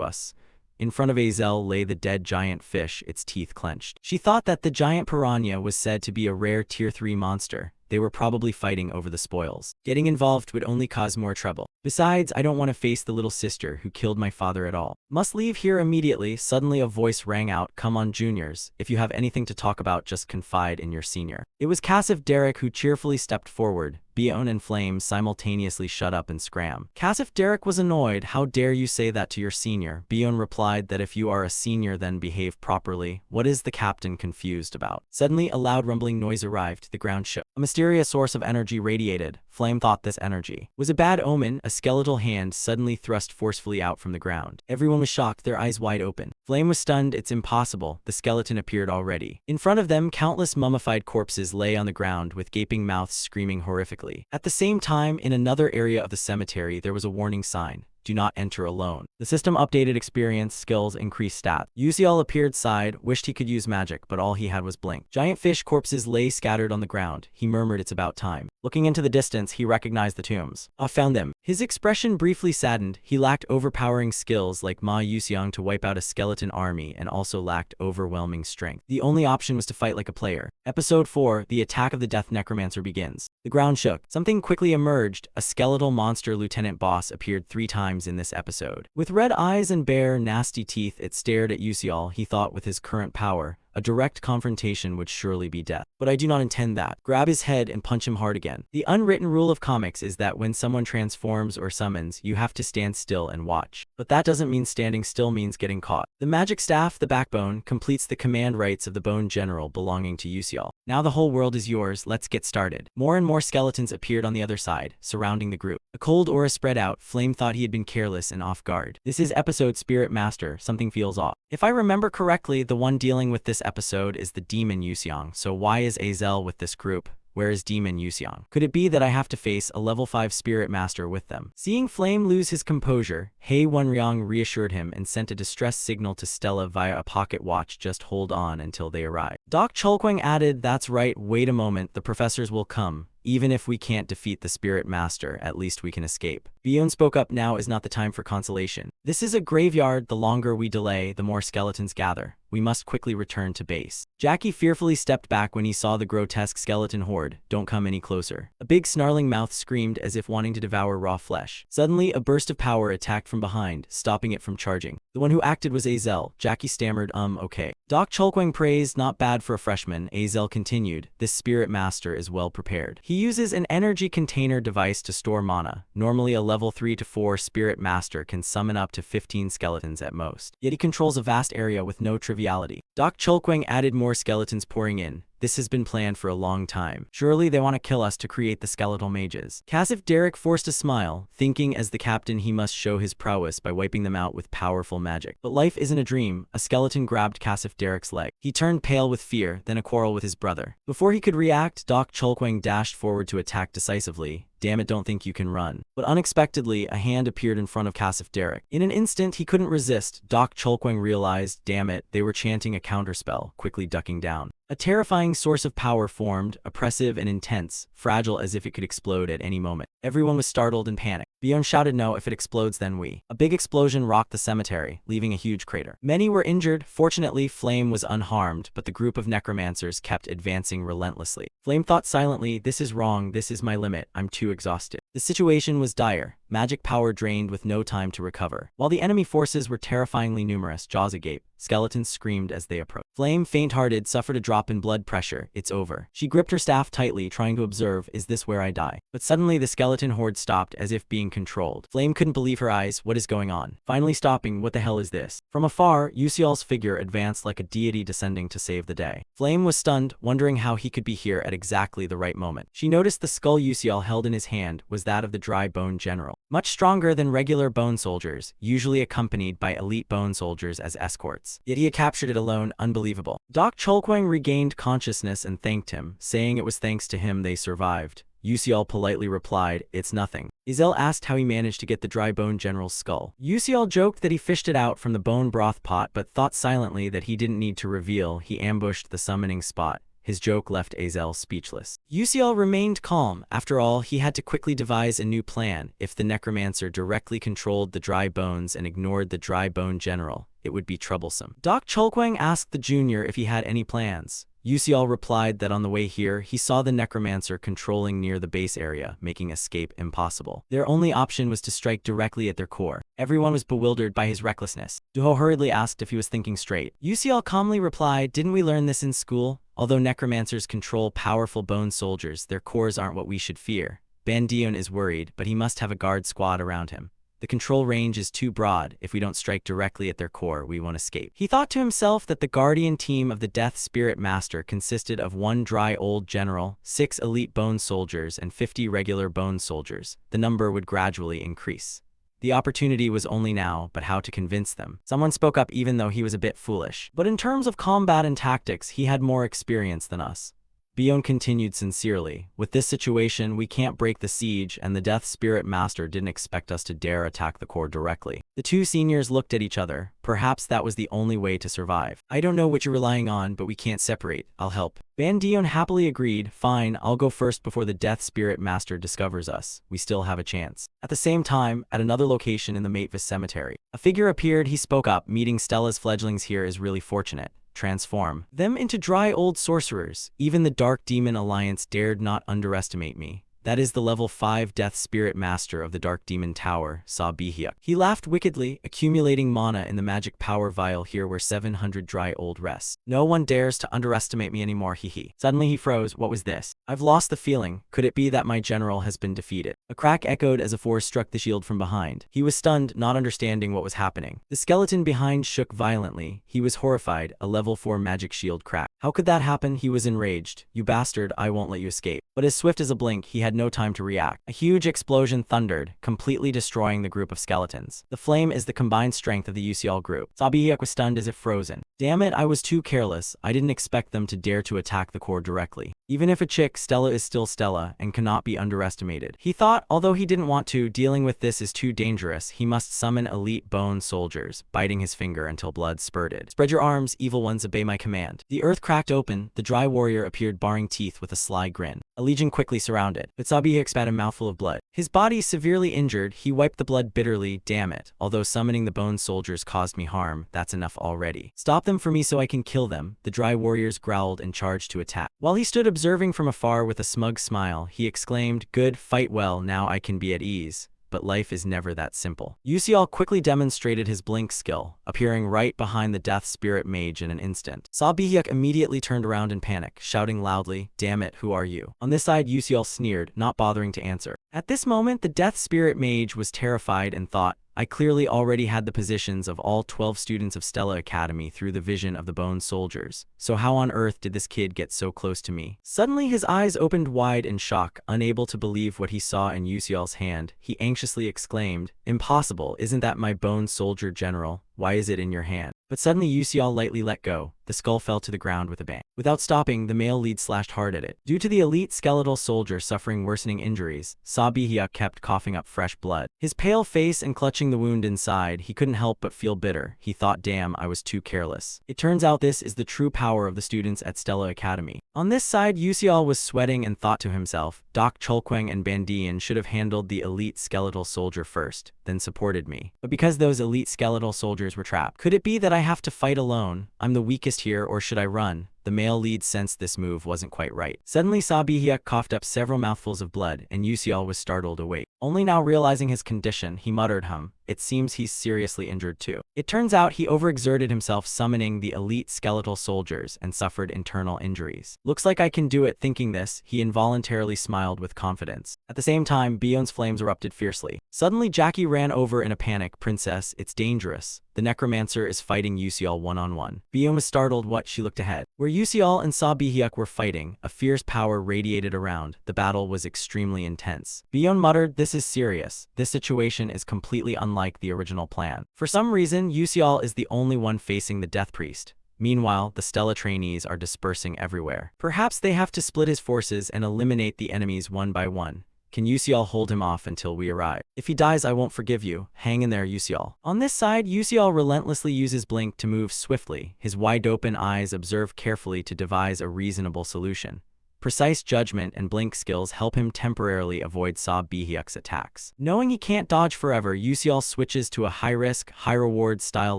us. In front of Aizel lay the dead giant fish, its teeth clenched. She thought that the giant piranha was said to be a rare tier 3 monster. They were probably fighting over the spoils. Getting involved would only cause more trouble. Besides, I don't want to face the little sister who killed my father at all. Must leave here immediately. Suddenly a voice rang out, come on juniors, if you have anything to talk about just confide in your senior. It was Kasif Derek who cheerfully stepped forward. Bion and Flame simultaneously shut up and scram. Kasif Derek was annoyed. How dare you say that to your senior? Bion replied that if you are a senior then behave properly. What is the captain confused about? Suddenly a loud rumbling noise arrived. The ground shook. A mysterious source of energy radiated. Flame thought this energy was a bad omen. A skeletal hand suddenly thrust forcefully out from the ground. Everyone was shocked, their eyes wide open. Flame was stunned. It's impossible. The skeleton appeared already. In front of them, countless mummified corpses lay on the ground with gaping mouths screaming horrifically. At the same time, in another area of the cemetery, there was a warning sign. do not enter alone. The system updated experience, skills, increased stats. Yusial appeared, sighed, wished he could use magic, but all he had was blink. Giant fish corpses lay scattered on the ground. He murmured, it's about time. Looking into the distance, he recognized the tombs. I found them. His expression briefly saddened. He lacked overpowering skills like Ma Yuxiang to wipe out a skeleton army and also lacked overwhelming strength. The only option was to fight like a player. Episode 4, The Attack of the Death Necromancer begins. The ground shook. Something quickly emerged. A skeletal monster lieutenant boss appeared 3 times in this episode. With red eyes and bare, nasty teeth, it stared at Yusial. He thought with his current power, a direct confrontation would surely be death. But I do not intend that. Grab his head and punch him hard again. The unwritten rule of comics is that when someone transforms or summons, you have to stand still and watch. But that doesn't mean standing still means getting caught. The magic staff, the backbone, completes the command rights of the bone general belonging to Yusial. Now the whole world is yours, let's get started. More and more skeletons appeared on the other side, surrounding the group. A cold aura spread out. Flame thought he had been careless and off guard. This is episode Spirit Master, something feels off. If I remember correctly, the one dealing with this episode is the demon Yuxiang, so why is Azel with this group? Where is Demon Yuxiang? Could it be that I have to face a level 5 Spirit Master with them? Seeing Flame lose his composure, Hei Wenriang reassured him and sent a distress signal to Stella via a pocket watch. Just hold on until they arrive. Doc Chulquang added, that's right, wait a moment, the professors will come. Even if we can't defeat the Spirit Master, at least we can escape. Bion spoke up, now is not the time for consolation. This is a graveyard, the longer we delay, the more skeletons gather. We must quickly return to base. Jackie fearfully stepped back when he saw the grotesque skeleton horde. Don't come any closer. A big snarling mouth screamed as if wanting to devour raw flesh. Suddenly, a burst of power attacked from behind, stopping it from charging. The one who acted was Azel. Jackie stammered, okay. Doc Chulquang praised, not bad for a freshman. Azel continued, this Spirit Master is well prepared. He uses an energy container device to store mana. Normally a level 3 to 4 Spirit Master can summon up to 15 skeletons at most. Yet he controls a vast area with no triviality. Doc Chulquang added, more skeletons pouring in. This has been planned for a long time. Surely they want to kill us to create the skeletal mages. Casif Derek forced a smile, thinking as the captain he must show his prowess by wiping them out with powerful magic. But life isn't a dream. A skeleton grabbed Casif Derek's leg. He turned pale with fear, then a quarrel with his brother. Before he could react, Doc Chulquang dashed forward to attack decisively. Damn it, don't think you can run. But unexpectedly, a hand appeared in front of Casif Derek. In an instant, he couldn't resist. Doc Chulquang realized, damn it, they were chanting a counterspell, quickly ducking down. A terrifying source of power formed, oppressive and intense, fragile as if it could explode at any moment. Everyone was startled and panicked. Bion shouted, no, if it explodes then we. A big explosion rocked the cemetery, leaving a huge crater. Many were injured. Fortunately, Flame was unharmed, but the group of necromancers kept advancing relentlessly. Flame thought silently, this is wrong, this is my limit, I'm too exhausted. The situation was dire. Magic power drained with no time to recover. While the enemy forces were terrifyingly numerous, jaws agape, skeletons screamed as they approached. Flame, faint-hearted, suffered a drop in blood pressure. It's over. She gripped her staff tightly, trying to observe, is this where I die? But suddenly the skeleton horde stopped as if being controlled. Flame couldn't believe her eyes. What is going on? Finally stopping, what the hell is this? From afar, Yusial's figure advanced like a deity descending to save the day. Flame was stunned, wondering how he could be here at exactly the right moment. She noticed the skull Yusial held in his hand was that of the dry bone general. Much stronger than regular bone soldiers, usually accompanied by elite bone soldiers as escorts. Yet he had captured it alone, unbelievable. Doc Chulquang regained consciousness and thanked him, saying it was thanks to him they survived. Yusial politely replied, it's nothing. Izel asked how he managed to get the dry bone general's skull. Yusial joked that he fished it out from the bone broth pot but thought silently that he didn't need to reveal he ambushed the summoning spot. His joke left Azel speechless. Yusial remained calm. After all, he had to quickly devise a new plan. If the necromancer directly controlled the dry bones and ignored the dry bone general, it would be troublesome. Doc Chulquang asked the junior if he had any plans. Yusial replied that on the way here, he saw the necromancer controlling near the base area, making escape impossible. Their only option was to strike directly at their core. Everyone was bewildered by his recklessness. Duho hurriedly asked if he was thinking straight. Yusial calmly replied, didn't we learn this in school? Although necromancers control powerful bone soldiers, their cores aren't what we should fear. Bandion is worried, but he must have a guard squad around him. The control range is too broad. If we don't strike directly at their core, we won't escape. He thought to himself that the guardian team of the Death Spirit Master consisted of 1 dry old general, 6 elite bone soldiers, and 50 regular bone soldiers. The number would gradually increase. The opportunity was only now, but how to convince them? Someone spoke up even though he was a bit foolish. But in terms of combat and tactics, he had more experience than us. Bion continued sincerely. With this situation, we can't break the siege, and the Death Spirit Master didn't expect us to dare attack the core directly. The two seniors looked at each other. Perhaps that was the only way to survive. I don't know what you're relying on, but we can't separate. I'll help. Ban Dion happily agreed. Fine, I'll go first before the Death Spirit Master discovers us. We still have a chance. At the same time, at another location in the Matevis Cemetery, a figure appeared. He spoke up. Meeting Stella's fledglings here is really fortunate. Transform them into dry old sorcerers. Even the Dark Demon Alliance dared not underestimate me. That is the level 5 Death Spirit Master of the Dark Demon Tower, Saw Bihyuk. He laughed wickedly, accumulating mana in the magic power vial here where 700 dry old rests. No one dares to underestimate me anymore, hee. Suddenly he froze. What was this? I've lost the feeling. Could it be that my general has been defeated? A crack echoed as a force struck the shield from behind. He was stunned, not understanding what was happening. The skeleton behind shook violently. He was horrified. A level 4 magic shield cracked. How could that happen? He was enraged. You bastard, I won't let you escape. But as swift as a blink, he had no time to react. A huge explosion thundered, completely destroying the group of skeletons. The flame is the combined strength of the UCL group. Saw Bihyuk was stunned as if frozen. Damn it, I was too careless. I didn't expect them to dare to attack the core directly. Even if a chick, Stella is still Stella and cannot be underestimated. He thought, although he didn't want to, dealing with this is too dangerous. He must summon elite bone soldiers, biting his finger until blood spurted. Spread your arms, evil ones, obey my command. The earth cracked open. The dry warrior appeared, baring teeth with a sly grin. A legion quickly surrounded, but Saw Bihyuk spat a mouthful of blood. His body severely injured, he wiped the blood bitterly. Damn it. Although summoning the bone soldiers caused me harm, that's enough already. Stop them for me so I can kill them. The dry warriors growled and charged to attack. While he stood observing from afar with a smug smile, he exclaimed, good, fight well, now I can be at ease. But life is never that simple. Yusial quickly demonstrated his blink skill, appearing right behind the Death Spirit Mage in an instant. Saw Bihyuk immediately turned around in panic, shouting loudly, damn it, who are you? On this side, Yusial sneered, not bothering to answer. At this moment, the Death Spirit Mage was terrified and thought, I clearly already had the positions of all 12 students of Stella Academy through the vision of the Bone Soldiers, so how on earth did this kid get so close to me? Suddenly his eyes opened wide in shock, unable to believe what he saw in Yusial's hand. He anxiously exclaimed, impossible, isn't that my Bone Soldier general? Why is it in your hand? But suddenly Yusial lightly let go. The skull fell to the ground with a bang. Without stopping, the male lead slashed hard at it. Due to the elite skeletal soldier suffering worsening injuries, Saw Bihyuk kept coughing up fresh blood. His pale face and clutching the wound inside, he couldn't help but feel bitter. He thought, damn, I was too careless. It turns out this is the true power of the students at Stella Academy. On this side, Yusial was sweating and thought to himself, Doc Cholkwang and Bandian should have handled the elite skeletal soldier first, then supported me. But because those elite skeletal soldiers were trapped, could it be that I have to fight alone? I'm the weakest here, or should I run? The male lead sensed this move wasn't quite right. Suddenly Saw Bihyuk coughed up several mouthfuls of blood, and Yusial was startled awake. Only now realizing his condition, he muttered, it seems he's seriously injured too. It turns out he overexerted himself summoning the elite skeletal soldiers and suffered internal injuries. Looks like I can do it. Thinking this, he involuntarily smiled with confidence. At the same time, Bion's flames erupted fiercely. Suddenly Jackie ran over in a panic. Princess, it's dangerous. The necromancer is fighting Yusial one-on-one. Bion was startled. What? She looked ahead. Where Yusial and Saw Bihyuk were fighting, a fierce power radiated around. The battle was extremely intense. Bion muttered, this is serious. This situation is completely unlike the original plan. For some reason, Yusial is the only one facing the Death Priest. Meanwhile, the Stella trainees are dispersing everywhere. Perhaps they have to split his forces and eliminate the enemies one by one. Can Yusial hold him off until we arrive? If he dies, I won't forgive you. Hang in there, Yusial. On this side, Yusial relentlessly uses blink to move swiftly. His wide-open eyes observe carefully to devise a reasonable solution. Precise judgment and blink skills help him temporarily avoid Saw Bihyuk's attacks. Knowing he can't dodge forever, Yusial switches to a high-risk, high-reward style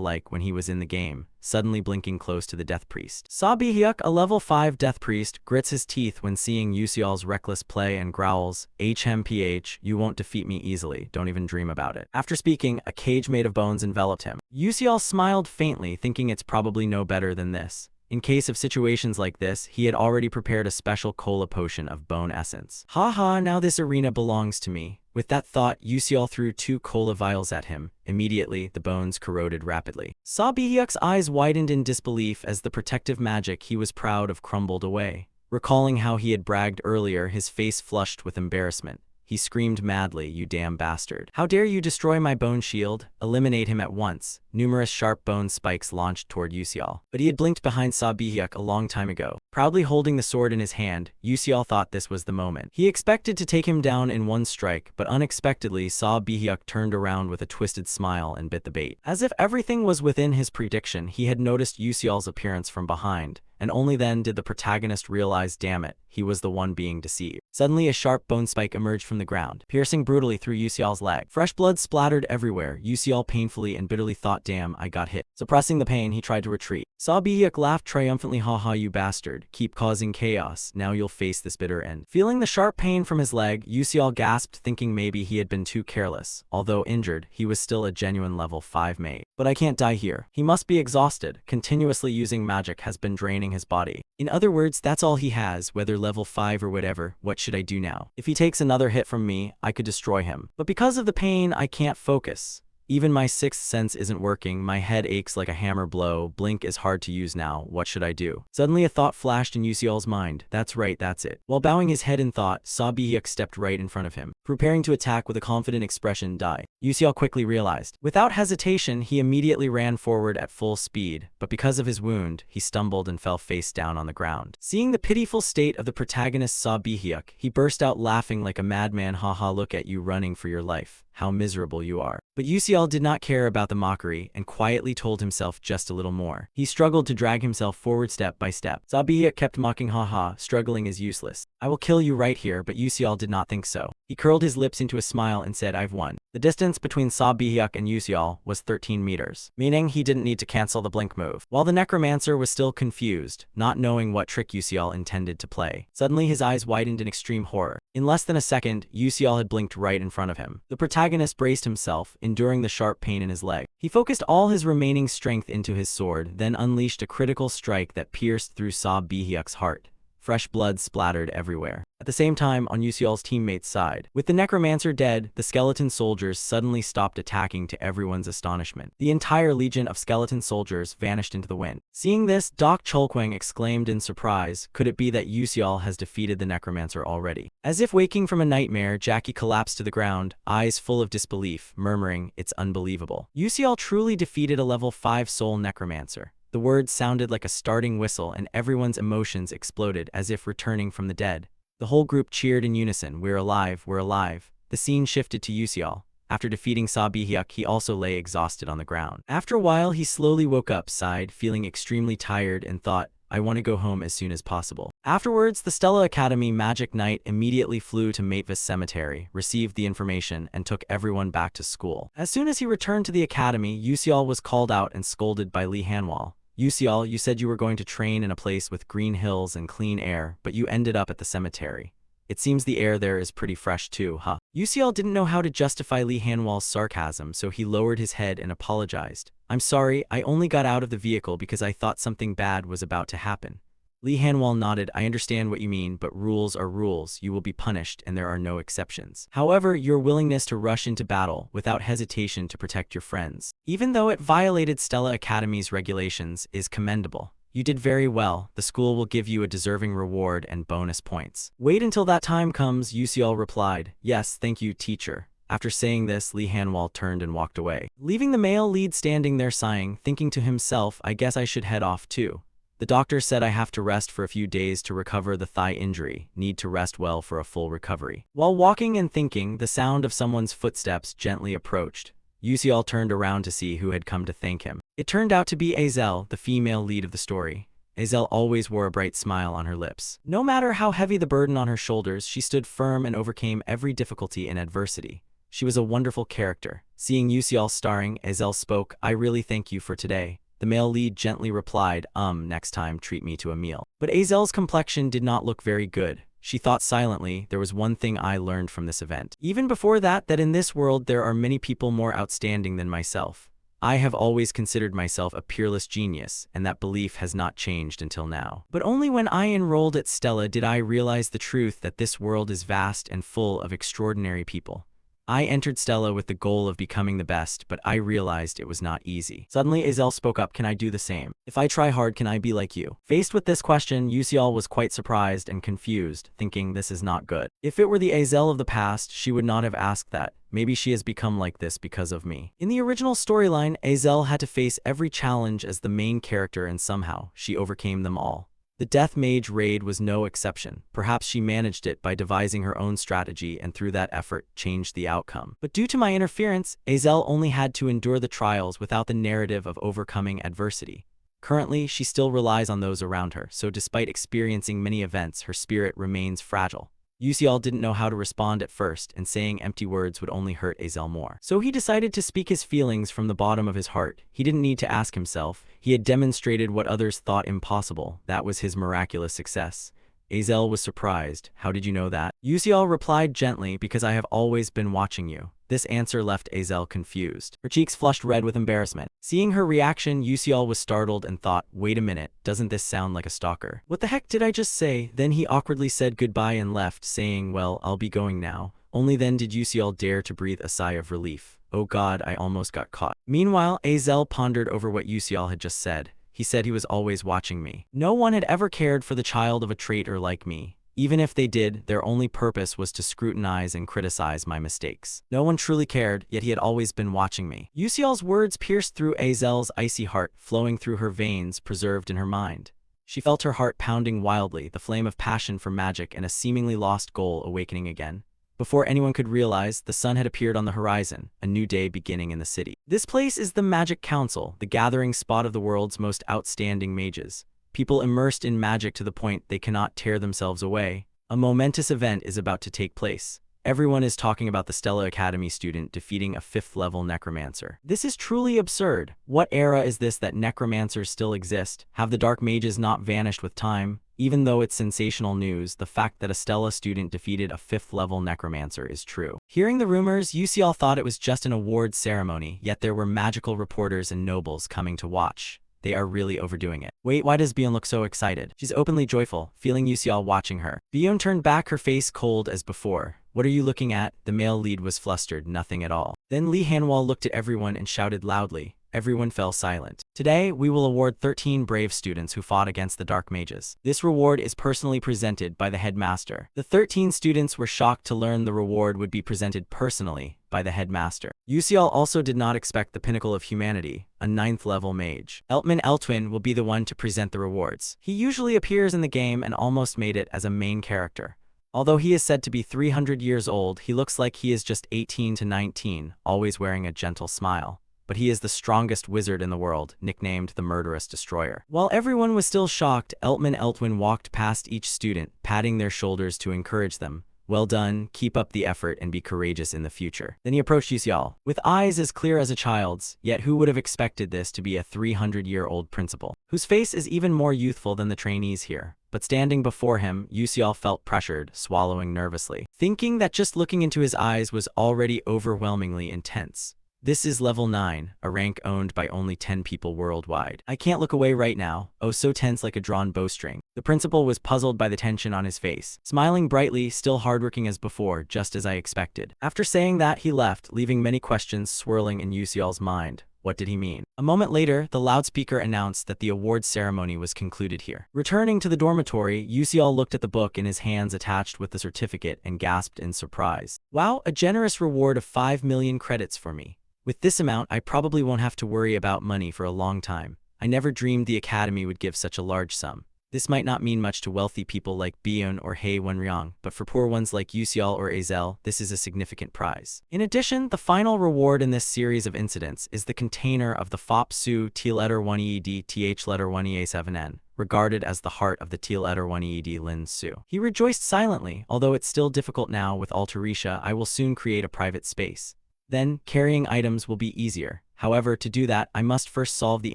like when he was in the game, suddenly blinking close to the Death Priest. Saw Bihyuk, a level 5 Death Priest, grits his teeth when seeing Yusial's reckless play and growls, HMPH, you won't defeat me easily, don't even dream about it. After speaking, a cage made of bones enveloped him. Yusial smiled faintly, thinking it's probably no better than this. In case of situations like this, he had already prepared a special cola potion of bone essence. Haha, now this arena belongs to me. With that thought, Yusial threw 2 cola vials at him. Immediately, the bones corroded rapidly. Saw Bihyuk's eyes widened in disbelief as the protective magic he was proud of crumbled away. Recalling how he had bragged earlier, his face flushed with embarrassment. He screamed madly, you damn bastard. How dare you destroy my bone shield? Eliminate him at once. numerous sharp bone spikes launched toward Yusial. But he had blinked behind Saw Bihyuk a long time ago. Proudly holding the sword in his hand, Yusial thought this was the moment. He expected to take him down in one strike, but unexpectedly Saw Bihyuk turned around with a twisted smile and bit the bait. As if everything was within his prediction, he had noticed Yusial's appearance from behind, and only then did the protagonist realize, damn it, he was the one being deceived. Suddenly, a sharp bone spike emerged from the ground, piercing brutally through Yusial's leg. Fresh blood splattered everywhere. Yusial painfully and bitterly thought, damn, I got hit. Suppressing the pain, he tried to retreat. Saw Bihyuk laughed triumphantly, haha, you bastard. Keep causing chaos. Now you'll face this bitter end. Feeling the sharp pain from his leg, Yusial gasped, thinking maybe he had been too careless. Although injured, he was still a genuine level 5 mate. But I can't die here. He must be exhausted. Continuously using magic has been draining his body. In other words, that's all he has, whether level 5 or whatever. What should I do now? If he takes another hit from me, I could destroy him. But because of the pain, I can't focus. Even my sixth sense isn't working, my head aches like a hammer blow, blink is hard to use now, what should I do? Suddenly a thought flashed in Yusial's mind, that's right, that's it. While bowing his head in thought, Saw Bihyuk stepped right in front of him, preparing to attack with a confident expression, die. Yusial quickly realized. Without hesitation, he immediately ran forward at full speed, but because of his wound, he stumbled and fell face down on the ground. Seeing the pitiful state of the protagonist Saw Bihyuk, he burst out laughing like a madman, haha, look at you running for your life. How miserable you are. But Yusial did not care about the mockery and quietly told himself just a little more. He struggled to drag himself forward step by step. Saw Bihyuk kept mocking, haha, struggling is useless. I will kill you right here, but Yusial did not think so. He curled his lips into a smile and said, I've won. The distance between Saw Bihyuk and Yusial was 13 meters, meaning he didn't need to cancel the blink move. While the necromancer was still confused, not knowing what trick Yusial intended to play. Suddenly his eyes widened in extreme horror. In less than a second, Yusial had blinked right in front of him. The protagonist braced himself, enduring the sharp pain in his leg. He focused all his remaining strength into his sword, then unleashed a critical strike that pierced through Saw Bihyuk's heart. Fresh blood splattered everywhere. At the same time, on Yusial's teammate's side, with the necromancer dead, the skeleton soldiers suddenly stopped attacking to everyone's astonishment. The entire legion of skeleton soldiers vanished into the wind. Seeing this, Doc Cholkwang exclaimed in surprise, could it be that Yusial has defeated the necromancer already? As if waking from a nightmare, Jackie collapsed to the ground, eyes full of disbelief, murmuring, it's unbelievable. Yusial truly defeated a level 5 soul necromancer. The words sounded like a starting whistle and everyone's emotions exploded as if returning from the dead. The whole group cheered in unison, we're alive, we're alive. The scene shifted to Yusial. After defeating Saw Bihyuk, he also lay exhausted on the ground. After a while, he slowly woke up, sighed, feeling extremely tired and thought, I want to go home as soon as possible. Afterwards, the Stella Academy Magic Knight immediately flew to Maitvis Cemetery, received the information, and took everyone back to school. As soon as he returned to the academy, Yusial was called out and scolded by Lee Hanwal. Yusial, you said you were going to train in a place with green hills and clean air, but you ended up at the cemetery. It seems the air there is pretty fresh too, huh? Yusial didn't know how to justify Lee Hanwal's sarcasm, so he lowered his head and apologized. I'm sorry, I only got out of the vehicle because I thought something bad was about to happen. Lee Hanwal nodded, I understand what you mean, but rules are rules, you will be punished and there are no exceptions. However, your willingness to rush into battle without hesitation to protect your friends, even though it violated Stella Academy's regulations, is commendable. You did very well, the school will give you a deserving reward and bonus points. Wait until that time comes, Yusial replied. Yes, thank you, teacher. After saying this, Lee Hanwal turned and walked away, leaving the male lead standing there sighing, thinking to himself, I guess I should head off too. The doctor said I have to rest for a few days to recover the thigh injury, need to rest well for a full recovery. While walking and thinking, the sound of someone's footsteps gently approached. Yusial turned around to see who had come to thank him. It turned out to be Azel, the female lead of the story. Azel always wore a bright smile on her lips. No matter how heavy the burden on her shoulders, she stood firm and overcame every difficulty and adversity. She was a wonderful character. Seeing Yusial starring, Azel spoke, I really thank you for today. The male lead gently replied, next time treat me to a meal. But Azel's complexion did not look very good. She thought silently, there was one thing I learned from this event. Even before that in this world there are many people more outstanding than myself. I have always considered myself a peerless genius, and that belief has not changed until now. But only when I enrolled at Stella did I realize the truth that this world is vast and full of extraordinary people. I entered Stella with the goal of becoming the best, but I realized it was not easy. Suddenly, Azel spoke up, can I do the same? If I try hard, can I be like you? Faced with this question, Yusial was quite surprised and confused, thinking this is not good. If it were the Azel of the past, she would not have asked that. Maybe she has become like this because of me. In the original storyline, Azel had to face every challenge as the main character, and somehow, she overcame them all. The Death Mage raid was no exception. Perhaps she managed it by devising her own strategy and through that effort changed the outcome. But due to my interference, Azel only had to endure the trials without the narrative of overcoming adversity. Currently, she still relies on those around her, so despite experiencing many events, her spirit remains fragile. Yusial didn't know how to respond at first, and saying empty words would only hurt Azel more. So he decided to speak his feelings from the bottom of his heart. He didn't need to ask himself. He had demonstrated what others thought impossible. That was his miraculous success. Azel was surprised. How did you know that? Yusial replied gently, because I have always been watching you. This answer left Azel confused. Her cheeks flushed red with embarrassment. Seeing her reaction, Yusial was startled and thought, wait a minute, doesn't this sound like a stalker? What the heck did I just say? Then he awkwardly said goodbye and left, saying, well, I'll be going now. Only then did Yusial dare to breathe a sigh of relief. Oh God, I almost got caught. Meanwhile, Azel pondered over what Yusial had just said. He said he was always watching me. No one had ever cared for the child of a traitor like me. Even if they did, their only purpose was to scrutinize and criticize my mistakes. No one truly cared, yet he had always been watching me. Yusial's words pierced through Azel's icy heart, flowing through her veins, preserved in her mind. She felt her heart pounding wildly, the flame of passion for magic and a seemingly lost goal awakening again. Before anyone could realize, the sun had appeared on the horizon, a new day beginning in the city. This place is the Magic Council, the gathering spot of the world's most outstanding mages. People immersed in magic to the point they cannot tear themselves away. A momentous event is about to take place. Everyone is talking about the Stella Academy student defeating a 5th-level necromancer. This is truly absurd. What era is this that necromancers still exist? Have the dark mages not vanished with time? Even though it's sensational news, the fact that a Stella student defeated a 5th-level necromancer is true. Hearing the rumors, Yusial thought it was just an awards ceremony, yet there were magical reporters and nobles coming to watch. They are really overdoing it. Wait, why does Bion look so excited? She's openly joyful, feeling Yusial watching her. Bion turned back, her face cold as before. What are you looking at? The male lead was flustered, nothing at all. Then Lee Hanwal looked at everyone and shouted loudly. Everyone fell silent. Today, we will award 13 brave students who fought against the Dark Mages. This reward is personally presented by the headmaster. The 13 students were shocked to learn the reward would be presented personally by the headmaster. Yusial also did not expect the pinnacle of humanity, a 9th-level mage. Eltman Eltwin will be the one to present the rewards. He usually appears in the game and almost made it as a main character. Although he is said to be 300 years old, he looks like he is just 18 to 19, always wearing a gentle smile. But he is the strongest wizard in the world, nicknamed the Murderous Destroyer. While everyone was still shocked, Eltman Eltwin walked past each student, patting their shoulders to encourage them. Well done, keep up the effort and be courageous in the future. Then he approached Yusial, with eyes as clear as a child's, yet who would have expected this to be a 300-year-old principal, whose face is even more youthful than the trainees here. But standing before him, Yusial felt pressured, swallowing nervously, thinking that just looking into his eyes was already overwhelmingly intense. This is level 9, a rank owned by only 10 people worldwide. I can't look away right now, oh so tense like a drawn bowstring. The principal was puzzled by the tension on his face, smiling brightly, still hardworking as before, just as I expected. After saying that, he left, leaving many questions swirling in Yusial's mind. What did he mean? A moment later, the loudspeaker announced that the awards ceremony was concluded here. Returning to the dormitory, Yusial looked at the book in his hands attached with the certificate and gasped in surprise. Wow, a generous reward of 5 million credits for me. With this amount, I probably won't have to worry about money for a long time. I never dreamed the Academy would give such a large sum. This might not mean much to wealthy people like Bion or Hei Wenryong, but for poor ones like Yusial or Azel, this is a significant prize. In addition, the final reward in this series of incidents is the container of the Fop Su T letter 1 EED TH letter 1 EA7N, regarded as the heart of the T letter 1 EED Lin Su. He rejoiced silently, although it's still difficult now with Alterisha. I will soon create a private space. Then, carrying items will be easier. However, to do that, I must first solve the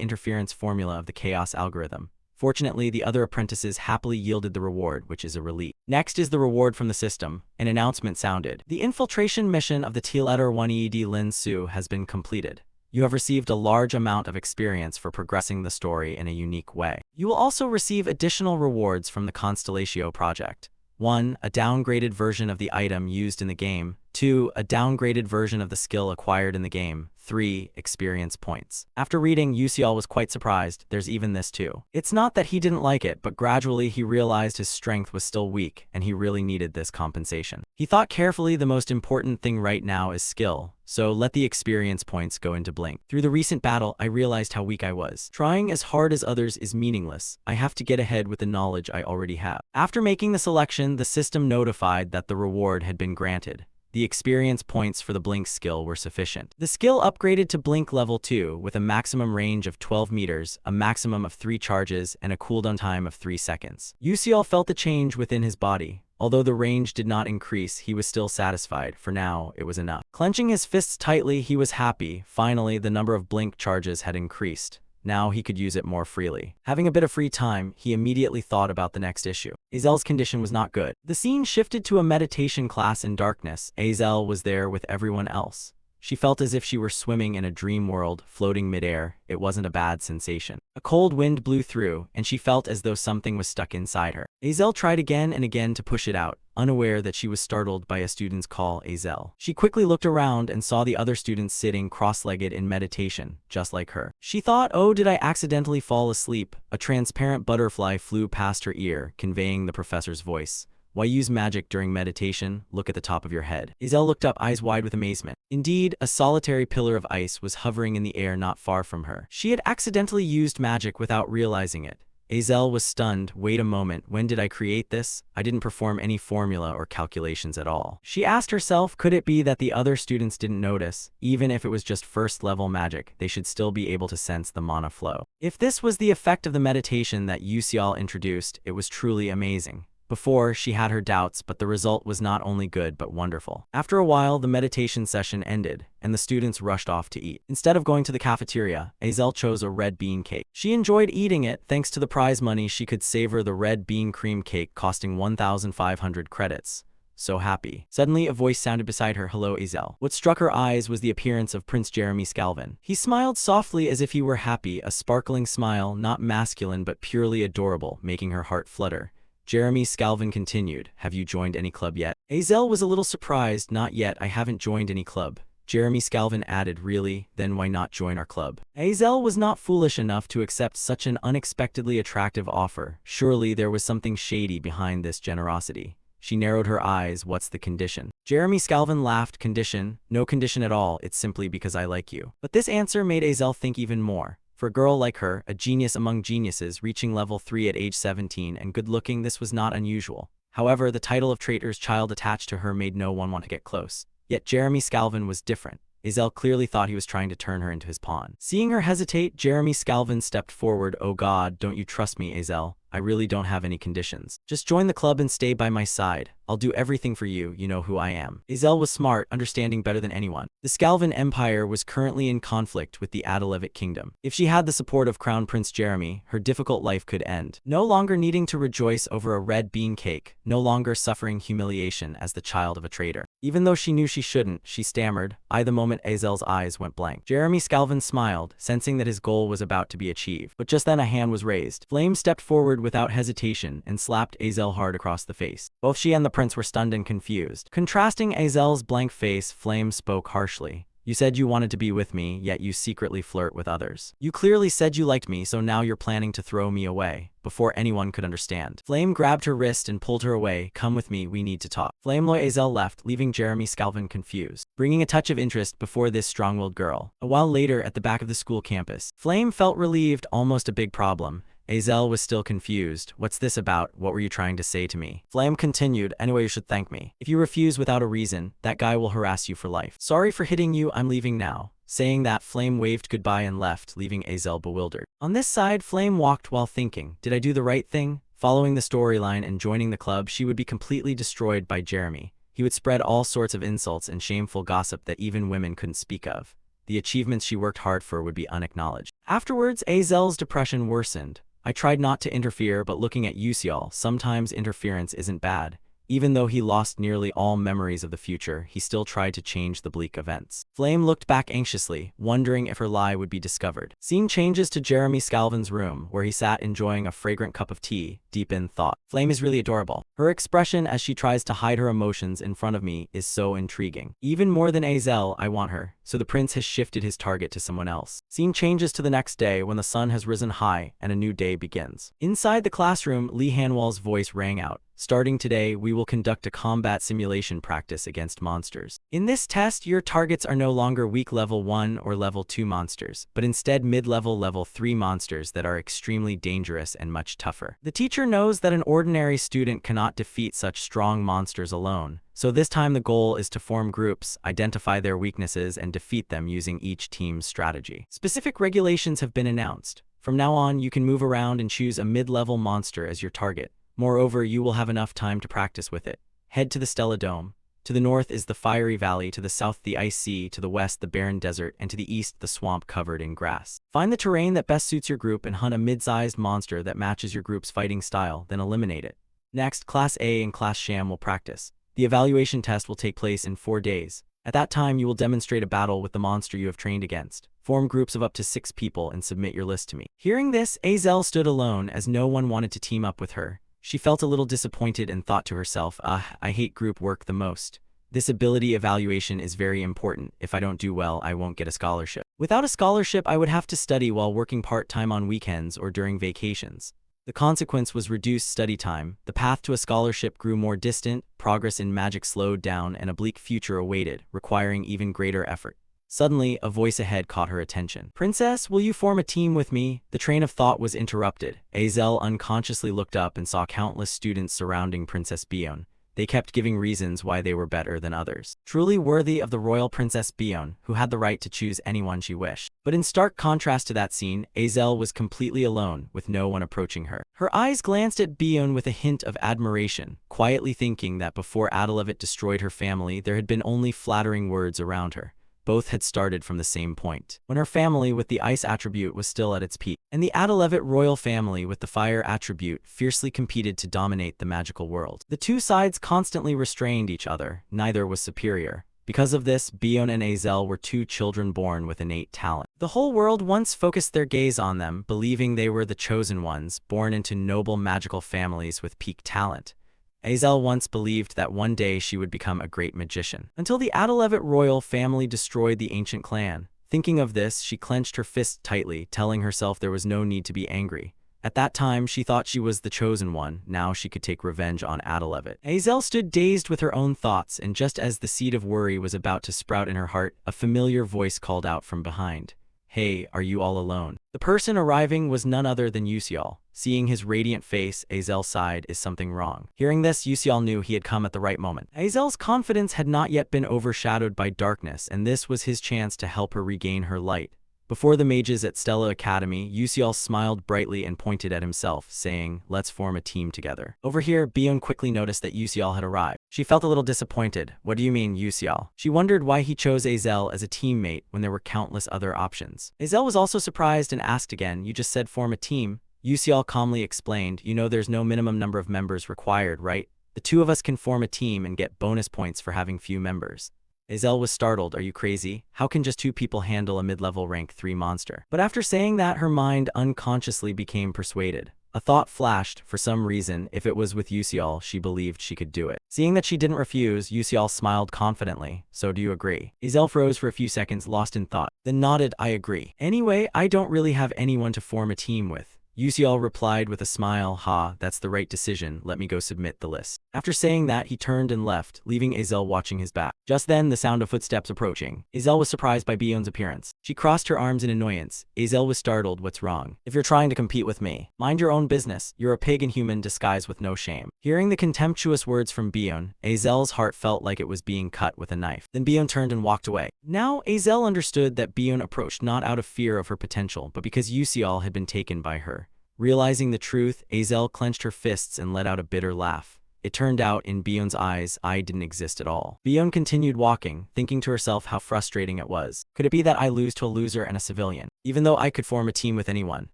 interference formula of the chaos algorithm. Fortunately, the other apprentices happily yielded the reward, which is a relief. Next is the reward from the system. An announcement sounded. The infiltration mission of the T-letter 1 EED Lin Su has been completed. You have received a large amount of experience for progressing the story in a unique way. You will also receive additional rewards from the Constellatio project. 1. A downgraded version of the item used in the game. 2. A downgraded version of the skill acquired in the game. 3. Experience points. After reading, Yusial was quite surprised. There's even this too. It's not that he didn't like it, but gradually he realized his strength was still weak, and he really needed this compensation. He thought carefully, the most important thing right now is skill, so let the experience points go into blink. Through the recent battle, I realized how weak I was. Trying as hard as others is meaningless. I have to get ahead with the knowledge I already have. After making the selection, the system notified that the reward had been granted. The experience points for the blink skill were sufficient. The skill upgraded to blink level 2 with a maximum range of 12 meters, a maximum of 3 charges, and a cooldown time of 3 seconds. Yusial felt the change within his body. Although the range did not increase, he was still satisfied. For now, it was enough. Clenching his fists tightly, he was happy. Finally, the number of blink charges had increased. Now he could use it more freely. Having a bit of free time, he immediately thought about the next issue. Azel's condition was not good. The scene shifted to a meditation class in darkness. Azel was there with everyone else. She felt as if she were swimming in a dream world, floating midair. It wasn't a bad sensation. A cold wind blew through, and she felt as though something was stuck inside her. Azel tried again and again to push it out, unaware that she was startled by a student's call. Azel. She quickly looked around and saw the other students sitting cross-legged in meditation, just like her. She thought, oh, did I accidentally fall asleep? A transparent butterfly flew past her ear, conveying the professor's voice. Why use magic during meditation? Look at the top of your head. Azel looked up, eyes wide with amazement. Indeed, a solitary pillar of ice was hovering in the air not far from her. She had accidentally used magic without realizing it. Azel was stunned. Wait a moment, when did I create this? I didn't perform any formula or calculations at all. She asked herself, could it be that the other students didn't notice? Even if it was just first-level magic, they should still be able to sense the mana flow. If this was the effect of the meditation that Yusial introduced, it was truly amazing. Before, she had her doubts, but the result was not only good but wonderful. After a while, the meditation session ended, and the students rushed off to eat. Instead of going to the cafeteria, Azel chose a red bean cake. She enjoyed eating it. Thanks to the prize money, she could savor the red bean cream cake costing 1,500 credits. So happy. Suddenly, a voice sounded beside her. Hello, Azel. What struck her eyes was the appearance of Prince Jeremy Scalvin. He smiled softly as if he were happy, a sparkling smile, not masculine but purely adorable, making her heart flutter. Jeremy Scalvin continued, have you joined any club yet? Azel was a little surprised. Not yet, I haven't joined any club. Jeremy Scalvin added, really? Then why not join our club? Azel was not foolish enough to accept such an unexpectedly attractive offer. Surely there was something shady behind this generosity. She narrowed her eyes. What's the condition? Jeremy Scalvin laughed. Condition? No condition at all, it's simply because I like you. But this answer made Azel think even more. For a girl like her, a genius among geniuses, reaching level 3 at age 17 and good-looking, this was not unusual. However, the title of traitor's child attached to her made no one want to get close. Yet Jeremy Scalvin was different. Azel clearly thought he was trying to turn her into his pawn. Seeing her hesitate, Jeremy Scalvin stepped forward. Oh God, don't you trust me, Azel? I really don't have any conditions. Just join the club and stay by my side. I'll do everything for you, you know who I am. Azel was smart, understanding better than anyone. The Scalvin Empire was currently in conflict with the Adalevic Kingdom. If she had the support of Crown Prince Jeremy, her difficult life could end. No longer needing to rejoice over a red bean cake, no longer suffering humiliation as the child of a traitor. Even though she knew she shouldn't, she stammered. The moment Azel's eyes went blank. Jeremy Scalvin smiled, sensing that his goal was about to be achieved. But just then a hand was raised. Flame stepped forward without hesitation and slapped Azel hard across the face. Both she and the prince were stunned and confused. Contrasting Azel's blank face, Flame spoke harshly. You said you wanted to be with me, yet you secretly flirt with others. You clearly said you liked me, so now you're planning to throw me away. Before anyone could understand. Flame grabbed her wrist and pulled her away. Come with me, we need to talk. Flame Azel left, leaving Jeremy Scalvin confused, bringing a touch of interest before this strong-willed girl. A while later, at the back of the school campus, Flame felt relieved, almost a big problem. Azel was still confused. What's this about? What were you trying to say to me? Flame continued, anyway you should thank me. If you refuse without a reason, that guy will harass you for life. Sorry for hitting you, I'm leaving now. Saying that, Flame waved goodbye and left, leaving Azel bewildered. On this side, Flame walked while thinking, did I do the right thing? Following the storyline and joining the club, she would be completely destroyed by Jeremy. He would spread all sorts of insults and shameful gossip that even women couldn't speak of. The achievements she worked hard for would be unacknowledged. Afterwards, Azel's depression worsened. I tried not to interfere, but looking at Yusial, sometimes interference isn't bad. Even though he lost nearly all memories of the future, he still tried to change the bleak events. Flame looked back anxiously, wondering if her lie would be discovered. Scene changes to Jeremy Scalvin's room, where he sat enjoying a fragrant cup of tea, deep in thought. Flame is really adorable. Her expression as she tries to hide her emotions in front of me is so intriguing. Even more than Azel, I want her, so the prince has shifted his target to someone else. Scene changes to the next day when the sun has risen high and a new day begins. Inside the classroom, Lee Hanwell's voice rang out. Starting today, we will conduct a combat simulation practice against monsters. In this test, your targets are no longer weak level 1 or level 2 monsters, but instead mid-level level 3 monsters that are extremely dangerous and much tougher. The teacher knows that an ordinary student cannot defeat such strong monsters alone, so this time the goal is to form groups, identify their weaknesses, and defeat them using each team's strategy. Specific regulations have been announced. From now on, you can move around and choose a mid-level monster as your target. Moreover, you will have enough time to practice with it. Head to the Stella Dome. To the north is the Fiery Valley, to the south the Ice Sea, to the west the Barren Desert, and to the east the swamp covered in grass. Find the terrain that best suits your group and hunt a mid-sized monster that matches your group's fighting style, then eliminate it. Next, Class A and Class Sham will practice. The evaluation test will take place in 4 days. At that time, you will demonstrate a battle with the monster you have trained against. Form groups of up to 6 people and submit your list to me. Hearing this, Azel stood alone as no one wanted to team up with her. She felt a little disappointed and thought to herself, I hate group work the most. This ability evaluation is very important. If I don't do well, I won't get a scholarship. Without a scholarship, I would have to study while working part-time on weekends or during vacations. The consequence was reduced study time, the path to a scholarship grew more distant, progress in magic slowed down, and a bleak future awaited, requiring even greater effort. Suddenly, a voice ahead caught her attention. "Princess, will you form a team with me?" The train of thought was interrupted. Azel unconsciously looked up and saw countless students surrounding Princess Bion. They kept giving reasons why they were better than others. Truly worthy of the royal Princess Bion, who had the right to choose anyone she wished. But in stark contrast to that scene, Azel was completely alone, with no one approaching her. Her eyes glanced at Bion with a hint of admiration, quietly thinking that before Adalevit destroyed her family, there had been only flattering words around her. Both had started from the same point, when her family with the ice attribute was still at its peak, and the Adalevit royal family with the fire attribute fiercely competed to dominate the magical world. The two sides constantly restrained each other, neither was superior. Because of this, Bion and Azel were two children born with innate talent. The whole world once focused their gaze on them, believing they were the chosen ones, born into noble magical families with peak talent. Azel once believed that one day she would become a great magician. Until the Adalevit royal family destroyed the ancient clan. Thinking of this, she clenched her fist tightly, telling herself there was no need to be angry. At that time, she thought she was the chosen one. Now she could take revenge on Adalevit. Azel stood dazed with her own thoughts, and just as the seed of worry was about to sprout in her heart, a familiar voice called out from behind. "Hey, are you all alone?" The person arriving was none other than Yusial. Seeing his radiant face, Azel sighed, "Is something wrong?" Hearing this, Yusial knew he had come at the right moment. Azel's confidence had not yet been overshadowed by darkness, and this was his chance to help her regain her light. Before the mages at Stella Academy, Yusial smiled brightly and pointed at himself, saying, "Let's form a team together." Over here, Bion quickly noticed that Yusial had arrived. She felt a little disappointed. "What do you mean, Yusial?" She wondered why he chose Azel as a teammate when there were countless other options. Azel was also surprised and asked again, "You just said form a team." Yusial calmly explained, "You know there's no minimum number of members required, right? The two of us can form a team and get bonus points for having few members." Azel was startled. "Are you crazy? How can just 2 people handle a mid-level rank 3 monster?" But after saying that, her mind unconsciously became persuaded. A thought flashed. For some reason, if it was with Yusial, she believed she could do it. Seeing that she didn't refuse, Yusial smiled confidently. "So do you agree?" Azel froze for a few seconds, lost in thought, then nodded, "I agree. Anyway, I don't really have anyone to form a team with." Yusial replied with a smile, "Ha, that's the right decision. Let me go submit the list." After saying that, he turned and left, leaving Azel watching his back. Just then, the sound of footsteps approaching. Azel was surprised by Bion's appearance. She crossed her arms in annoyance. Azel was startled. "What's wrong? If you're trying to compete with me, mind your own business. You're a pagan human disguised with no shame." Hearing the contemptuous words from Bion, Azel's heart felt like it was being cut with a knife. Then Bion turned and walked away. Now, Azel understood that Bion approached not out of fear of her potential, but because Yusial had been taken by her. Realizing the truth, Azel clenched her fists and let out a bitter laugh. It turned out, in Bion's eyes, I didn't exist at all. Bion continued walking, thinking to herself how frustrating it was. Could it be that I lose to a loser and a civilian? Even though I could form a team with anyone,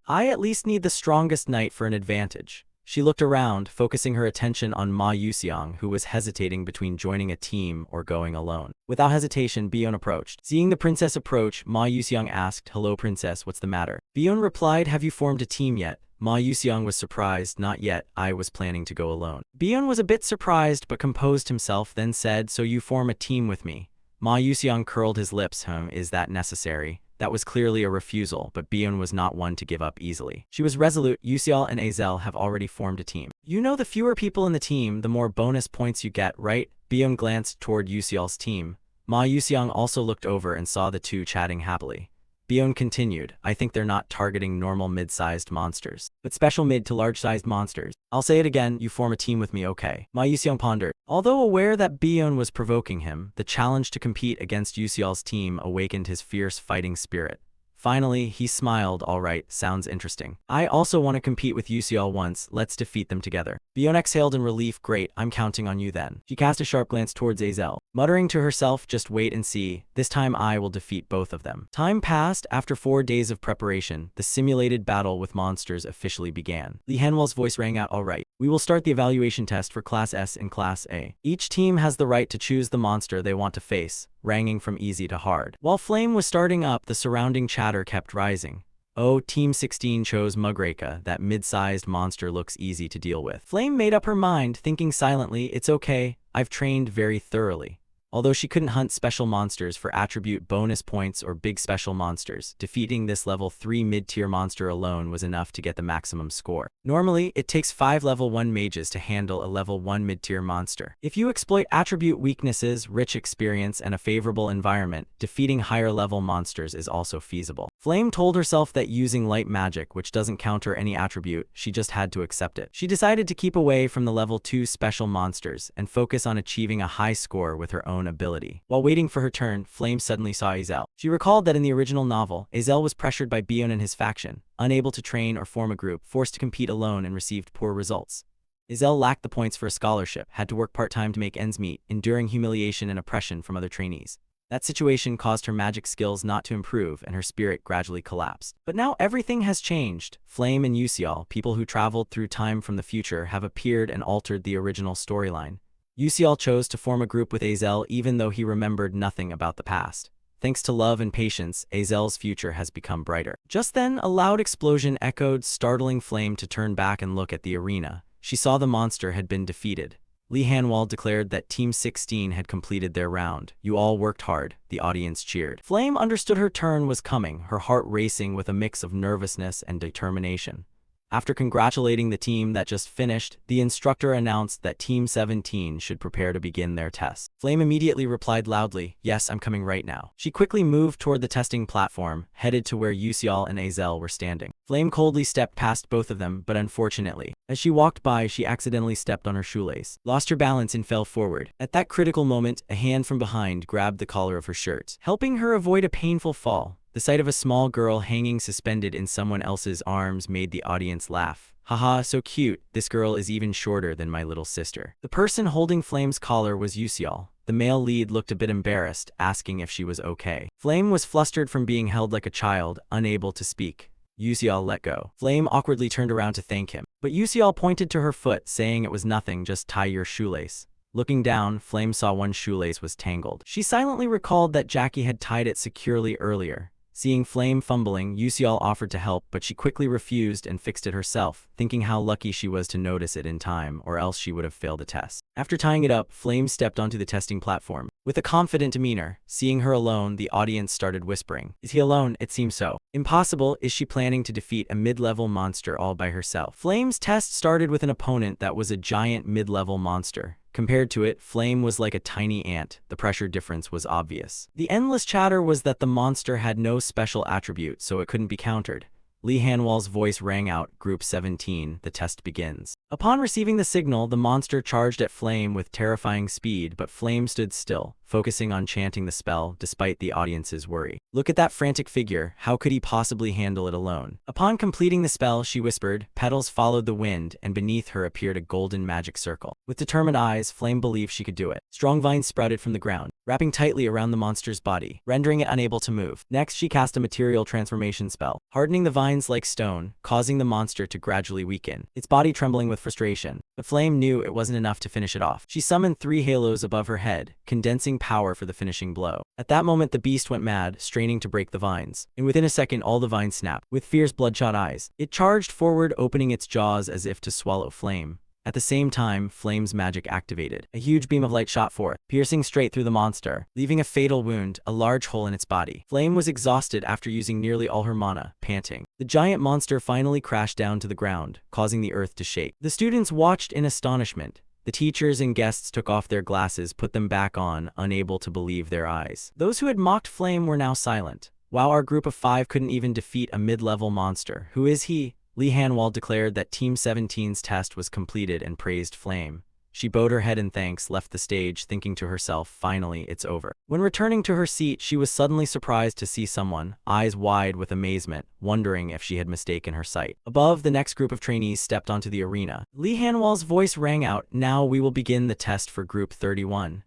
I at least need the strongest knight for an advantage. She looked around, focusing her attention on Ma Yuxiang, who was hesitating between joining a team or going alone. Without hesitation, Bion approached. Seeing the princess approach, Ma Yuxiang asked, "Hello, princess, what's the matter?" Bion replied, "Have you formed a team yet?" Ma Yuxiang was surprised. "Not yet, I was planning to go alone." Bion was a bit surprised but composed himself, then said, "So you form a team with me?" Ma Yuxiang curled his lips. Is that necessary?" That was clearly a refusal, but Bion was not one to give up easily. She was resolute. "Yuxial and Azel have already formed a team. You know, the fewer people in the team, the more bonus points you get, right?" Bion glanced toward Yuxial's team. Ma Yuxiang also looked over and saw the two chatting happily. Bion continued, "I think they're not targeting normal mid-sized monsters, but special mid to large-sized monsters. I'll say it again, you form a team with me, okay?" Ma Yuxiang pondered. Although aware that Bion was provoking him, the challenge to compete against Yuxial's team awakened his fierce fighting spirit. Finally, he smiled. "All right, sounds interesting. I also want to compete with Yuxial once, let's defeat them together." Bion exhaled in relief. "Great, I'm counting on you then." She cast a sharp glance towards Azel, muttering to herself, "Just wait and see, this time I will defeat both of them." Time passed. After 4 days of preparation, the simulated battle with monsters officially began. Li Hanwell's voice rang out, "All right, we will start the evaluation test for Class S and Class A. Each team has the right to choose the monster they want to face, ranging from easy to hard." While Flame was starting up, the surrounding chatter kept rising. "Oh, Team 16 chose Mugreka, that mid-sized monster looks easy to deal with." Flame made up her mind, thinking silently, "It's okay, I've trained very thoroughly." Although she couldn't hunt special monsters for attribute bonus points or big special monsters, defeating this level 3 mid-tier monster alone was enough to get the maximum score. Normally, it takes 5 level 1 mages to handle a level 1 mid-tier monster. If you exploit attribute weaknesses, rich experience, and a favorable environment, defeating higher level monsters is also feasible. Flame told herself that using light magic, which doesn't counter any attribute, she just had to accept it. She decided to keep away from the level 2 special monsters and focus on achieving a high score with her own ability. While waiting for her turn, Flame suddenly saw Azel. She recalled that in the original novel, Azel was pressured by Bion and his faction, unable to train or form a group, forced to compete alone and received poor results. Azel lacked the points for a scholarship, had to work part-time to make ends meet, enduring humiliation and oppression from other trainees. That situation caused her magic skills not to improve and her spirit gradually collapsed. But now everything has changed. Flame and Yuxial, people who traveled through time from the future, have appeared and altered the original storyline. Yuxial chose to form a group with Azel even though he remembered nothing about the past. Thanks to love and patience, Azel's future has become brighter. Just then, a loud explosion echoed, startling Flame to turn back and look at the arena. She saw the monster had been defeated. Li Hanwell declared that Team 16 had completed their round. "You all worked hard." The audience cheered. Flame understood her turn was coming, her heart racing with a mix of nervousness and determination. After congratulating the team that just finished, the instructor announced that Team 17 should prepare to begin their tests. Flame immediately replied loudly, "Yes, I'm coming right now." She quickly moved toward the testing platform, headed to where Yuxial and Azel were standing. Flame coldly stepped past both of them, but unfortunately, as she walked by, she accidentally stepped on her shoelace, lost her balance and fell forward. At that critical moment, a hand from behind grabbed the collar of her shirt, helping her avoid a painful fall. The sight of a small girl hanging suspended in someone else's arms made the audience laugh. "Haha, so cute, this girl is even shorter than my little sister." The person holding Flame's collar was Yuxial. The male lead looked a bit embarrassed, asking if she was okay. Flame was flustered from being held like a child, unable to speak. Yuxial let go. Flame awkwardly turned around to thank him, but Yuxial pointed to her foot, saying it was nothing, just tie your shoelace. Looking down, Flame saw one shoelace was tangled. She silently recalled that Jackie had tied it securely earlier. Seeing Flame fumbling, Yuxial offered to help, but she quickly refused and fixed it herself, thinking how lucky she was to notice it in time, or else she would have failed the test. After tying it up, Flame stepped onto the testing platform. With a confident demeanor, seeing her alone, the audience started whispering. "Is he alone? It seems so. Impossible. Is she planning to defeat a mid-level monster all by herself?" Flame's test started with an opponent that was a giant mid-level monster. Compared to it, Flame was like a tiny ant. The pressure difference was obvious. The endless chatter was that the monster had no special attribute, so it couldn't be countered. Li Hanwell's voice rang out, "Group 17, the test begins." Upon receiving the signal, the monster charged at Flame with terrifying speed, but Flame stood still, focusing on chanting the spell despite the audience's worry. "Look at that frantic figure, how could he possibly handle it alone?" Upon completing the spell, she whispered, petals followed the wind, and beneath her appeared a golden magic circle. With determined eyes, Flame believed she could do it. Strong vines sprouted from the ground, wrapping tightly around the monster's body, rendering it unable to move. Next, she cast a material transformation spell, hardening the vines like stone, causing the monster to gradually weaken, its body trembling with frustration. But Flame knew it wasn't enough to finish it off. She summoned 3 halos above her head, condensing power for the finishing blow. At that moment, the beast went mad, straining to break the vines. And within a second, all the vines snapped. With fierce bloodshot eyes, it charged forward, opening its jaws as if to swallow Flame. At the same time, Flame's magic activated. A huge beam of light shot forth, piercing straight through the monster, leaving a fatal wound, a large hole in its body. Flame was exhausted after using nearly all her mana, panting. The giant monster finally crashed down to the ground, causing the earth to shake. The students watched in astonishment. The teachers and guests took off their glasses, put them back on, unable to believe their eyes. Those who had mocked Flame were now silent. Wow, our group of 5 couldn't even defeat a mid-level monster. Who is he? Lee Hanwal declared that Team 17's test was completed and praised Flame. She bowed her head in thanks, left the stage, thinking to herself, finally, it's over. When returning to her seat, she was suddenly surprised to see someone, eyes wide with amazement, wondering if she had mistaken her sight. Above, the next group of trainees stepped onto the arena. Lee Hanwal's voice rang out, "Now we will begin the test for Group 31.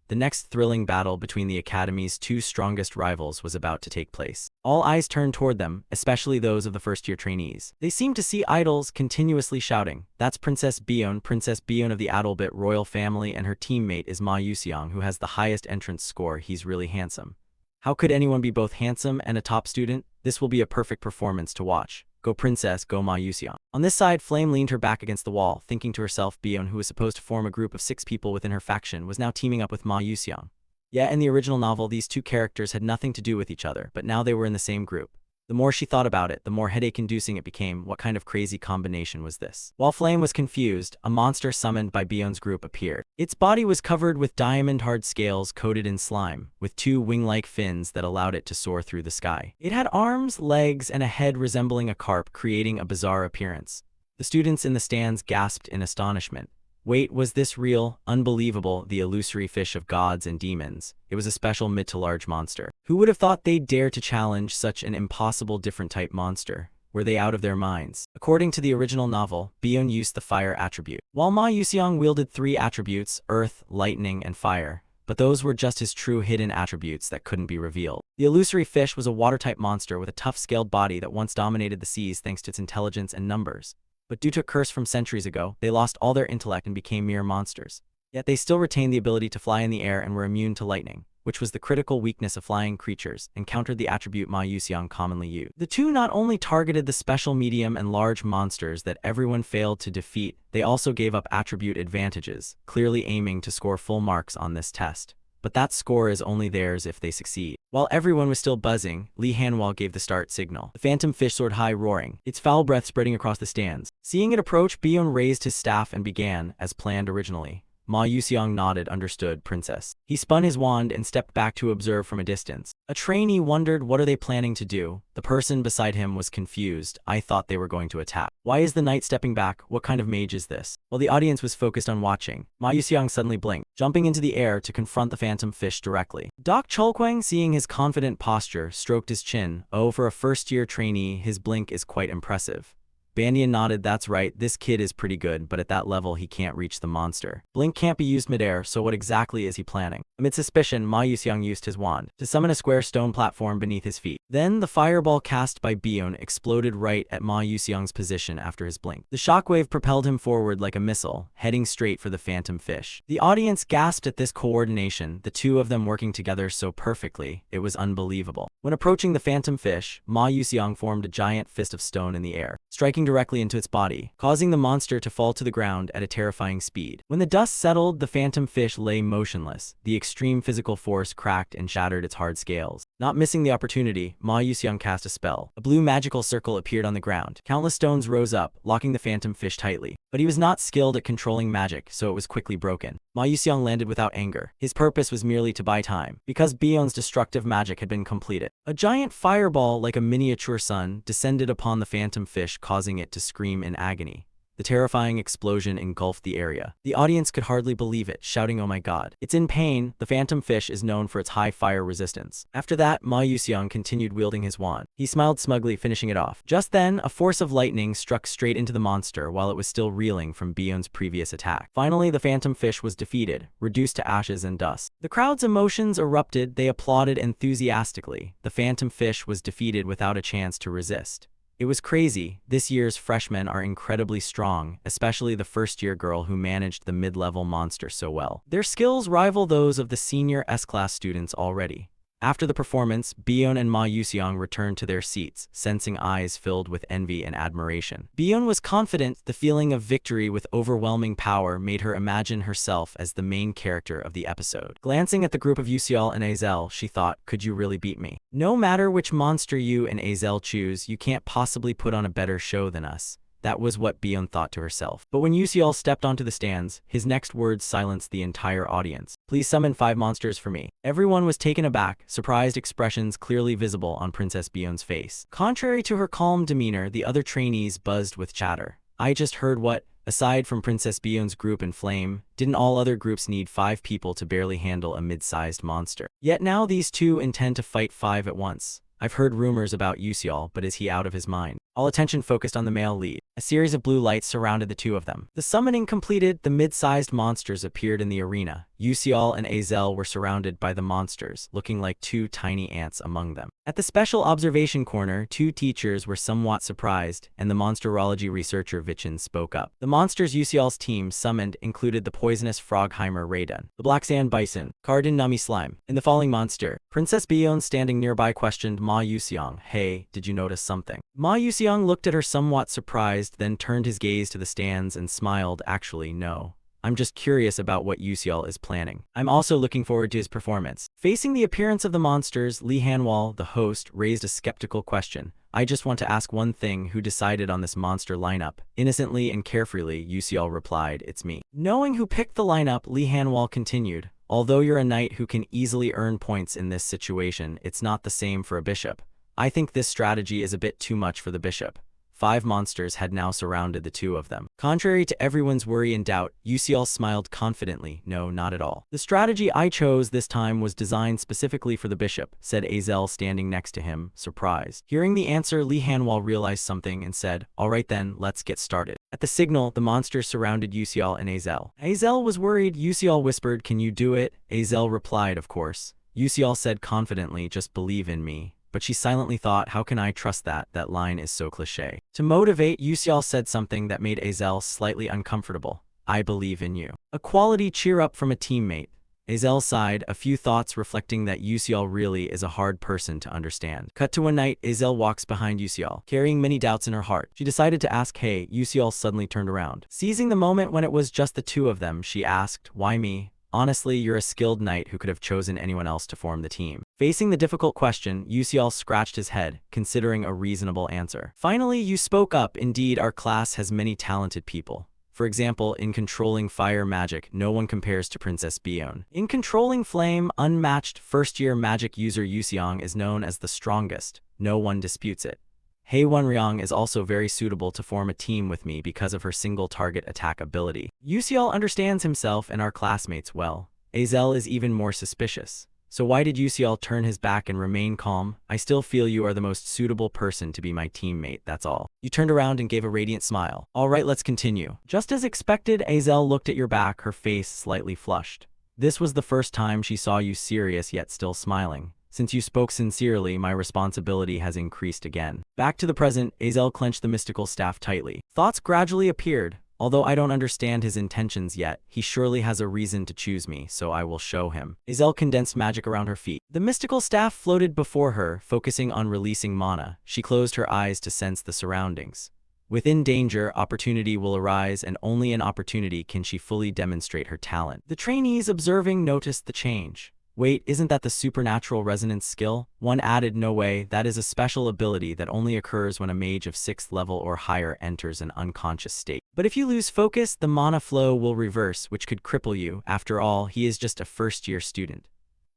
The next thrilling battle between the Academy's 2 strongest rivals was about to take place. All eyes turned toward them, especially those of the first-year trainees. They seemed to see idols continuously shouting, "That's Princess Bion of the Adalbit royal family, and her teammate is Ma Yuseong, who has the highest entrance score. He's really handsome." How could anyone be both handsome and a top student? This will be a perfect performance to watch. Go Princess, go Ma Yuseong. On this side, Flame leaned her back against the wall, thinking to herself, Bion, who was supposed to form a group of 6 people within her faction, was now teaming up with Ma Yuseong. Yeah, in the original novel, these 2 characters had nothing to do with each other, but now they were in the same group. The more she thought about it, the more headache-inducing it became. What kind of crazy combination was this? While Flame was confused, a monster summoned by Bion's group appeared. Its body was covered with diamond-hard scales coated in slime, with 2 wing-like fins that allowed it to soar through the sky. It had arms, legs, and a head resembling a carp, creating a bizarre appearance. The students in the stands gasped in astonishment. Wait, was this real? Unbelievable, the illusory fish of gods and demons. It was a special mid to large monster. Who would have thought they'd dare to challenge such an impossible different type monster? Were they out of their minds? According to the original novel, Bion used the fire attribute, while Ma Yuseong wielded 3 attributes, earth, lightning, and fire. But those were just his true hidden attributes that couldn't be revealed. The illusory fish was a water-type monster with a tough scaled body that once dominated the seas thanks to its intelligence and numbers. But due to a curse from centuries ago, they lost all their intellect and became mere monsters. Yet they still retained the ability to fly in the air and were immune to lightning, which was the critical weakness of flying creatures, and countered the attribute Ma Yuseong commonly used. The 2 not only targeted the special medium and large monsters that everyone failed to defeat, they also gave up attribute advantages, clearly aiming to score full marks on this test. But that score is only theirs if they succeed. While everyone was still buzzing, Lee Hanwal gave the start signal. The phantom fish soared high, roaring, its foul breath spreading across the stands. Seeing it approach, Bion raised his staff and began, as planned originally. Ma Yuseong nodded, understood, Princess. He spun his wand and stepped back to observe from a distance. A trainee wondered, what are they planning to do? The person beside him was confused. I thought they were going to attack. Why is the knight stepping back? What kind of mage is this? While the audience was focused on watching, Ma Yuseong suddenly blinked, jumping into the air to confront the phantom fish directly. Doc Cholkwang, seeing his confident posture, stroked his chin. Oh, for a first-year trainee, his blink is quite impressive. Bandian nodded, that's right, this kid is pretty good, but at that level he can't reach the monster. Blink can't be used midair, so what exactly is he planning? Amid suspicion, Ma Yuseong used his wand to summon a square stone platform beneath his feet. Then, the fireball cast by Bion exploded right at Ma Yuseong's position after his blink. The shockwave propelled him forward like a missile, heading straight for the phantom fish. The audience gasped at this coordination, the 2 of them working together so perfectly, it was unbelievable. When approaching the phantom fish, Ma Yuseong formed a giant fist of stone in the air, striking directly into its body, causing the monster to fall to the ground at a terrifying speed. When the dust settled, the phantom fish lay motionless. The extreme physical force cracked and shattered its hard scales. Not missing the opportunity, Ma Yuseong cast a spell. A blue magical circle appeared on the ground. Countless stones rose up, locking the phantom fish tightly. But he was not skilled at controlling magic, so it was quickly broken. Ma Yuseong landed without anger. His purpose was merely to buy time, because Bion's destructive magic had been completed. A giant fireball, like a miniature sun, descended upon the phantom fish, causing it to scream in agony. The terrifying explosion engulfed the area. The audience could hardly believe it, shouting, "Oh my god." It's in pain. The phantom fish is known for its high fire resistance. After that, Ma Yuseong continued wielding his wand. He smiled smugly, finishing it off. Just then, a force of lightning struck straight into the monster while it was still reeling from Bion's previous attack. Finally, the phantom fish was defeated, reduced to ashes and dust. The crowd's emotions erupted. They applauded enthusiastically. The phantom fish was defeated without a chance to resist. It was crazy. This year's freshmen are incredibly strong, especially the first-year girl who managed the mid-level monster so well. Their skills rival those of the senior S-class students already. After the performance, Bion and Ma Yuseong returned to their seats, sensing eyes filled with envy and admiration. Bion was confident. The feeling of victory with overwhelming power made her imagine herself as the main character of the episode. Glancing at the group of Yuseol and Azel, she thought, "Could you really beat me? No matter which monster you and Azel choose, you can't possibly put on a better show than us." That was what Bion thought to herself. But when Yuseol stepped onto the stands, his next words silenced the entire audience. "Please summon 5 monsters for me." Everyone was taken aback, surprised expressions clearly visible on Princess Bion's face. Contrary to her calm demeanor, the other trainees buzzed with chatter. "I just heard what? Aside from Princess Bion's group in Flame, didn't all other groups need 5 people to barely handle a mid-sized monster? Yet now these two intend to fight 5 at once. I've heard rumors about Yuseol, but is he out of his mind?" All attention focused on the male lead. A series of blue lights surrounded the two of them. The summoning completed, the mid-sized monsters appeared in the arena. Yuseol and Azel were surrounded by the monsters, looking like 2 tiny ants among them. At the special observation corner, 2 teachers were somewhat surprised, and the monsterology researcher Vichin spoke up. The monsters Yuseol's team summoned included the poisonous Frogheimer Raydun, the black sand bison, Cardin Nami slime, and the falling monster. Princess Bion, standing nearby, questioned Ma Yuseong, "Hey, did you notice something?" Ma Yuseong looked at her somewhat surprised, then turned his gaze to the stands and smiled. "Actually, no. I'm just curious about what Yuseol is planning. I'm also looking forward to his performance." Facing the appearance of the monsters, Lee Hanwol, the host, raised a skeptical question. "I just want to ask one thing, who decided on this monster lineup?" Innocently and carefreely, Yuseol replied, "It's me." Knowing who picked the lineup, Lee Hanwol continued, "Although you're a knight who can easily earn points in this situation, it's not the same for a bishop. I think this strategy is a bit too much for the bishop." 5 monsters had now surrounded the two of them. Contrary to everyone's worry and doubt, Yuseol smiled confidently. "No, not at all. The strategy I chose this time was designed specifically for the bishop," said Azel, standing next to him, surprised. Hearing the answer, Lee Hanwol realized something and said, "All right then, let's get started." At the signal, the monsters surrounded Yuseol and Azel. Azel was worried. Yuseol whispered, "Can you do it?" Azel replied, "Of course." Yuseol said confidently, "Just believe in me." But she silently thought, "How can I trust that? That line is so cliché." To motivate, Yuseol said something that made Azel slightly uncomfortable. "I believe in you." A quality cheer up from a teammate. Azel sighed, a few thoughts reflecting that Yuseol really is a hard person to understand. Cut to one night, Azel walks behind Yuseol, carrying many doubts in her heart. She decided to ask, "Hey." Yuseol suddenly turned around. Seizing the moment when it was just the two of them, she asked, "Why me? Honestly, you're a skilled knight who could have chosen anyone else to form the team." Facing the difficult question, Yuseol scratched his head, considering a reasonable answer. "Finally, you spoke up. Indeed, our class has many talented people. For example, in controlling fire magic, no one compares to Princess Bion. In controlling flame, unmatched first-year magic user Yuseong is known as the strongest. No one disputes it. Hei Wenryong is also very suitable to form a team with me because of her single-target attack ability. Yuseol understands himself and our classmates well. Azel is even more suspicious. So why did Yuseol turn his back and remain calm? I still feel you are the most suitable person to be my teammate, that's all." You turned around and gave a radiant smile. "All right, let's continue." Just as expected, Azel looked at your back, her face slightly flushed. This was the first time she saw you serious yet still smiling. "Since you spoke sincerely, my responsibility has increased again." Back to the present, Azel clenched the mystical staff tightly. Thoughts gradually appeared. "Although I don't understand his intentions yet, he surely has a reason to choose me, so I will show him." Azel condensed magic around her feet. The mystical staff floated before her, focusing on releasing mana. She closed her eyes to sense the surroundings. Within danger, opportunity will arise, and only in opportunity can she fully demonstrate her talent. The trainees observing noticed the change. "Wait, isn't that the supernatural resonance skill?" One added, "No way, that is a special ability that only occurs when a mage of 6th level or higher enters an unconscious state. But if you lose focus, the mana flow will reverse, which could cripple you. After all, he is just a first-year student."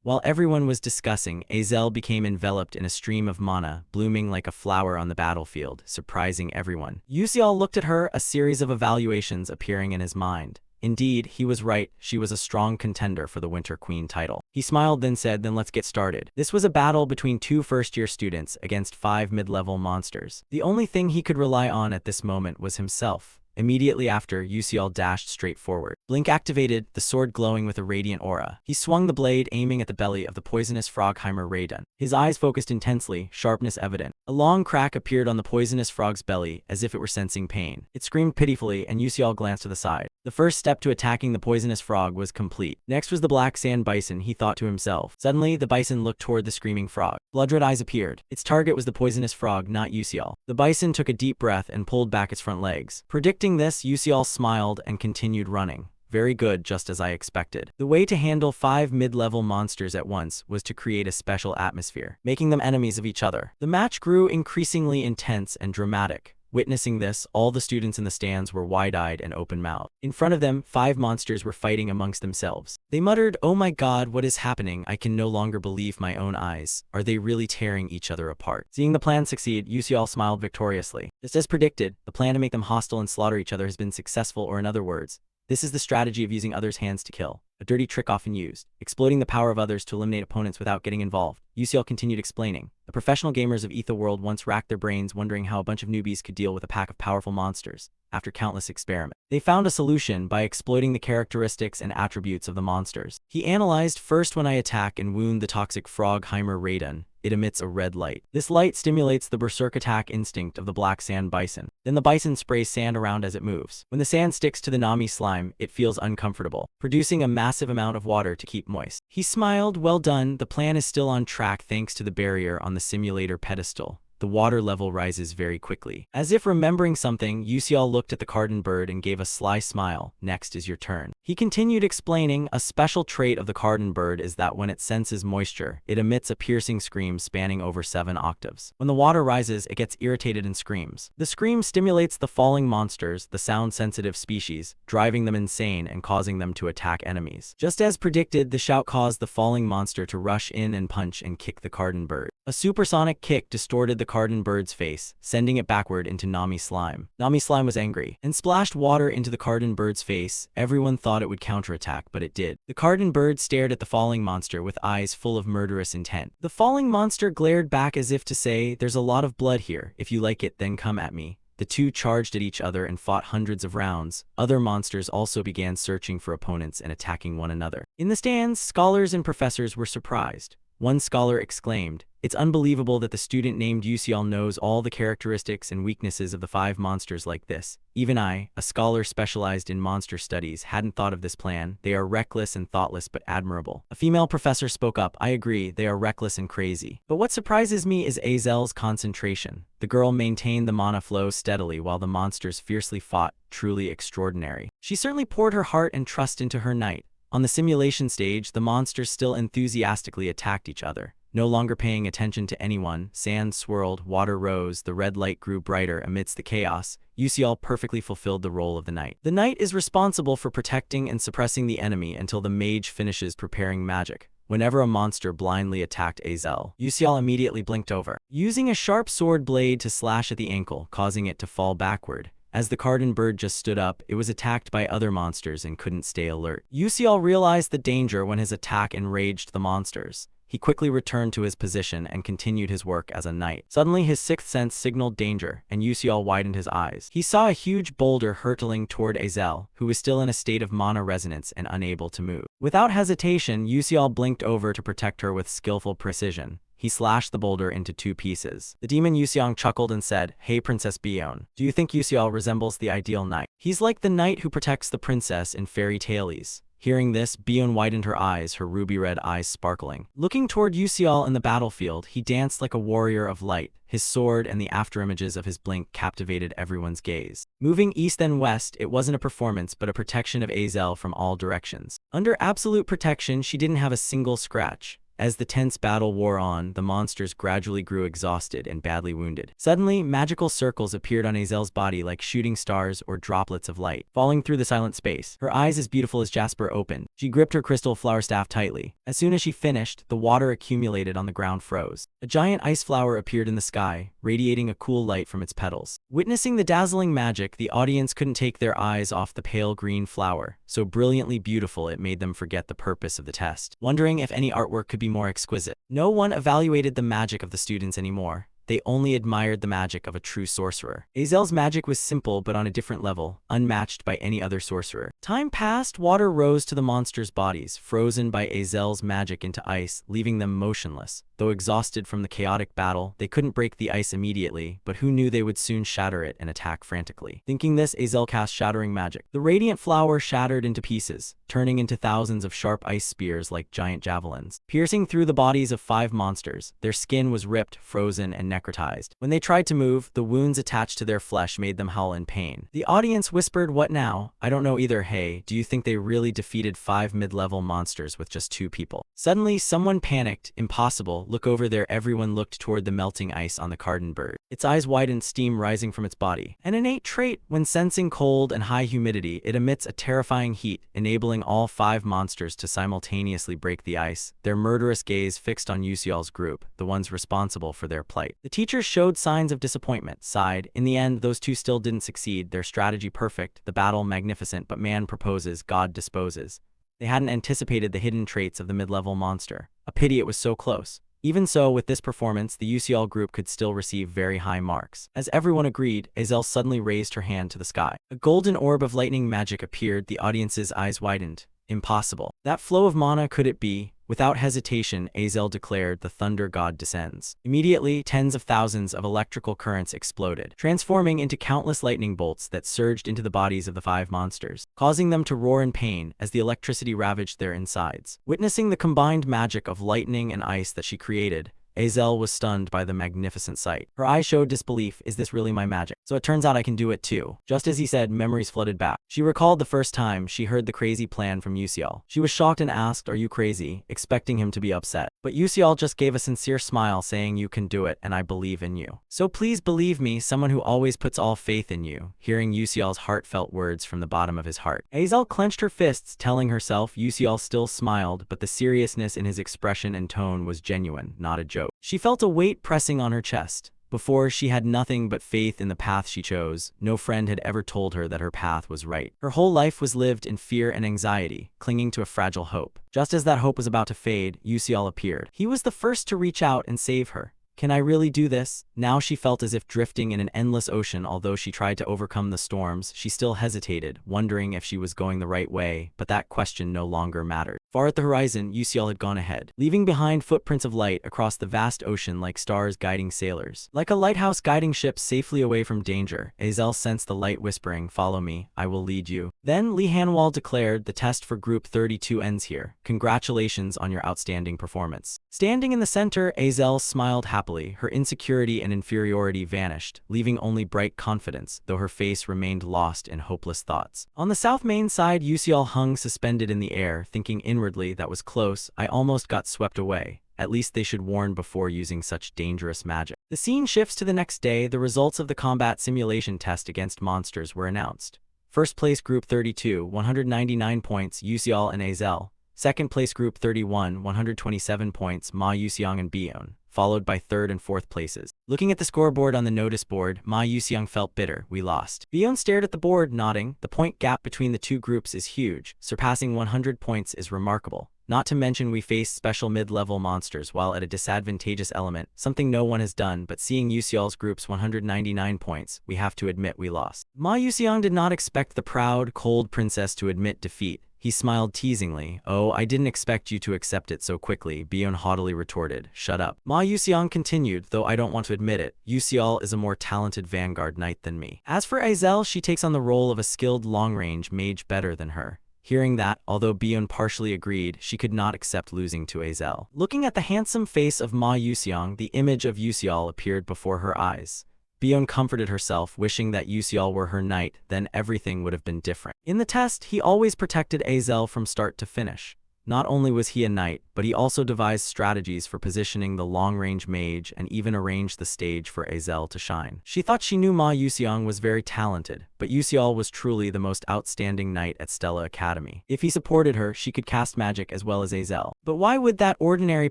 While everyone was discussing, Azel became enveloped in a stream of mana, blooming like a flower on the battlefield, surprising everyone. Yusial looked at her, a series of evaluations appearing in his mind. Indeed, he was right, she was a strong contender for the Winter Queen title. He smiled, then said, "Then let's get started." This was a battle between two first-year students against 5 mid-level monsters. The only thing he could rely on at this moment was himself. Immediately after, Yusial dashed straight forward. Blink activated, the sword glowing with a radiant aura. He swung the blade, aiming at the belly of the poisonous Frogheimer Raiden. His eyes focused intensely, sharpness evident. A long crack appeared on the poisonous frog's belly, as if it were sensing pain. It screamed pitifully, and Yusial glanced to the side. The first step to attacking the poisonous frog was complete. Next was the black sand bison, he thought to himself. Suddenly, the bison looked toward the screaming frog. Blood-red eyes appeared. Its target was the poisonous frog, not Yusial. The bison took a deep breath and pulled back its front legs. Predicting this, Yusial smiled and continued running. Very good, just as I expected. The way to handle 5 mid-level monsters at once was to create a special atmosphere, making them enemies of each other. The match grew increasingly intense and dramatic. Witnessing this, all the students in the stands were wide-eyed and open-mouthed. In front of them, 5 monsters were fighting amongst themselves. They muttered, "Oh my god, what is happening? I can no longer believe my own eyes. Are they really tearing each other apart?" Seeing the plan succeed, Yusial smiled victoriously. Just as predicted, the plan to make them hostile and slaughter each other has been successful, or in other words, this is the strategy of using others' hands to kill. A dirty trick often used. Exploiting the power of others to eliminate opponents without getting involved. Yusial continued explaining. The professional gamers of Ether World once racked their brains wondering how a bunch of newbies could deal with a pack of powerful monsters. After countless experiments, they found a solution by exploiting the characteristics and attributes of the monsters. He analyzed, first, when I attack and wound the toxic Frogheimer Raiden, it emits a red light. This light stimulates the berserk attack instinct of the black sand bison. Then the bison sprays sand around as it moves. When the sand sticks to the Nami slime, it feels uncomfortable, producing a massive amount of water to keep moist. He smiled, "Well done, the plan is still on track thanks to the barrier on the simulator pedestal. The water level rises very quickly." As if remembering something, Yusial looked at the carden bird and gave a sly smile. "Next is your turn." He continued explaining, a special trait of the carden bird is that when it senses moisture, it emits a piercing scream spanning over 7 octaves. When the water rises, it gets irritated and screams. The scream stimulates the falling monsters, the sound-sensitive species, driving them insane and causing them to attack enemies. Just as predicted, the shout caused the falling monster to rush in and punch and kick the carden bird. A supersonic kick distorted the carden bird's face, sending it backward into Nami slime. Nami slime was angry and splashed water into the carden bird's face. Everyone thought it would counterattack, but it did. The carden bird stared at the falling monster with eyes full of murderous intent. The falling monster glared back as if to say, "There's a lot of blood here. If you like it, then come at me." The two charged at each other and fought hundreds of rounds. Other monsters also began searching for opponents and attacking one another. In the stands, scholars and professors were surprised. One scholar exclaimed, "It's unbelievable that the student named Yusial knows all the characteristics and weaknesses of the 5 monsters like this. Even I, a scholar specialized in monster studies, hadn't thought of this plan. They are reckless and thoughtless but admirable." A female professor spoke up, "I agree, they are reckless and crazy. But what surprises me is Azel's concentration." The girl maintained the mana flow steadily while the monsters fiercely fought, truly extraordinary. She certainly poured her heart and trust into her knight. On the simulation stage, the monsters still enthusiastically attacked each other. No longer paying attention to anyone, sand swirled, water rose, the red light grew brighter amidst the chaos. Yusial perfectly fulfilled the role of the knight. The knight is responsible for protecting and suppressing the enemy until the mage finishes preparing magic. Whenever a monster blindly attacked Azel, Yusial immediately blinked over, using a sharp sword blade to slash at the ankle, causing it to fall backward. As the carden bird just stood up, it was attacked by other monsters and couldn't stay alert. Yusial realized the danger when his attack enraged the monsters. He quickly returned to his position and continued his work as a knight. Suddenly, his 6th sense signaled danger, and Yusial widened his eyes. He saw a huge boulder hurtling toward Azel, who was still in a state of mana resonance and unable to move. Without hesitation, Yusial blinked over to protect her with skillful precision. He slashed the boulder into 2 pieces. The demon Yusiang chuckled and said, "Hey Princess Bion, do you think Yusial resembles the ideal knight? He's like the knight who protects the princess in fairy tales." Hearing this, Bion widened her eyes, her ruby-red eyes sparkling. Looking toward Yusial in the battlefield, he danced like a warrior of light. His sword and the afterimages of his blink captivated everyone's gaze. Moving east then west, it wasn't a performance but a protection of Azel from all directions. Under absolute protection, she didn't have a single scratch. As the tense battle wore on, the monsters gradually grew exhausted and badly wounded. Suddenly, magical circles appeared on Azel's body like shooting stars or droplets of light, falling through the silent space. Her eyes as beautiful as jasper opened. She gripped her crystal flower staff tightly. As soon as she finished, the water accumulated on the ground froze. A giant ice flower appeared in the sky, radiating a cool light from its petals. Witnessing the dazzling magic, the audience couldn't take their eyes off the pale green flower, so brilliantly beautiful it made them forget the purpose of the test, wondering if any artwork could be more exquisite. No one evaluated the magic of the students anymore. They only admired the magic of a true sorcerer. Azel's magic was simple but on a different level, unmatched by any other sorcerer. Time passed, water rose to the monsters' bodies, frozen by Azel's magic into ice, leaving them motionless. Though exhausted from the chaotic battle, they couldn't break the ice immediately, but who knew they would soon shatter it and attack frantically. Thinking this, Azel cast shattering magic. The radiant flower shattered into pieces, turning into thousands of sharp ice spears like giant javelins. Piercing through the bodies of 5 monsters, their skin was ripped, frozen, and necrotized. When they tried to move, the wounds attached to their flesh made them howl in pain. The audience whispered, "What now? I don't know either. Hey, do you think they really defeated 5 mid-level monsters with just 2 people?" Suddenly, someone panicked. Impossible. Look over there. Everyone looked toward the melting ice on the carden bird. Its eyes widened, steam rising from its body. An innate trait, when sensing cold and high humidity, it emits a terrifying heat, enabling all 5 monsters to simultaneously break the ice, their murderous gaze fixed on Yusial's group, the ones responsible for their plight. The teachers showed signs of disappointment, sighed. In the end, those 2 still didn't succeed, their strategy perfect, the battle magnificent, but man proposes, God disposes. They hadn't anticipated the hidden traits of the mid-level monster. A pity it was so close. Even so, with this performance, the UCL group could still receive very high marks. As everyone agreed, Azel suddenly raised her hand to the sky. A golden orb of lightning magic appeared, the audience's eyes widened. Impossible. That flow of mana, could it be? Without hesitation, Azel declared, "The thunder god descends." Immediately, tens of thousands of electrical currents exploded, transforming into countless lightning bolts that surged into the bodies of the 5 monsters, causing them to roar in pain as the electricity ravaged their insides. Witnessing the combined magic of lightning and ice that she created, Azel was stunned by the magnificent sight. Her eyes showed disbelief. Is this really my magic? So it turns out I can do it too. Just as he said, memories flooded back. She recalled the first time she heard the crazy plan from Yusial. She was shocked and asked, "Are you crazy?" expecting him to be upset. But Yusial just gave a sincere smile, saying, "You can do it, and I believe in you. So please believe me, someone who always puts all faith in you." Hearing Yusial's heartfelt words from the bottom of his heart, Azel clenched her fists, telling herself. Yusial still smiled, but the seriousness in his expression and tone was genuine, not a joke. She felt a weight pressing on her chest. Before, she had nothing but faith in the path she chose. No friend had ever told her that her path was right. Her whole life was lived in fear and anxiety, clinging to a fragile hope. Just as that hope was about to fade, Yusial appeared. He was the first to reach out and save her. Can I really do this? Now she felt as if drifting in an endless ocean. Although she tried to overcome the storms, she still hesitated, wondering if she was going the right way, but that question no longer mattered. Far at the horizon, Yusial had gone ahead, leaving behind footprints of light across the vast ocean like stars guiding sailors. Like a lighthouse guiding ships safely away from danger, Azel sensed the light whispering, "Follow me, I will lead you." Then Lee Hanwal declared, "The test for Group 32 ends here. Congratulations on your outstanding performance." Standing in the center, Azel smiled happily. Her insecurity and inferiority vanished, leaving only bright confidence, though her face remained lost in hopeless thoughts. On the south main side, Yusial hung suspended in the air, thinking inwardly, "That was close. I almost got swept away. At least they should warn before using such dangerous magic." The scene shifts to the next day. The results of the combat simulation test against monsters were announced. First place Group 32, 199 points, Yusial and Azel. Second place Group 31, 127 points, Ma Yusiang and Bion, followed by third and fourth places. Looking at the scoreboard on the notice board, Ma Yusiang felt bitter. "We lost." Bion stared at the board, nodding. The point gap between the 2 groups is huge. Surpassing 100 points is remarkable. Not to mention we face special mid-level monsters while at a disadvantageous element, something no one has done, but seeing Yusial's group's 199 points, we have to admit we lost. Ma Yusiang did not expect the proud, cold princess to admit defeat. He smiled teasingly. "Oh, I didn't expect you to accept it so quickly," Bion haughtily retorted. "Shut up." Ma Yusiang continued, "Though I don't want to admit it, Yusial is a more talented vanguard knight than me. As for Azel, she takes on the role of a skilled long-range mage better than her." Hearing that, although Bion partially agreed, she could not accept losing to Azel. Looking at the handsome face of Ma Yusiang, the image of Yusial appeared before her eyes. Bion comforted herself, wishing that Yusial were her knight, then everything would have been different. In the test, he always protected Azel from start to finish. Not only was he a knight, but he also devised strategies for positioning the long-range mage and even arranged the stage for Azel to shine. She thought she knew Ma Yuxiang was very talented, but Yuxial was truly the most outstanding knight at Stella Academy. If he supported her, she could cast magic as well as Azel. But why would that ordinary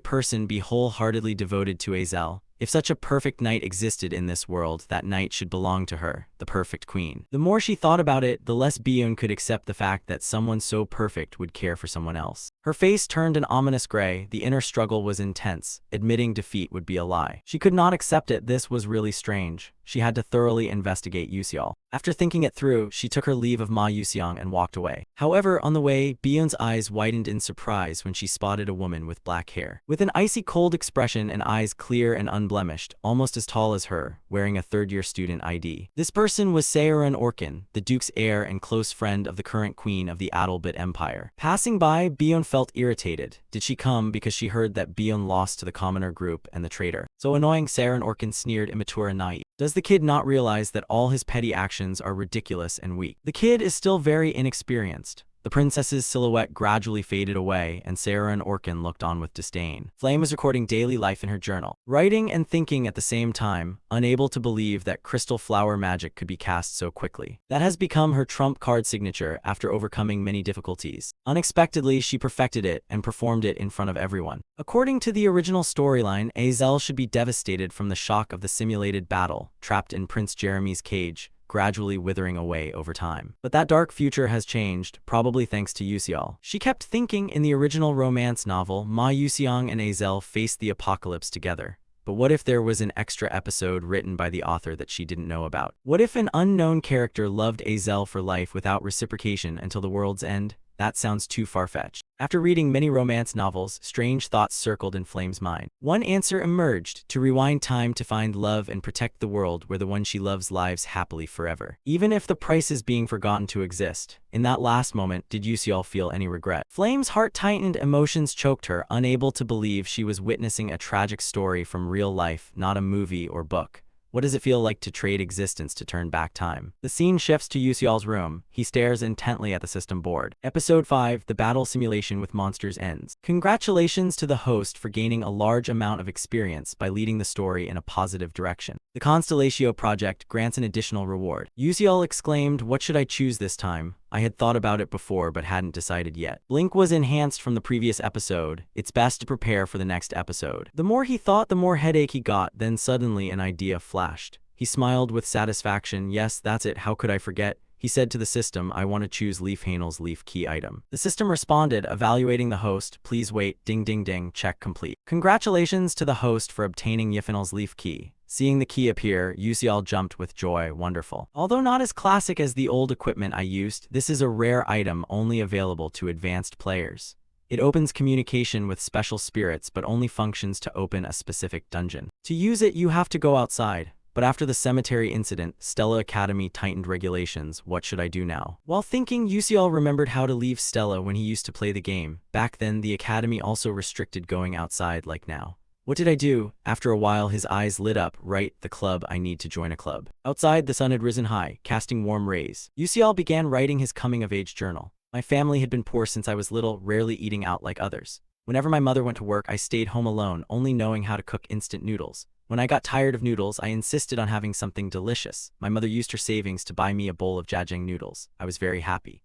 person be wholeheartedly devoted to Azel? If such a perfect knight existed in this world, that knight should belong to her, the perfect queen. The more she thought about it, the less Biyun could accept the fact that someone so perfect would care for someone else. Her face turned an ominous gray, the inner struggle was intense, admitting defeat would be a lie. She could not accept it, this was really strange. She had to thoroughly investigate Yuxial. After thinking it through, she took her leave of Ma Yuxiang and walked away. However, on the way, Biyun's eyes widened in surprise when she spotted a woman with black hair. With an icy cold expression and eyes clear and unblemished, almost as tall as her, wearing a third-year student ID. This person was Saoran Orkin, the Duke's heir and close friend of the current queen of the Adalbit Empire. Passing by, Biyun felt irritated. Did she come because she heard that Biyun lost to the commoner group and the traitor? So annoying, Saoran Orkin sneered, immature and naive. Does the kid not realize that all his petty actions are ridiculous and weak? The kid is still very inexperienced. The princess's silhouette gradually faded away, and Sarah and Orkin looked on with disdain. Flame was recording daily life in her journal, writing and thinking at the same time, unable to believe that crystal flower magic could be cast so quickly. That has become her trump card signature after overcoming many difficulties. Unexpectedly, she perfected it and performed it in front of everyone. According to the original storyline, Azel should be devastated from the shock of the simulated battle, trapped in Prince Jeremy's cage, gradually withering away over time. But that dark future has changed, probably thanks to Yuxial. She kept thinking in the original romance novel, Ma Yuxiang and Azel faced the apocalypse together. But what if there was an extra episode written by the author that she didn't know about? What if an unknown character loved Azel for life without reciprocation until the world's end? That sounds too far-fetched. After reading many romance novels, strange thoughts circled in Flame's mind. One answer emerged: to rewind time to find love and protect the world where the one she loves lives happily forever. Even if the price is being forgotten to exist. In that last moment, did Yuxial feel any regret? Flame's heart tightened, emotions choked her, unable to believe she was witnessing a tragic story from real life, not a movie or book. What does it feel like to trade existence to turn back time? The scene shifts to Yuxial's room. He stares intently at the system board. Episode 5, The Battle Simulation with Monsters ends. Congratulations to the host for gaining a large amount of experience by leading the story in a positive direction. The Constellatio project grants an additional reward. Yuxial exclaimed, "What should I choose this time? I had thought about it before but hadn't decided yet." Blink was enhanced from the previous episode. It's best to prepare for the next episode. The more he thought, the more headache he got. Then suddenly an idea flashed. He smiled with satisfaction. "Yes, that's it. How could I forget?" He said to the system, "I want to choose Leaf Hanel's Leaf Key item." The system responded, evaluating the host. "Please wait. Ding ding ding. Check complete." Congratulations to the host for obtaining Yifinel's Leaf Key. Seeing the key appear, Yuxial jumped with joy. Wonderful. Although not as classic as the old equipment I used, this is a rare item only available to advanced players. It opens communication with special spirits but only functions to open a specific dungeon. To use it, you have to go outside. But after the cemetery incident, Stella Academy tightened regulations. What should I do now? While thinking, Yuxial remembered how to leave Stella when he used to play the game. Back then, the Academy also restricted going outside like now. What did I do? After a while, his eyes lit up. Right, the club. I need to join a club. Outside, the sun had risen high, casting warm rays. Yuxial began writing his coming-of-age journal. My family had been poor since I was little, rarely eating out like others. Whenever my mother went to work, I stayed home alone, only knowing how to cook instant noodles. When I got tired of noodles, I insisted on having something delicious. My mother used her savings to buy me a bowl of jajang noodles. I was very happy.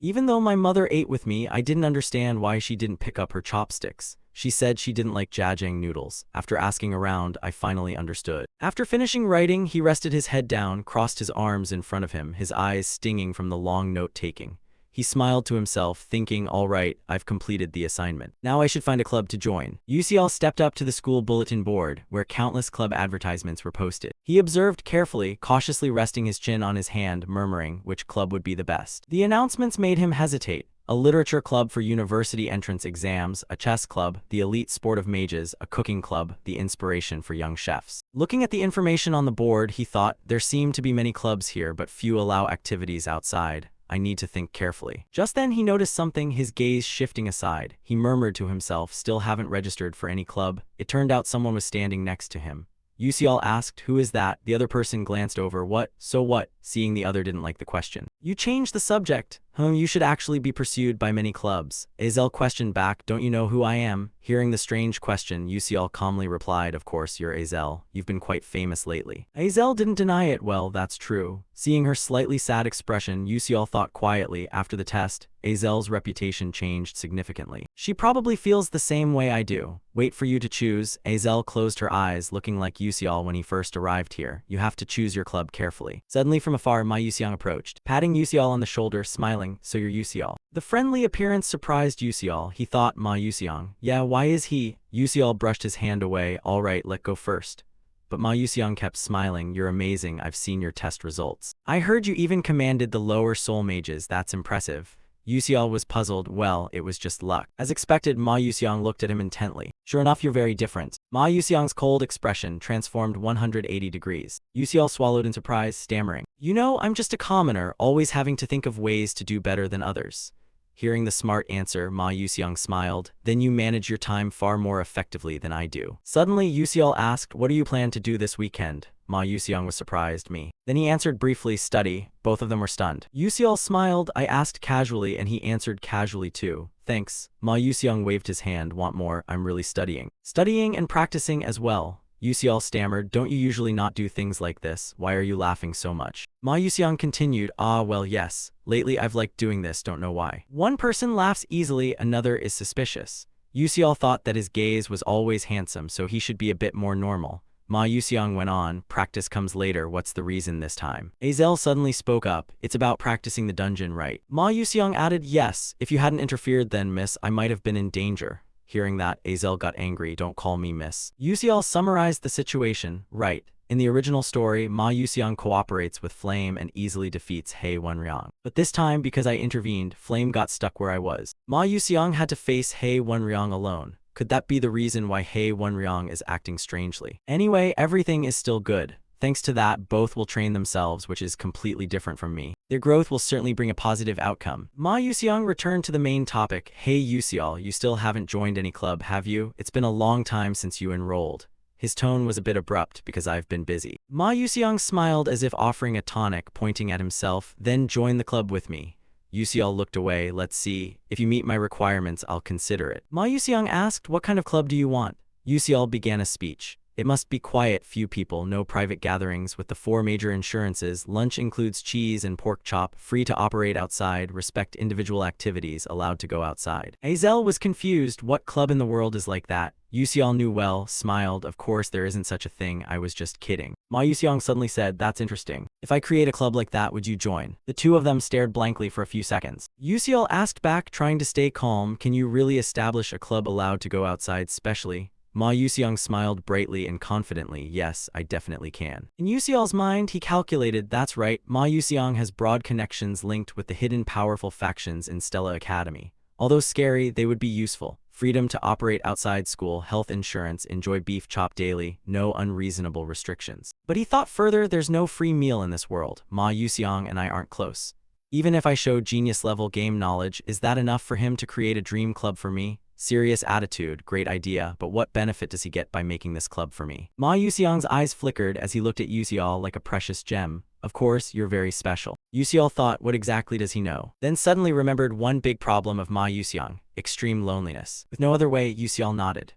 Even though my mother ate with me, I didn't understand why she didn't pick up her chopsticks. She said she didn't like jajang noodles. After asking around, I finally understood. After finishing writing, he rested his head down, crossed his arms in front of him, his eyes stinging from the long note-taking. He smiled to himself, thinking, all right, I've completed the assignment. Now I should find a club to join. Yuxial stepped up to the school bulletin board, where countless club advertisements were posted. He observed carefully, cautiously resting his chin on his hand, murmuring which club would be the best. The announcements made him hesitate. A literature club for university entrance exams, a chess club, the elite sport of mages, a cooking club, the inspiration for young chefs. Looking at the information on the board, he thought, there seem to be many clubs here, but few allow activities outside. I need to think carefully. Just then he noticed something, his gaze shifting aside. He murmured to himself, still haven't registered for any club. It turned out someone was standing next to him. Yuxial asked, who is that? The other person glanced over. What? So what? Seeing the other didn't like the question. You change the subject. You should actually be pursued by many clubs. Azel questioned back, don't you know who I am? Hearing the strange question, Yusial calmly replied, of course you're Azel. You've been quite famous lately. Azel didn't deny it. Well, that's true. Seeing her slightly sad expression, Yusial thought quietly, after the test, Azel's reputation changed significantly. She probably feels the same way I do. Wait for you to choose. Azel closed her eyes, looking like Yusial when he first arrived here. You have to choose your club carefully. Suddenly from afar, Ma Yusiang approached, patting Yusial on the shoulder, smiling, so you're Yusial. The friendly appearance surprised Yusial. He thought, Ma Yusiang. Yeah, why is he? Yusial brushed his hand away. All right, let go first. But Ma Yusiang kept smiling. You're amazing. I've seen your test results. I heard you even commanded the lower soul mages. That's impressive. Yusial was puzzled. Well, it was just luck. As expected, Ma Yusiang looked at him intently. Sure enough, you're very different. Ma Yusiang's cold expression transformed 180 degrees. Yusial swallowed in surprise, stammering. You know, I'm just a commoner, always having to think of ways to do better than others. Hearing the smart answer, Ma Yusiang smiled. Then you manage your time far more effectively than I do. Suddenly, Yusial asked, what do you plan to do this weekend? Ma Yusiang was surprised. Me. Then he answered briefly, study. Both of them were stunned. Yusial smiled. I asked casually and he answered casually too. Thanks. Ma Yusiang waved his hand. Want more? I'm really studying. Studying and practicing as well. Yusial stammered, don't you usually not do things like this? Why are you laughing so much? Ma Yusiang continued, well yes. Lately I've liked doing this, don't know why. One person laughs easily, another is suspicious. Yusial thought that his gaze was always handsome, so he should be a bit more normal. Ma Yusiang went on, practice comes later, what's the reason this time? Azel suddenly spoke up, it's about practicing the dungeon, right? Ma Yusiang added, yes, if you hadn't interfered then miss, I might have been in danger. Hearing that, Azel got angry, don't call me miss. Yusial summarized the situation, right. In the original story, Ma Yusiang cooperates with Flame and easily defeats Hei Wenryang. But this time, because I intervened, Flame got stuck where I was. Ma Yusiang had to face Hei Wenryang alone. Could that be the reason why Hei Wenryang is acting strangely? Anyway, everything is still good. Thanks to that, both will train themselves, which is completely different from me. Their growth will certainly bring a positive outcome. Ma Yusiang returned to the main topic. Hey Yusial, you still haven't joined any club, have you? It's been a long time since you enrolled. His tone was a bit abrupt because I've been busy. Ma Yusiang smiled as if offering a tonic, pointing at himself, then join the club with me. Yusial looked away. Let's see. If you meet my requirements, I'll consider it. Ma Yusiang asked, what kind of club do you want? Yusial began a speech. It must be quiet, few people, no private gatherings, with the 4 major insurances. Lunch includes cheese and pork chop, free to operate outside, respect individual activities, allowed to go outside. Azel was confused. What club in the world is like that? Yusial knew well, smiled. Of course there isn't such a thing, I was just kidding. Ma Yusiang suddenly said, that's interesting. If I create a club like that, would you join? The two of them stared blankly for a few seconds. Yusial asked back, trying to stay calm, can you really establish a club allowed to go outside specially? Ma Yusiang smiled brightly and confidently, yes, I definitely can. In Yusial's mind, he calculated, that's right, Ma Yusiang has broad connections linked with the hidden powerful factions in Stella Academy. Although scary, they would be useful. Freedom to operate outside school, health insurance, enjoy beef chop daily, no unreasonable restrictions. But he thought further, there's no free meal in this world. Ma Yusiang and I aren't close. Even if I show genius-level game knowledge, is that enough for him to create a dream club for me? Serious attitude, great idea, but what benefit does he get by making this club for me? Ma Yusiang's eyes flickered as he looked at Yusial like a precious gem. Of course, you're very special. Yusial thought, what exactly does he know? Then suddenly remembered one big problem of Ma Yusiang, extreme loneliness. With no other way, Yusial nodded.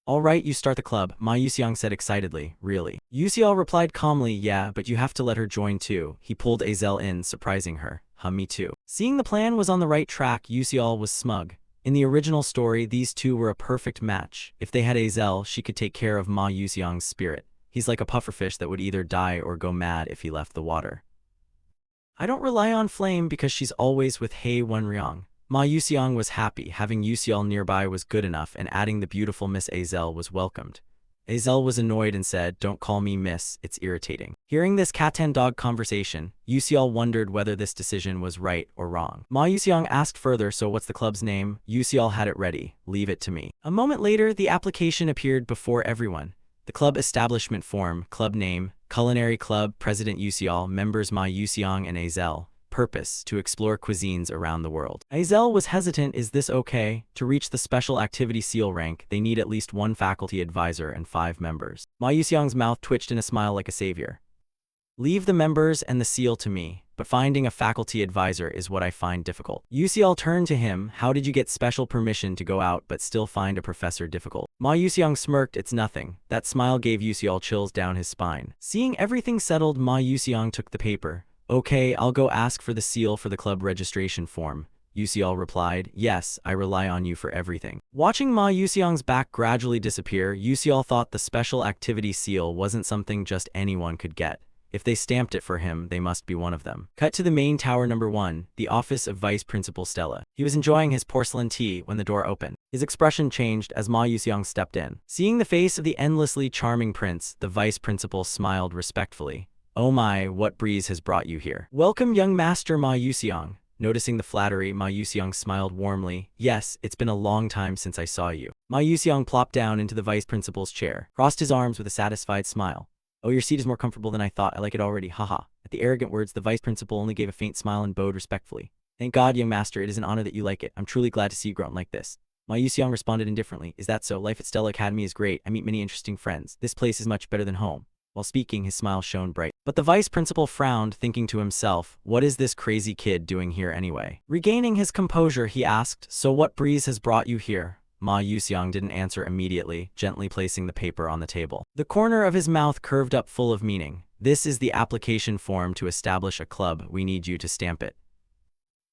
All right, you start the club, Ma Yusiang said excitedly, really? Yusial replied calmly, yeah, but you have to let her join too. He pulled Azel in, surprising her. Me too. Seeing the plan was on the right track, Yusial was smug. In the original story, these two were a perfect match. If they had Azel, she could take care of Ma Yusiang's spirit. He's like a pufferfish that would either die or go mad if he left the water. I don't rely on Flame because she's always with Hei Wenryang. Ma Yusiang was happy. Having Yusial nearby was good enough, and adding the beautiful Miss Azel was welcomed. Azel was annoyed and said, don't call me miss, it's irritating. Hearing this cat and dog conversation, Yusial wondered whether this decision was right or wrong. Ma Yusiang asked further, so what's the club's name? Yusial had it ready, leave it to me. A moment later, the application appeared before everyone. The club establishment form, club name, Culinary Club, President Yusial, members Ma Yusiang and Azel. Purpose, to explore cuisines around the world. Azel was hesitant, is this okay? To reach the special activity seal rank, they need at least 1 faculty advisor and 5 members. Ma Yusiang's mouth twitched in a smile like a savior. Leave the members and the seal to me. but finding a faculty advisor is what I find difficult. Yuseol turned to him. How did you get special permission to go out but still find a professor difficult? Ma Yuseong smirked. It's nothing. That smile gave Yuseol chills down his spine. Seeing everything settled, Ma Yuseong took the paper. Okay, I'll go ask for the seal for the club registration form. Yuseol replied, yes, I rely on you for everything. Watching Ma Yuseong's back gradually disappear, Yuseol thought the special activity seal wasn't something just anyone could get. If they stamped it for him, they must be one of them. Cut to the main tower number 1, the office of Vice Principal Stella. He was enjoying his porcelain tea when the door opened. His expression changed as Ma Yuseong stepped in. Seeing the face of the endlessly charming prince, the vice principal smiled respectfully. Oh my, what breeze has brought you here? Welcome, young master Ma Yuseong. Noticing the flattery, Ma Yuseong smiled warmly. Yes, it's been a long time since I saw you. Ma Yuseong plopped down into the vice principal's chair, crossed his arms with a satisfied smile. Oh, your seat is more comfortable than I thought. I like it already. Haha. At the arrogant words, the vice principal only gave a faint smile and bowed respectfully. Thank God, young master, it is an honor that you like it. I'm truly glad to see you grown like this. Ma Yuseong responded indifferently. Is that so? Life at Stella Academy is great. I meet many interesting friends. This place is much better than home. While speaking, his smile shone bright. But the vice principal frowned, thinking to himself, what is this crazy kid doing here anyway? Regaining his composure, he asked, so what breeze has brought you here? Ma Yuseong didn't answer immediately, gently placing the paper on the table. The corner of his mouth curved up full of meaning. This is the application form to establish a club. We need you to stamp it.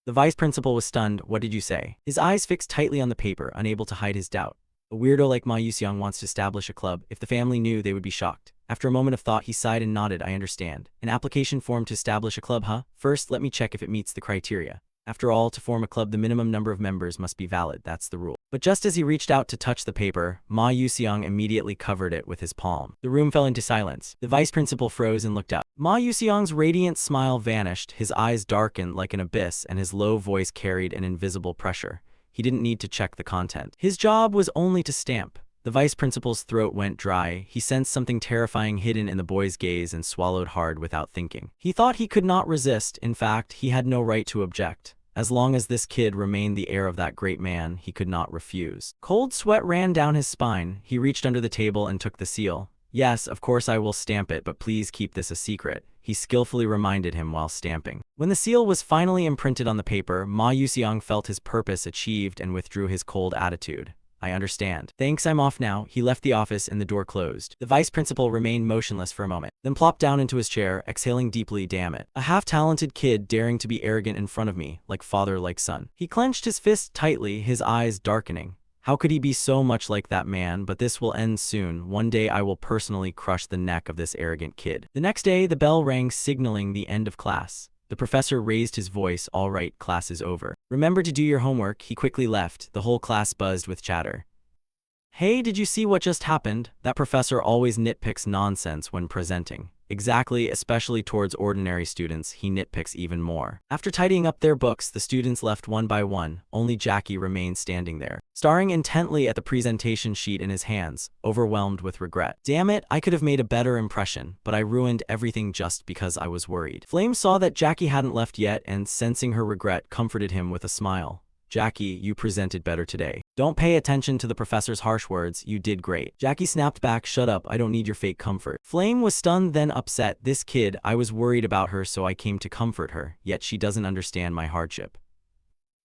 The vice principal was stunned. What did you say? His eyes fixed tightly on the paper, unable to hide his doubt. A weirdo like Ma Yuseong wants to establish a club. If the family knew, they would be shocked. After a moment of thought, he sighed and nodded. I understand. An application form to establish a club, huh? First, let me check if it meets the criteria. After all, to form a club, the minimum number of members must be valid. That's the rule. But just as he reached out to touch the paper, Ma Yuseong immediately covered it with his palm. The room fell into silence. The vice principal froze and looked up. Ma Yuseong's radiant smile vanished, his eyes darkened like an abyss, and his low voice carried an invisible pressure. He didn't need to check the content. His job was only to stamp. The vice principal's throat went dry. He sensed something terrifying hidden in the boy's gaze and swallowed hard without thinking. He thought he could not resist. In fact, he had no right to object. As long as this kid remained the heir of that great man, he could not refuse. Cold sweat ran down his spine. He reached under the table and took the seal. Yes, of course I will stamp it, but please keep this a secret, he skillfully reminded him while stamping. When the seal was finally imprinted on the paper, Ma Yuseong felt his purpose achieved and withdrew his cold attitude. I understand. Thanks, I'm off now. He left the office and the door closed. The vice principal remained motionless for a moment, then plopped down into his chair, exhaling deeply. Damn it. A half-talented kid daring to be arrogant in front of me, like father, like son. He clenched his fist tightly, his eyes darkening. How could he be so much like that man? But this will end soon. One day I will personally crush the neck of this arrogant kid. The next day, the bell rang, signaling the end of class. The professor raised his voice. All right, class is over. Remember to do your homework. He quickly left. The whole class buzzed with chatter. Hey, did you see what just happened? That professor always nitpicks nonsense when presenting. Exactly, especially towards ordinary students, he nitpicks even more. After tidying up their books, the students left one by one. Only Jackie remained standing there, staring intently at the presentation sheet in his hands, overwhelmed with regret. Damn it, I could have made a better impression, but I ruined everything just because I was worried. Flame saw that Jackie hadn't left yet and, sensing her regret, comforted him with a smile. Jackie, you presented better today. Don't pay attention to the professor's harsh words. You did great. Jackie snapped back. Shut up. I don't need your fake comfort. Flame was stunned, then upset. This kid, I was worried about her, so I came to comfort her, yet she doesn't understand my hardship.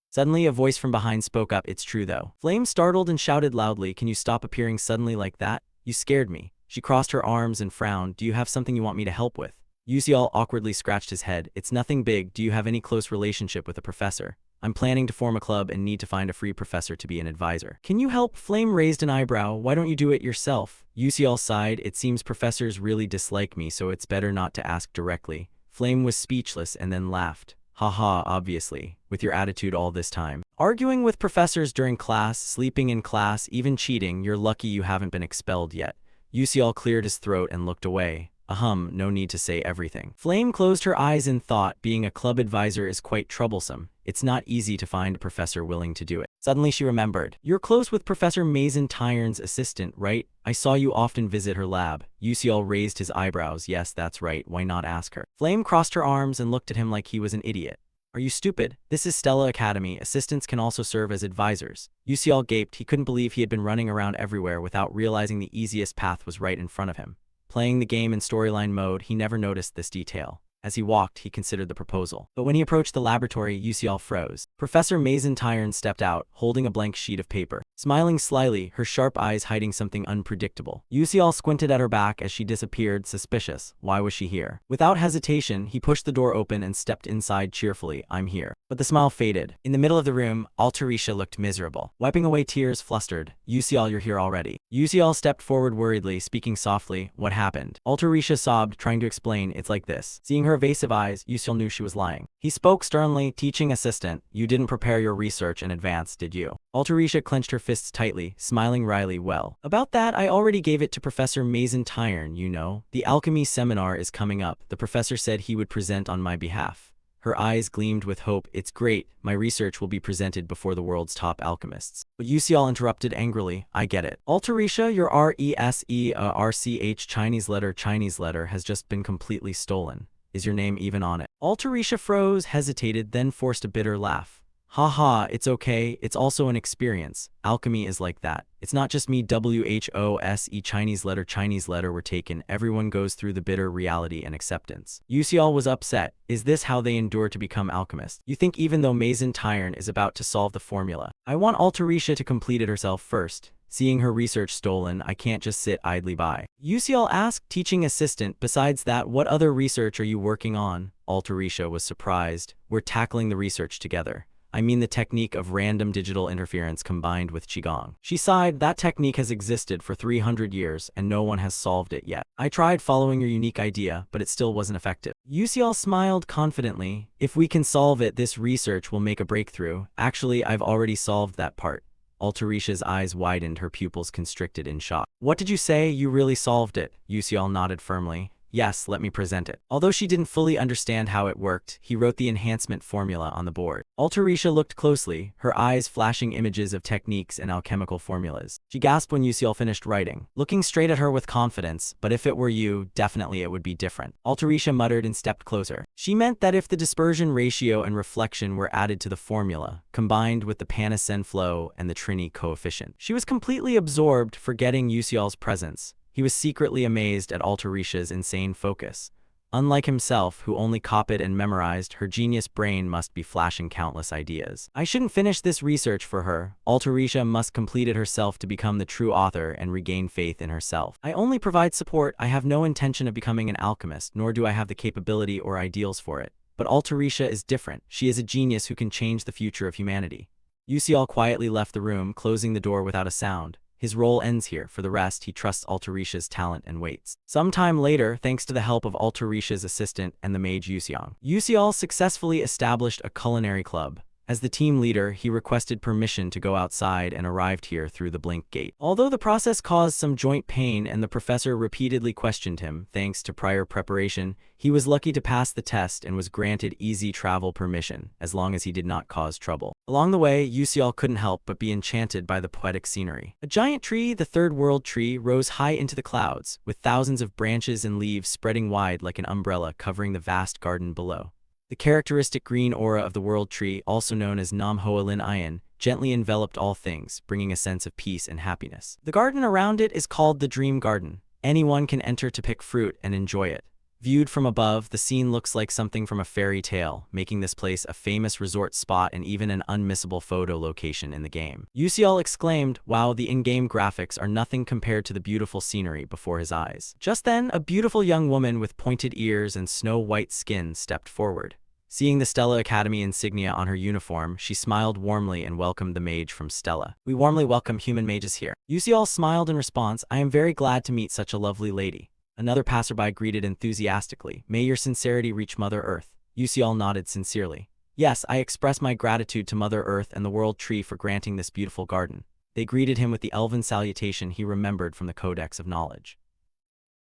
Suddenly, a voice from behind spoke up. It's true though. Flame startled and shouted loudly. Can you stop appearing suddenly like that? You scared me. She crossed her arms and frowned. Do you have something you want me to help with? Yuseol awkwardly scratched his head. It's nothing big. Do you have any close relationship with a professor? I'm planning to form a club and need to find a free professor to be an advisor. Can you help? Flame raised an eyebrow. Why don't you do it yourself? Yuseol sighed. It seems professors really dislike me, so it's better not to ask directly. Flame was speechless and then laughed. Haha, obviously, with your attitude all this time. Arguing with professors during class, sleeping in class, even cheating, you're lucky you haven't been expelled yet. Yuseol cleared his throat and looked away. No need to say everything. Flame closed her eyes in thought. Being a club advisor is quite troublesome. It's not easy to find a professor willing to do it. Suddenly she remembered. You're close with Professor Mason Tyron's assistant, right? I saw you often visit her lab. Yuseol raised his eyebrows. Yes, that's right. Why not ask her? Flame crossed her arms and looked at him like he was an idiot. Are you stupid? This is Stella Academy. Assistants can also serve as advisors. Yuseol gaped. He couldn't believe he had been running around everywhere without realizing the easiest path was right in front of him. Playing the game in storyline mode, he never noticed this detail. As he walked, he considered the proposal. But when he approached the laboratory, Yusial froze. Professor Mason Tyrn stepped out, holding a blank sheet of paper. Smiling slyly, her sharp eyes hiding something unpredictable. Yusial squinted at her back as she disappeared, suspicious. Why was she here? Without hesitation, he pushed the door open and stepped inside cheerfully. I'm here. But the smile faded. In the middle of the room, Altarisha looked miserable. Wiping away tears, flustered. Yusial, you're here already. Yusial stepped forward worriedly, speaking softly. What happened? Altarisha sobbed, trying to explain. It's like this. Seeing her evasive eyes, Yusial knew she was lying. He spoke sternly. Teaching assistant, you didn't prepare your research in advance, did you? Altarisha clenched her fists tightly, smiling wryly. Well, about that, I already gave it to Professor Mason Tyrn, you know. The alchemy seminar is coming up. The professor said he would present on my behalf. Her eyes gleamed with hope. It's great. My research will be presented before the world's top alchemists. But Yusial interrupted angrily. I get it. Altarisha, your RESERCH Chinese letter has just been completely stolen. Is your name even on it? Altarisha froze, hesitated, then forced a bitter laugh. Haha, it's okay, it's also an experience. Alchemy is like that. It's not just me. WHOSE Chinese letter were taken. Everyone goes through the bitter reality and acceptance. Yusial was upset. Is this how they endure to become alchemists? You think even though Mason Tyrn is about to solve the formula, I want Altarisha to complete it herself first. Seeing her research stolen, I can't just sit idly by. Yusial asked, teaching assistant, besides that, what other research are you working on? Altarisha was surprised. We're tackling the research together. I mean the technique of random digital interference combined with Qigong. She sighed. That technique has existed for 300 years and no one has solved it yet. I tried following your unique idea, but it still wasn't effective. Yusial smiled confidently. If we can solve it, this research will make a breakthrough. Actually, I've already solved that part. Altarisha's eyes widened, her pupils constricted in shock. What did you say? You really solved it? Yusial nodded firmly. Yes, let me present it. Although she didn't fully understand how it worked, he wrote the enhancement formula on the board. Altarisha looked closely, her eyes flashing images of techniques and alchemical formulas. She gasped when Yusial finished writing, looking straight at her with confidence. But if it were you, definitely it would be different. Altarisha muttered and stepped closer. She meant that if the dispersion ratio and reflection were added to the formula, combined with the Panicen flow and the Trini coefficient. She was completely absorbed, forgetting Yusial's presence. He was secretly amazed at Altarisha's insane focus. Unlike himself, who only copied and memorized, her genius brain must be flashing countless ideas. I shouldn't finish this research for her. Altarisha must complete it herself to become the true author and regain faith in herself. I only provide support. I have no intention of becoming an alchemist, nor do I have the capability or ideals for it. But Altarisha is different. She is a genius who can change the future of humanity. Yusial quietly left the room, closing the door without a sound. His role ends here. For the rest, he trusts Altarisha's talent and waits. Sometime later, thanks to the help of Altarisha's assistant and the mage Yusial, Yusial successfully established a culinary club. As the team leader, he requested permission to go outside and arrived here through the blink gate. Although the process caused some joint pain and the professor repeatedly questioned him, thanks to prior preparation, he was lucky to pass the test and was granted easy travel permission, as long as he did not cause trouble. Along the way, Yusial couldn't help but be enchanted by the poetic scenery. A giant tree, the third world tree, rose high into the clouds, with thousands of branches and leaves spreading wide like an umbrella covering the vast garden below. The characteristic green aura of the world tree, also known as Nam Hoa Lin Ian, gently enveloped all things, bringing a sense of peace and happiness. The garden around it is called the Dream Garden. Anyone can enter to pick fruit and enjoy it. Viewed from above, the scene looks like something from a fairy tale, making this place a famous resort spot and even an unmissable photo location in the game. Yusial exclaimed, wow, the in-game graphics are nothing compared to the beautiful scenery before his eyes. Just then, a beautiful young woman with pointed ears and snow-white skin stepped forward. Seeing the Stella Academy insignia on her uniform, she smiled warmly and welcomed the mage from Stella. We warmly welcome human mages here. Yusial smiled in response. I am very glad to meet such a lovely lady. Another passerby greeted enthusiastically. May your sincerity reach Mother Earth. Yusial nodded sincerely. Yes, I express my gratitude to Mother Earth and the World Tree for granting this beautiful garden. They greeted him with the elven salutation he remembered from the Codex of Knowledge.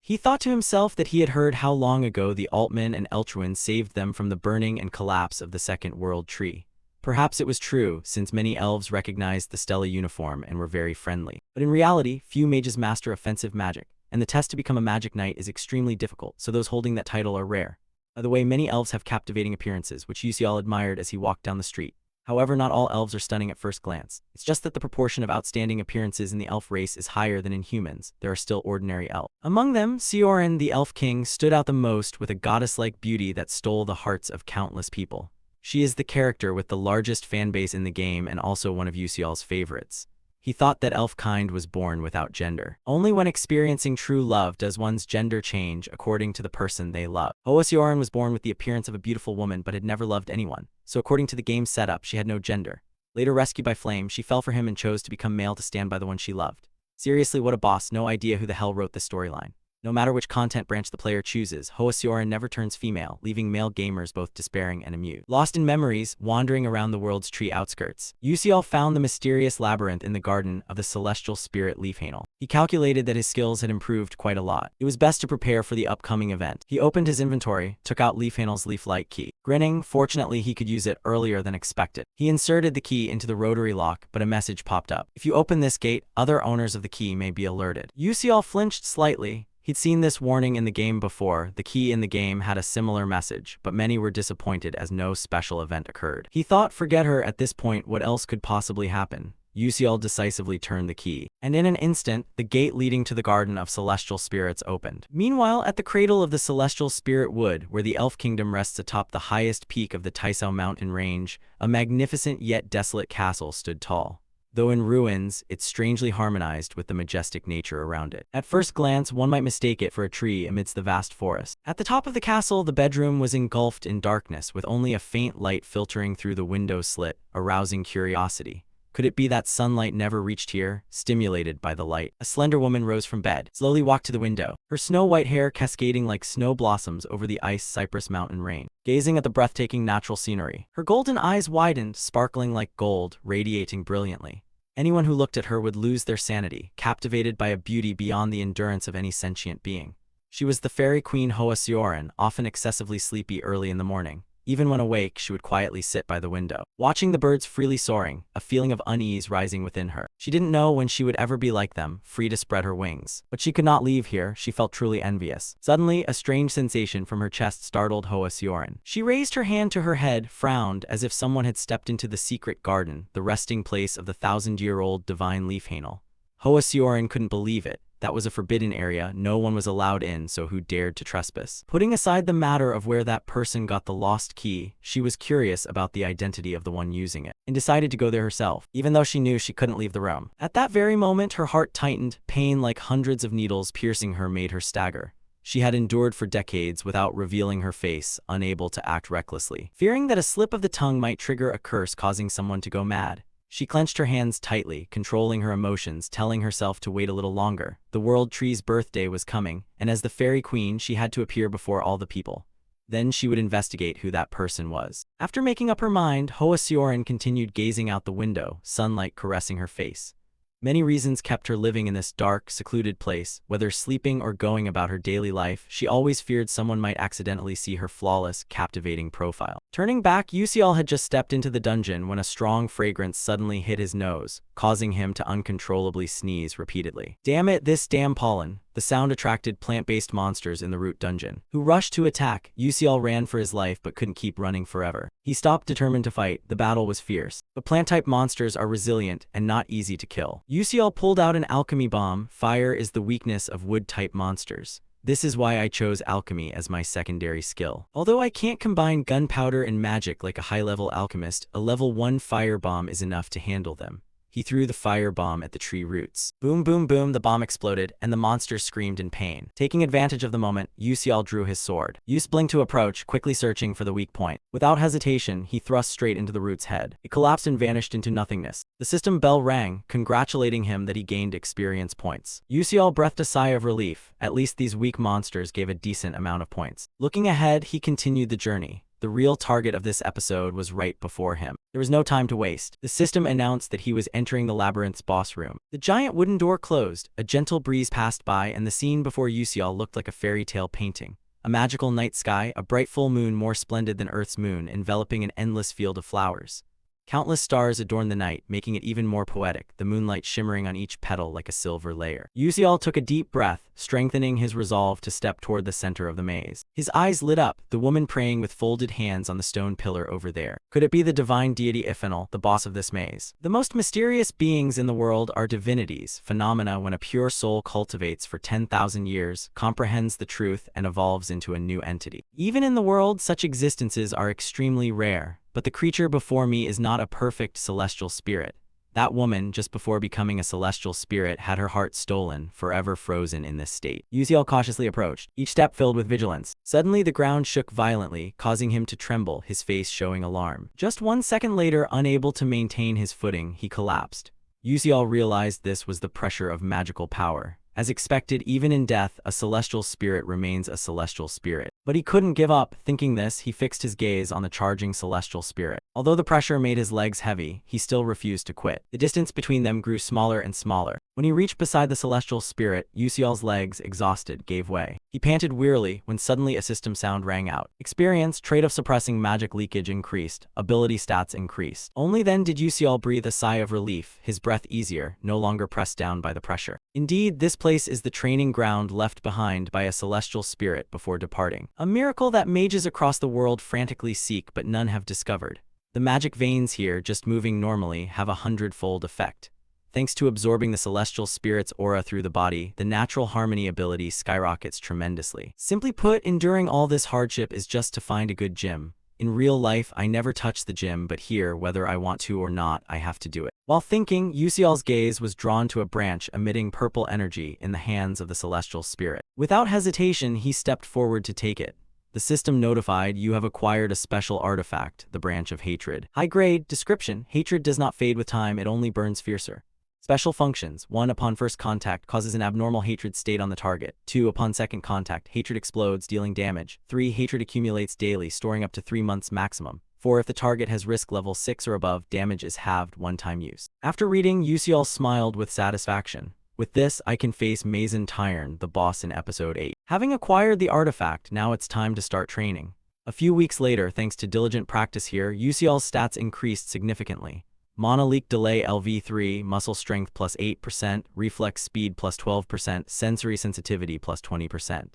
He thought to himself that he had heard how long ago the Altman and Eltruin saved them from the burning and collapse of the Second World Tree. Perhaps it was true, since many elves recognized the Stella uniform and were very friendly. But in reality, few mages master offensive magic, and the test to become a magic knight is extremely difficult, so those holding that title are rare. By the way, many elves have captivating appearances, which Yusial admired as he walked down the street. However, not all elves are stunning at first glance. It's just that the proportion of outstanding appearances in the elf race is higher than in humans. There are still ordinary elves. Among them, Sioran, the elf king, stood out the most with a goddess-like beauty that stole the hearts of countless people. She is the character with the largest fanbase in the game and also one of Usial's favorites. He thought that elf kind was born without gender. Only when experiencing true love does one's gender change according to the person they love. Sioran was born with the appearance of a beautiful woman but had never loved anyone, so according to the game's setup, she had no gender. Later rescued by Flame, she fell for him and chose to become male to stand by the one she loved. Seriously, what a boss. No idea who the hell wrote this storyline. No matter which content branch the player chooses, Sioran never turns female, leaving male gamers both despairing and amused. Lost in memories, wandering around the world's tree outskirts, Usial found the mysterious labyrinth in the garden of the celestial spirit Leafhanel. He calculated that his skills had improved quite a lot. It was best to prepare for the upcoming event. He opened his inventory, took out Leafhanel's leaf-like key. Grinning, fortunately he could use it earlier than expected. He inserted the key into the rotary lock, but a message popped up. If you open this gate, other owners of the key may be alerted. Usial flinched slightly. He'd seen this warning in the game before. The key in the game had a similar message, but many were disappointed as no special event occurred. He thought, forget her at this point, what else could possibly happen? Usial decisively turned the key, and in an instant, the gate leading to the Garden of Celestial Spirits opened. Meanwhile, at the cradle of the Celestial Spirit Wood, where the Elf Kingdom rests atop the highest peak of the Taisao mountain range, a magnificent yet desolate castle stood tall. Though in ruins, it strangely harmonized with the majestic nature around it. At first glance, one might mistake it for a tree amidst the vast forest. At the top of the castle, the bedroom was engulfed in darkness, with only a faint light filtering through the window slit, arousing curiosity. Could it be that sunlight never reached here, stimulated by the light? A slender woman rose from bed, slowly walked to the window, her snow-white hair cascading like snow blossoms over the ice cypress mountain rain. Gazing at the breathtaking natural scenery, her golden eyes widened, sparkling like gold, radiating brilliantly. Anyone who looked at her would lose their sanity, captivated by a beauty beyond the endurance of any sentient being. She was the fairy queen Sioran, often excessively sleepy early in the morning. Even when awake, she would quietly sit by the window, watching the birds freely soaring, a feeling of unease rising within her. She didn't know when she would ever be like them, free to spread her wings. But she could not leave here. She felt truly envious. Suddenly, a strange sensation from her chest startled Sioran. She raised her hand to her head, frowned, as if someone had stepped into the secret garden, the resting place of the thousand-year-old divine Leafhanel. Sioran couldn't believe it. That was a forbidden area, no one was allowed in, so who dared to trespass? Putting aside the matter of where that person got the lost key, she was curious about the identity of the one using it, and decided to go there herself, even though she knew she couldn't leave the room. At that very moment, her heart tightened, pain like hundreds of needles piercing her made her stagger. She had endured for decades without revealing her face, unable to act recklessly, fearing that a slip of the tongue might trigger a curse causing someone to go mad. She clenched her hands tightly, controlling her emotions, telling herself to wait a little longer. The World Tree's birthday was coming, and as the fairy queen, she had to appear before all the people. Then she would investigate who that person was. After making up her mind, Sioran continued gazing out the window, sunlight caressing her face. Many reasons kept her living in this dark, secluded place. Whether sleeping or going about her daily life, she always feared someone might accidentally see her flawless, captivating profile. Turning back, Usial had just stepped into the dungeon when a strong fragrance suddenly hit his nose, causing him to uncontrollably sneeze repeatedly. Damn it, this damn pollen. The sound attracted plant-based monsters in the root dungeon, who rushed to attack. Usial ran for his life but couldn't keep running forever. He stopped, determined to fight. The battle was fierce. But plant-type monsters are resilient and not easy to kill. Usial pulled out an alchemy bomb. Fire is the weakness of wood-type monsters. This is why I chose alchemy as my secondary skill. Although I can't combine gunpowder and magic like a high-level alchemist, a level 1 fire bomb is enough to handle them. He threw the fire bomb at the tree roots. Boom, boom, boom, the bomb exploded, and the monsters screamed in pain. Taking advantage of the moment, Usial drew his sword. Used Blink to approach, quickly searching for the weak point. Without hesitation, he thrust straight into the root's head. It collapsed and vanished into nothingness. The system bell rang, congratulating him that he gained experience points. Usial breathed a sigh of relief. At least these weak monsters gave a decent amount of points. Looking ahead, he continued the journey. The real target of this episode was right before him. There was no time to waste. The system announced that he was entering the labyrinth's boss room. The giant wooden door closed, a gentle breeze passed by, and the scene before Usial looked like a fairy tale painting. A magical night sky, a bright full moon more splendid than Earth's moon, enveloping an endless field of flowers. Countless stars adorn the night, making it even more poetic, the moonlight shimmering on each petal like a silver layer. Yusial took a deep breath, strengthening his resolve to step toward the center of the maze. His eyes lit up, the woman praying with folded hands on the stone pillar over there. Could it be the divine deity Iphanal, the boss of this maze? The most mysterious beings in the world are divinities, phenomena when a pure soul cultivates for 10,000 years, comprehends the truth, and evolves into a new entity. Even in the world, such existences are extremely rare. But the creature before me is not a perfect celestial spirit. That woman, just before becoming a celestial spirit, had her heart stolen, forever frozen in this state. Yusiel cautiously approached, each step filled with vigilance. Suddenly, the ground shook violently, causing him to tremble, his face showing alarm. Just 1 second later, unable to maintain his footing, he collapsed. Yusiel realized this was the pressure of magical power. As expected, even in death, a celestial spirit remains a celestial spirit. But he couldn't give up. Thinking this, he fixed his gaze on the charging celestial spirit. Although the pressure made his legs heavy, he still refused to quit. The distance between them grew smaller and smaller. When he reached beside the celestial spirit, Yusiel's legs, exhausted, gave way. He panted wearily when suddenly a system sound rang out. Experience, trait of suppressing magic leakage increased. Ability stats increased. Only then did Yusiel breathe a sigh of relief, his breath easier, no longer pressed down by the pressure. Indeed, this place is the training ground left behind by a celestial spirit before departing. A miracle that mages across the world frantically seek but none have discovered. The magic veins here, just moving normally, have a 100-fold effect. Thanks to absorbing the celestial spirit's aura through the body, the natural harmony ability skyrockets tremendously. Simply put, enduring all this hardship is just to find a good gym. In real life, I never touch the gym, but here, whether I want to or not, I have to do it. While thinking, Yusiel's gaze was drawn to a branch emitting purple energy in the hands of the celestial spirit. Without hesitation, he stepped forward to take it. The system notified, you have acquired a special artifact, the Branch of Hatred. High grade, description, hatred does not fade with time, it only burns fiercer. Special functions. 1. Upon first contact, causes an abnormal hatred state on the target. 2. Upon second contact, hatred explodes, dealing damage. 3. Hatred accumulates daily, storing up to 3 months maximum. 4. If the target has risk level 6 or above, damage is halved, one-time use. After reading, Yusiel smiled with satisfaction. With this, I can face Mazen Tyrn, the boss in episode 8. Having acquired the artifact, now it's time to start training. A few weeks later, thanks to diligent practice here, Yusiel's stats increased significantly. Mana leak delay LV3, muscle strength plus 8%, reflex speed plus 12%, sensory sensitivity plus 20%.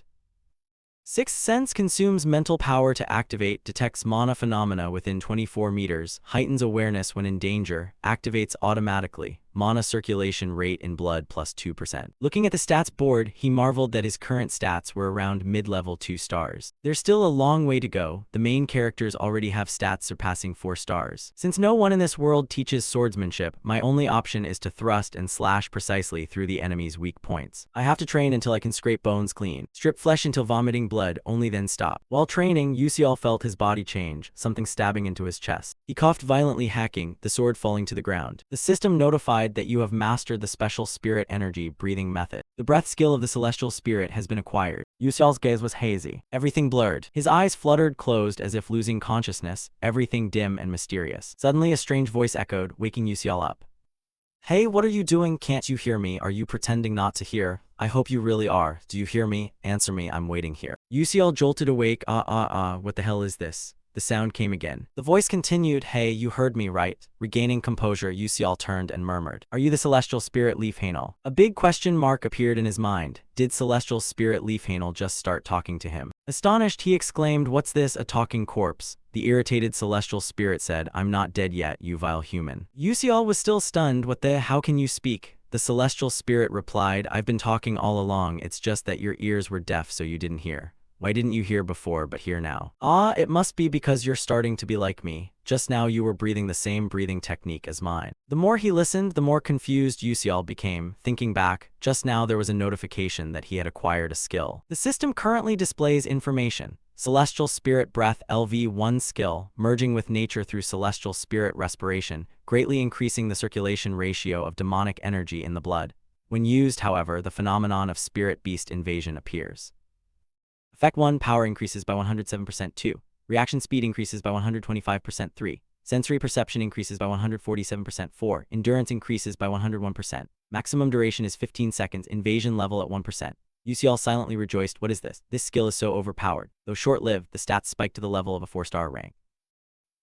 Sixth Sense consumes mental power to activate, detects mana phenomena within 24 meters, heightens awareness when in danger, activates automatically. Mana circulation rate in blood plus 2%. Looking at the stats board, he marveled that his current stats were around mid-level 2 stars. There's still a long way to go. The main characters already have stats surpassing 4 stars. Since no one in this world teaches swordsmanship, my only option is to thrust and slash precisely through the enemy's weak points. I have to train until I can scrape bones clean, strip flesh until vomiting blood, only then stop. While training, Yusiel felt his body change, something stabbing into his chest. He coughed violently, hacking, the sword falling to the ground. The system notified that you have mastered the special spirit energy breathing method. The breath skill of the celestial spirit has been acquired. Yusiel's gaze was hazy, everything blurred. His eyes fluttered closed as if losing consciousness, everything dim and mysterious. Suddenly a strange voice echoed, waking Yusiel up. Hey, what are you doing? Can't you hear me? Are you pretending not to hear? I hope you really are. Do you hear me? Answer me, I'm waiting here. Yusiel jolted awake. What the hell is this? The sound came again. The voice continued, hey, you heard me right? Regaining composure, Yusiel turned and murmured, are you the celestial spirit Leafhanel? A big question mark appeared in his mind. Did celestial spirit Leafhanel just start talking to him? Astonished, he exclaimed, what's this, a talking corpse? The irritated celestial spirit said, I'm not dead yet, you vile human. Yusiel was still stunned. What the, how can you speak? The celestial spirit replied, I've been talking all along, it's just that your ears were deaf so you didn't hear. Why didn't you hear before but hear now? It must be because you're starting to be like me. Just now you were breathing the same breathing technique as mine. The more he listened, the more confused Yusiel became. Thinking back, just now there was a notification that he had acquired a skill. The system currently displays information. Celestial Spirit Breath LV1 skill, merging with nature through celestial spirit respiration, greatly increasing the circulation ratio of demonic energy in the blood. When used, however, the phenomenon of spirit beast invasion appears. Effect 1, power increases by 107%. 2, reaction speed increases by 125%. 3, sensory perception increases by 147%. 4, endurance increases by 101%. Maximum duration is 15 seconds, invasion level at 1%. Yusiel silently rejoiced, what is this? This skill is so overpowered. Though short-lived, the stats spiked to the level of a 4-star rank.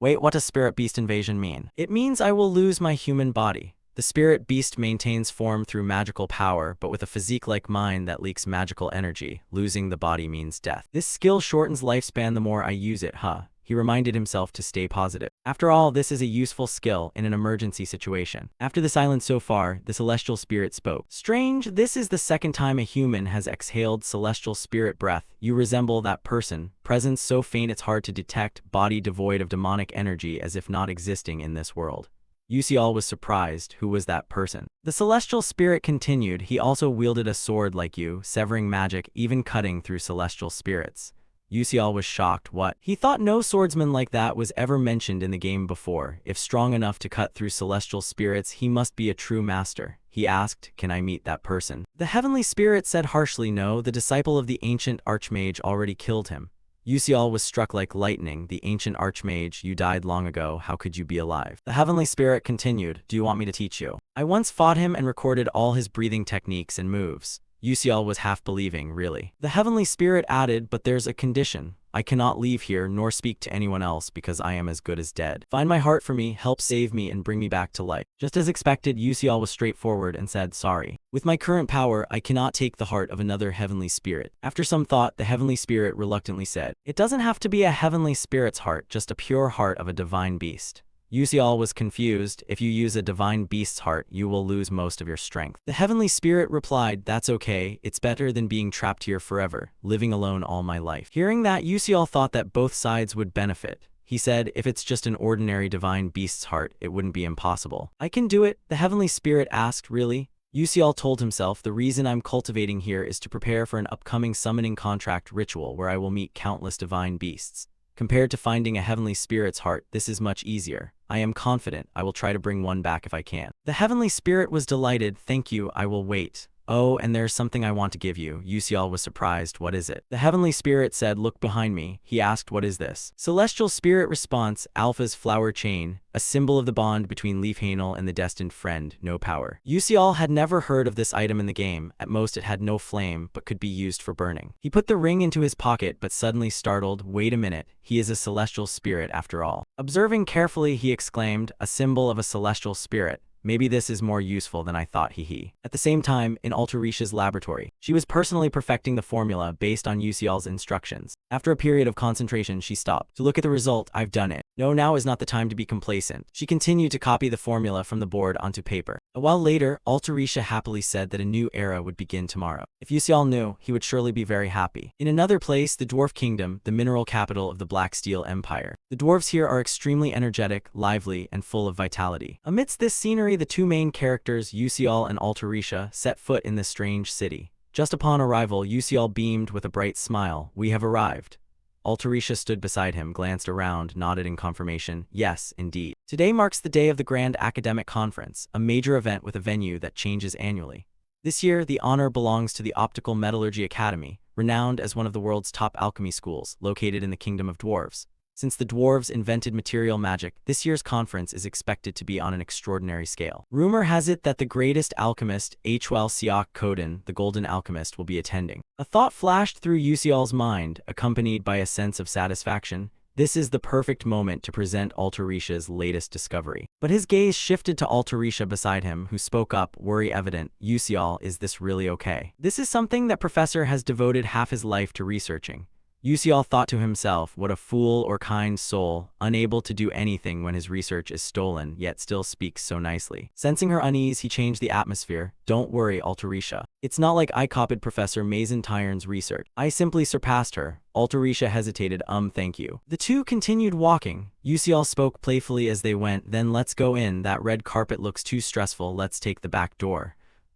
Wait, what does spirit beast invasion mean? It means I will lose my human body. The spirit beast maintains form through magical power, but with a physique like mine that leaks magical energy. Losing the body means death. This skill shortens lifespan the more I use it, huh? He reminded himself to stay positive. After all, this is a useful skill in an emergency situation. After the silence so far, the celestial spirit spoke. Strange, this is the second time a human has exhaled celestial spirit breath. You resemble that person. Presence so faint it's hard to detect, body devoid of demonic energy as if not existing in this world. Yusial was surprised. Who was that person? The celestial spirit continued. He also wielded a sword like you, severing magic, even cutting through celestial spirits. Yusial was shocked. What? He thought no swordsman like that was ever mentioned in the game before. If strong enough to cut through celestial spirits, he must be a true master. He asked, can I meet that person? The heavenly spirit said harshly, no, the disciple of the ancient archmage already killed him. Yusial was struck like lightning. The ancient archmage, you died long ago, how could you be alive? The heavenly spirit continued, do you want me to teach you? I once fought him and recorded all his breathing techniques and moves. Yusial was half believing, really. The heavenly spirit added, but there's a condition. I cannot leave here nor speak to anyone else because I am as good as dead. Find my heart for me, help save me and bring me back to life. Just as expected, Yusial was straightforward and said, sorry. With my current power, I cannot take the heart of another heavenly spirit. After some thought, the heavenly spirit reluctantly said, it doesn't have to be a heavenly spirit's heart, just a pure heart of a divine beast. Yusial was confused. If you use a divine beast's heart, you will lose most of your strength. The heavenly spirit replied, that's okay, it's better than being trapped here forever, living alone all my life. Hearing that, Yusial thought that both sides would benefit. He said, if it's just an ordinary divine beast's heart, it wouldn't be impossible. I can do it, the heavenly spirit asked, really? Yusial told himself, the reason I'm cultivating here is to prepare for an upcoming summoning contract ritual where I will meet countless divine beasts. Compared to finding a heavenly spirit's heart, this is much easier. I am confident I will try to bring one back if I can. The heavenly spirit was delighted. Thank you, I will wait. Oh, and there's something I want to give you. Yusial was surprised. What is it? The heavenly spirit said, look behind me. He asked, what is this? Celestial spirit response, Alpha's flower chain, a symbol of the bond between Leafhanel and the destined friend, no power. Yusial had never heard of this item in the game. At most it had no flame, but could be used for burning. He put the ring into his pocket, but suddenly startled. Wait a minute, he is a celestial spirit after all. Observing carefully, he exclaimed, a symbol of a celestial spirit. Maybe this is more useful than I thought, hee. At the same time, in Altarisha's laboratory, she was personally perfecting the formula based on Yusial's instructions. After a period of concentration, she stopped. To look at the result, I've done it. No, now is not the time to be complacent. She continued to copy the formula from the board onto paper. A while later, Altarisha happily said that a new era would begin tomorrow. If Yusial knew, he would surely be very happy. In another place, the Dwarf Kingdom, the mineral capital of the Black Steel Empire. The dwarves here are extremely energetic, lively, and full of vitality. Amidst this scenery, the two main characters, Yusial and Altarisha, set foot in this strange city. Just upon arrival, Yusial beamed with a bright smile. We have arrived. Altarisha stood beside him, glanced around, nodded in confirmation. Yes, indeed. Today marks the day of the Grand Academic Conference, a major event with a venue that changes annually. This year, the honor belongs to the Optical Metallurgy Academy, renowned as one of the world's top alchemy schools, located in the Kingdom of Dwarves. Since the dwarves invented material magic, this year's conference is expected to be on an extraordinary scale. Rumor has it that the greatest alchemist, Hwal Siok Koden, the Golden Alchemist, will be attending. A thought flashed through Yusial's mind, accompanied by a sense of satisfaction. This is the perfect moment to present Altarisha's latest discovery. But his gaze shifted to Altarisha beside him, who spoke up, worry evident. Yusial, is this really okay? This is something that Professor has devoted half his life to researching. Yusial thought to himself, what a fool or kind soul, unable to do anything when his research is stolen, yet still speaks so nicely. Sensing her unease, he changed the atmosphere. Don't worry, Altarisha. It's not like I copied Professor Tyron's research. I simply surpassed her. Altarisha hesitated, thank you. The two continued walking. Yusial spoke playfully as they went, then let's go in, that red carpet looks too stressful, let's take the back door.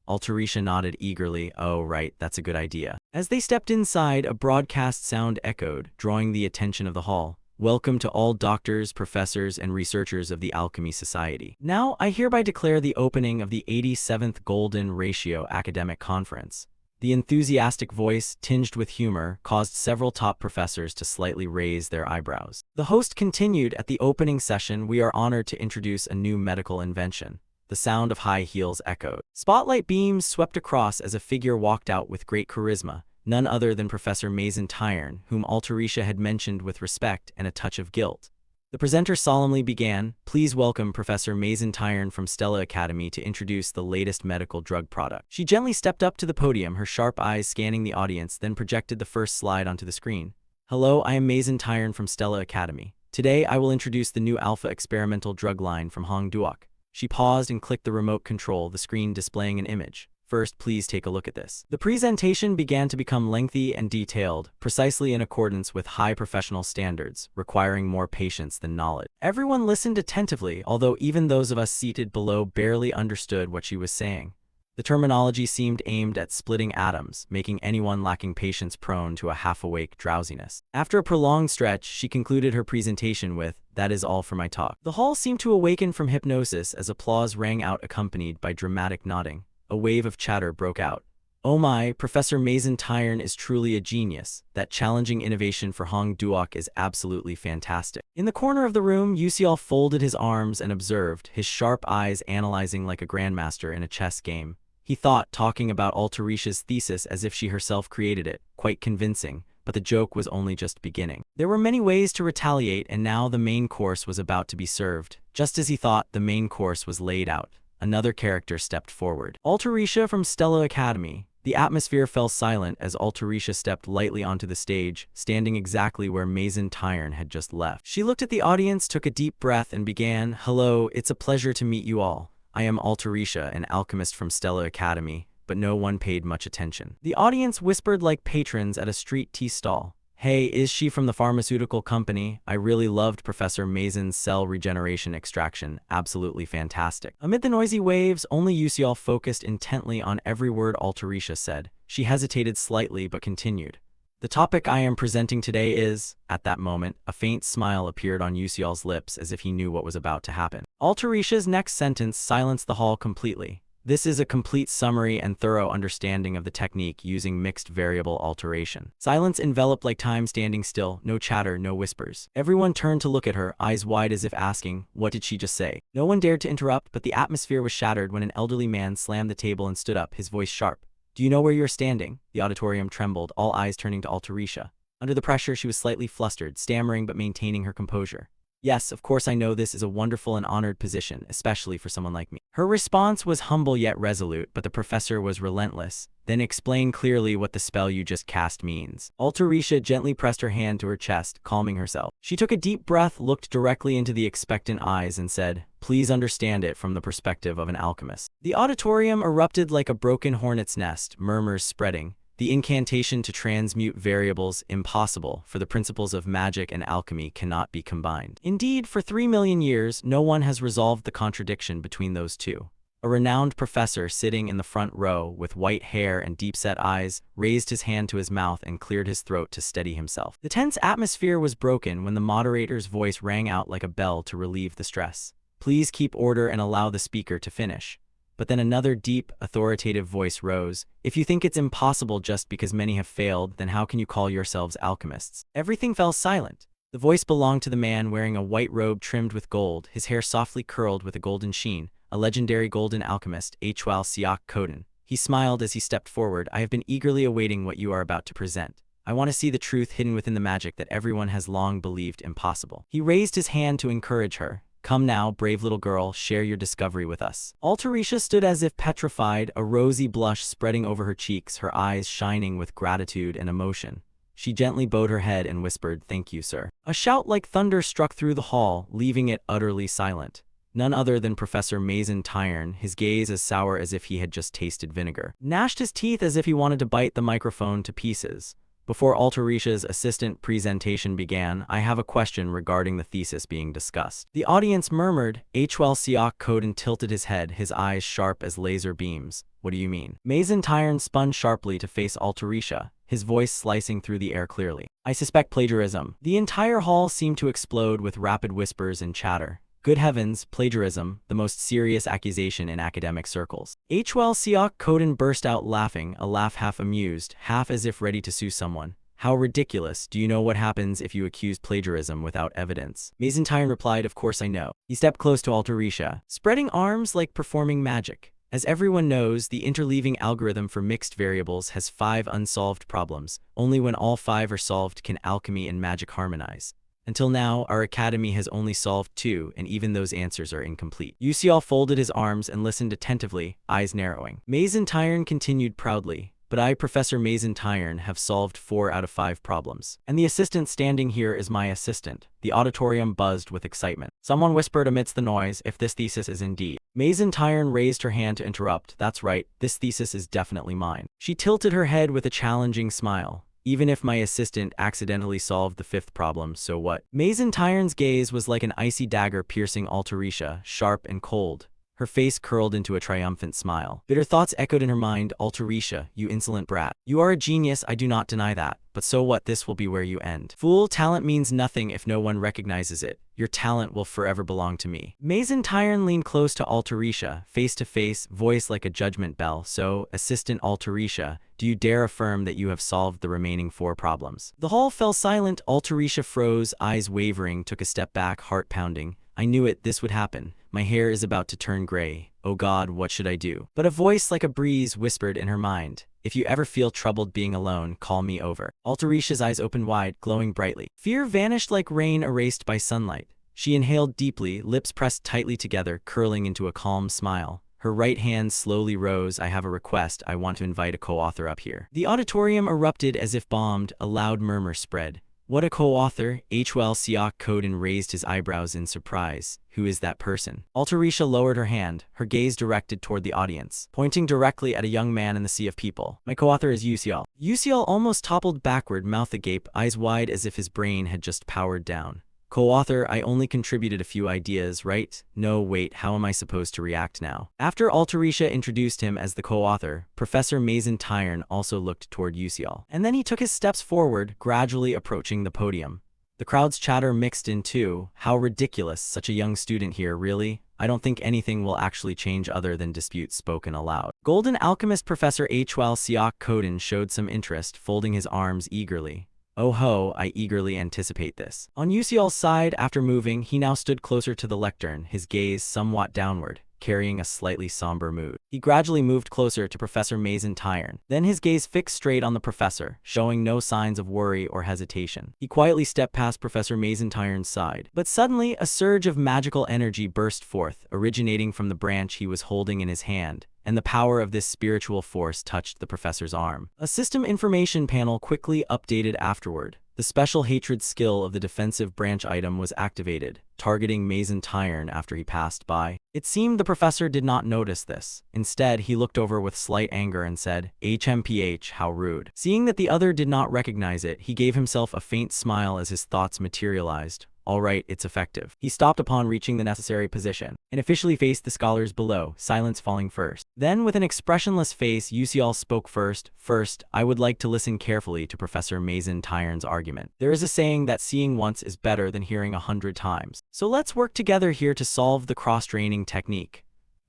Altarisha nodded eagerly. Oh, right, that's a good idea. As they stepped inside, a broadcast sound echoed, drawing the attention of the hall. Welcome to all doctors, professors, and researchers of the Alchemy Society. Now, I hereby declare the opening of the 87th Golden Ratio Academic Conference. The enthusiastic voice, tinged with humor, caused several top professors to slightly raise their eyebrows. The host continued, at the opening session, we are honored to introduce a new medical invention. The sound of high heels echoed. Spotlight beams swept across as a figure walked out with great charisma, none other than Professor Tyron, whom Altarisha had mentioned with respect and a touch of guilt. The presenter solemnly began, "Please welcome Professor Mason Tyron from Stella Academy to introduce the latest medical drug product." She gently stepped up to the podium, her sharp eyes scanning the audience, then projected the first slide onto the screen. "Hello, I am Mason Tyron from Stella Academy. Today, I will introduce the new alpha experimental drug line from Hong Duok." She paused and clicked the remote control, the screen displaying an image. "First, please take a look at this." The presentation began to become lengthy and detailed, precisely in accordance with high professional standards, requiring more patience than knowledge. Everyone listened attentively, although even those of us seated below barely understood what she was saying. The terminology seemed aimed at splitting atoms, making anyone lacking patience prone to a half-awake drowsiness. After a prolonged stretch, she concluded her presentation with, "That is all for my talk." The hall seemed to awaken from hypnosis as applause rang out, accompanied by dramatic nodding. A wave of chatter broke out. "Oh my, Professor Mason Tyron is truly a genius. That challenging innovation for Hong Duok is absolutely fantastic." In the corner of the room, Yuseol folded his arms and observed, his sharp eyes analyzing like a grandmaster in a chess game. He thought, talking about Altarisha's thesis as if she herself created it, quite convincing, but the joke was only just beginning. There were many ways to retaliate, and now the main course was about to be served. Just as he thought, the main course was laid out. Another character stepped forward. Altarisha from Stella Academy. The atmosphere fell silent as Altarisha stepped lightly onto the stage, standing exactly where Mason Tyron had just left. She looked at the audience, took a deep breath, and began, "Hello, it's a pleasure to meet you all. I am Altarisha, an alchemist from Stella Academy," but no one paid much attention. The audience whispered like patrons at a street tea stall. "Hey, is she from the pharmaceutical company? I really loved Professor Mason's cell regeneration extraction. Absolutely fantastic." Amid the noisy waves, only Yuseol focused intently on every word Altarisha said. She hesitated slightly but continued. "The topic I am presenting today is..." At that moment, a faint smile appeared on Yuseol's lips as if he knew what was about to happen. Altarisha's next sentence silenced the hall completely. "This is a complete summary and thorough understanding of the technique using mixed variable alteration." Silence enveloped like time standing still, no chatter, no whispers. Everyone turned to look at her, eyes wide as if asking, "What did she just say?" No one dared to interrupt, but the atmosphere was shattered when an elderly man slammed the table and stood up, his voice sharp. "Do you know where you're standing?" The auditorium trembled, all eyes turning to Altarisha. Under the pressure, she was slightly flustered, stammering but maintaining her composure. "Yes, of course I know this is a wonderful and honored position, especially for someone like me." Her response was humble yet resolute, but the professor was relentless. "Then explain clearly what the spell you just cast means." Altarisha gently pressed her hand to her chest, calming herself. She took a deep breath, looked directly into the expectant eyes, and said, "Please understand it from the perspective of an alchemist." The auditorium erupted like a broken hornet's nest, murmurs spreading. The incantation to transmute variables impossible, for the principles of magic and alchemy cannot be combined. Indeed, for 3 million years, no one has resolved the contradiction between those two. A renowned professor sitting in the front row, with white hair and deep-set eyes, raised his hand to his mouth and cleared his throat to steady himself. The tense atmosphere was broken when the moderator's voice rang out like a bell to relieve the stress. "Please keep order and allow the speaker to finish." But then another deep, authoritative voice rose. "If you think it's impossible just because many have failed, then how can you call yourselves alchemists?" Everything fell silent. The voice belonged to the man wearing a white robe trimmed with gold, his hair softly curled with a golden sheen, a legendary golden alchemist, Hwal Siak Koden. He smiled as he stepped forward. "I have been eagerly awaiting what you are about to present. I want to see the truth hidden within the magic that everyone has long believed impossible." He raised his hand to encourage her. "Come now, brave little girl, share your discovery with us." Altarisha stood as if petrified, a rosy blush spreading over her cheeks, her eyes shining with gratitude and emotion. She gently bowed her head and whispered, "Thank you, sir." A shout like thunder struck through the hall, leaving it utterly silent. None other than Professor Mason Tyron, his gaze as sour as if he had just tasted vinegar, gnashed his teeth as if he wanted to bite the microphone to pieces. Before Altarisha's assistant presentation began, "I have a question regarding the thesis being discussed." The audience murmured. Hwal Siak Koden tilted his head, his eyes sharp as laser beams. "What do you mean?" Mason Tyron spun sharply to face Altarisha, his voice slicing through the air clearly. "I suspect plagiarism." The entire hall seemed to explode with rapid whispers and chatter. Good heavens, plagiarism, the most serious accusation in academic circles. Hwal Siak Koden burst out laughing, a laugh half amused, half as if ready to sue someone. "How ridiculous. Do you know what happens if you accuse plagiarism without evidence?" Mason Tyron replied, "Of course I know." He stepped close to Altarisha, spreading arms like performing magic. "As everyone knows, the interleaving algorithm for mixed variables has 5 unsolved problems. Only when all 5 are solved can alchemy and magic harmonize. Until now, our academy has only solved 2, and even those answers are incomplete. Yusial folded his arms and listened attentively, eyes narrowing. Mason Tyron continued proudly. But I, Professor Mason Tyron, have solved 4 out of 5 problems. And the assistant standing here is my assistant. The auditorium buzzed with excitement. Someone whispered amidst the noise, if this thesis is indeed. Mason Tyron raised her hand to interrupt. That's right, this thesis is definitely mine. She tilted her head with a challenging smile. Even if my assistant accidentally solved the 5th problem, so what? Mason Tyron's gaze was like an icy dagger piercing Altarisha, sharp and cold. Her face curled into a triumphant smile. Bitter thoughts echoed in her mind. Altarisha, you insolent brat. You are a genius, I do not deny that. But so what, this will be where you end. Fool, talent means nothing if no one recognizes it. Your talent will forever belong to me. Mason Tyron leaned close to Altarisha, face to face, voice like a judgment bell. So, Assistant Altarisha, do you dare affirm that you have solved the remaining 4 problems? The hall fell silent. Altarisha froze, eyes wavering, took a step back, heart pounding. I knew it, this would happen. My hair is about to turn gray. Oh God, what should I do? But a voice like a breeze whispered in her mind. If you ever feel troubled being alone, call me over. Altarisha's eyes opened wide, glowing brightly. Fear vanished like rain erased by sunlight. She inhaled deeply, lips pressed tightly together, curling into a calm smile. Her right hand slowly rose. I have a request. I want to invite a co-author up here. The auditorium erupted as if bombed. A loud murmur spread. What a co-author? Hwell Siak Koden raised his eyebrows in surprise. Who is that person? Altarisha lowered her hand, her gaze directed toward the audience, pointing directly at a young man in the sea of people. My co-author is Yusial. Yusial almost toppled backward, mouth agape, eyes wide as if his brain had just powered down. Co-author, I only contributed a few ideas, right? No, wait, how am I supposed to react now? After Altarisha introduced him as the co-author, Professor Mason Tyron also looked toward Yusial. And then he took his steps forward, gradually approaching the podium. The crowd's chatter mixed in too. How ridiculous, such a young student here, really? I don't think anything will actually change other than disputes spoken aloud. Golden Alchemist Professor Hwell Siak Koden showed some interest, folding his arms eagerly. Oh ho, I eagerly anticipate this. On Yusial's side, after moving, he now stood closer to the lectern, his gaze somewhat downward, carrying a slightly somber mood. He gradually moved closer to Professor Mason Tyron. Then his gaze fixed straight on the professor, showing no signs of worry or hesitation. He quietly stepped past Professor Mason Tyron's side. But suddenly, a surge of magical energy burst forth, originating from the branch he was holding in his hand. And the power of this spiritual force touched the professor's arm. A system information panel quickly updated afterward. The special hatred skill of the defensive branch item was activated, targeting Mason Tyron after he passed by. It seemed the professor did not notice this. Instead, he looked over with slight anger and said, HMPH, how rude. Seeing that the other did not recognize it, he gave himself a faint smile as his thoughts materialized. All right, it's effective. He stopped upon reaching the necessary position, and officially faced the scholars below, silence falling first. Then, with an expressionless face, Yusial spoke first. First, I would like to listen carefully to Professor Mason Tyron's argument. There is a saying that seeing once is better than hearing 100 times. So let's work together here to solve the cross-draining technique.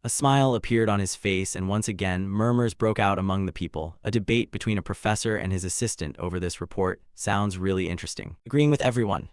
A smile appeared on his face, and once again, murmurs broke out among the people. A debate between a professor and his assistant over this report sounds really interesting. Agreeing with everyone.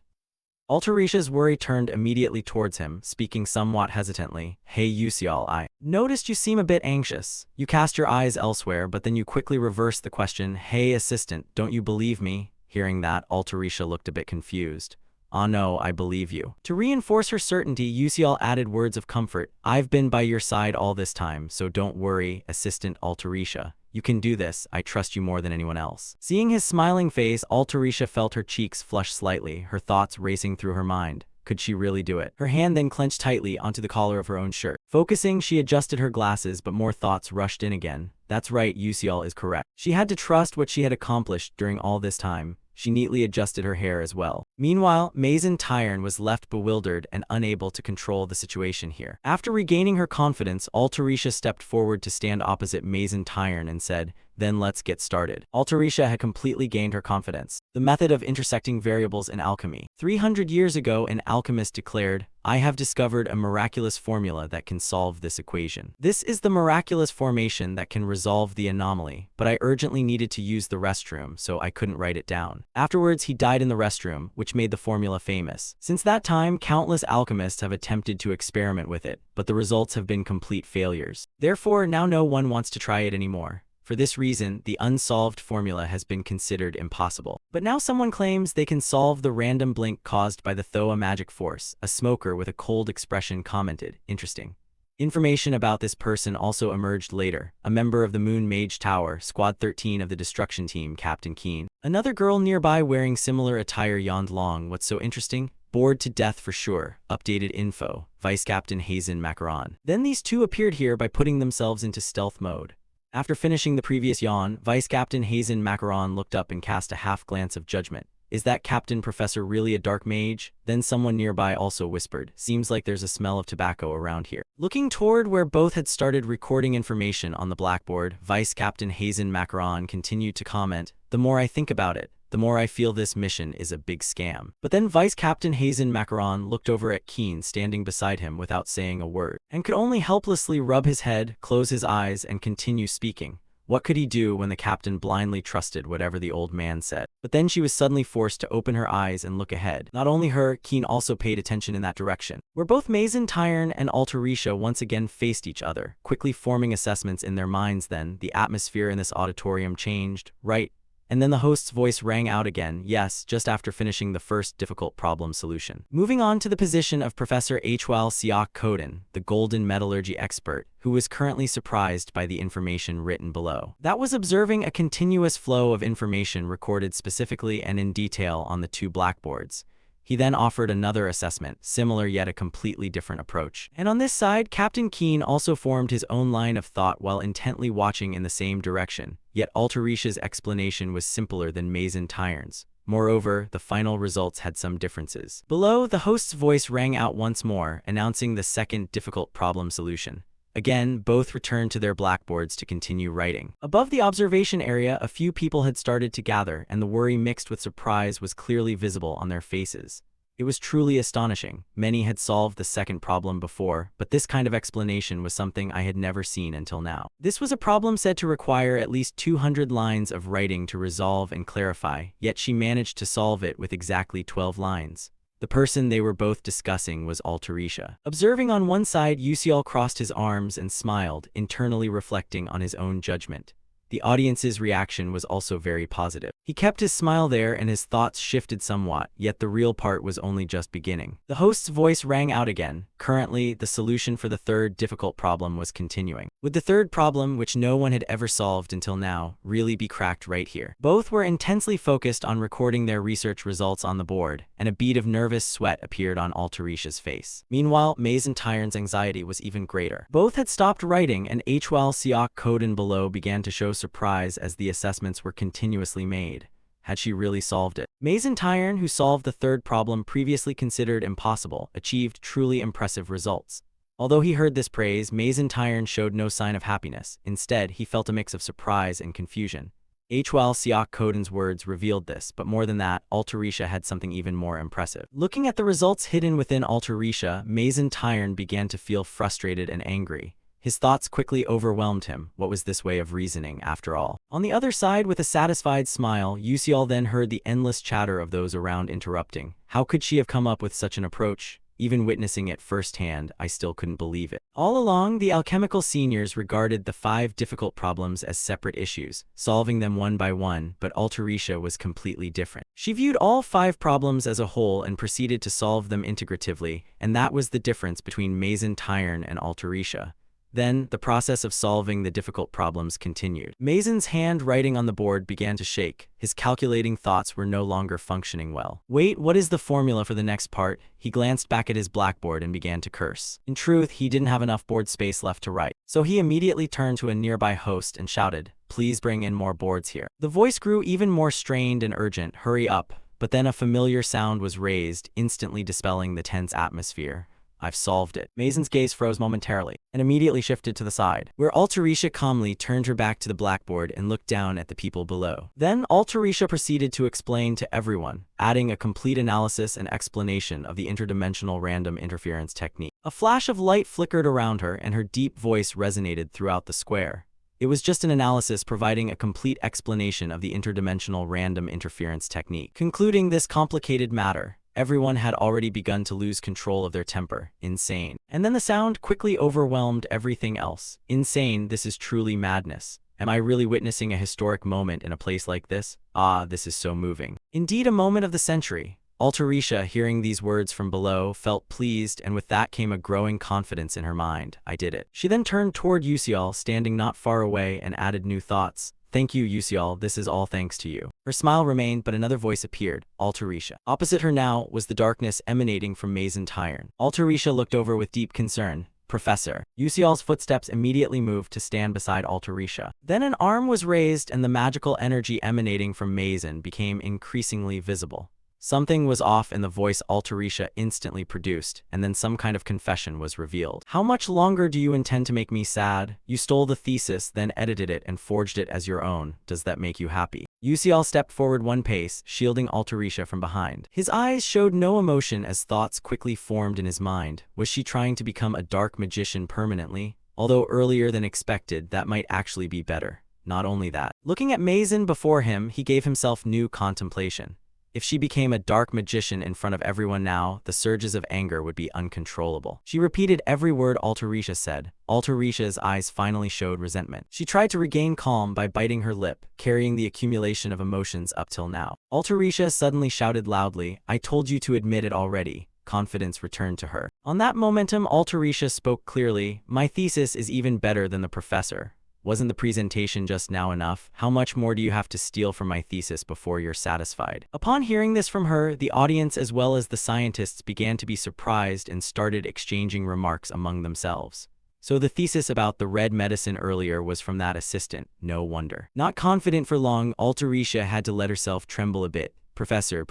Altarisha's worry turned immediately towards him, speaking somewhat hesitantly. Hey Yusial, I noticed you seem a bit anxious. You cast your eyes elsewhere, but then you quickly reversed the question. Hey assistant, don't you believe me? Hearing that, Altarisha looked a bit confused. Ah no, I believe you. To reinforce her certainty, Yusial added words of comfort. I've been by your side all this time, so don't worry, Assistant Altarisha. You can do this, I trust you more than anyone else. Seeing his smiling face, Altarisha felt her cheeks flush slightly, her thoughts racing through her mind. Could she really do it? Her hand then clenched tightly onto the collar of her own shirt. Focusing, she adjusted her glasses, but more thoughts rushed in again. That's right, Yusial is correct. She had to trust what she had accomplished during all this time. She neatly adjusted her hair as well. Meanwhile, Mason Tyron was left bewildered and unable to control the situation here. After regaining her confidence, Altarisha stepped forward to stand opposite Mason Tyron and said, then let's get started. Altarisha had completely gained her confidence. The method of intersecting variables in alchemy. 300 years ago, an alchemist declared, I have discovered a miraculous formula that can solve this equation. This is the miraculous formation that can resolve the anomaly, but I urgently needed to use the restroom, so I couldn't write it down. Afterwards, he died in the restroom, which made the formula famous. Since that time, countless alchemists have attempted to experiment with it, but the results have been complete failures. Therefore, now no one wants to try it anymore. For this reason, the unsolved formula has been considered impossible. But now someone claims they can solve the random blink caused by the Thoa magic force. A smoker with a cold expression commented, "Interesting." Information about this person also emerged later, a member of the Moon Mage Tower, Squad 13 of the Destruction Team, Captain Keen. Another girl nearby wearing similar attire yawned long. "What's so interesting? Bored to death for sure. Updated info. Vice Captain Hazen Macaron." Then these two appeared here by putting themselves into stealth mode. After finishing the previous yawn, Vice Captain Hazen Macaron looked up and cast a half glance of judgment. "Is that Captain Professor really a dark mage?" Then someone nearby also whispered, "Seems like there's a smell of tobacco around here." Looking toward where both had started recording information on the blackboard, Vice Captain Hazen Macaron continued to comment, "The more I think about it, the more I feel this mission is a big scam." But then Vice Captain Hazen Macaron looked over at Keen standing beside him without saying a word, and could only helplessly rub his head, close his eyes, and continue speaking. What could he do when the captain blindly trusted whatever the old man said? But then she was suddenly forced to open her eyes and look ahead. Not only her, Keen also paid attention in that direction, where both Mazen Tyrn and Altarisha once again faced each other, quickly forming assessments in their minds. Then, the atmosphere in this auditorium changed, right? And then the host's voice rang out again, yes, just after finishing the first difficult problem solution. Moving on to the position of Professor Hwal Siak Koden, the golden metallurgy expert, who was currently surprised by the information written below. That was observing a continuous flow of information recorded specifically and in detail on the two blackboards. He then offered another assessment, similar yet a completely different approach. And on this side, Captain Keen also formed his own line of thought while intently watching in the same direction, yet Altarisha's explanation was simpler than Mazen Tyrn's. Moreover, the final results had some differences. Below, the host's voice rang out once more, announcing the second difficult problem solution. Again, both returned to their blackboards to continue writing. Above the observation area, a few people had started to gather, and the worry mixed with surprise was clearly visible on their faces. It was truly astonishing. Many had solved the second problem before, but this kind of explanation was something I had never seen until now. This was a problem said to require at least 200 lines of writing to resolve and clarify, yet she managed to solve it with exactly 12 lines. The person they were both discussing was Altarisha. Observing on one side, Yusial crossed his arms and smiled, internally reflecting on his own judgment. The audience's reaction was also very positive. He kept his smile there and his thoughts shifted somewhat, yet the real part was only just beginning. The host's voice rang out again. Currently, the solution for the third difficult problem was continuing. Would the third problem, which no one had ever solved until now, really be cracked right here? Both were intensely focused on recording their research results on the board, and a bead of nervous sweat appeared on Altarisha's face. Meanwhile, Mazen Tyrn's anxiety was even greater. Both had stopped writing, and Hwal Siak Koden below began to show surprise as the assessments were continuously made. Had she really solved it? Mazen Tyrn, who solved the third problem previously considered impossible, achieved truly impressive results. Although he heard this praise, Mazen Tyrn showed no sign of happiness. Instead, he felt a mix of surprise and confusion. Hwal Siak Koden's words revealed this, but more than that, Altarisha had something even more impressive. Looking at the results hidden within Altarisha, Mazen Tyrn began to feel frustrated and angry. His thoughts quickly overwhelmed him. What was this way of reasoning, after all? On the other side, with a satisfied smile, Yusial then heard the endless chatter of those around interrupting. How could she have come up with such an approach? Even witnessing it firsthand, I still couldn't believe it. All along, the alchemical seniors regarded the 5 difficult problems as separate issues, solving them one by one, but Altarisha was completely different. She viewed all 5 problems as a whole and proceeded to solve them integratively, and that was the difference between Mazen Tyrn and Altarisha. Then, the process of solving the difficult problems continued. Mazen's hand writing on the board began to shake. His calculating thoughts were no longer functioning well. Wait, what is the formula for the next part? He glanced back at his blackboard and began to curse. In truth, he didn't have enough board space left to write. So he immediately turned to a nearby host and shouted, "Please bring in more boards here." The voice grew even more strained and urgent. "Hurry up." But then a familiar sound was raised, instantly dispelling the tense atmosphere. "I've solved it." Mazen's gaze froze momentarily, and immediately shifted to the side, where Altarisha calmly turned her back to the blackboard and looked down at the people below. Then Altarisha proceeded to explain to everyone, adding a complete analysis and explanation of the interdimensional random interference technique. A flash of light flickered around her, and her deep voice resonated throughout the square. It was just an analysis providing a complete explanation of the interdimensional random interference technique. Concluding this complicated matter, everyone had already begun to lose control of their temper. Insane. And then the sound quickly overwhelmed everything else. Insane, this is truly madness. Am I really witnessing a historic moment in a place like this? Ah, this is so moving. Indeed, a moment of the century. Altarisha, hearing these words from below, felt pleased, and with that came a growing confidence in her mind. I did it. She then turned toward Yusial, standing not far away, and added new thoughts. Thank you, Yusial, this is all thanks to you. Her smile remained, but another voice appeared, Altarisha. Opposite her now was the darkness emanating from Mazen Tyron. Altarisha looked over with deep concern. Professor. Yusial's footsteps immediately moved to stand beside Altarisha. Then an arm was raised and the magical energy emanating from Mazen became increasingly visible. Something was off in the voice Altarisha instantly produced, and then some kind of confession was revealed. How much longer do you intend to make me sad? You stole the thesis, then edited it and forged it as your own. Does that make you happy? Yusial stepped forward one pace, shielding Altarisha from behind. His eyes showed no emotion as thoughts quickly formed in his mind. Was she trying to become a dark magician permanently? Although earlier than expected, that might actually be better. Not only that. Looking at Mazen before him, he gave himself new contemplation. If she became a dark magician in front of everyone now, the surges of anger would be uncontrollable. She repeated every word Altarisha said. Altarisha's eyes finally showed resentment. She tried to regain calm by biting her lip, carrying the accumulation of emotions up till now. Altarisha suddenly shouted loudly, I told you to admit it already. Confidence returned to her. On that momentum, Altarisha spoke clearly, my thesis is even better than the professor. Wasn't the presentation just now enough? How much more do you have to steal from my thesis before you're satisfied? Upon hearing this from her, the audience as well as the scientists began to be surprised and started exchanging remarks among themselves. So the thesis about the red medicine earlier was from that assistant, no wonder. Not confident for long, Altarisha had to let herself tremble a bit. Professor.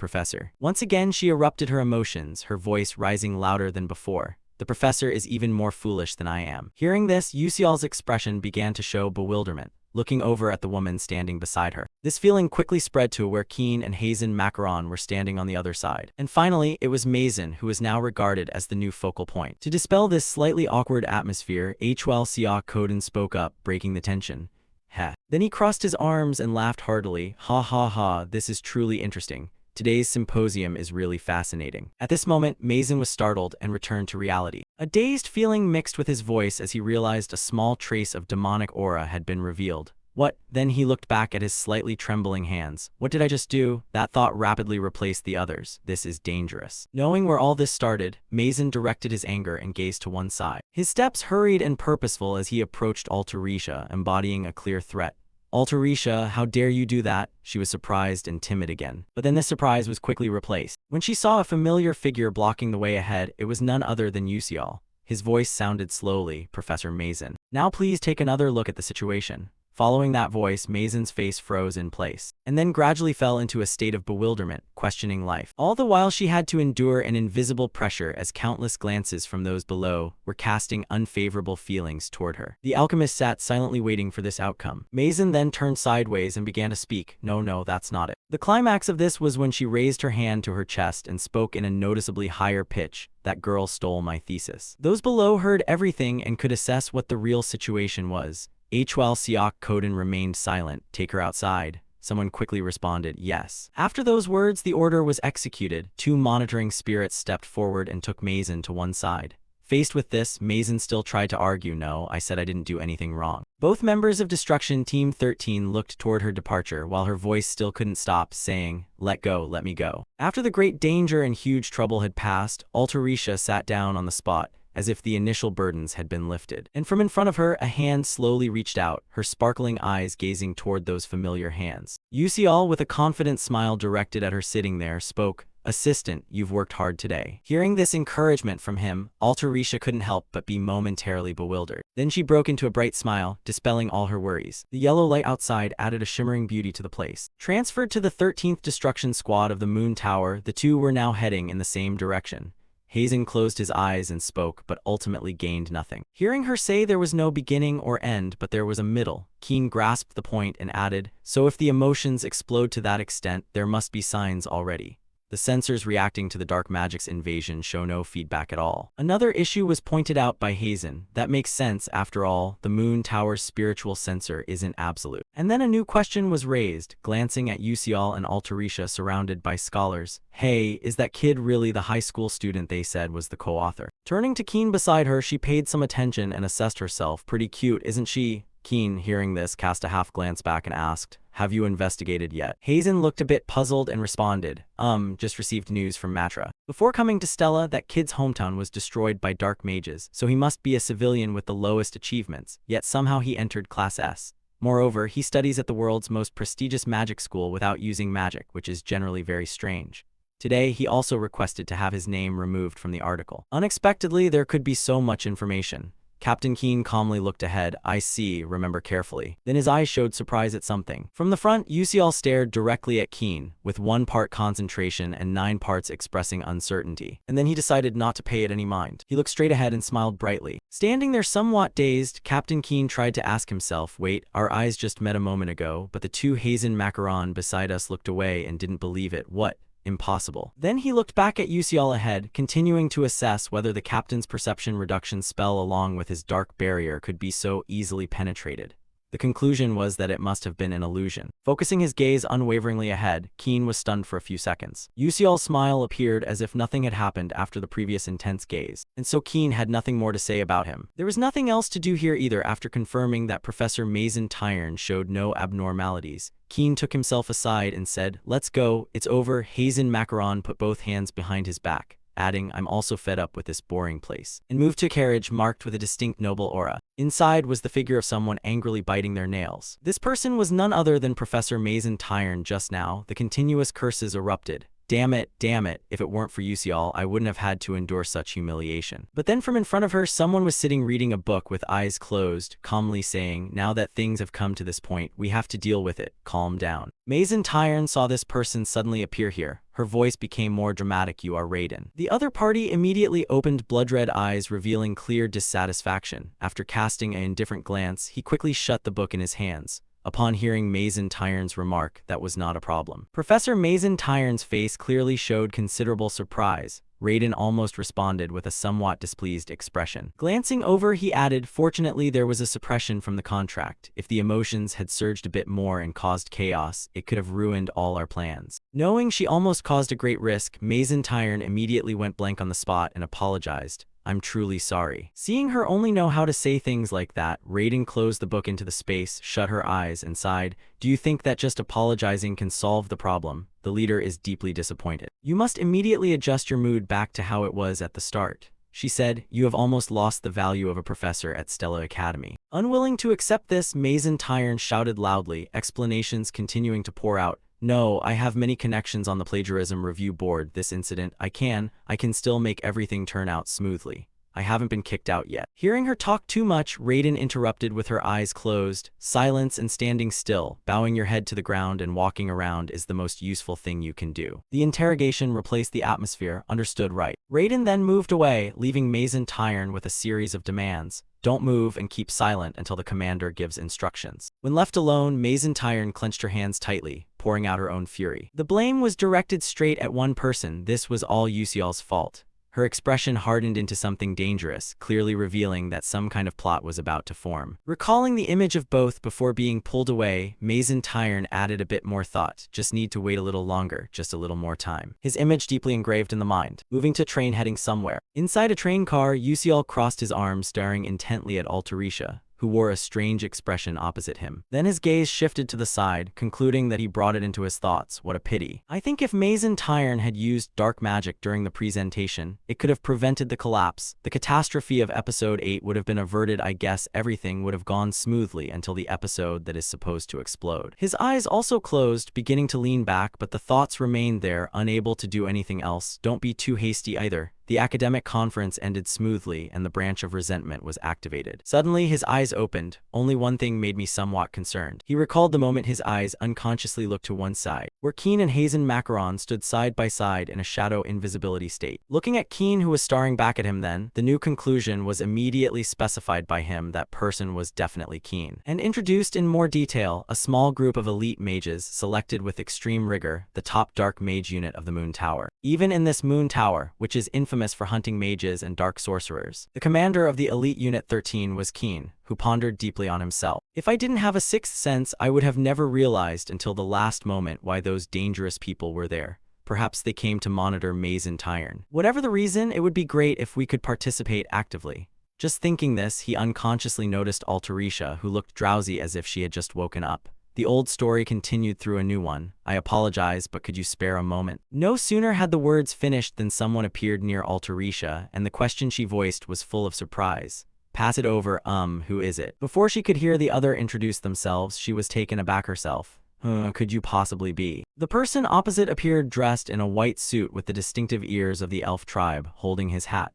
Once again she erupted her emotions, her voice rising louder than before. The professor is even more foolish than I am. Hearing this, Yusial's expression began to show bewilderment, looking over at the woman standing beside her. This feeling quickly spread to where Keen and Hazen Macaron were standing on the other side. And finally, it was Mazen who was now regarded as the new focal point. To dispel this slightly awkward atmosphere, Hwal Siak Koden spoke up, breaking the tension. Heh. Then he crossed his arms and laughed heartily. Ha ha ha, this is truly interesting. Today's symposium is really fascinating. At this moment, Mazen was startled and returned to reality. A dazed feeling mixed with his voice as he realized a small trace of demonic aura had been revealed. What? Then he looked back at his slightly trembling hands. What did I just do? That thought rapidly replaced the others. This is dangerous. Knowing where all this started, Mazen directed his anger and gazed to one side. His steps hurried and purposeful as he approached Altarisha, embodying a clear threat. Altarisha, how dare you do that? She was surprised and timid again. But then this surprise was quickly replaced. When she saw a familiar figure blocking the way ahead, it was none other than Yusial. His voice sounded slowly, Professor Mazen. Now please take another look at the situation. Following that voice, Mazen's face froze in place, and then gradually fell into a state of bewilderment, questioning life. All the while she had to endure an invisible pressure as countless glances from those below were casting unfavorable feelings toward her. The alchemist sat silently waiting for this outcome. Mazen then turned sideways and began to speak. No, that's not it. The climax of this was when she raised her hand to her chest and spoke in a noticeably higher pitch. That girl stole my thesis. Those below heard everything and could assess what the real situation was. Hwal Siak Koden remained silent. Take her outside. Someone quickly responded, yes. After those words, the order was executed. Two monitoring spirits stepped forward and took Mazen to one side. Faced with this, Mazen still tried to argue, no, I said I didn't do anything wrong. Both members of Destruction Team 13 looked toward her departure while her voice still couldn't stop, saying, let go, let me go. After the great danger and huge trouble had passed, Altarisha sat down on the spot, as if the initial burdens had been lifted. And from in front of her, a hand slowly reached out, her sparkling eyes gazing toward those familiar hands. Yusial, with a confident smile directed at her sitting there, spoke, Assistant, you've worked hard today. Hearing this encouragement from him, Altarisha couldn't help but be momentarily bewildered. Then she broke into a bright smile, dispelling all her worries. The yellow light outside added a shimmering beauty to the place. Transferred to the 13th Destruction Squad of the Moon Tower, the two were now heading in the same direction. Hazen closed his eyes and spoke, but ultimately gained nothing. Hearing her say there was no beginning or end, but there was a middle, Keen grasped the point and added, so if the emotions explode to that extent, there must be signs already. The sensors reacting to the dark magic's invasion show no feedback at all. Another issue was pointed out by Hazen. That makes sense, after all, the Moon Tower's spiritual sensor isn't absolute. And then a new question was raised, glancing at Yusial and Altarisha surrounded by scholars. Hey, is that kid really the high school student they said was the co-author? Turning to Keen beside her, she paid some attention and assessed herself. Pretty cute, isn't she? Keen, hearing this, cast a half glance back and asked, "Have you investigated yet?" Hazen looked a bit puzzled and responded, just received news from Matra. Before coming to Stella, that kid's hometown was destroyed by dark mages, so he must be a civilian with the lowest achievements, yet somehow he entered Class S. Moreover, he studies at the world's most prestigious magic school without using magic, which is generally very strange. Today, he also requested to have his name removed from the article. Unexpectedly, there could be so much information. Captain Keen calmly looked ahead. "I see, remember carefully." Then his eyes showed surprise at something. From the front, Yusial stared directly at Keen, with 1 part concentration and 9 parts expressing uncertainty. And then he decided not to pay it any mind. He looked straight ahead and smiled brightly. Standing there somewhat dazed, Captain Keen tried to ask himself, "Wait, our eyes just met a moment ago, but the 2 Hazen macaron beside us looked away and didn't believe it. What? Impossible." Then he looked back at Yusial ahead, continuing to assess whether the captain's perception reduction spell along with his dark barrier could be so easily penetrated. The conclusion was that it must have been an illusion. Focusing his gaze unwaveringly ahead, Keen was stunned for a few seconds. Yusial's smile appeared as if nothing had happened after the previous intense gaze, and so Keen had nothing more to say about him. There was nothing else to do here either. After confirming that Professor Mason Tyrn showed no abnormalities, Keen took himself aside and said, "Let's go, it's over." Hazen Macaron put both hands behind his back, adding, "I'm also fed up with this boring place," and moved to a carriage marked with a distinct noble aura. Inside was the figure of someone angrily biting their nails. This person was none other than Professor Mason Tyrn. Just now, the continuous curses erupted. Damn it, if it weren't for Yusial, I wouldn't have had to endure such humiliation." But then from in front of her, someone was sitting reading a book with eyes closed, calmly saying, "Now that things have come to this point, we have to deal with it. Calm down." Mason Tyrn saw this person suddenly appear here. Her voice became more dramatic. "You are Raiden." The other party immediately opened blood-red eyes, revealing clear dissatisfaction. After casting an indifferent glance, he quickly shut the book in his hands. Upon hearing Mason Tyrn's remark, that was not a problem. Professor Mason Tyrn's face clearly showed considerable surprise. Raiden almost responded with a somewhat displeased expression. Glancing over, he added, "Fortunately, there was a suppression from the contract. If the emotions had surged a bit more and caused chaos, it could have ruined all our plans." Knowing she almost caused a great risk, Mason Tyrn immediately went blank on the spot and apologized. "I'm truly sorry." Seeing her only know how to say things like that, Raiden closed the book into the space, shut her eyes, and sighed. "Do you think that just apologizing can solve the problem? The leader is deeply disappointed. You must immediately adjust your mood back to how it was at the start," she said. "You have almost lost the value of a professor at Stella Academy." Unwilling to accept this, Mason Tyrn shouted loudly, explanations continuing to pour out. "No, I have many connections on the plagiarism review board. This incident, I can still make everything turn out smoothly. I haven't been kicked out yet." Hearing her talk too much, Raiden interrupted with her eyes closed. "Silence and standing still. Bowing your head to the ground and walking around is the most useful thing you can do." The interrogation replaced the atmosphere. Understood, right? Raiden then moved away, leaving Mason Tyrn with a series of demands. "Don't move and keep silent until the commander gives instructions." When left alone, Mason Tyrn clenched her hands tightly, pouring out her own fury. The blame was directed straight at one person. This was all Yusial's fault. Her expression hardened into something dangerous, clearly revealing that some kind of plot was about to form. Recalling the image of both before being pulled away, Mason Tyrn added a bit more thought. "Just need to wait a little longer, just a little more time." His image deeply engraved in the mind. Moving to train heading somewhere. Inside a train car, Yusial crossed his arms, staring intently at Altarisha, who wore a strange expression opposite him. Then his gaze shifted to the side, concluding that he brought it into his thoughts. What a pity. I think if Mason Tyrn had used dark magic during the presentation, it could have prevented the collapse. The catastrophe of episode 8 would have been averted. I guess everything would have gone smoothly until the episode that is supposed to explode. His eyes also closed, beginning to lean back, but the thoughts remained there, unable to do anything else. Don't be too hasty either. The academic conference ended smoothly, and the branch of resentment was activated. Suddenly, his eyes opened. Only one thing made me somewhat concerned. He recalled the moment his eyes unconsciously looked to one side, where Keen and Hazen Macaron stood side by side in a shadow invisibility state. Looking at Keen, who was staring back at him then, the new conclusion was immediately specified by him. That person was definitely Keen. And introduced in more detail, a small group of elite mages, selected with extreme rigor, the top dark mage unit of the Moon Tower. Even in this Moon Tower, which is infamous for hunting mages and dark sorcerers, the commander of the Elite Unit 13 was Keen, who pondered deeply on himself. If I didn't have a sixth sense, I would have never realized until the last moment why those dangerous people were there. Perhaps they came to monitor Mason Tyrn. Whatever the reason, it would be great if we could participate actively. Just thinking this, he unconsciously noticed Altarisha, who looked drowsy as if she had just woken up. The old story continued through a new one. I apologize, but could you spare a moment? No sooner had the words finished than someone appeared near Altarisha, and the question she voiced was full of surprise. Pass it over, who is it? Before she could hear the other introduce themselves, she was taken aback herself. Could you possibly be? The person opposite appeared dressed in a white suit with the distinctive ears of the elf tribe, holding his hat.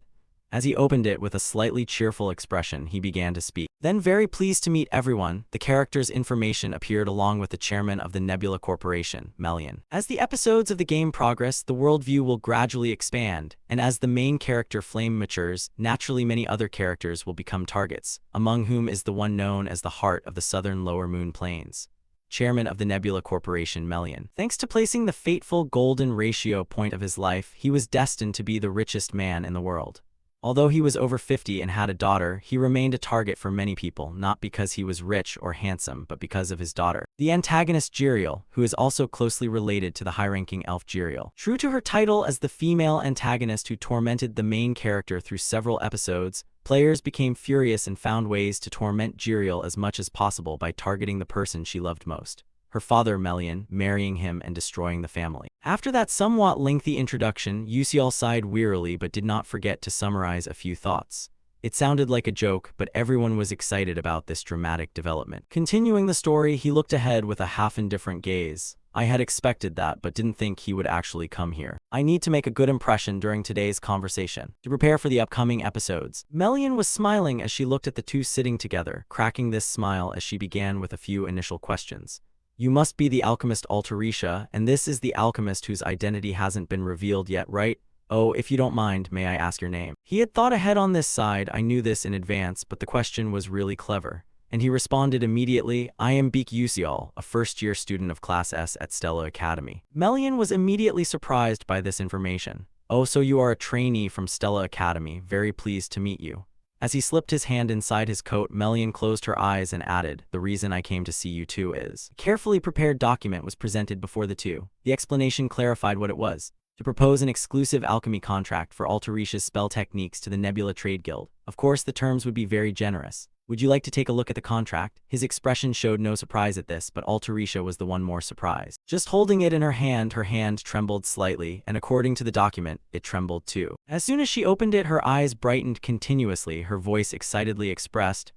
As he opened it with a slightly cheerful expression, he began to speak. Then, very pleased to meet everyone, the character's information appeared along with the chairman of the Nebula Corporation, Melian. As the episodes of the game progress, the worldview will gradually expand, and as the main character Flame matures, naturally many other characters will become targets, among whom is the one known as the heart of the southern Lower Moon Plains. Chairman of the Nebula Corporation, Melian. Thanks to placing the fateful golden ratio point of his life, he was destined to be the richest man in the world. Although he was over 50 and had a daughter, he remained a target for many people, not because he was rich or handsome, but because of his daughter. The antagonist Jiriel, who is also closely related to the high-ranking elf Jiriel. True to her title as the female antagonist who tormented the main character through several episodes, players became furious and found ways to torment Jiriel as much as possible by targeting the person she loved most. Her father Melian, marrying him and destroying the family. After that somewhat lengthy introduction, Yusial sighed wearily but did not forget to summarize a few thoughts. It sounded like a joke, but everyone was excited about this dramatic development. Continuing the story, he looked ahead with a half-indifferent gaze. I had expected that, but didn't think he would actually come here. I need to make a good impression during today's conversation, to prepare for the upcoming episodes. Melian was smiling as she looked at the two sitting together, cracking this smile as she began with a few initial questions. You must be the alchemist Altarisha, and this is the alchemist whose identity hasn't been revealed yet, right? Oh, if you don't mind, may I ask your name? He had thought ahead on this side. I knew this in advance, but the question was really clever. And he responded immediately, I am Beek Yusial, a first-year student of Class S at Stella Academy. Melian was immediately surprised by this information. Oh, so you are a trainee from Stella Academy. Very pleased to meet you. As he slipped his hand inside his coat, Melian closed her eyes and added, the reason I came to see you too is. A carefully prepared document was presented before the two. The explanation clarified what it was. To propose an exclusive alchemy contract for Altarisha's spell techniques to the Nebula Trade Guild. Of course, the terms would be very generous. Would you like to take a look at the contract? His expression showed no surprise at this, but Altarisha was the one more surprised. Just holding it in her hand trembled slightly, and according to the document, it trembled too. As soon as she opened it, her eyes brightened continuously, her voice excitedly expressed,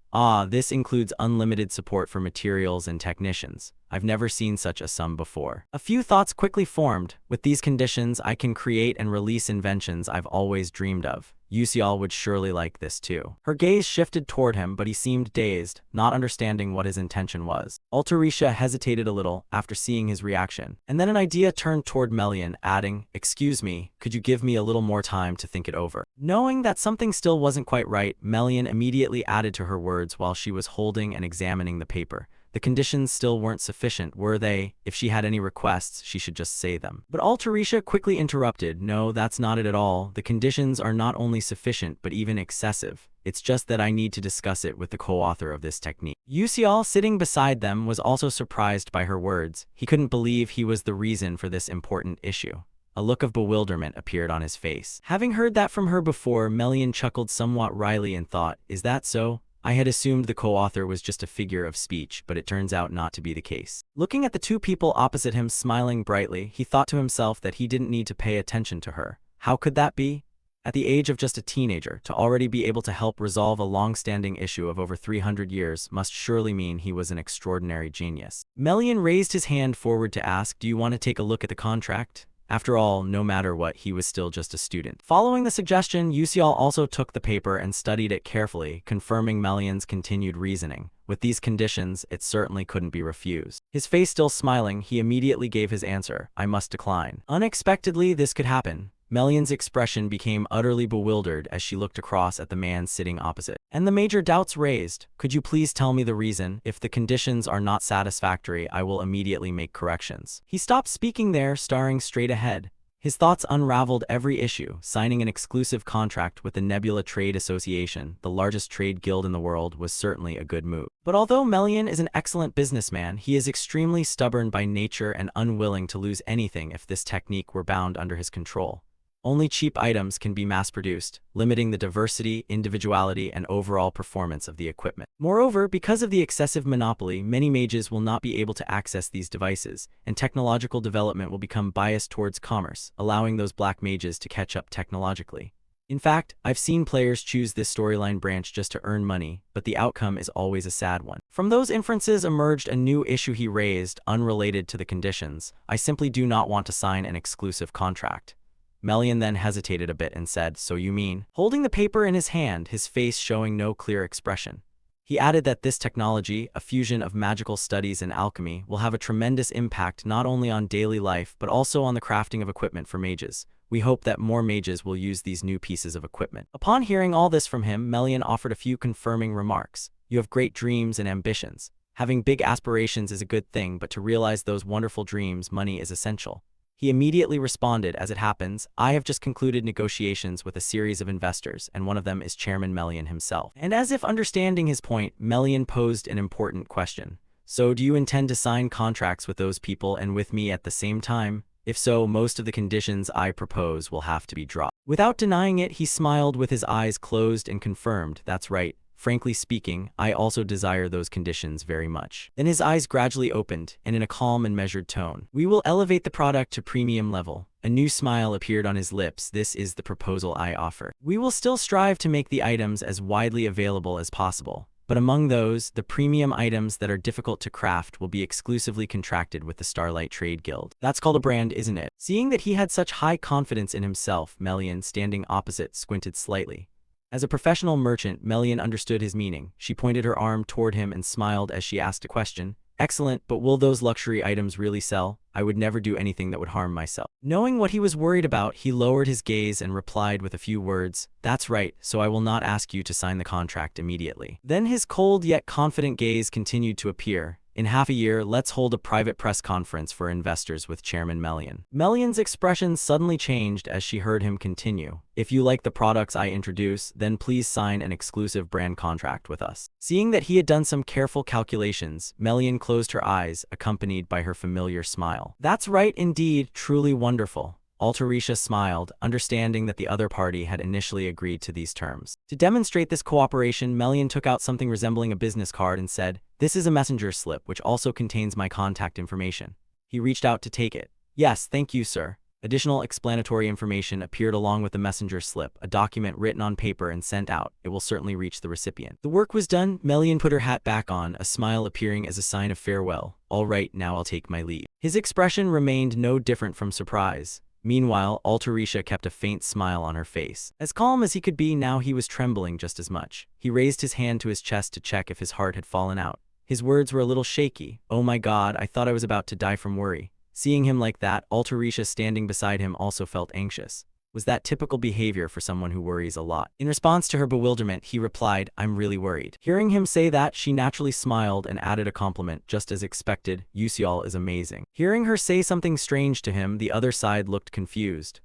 this includes unlimited support for materials and technicians. I've never seen such a sum before. A few thoughts quickly formed. With these conditions, I can create and release inventions I've always dreamed of. Yusial would surely like this too. Her gaze shifted toward him, but he seemed dazed, not understanding what his intention was. Altarisha hesitated a little after seeing his reaction, and then an idea turned toward Melian, adding, excuse me, could you give me a little more time to think it over? Knowing that something still wasn't quite right, Melian immediately added to her words while she was holding and examining the paper. The conditions still weren't sufficient, were they? If she had any requests, she should just say them. But Altarisha quickly interrupted, no, that's not it at all. The conditions are not only sufficient, but even excessive. It's just that I need to discuss it with the co-author of this technique. Yusial, sitting beside them, was also surprised by her words. He couldn't believe he was the reason for this important issue. A look of bewilderment appeared on his face. Having heard that from her before, Melian chuckled somewhat wryly and thought, is that so? I had assumed the co-author was just a figure of speech, but it turns out not to be the case. Looking at the two people opposite him smiling brightly, he thought to himself that he didn't need to pay attention to her. How could that be? At the age of just a teenager, to already be able to help resolve a long-standing issue of over 300 years must surely mean he was an extraordinary genius. Melian raised his hand forward to ask, do you want to take a look at the contract? After all, no matter what, he was still just a student. Following the suggestion, Yusial also took the paper and studied it carefully, confirming Melian's continued reasoning. With these conditions, it certainly couldn't be refused. His face still smiling, he immediately gave his answer, I must decline. Unexpectedly, this could happen. Melian's expression became utterly bewildered as she looked across at the man sitting opposite. And the major doubts raised. Could you please tell me the reason? If the conditions are not satisfactory, I will immediately make corrections. He stopped speaking there, staring straight ahead. His thoughts unraveled every issue. Signing an exclusive contract with the Nebula Trade Association, the largest trade guild in the world, was certainly a good move. But although Melian is an excellent businessman, he is extremely stubborn by nature and unwilling to lose anything if this technique were bound under his control. Only cheap items can be mass-produced, limiting the diversity, individuality, and overall performance of the equipment. Moreover, because of the excessive monopoly, many mages will not be able to access these devices, and technological development will become biased towards commerce, allowing those black mages to catch up technologically. In fact, I've seen players choose this storyline branch just to earn money, but the outcome is always a sad one. From those inferences emerged a new issue he raised, unrelated to the conditions. I simply do not want to sign an exclusive contract. Melian then hesitated a bit and said, "So you mean?" Holding the paper in his hand, his face showing no clear expression. He added that this technology, a fusion of magical studies and alchemy, will have a tremendous impact not only on daily life but also on the crafting of equipment for mages. We hope that more mages will use these new pieces of equipment. Upon hearing all this from him, Melian offered a few confirming remarks. "You have great dreams and ambitions. Having big aspirations is a good thing, but to realize those wonderful dreams, money is essential." He immediately responded, "As it happens, I have just concluded negotiations with a series of investors, and one of them is Chairman Melian himself." And as if understanding his point, Melian posed an important question. "So do you intend to sign contracts with those people and with me at the same time? If so, most of the conditions I propose will have to be dropped." Without denying it, he smiled with his eyes closed and confirmed, "That's right. Frankly speaking, I also desire those conditions very much." Then his eyes gradually opened, and in a calm and measured tone, "We will elevate the product to premium level." A new smile appeared on his lips. "This is the proposal I offer. We will still strive to make the items as widely available as possible. But among those, the premium items that are difficult to craft will be exclusively contracted with the Starlight Trade Guild. That's called a brand, isn't it?" Seeing that he had such high confidence in himself, Melian, standing opposite, squinted slightly. As a professional merchant, Melian understood his meaning. She pointed her arm toward him and smiled as she asked a question. "Excellent, but will those luxury items really sell? I would never do anything that would harm myself." Knowing what he was worried about, he lowered his gaze and replied with a few words, "That's right, so I will not ask you to sign the contract immediately." Then his cold yet confident gaze continued to appear. "In half a year, let's hold a private press conference for investors with Chairman Melian." Melian's expression suddenly changed as she heard him continue. "If you like the products I introduce, then please sign an exclusive brand contract with us." Seeing that he had done some careful calculations, Melian closed her eyes, accompanied by her familiar smile. "That's right indeed, truly wonderful." Altarisha smiled, understanding that the other party had initially agreed to these terms. To demonstrate this cooperation, Melian took out something resembling a business card and said, "This is a messenger slip which also contains my contact information." He reached out to take it. "Yes, thank you, sir." Additional explanatory information appeared along with the messenger slip, a document written on paper and sent out. It will certainly reach the recipient. The work was done. Melian put her hat back on, a smile appearing as a sign of farewell. "All right, now I'll take my leave." His expression remained no different from surprise. Meanwhile, Altarisha kept a faint smile on her face. As calm as he could be now, he was trembling just as much. He raised his hand to his chest to check if his heart had fallen out. His words were a little shaky. "Oh my God, I thought I was about to die from worry." Seeing him like that, Altarisha standing beside him also felt anxious. Was that typical behavior for someone who worries a lot? In response to her bewilderment, he replied, "I'm really worried." Hearing him say that, she naturally smiled and added a compliment, just as expected, "Yusial is amazing." Hearing her say something strange to him, the other side looked confused.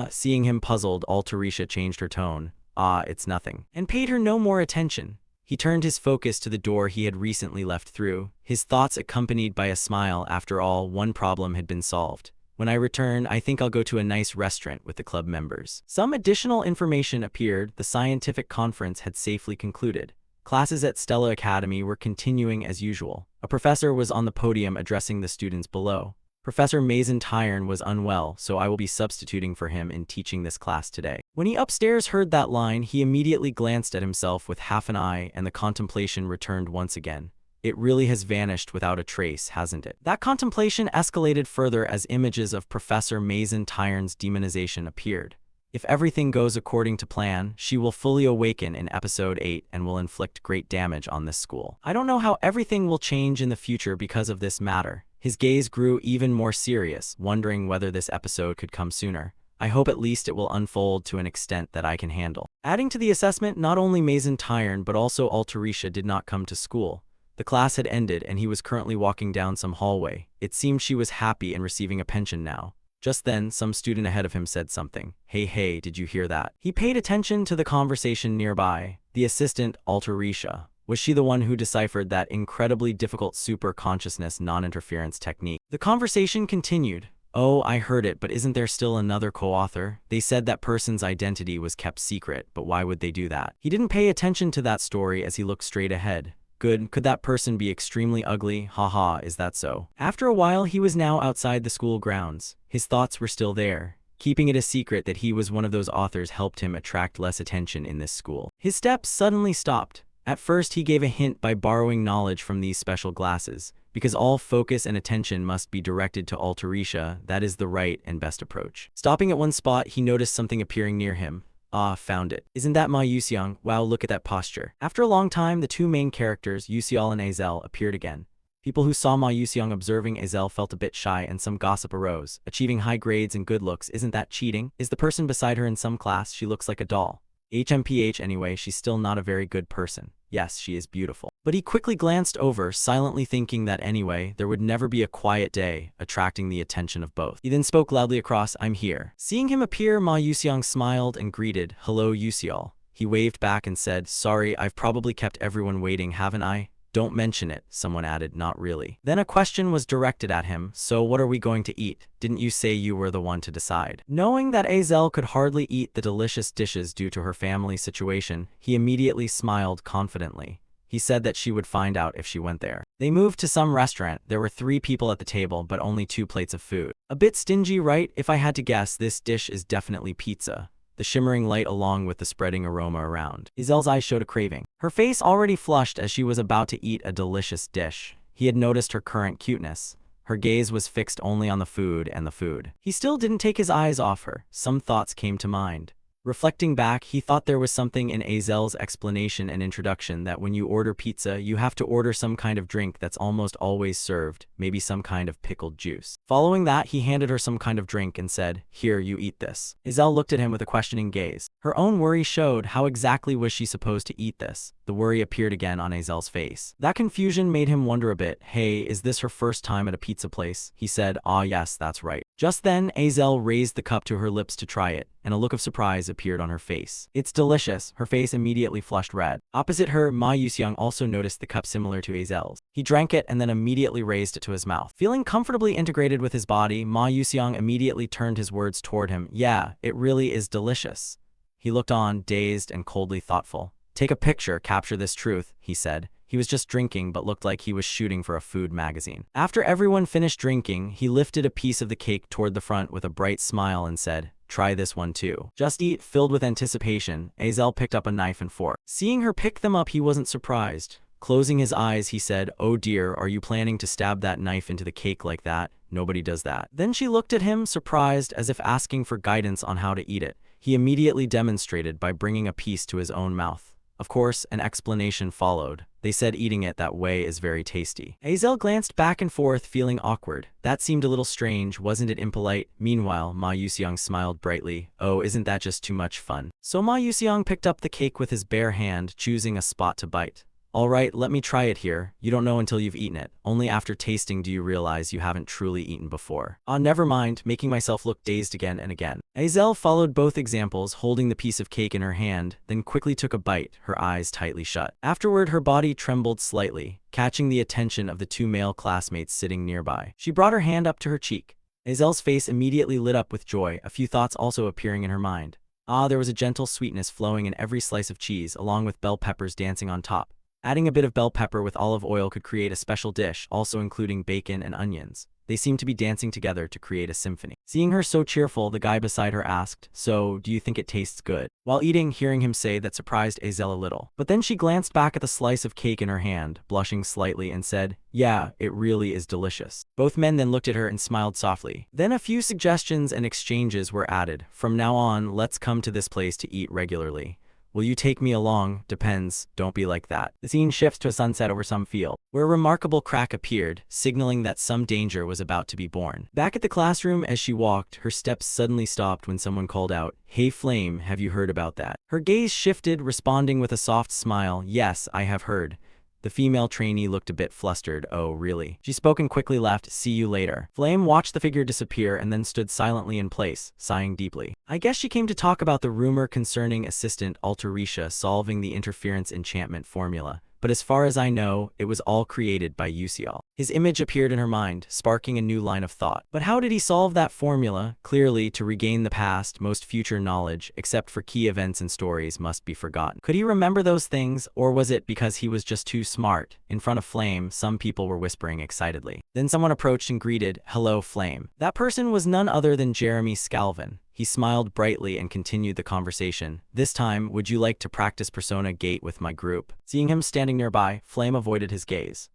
Seeing him puzzled, Altarisha changed her tone. "Ah, it's nothing," and paid her no more attention. He turned his focus to the door he had recently left through, his thoughts accompanied by a smile. After all, one problem had been solved. "When I return, I think I'll go to a nice restaurant with the club members." Some additional information appeared. The scientific conference had safely concluded. Classes at Stella Academy were continuing as usual. A professor was on the podium addressing the students below. Professor Mason Tyron was unwell, so I will be substituting for him in teaching this class today. When he upstairs heard that line, he immediately glanced at himself with half an eye, and the contemplation returned once again. It really has vanished without a trace, hasn't it? That contemplation escalated further as images of Professor Mason Tyron's demonization appeared. If everything goes according to plan, she will fully awaken in episode 8 and will inflict great damage on this school. I don't know how everything will change in the future because of this matter. His gaze grew even more serious, wondering whether this episode could come sooner. I hope at least it will unfold to an extent that I can handle. Adding to the assessment, not only Mason Tyron but also Altarisha did not come to school. The class had ended and he was currently walking down some hallway. It seemed she was happy and receiving a pension now. Just then, some student ahead of him said something. Hey, did you hear that?" He paid attention to the conversation nearby. The assistant, Altarisha. Was she the one who deciphered that incredibly difficult super consciousness non-interference technique? The conversation continued. Oh, I heard it, but isn't there still another co-author? They said that person's identity was kept secret, but why would they do that? He didn't pay attention to that story as he looked straight ahead. Good, could that person be extremely ugly? Haha, is that so? After a while, he was now outside the school grounds. His thoughts were still there. Keeping it a secret that he was one of those authors helped him attract less attention in this school. His steps suddenly stopped. At first, he gave a hint by borrowing knowledge from these special glasses. Because all focus and attention must be directed to Altarisha, that is the right and best approach. Stopping at one spot, he noticed something appearing near him. Ah, found it. Isn't that Ma Yuxiang? Wow, look at that posture. After a long time, the two main characters, Yuxial and Azel, appeared again. People who saw Ma Yuxiang observing Azel felt a bit shy and some gossip arose. Achieving high grades and good looks, isn't that cheating? Is the person beside her in some class? She looks like a doll. HMPH anyway, she's still not a very good person. Yes, she is beautiful. But he quickly glanced over, silently thinking that anyway, there would never be a quiet day, attracting the attention of both. He then spoke loudly across, I'm here. Seeing him appear, Ma Yuxiang smiled and greeted, hello Yuxial. He waved back and said, sorry, I've probably kept everyone waiting, haven't I? Don't mention it, someone added, not really. Then a question was directed at him, so what are we going to eat? Didn't you say you were the one to decide? Knowing that Azel could hardly eat the delicious dishes due to her family situation, he immediately smiled confidently. He said that she would find out if she went there. They moved to some restaurant. There were 3 people at the table, but only 2 plates of food. A bit stingy, right? If I had to guess, this dish is definitely pizza. The shimmering light along with the spreading aroma around. Azel's eyes showed a craving. Her face already flushed as she was about to eat a delicious dish. He had noticed her current cuteness. Her gaze was fixed only on the food and the food. He still didn't take his eyes off her. Some thoughts came to mind. Reflecting back, he thought there was something in Azel's explanation and introduction that when you order pizza, you have to order some kind of drink that's almost always served, maybe some kind of pickled juice. Following that, he handed her some kind of drink and said, here, you eat this. Azel looked at him with a questioning gaze. Her own worry showed. How exactly was she supposed to eat this? The worry appeared again on Azel's face. That confusion made him wonder a bit. Hey, is this her first time at a pizza place? He said, ah yes, that's right. Just then, Azel raised the cup to her lips to try it, and a look of surprise appeared on her face. It's delicious. Her face immediately flushed red. Opposite her, Ma Yuxiang also noticed the cup similar to Azel's. He drank it and then immediately raised it to his mouth. Feeling comfortably integrated with his body, Ma Yuxiang immediately turned his words toward him. Yeah, it really is delicious. He looked on, dazed and coldly thoughtful. Take a picture, capture this truth, he said. He was just drinking but looked like he was shooting for a food magazine. After everyone finished drinking, he lifted a piece of the cake toward the front with a bright smile and said, try this one too. Just eat. Filled with anticipation, Azel picked up a knife and fork. Seeing her pick them up, he wasn't surprised. Closing his eyes, he said, oh dear, are you planning to stab that knife into the cake like that? Nobody does that. Then she looked at him, surprised, as if asking for guidance on how to eat it. He immediately demonstrated by bringing a piece to his own mouth. Of course, an explanation followed. They said eating it that way is very tasty. Azel glanced back and forth, feeling awkward. That seemed a little strange, wasn't it impolite? Meanwhile, Ma Yuxiang smiled brightly. Oh, isn't that just too much fun? So Ma Yuxiang picked up the cake with his bare hand, choosing a spot to bite. All right, let me try it here. You don't know until you've eaten it. Only after tasting do you realize you haven't truly eaten before. Ah, never mind, making myself look dazed again and again. Azel followed both examples, holding the piece of cake in her hand, then quickly took a bite, her eyes tightly shut. Afterward, her body trembled slightly, catching the attention of the 2 male classmates sitting nearby. She brought her hand up to her cheek. Azel's face immediately lit up with joy, a few thoughts also appearing in her mind. Ah, there was a gentle sweetness flowing in every slice of cheese, along with bell peppers dancing on top. Adding a bit of bell pepper with olive oil could create a special dish, also including bacon and onions. They seemed to be dancing together to create a symphony. Seeing her so cheerful, the guy beside her asked, so, do you think it tastes good? While eating, hearing him say that surprised Azel a little. But then she glanced back at the slice of cake in her hand, blushing slightly, and said, yeah, it really is delicious. Both men then looked at her and smiled softly. Then a few suggestions and exchanges were added. From now on, let's come to this place to eat regularly. Will you take me along? Depends, don't be like that. The scene shifts to a sunset over some field, where a remarkable crack appeared, signaling that some danger was about to be born. Back at the classroom as she walked, her steps suddenly stopped when someone called out, hey Flame, have you heard about that? Her gaze shifted, responding with a soft smile, yes, I have heard. The female trainee looked a bit flustered. Oh, really? She spoke and quickly left. See you later. Flame watched the figure disappear and then stood silently in place, sighing deeply. I guess she came to talk about the rumor concerning assistant Altarisha solving the interference enchantment formula. but as far as I know, it was all created by Yusial. His image appeared in her mind, sparking a new line of thought. But how did he solve that formula? Clearly, to regain the past, most future knowledge, except for key events and stories, must be forgotten. Could he remember those things, or was it because he was just too smart? In front of Flame, some people were whispering excitedly. Then someone approached and greeted, "Hello, Flame." That person was none other than Jeremy Scalvin. He smiled brightly and continued the conversation. "This time, would you like to practice Persona Gate with my group?" Seeing him standing nearby, Flame avoided his gaze.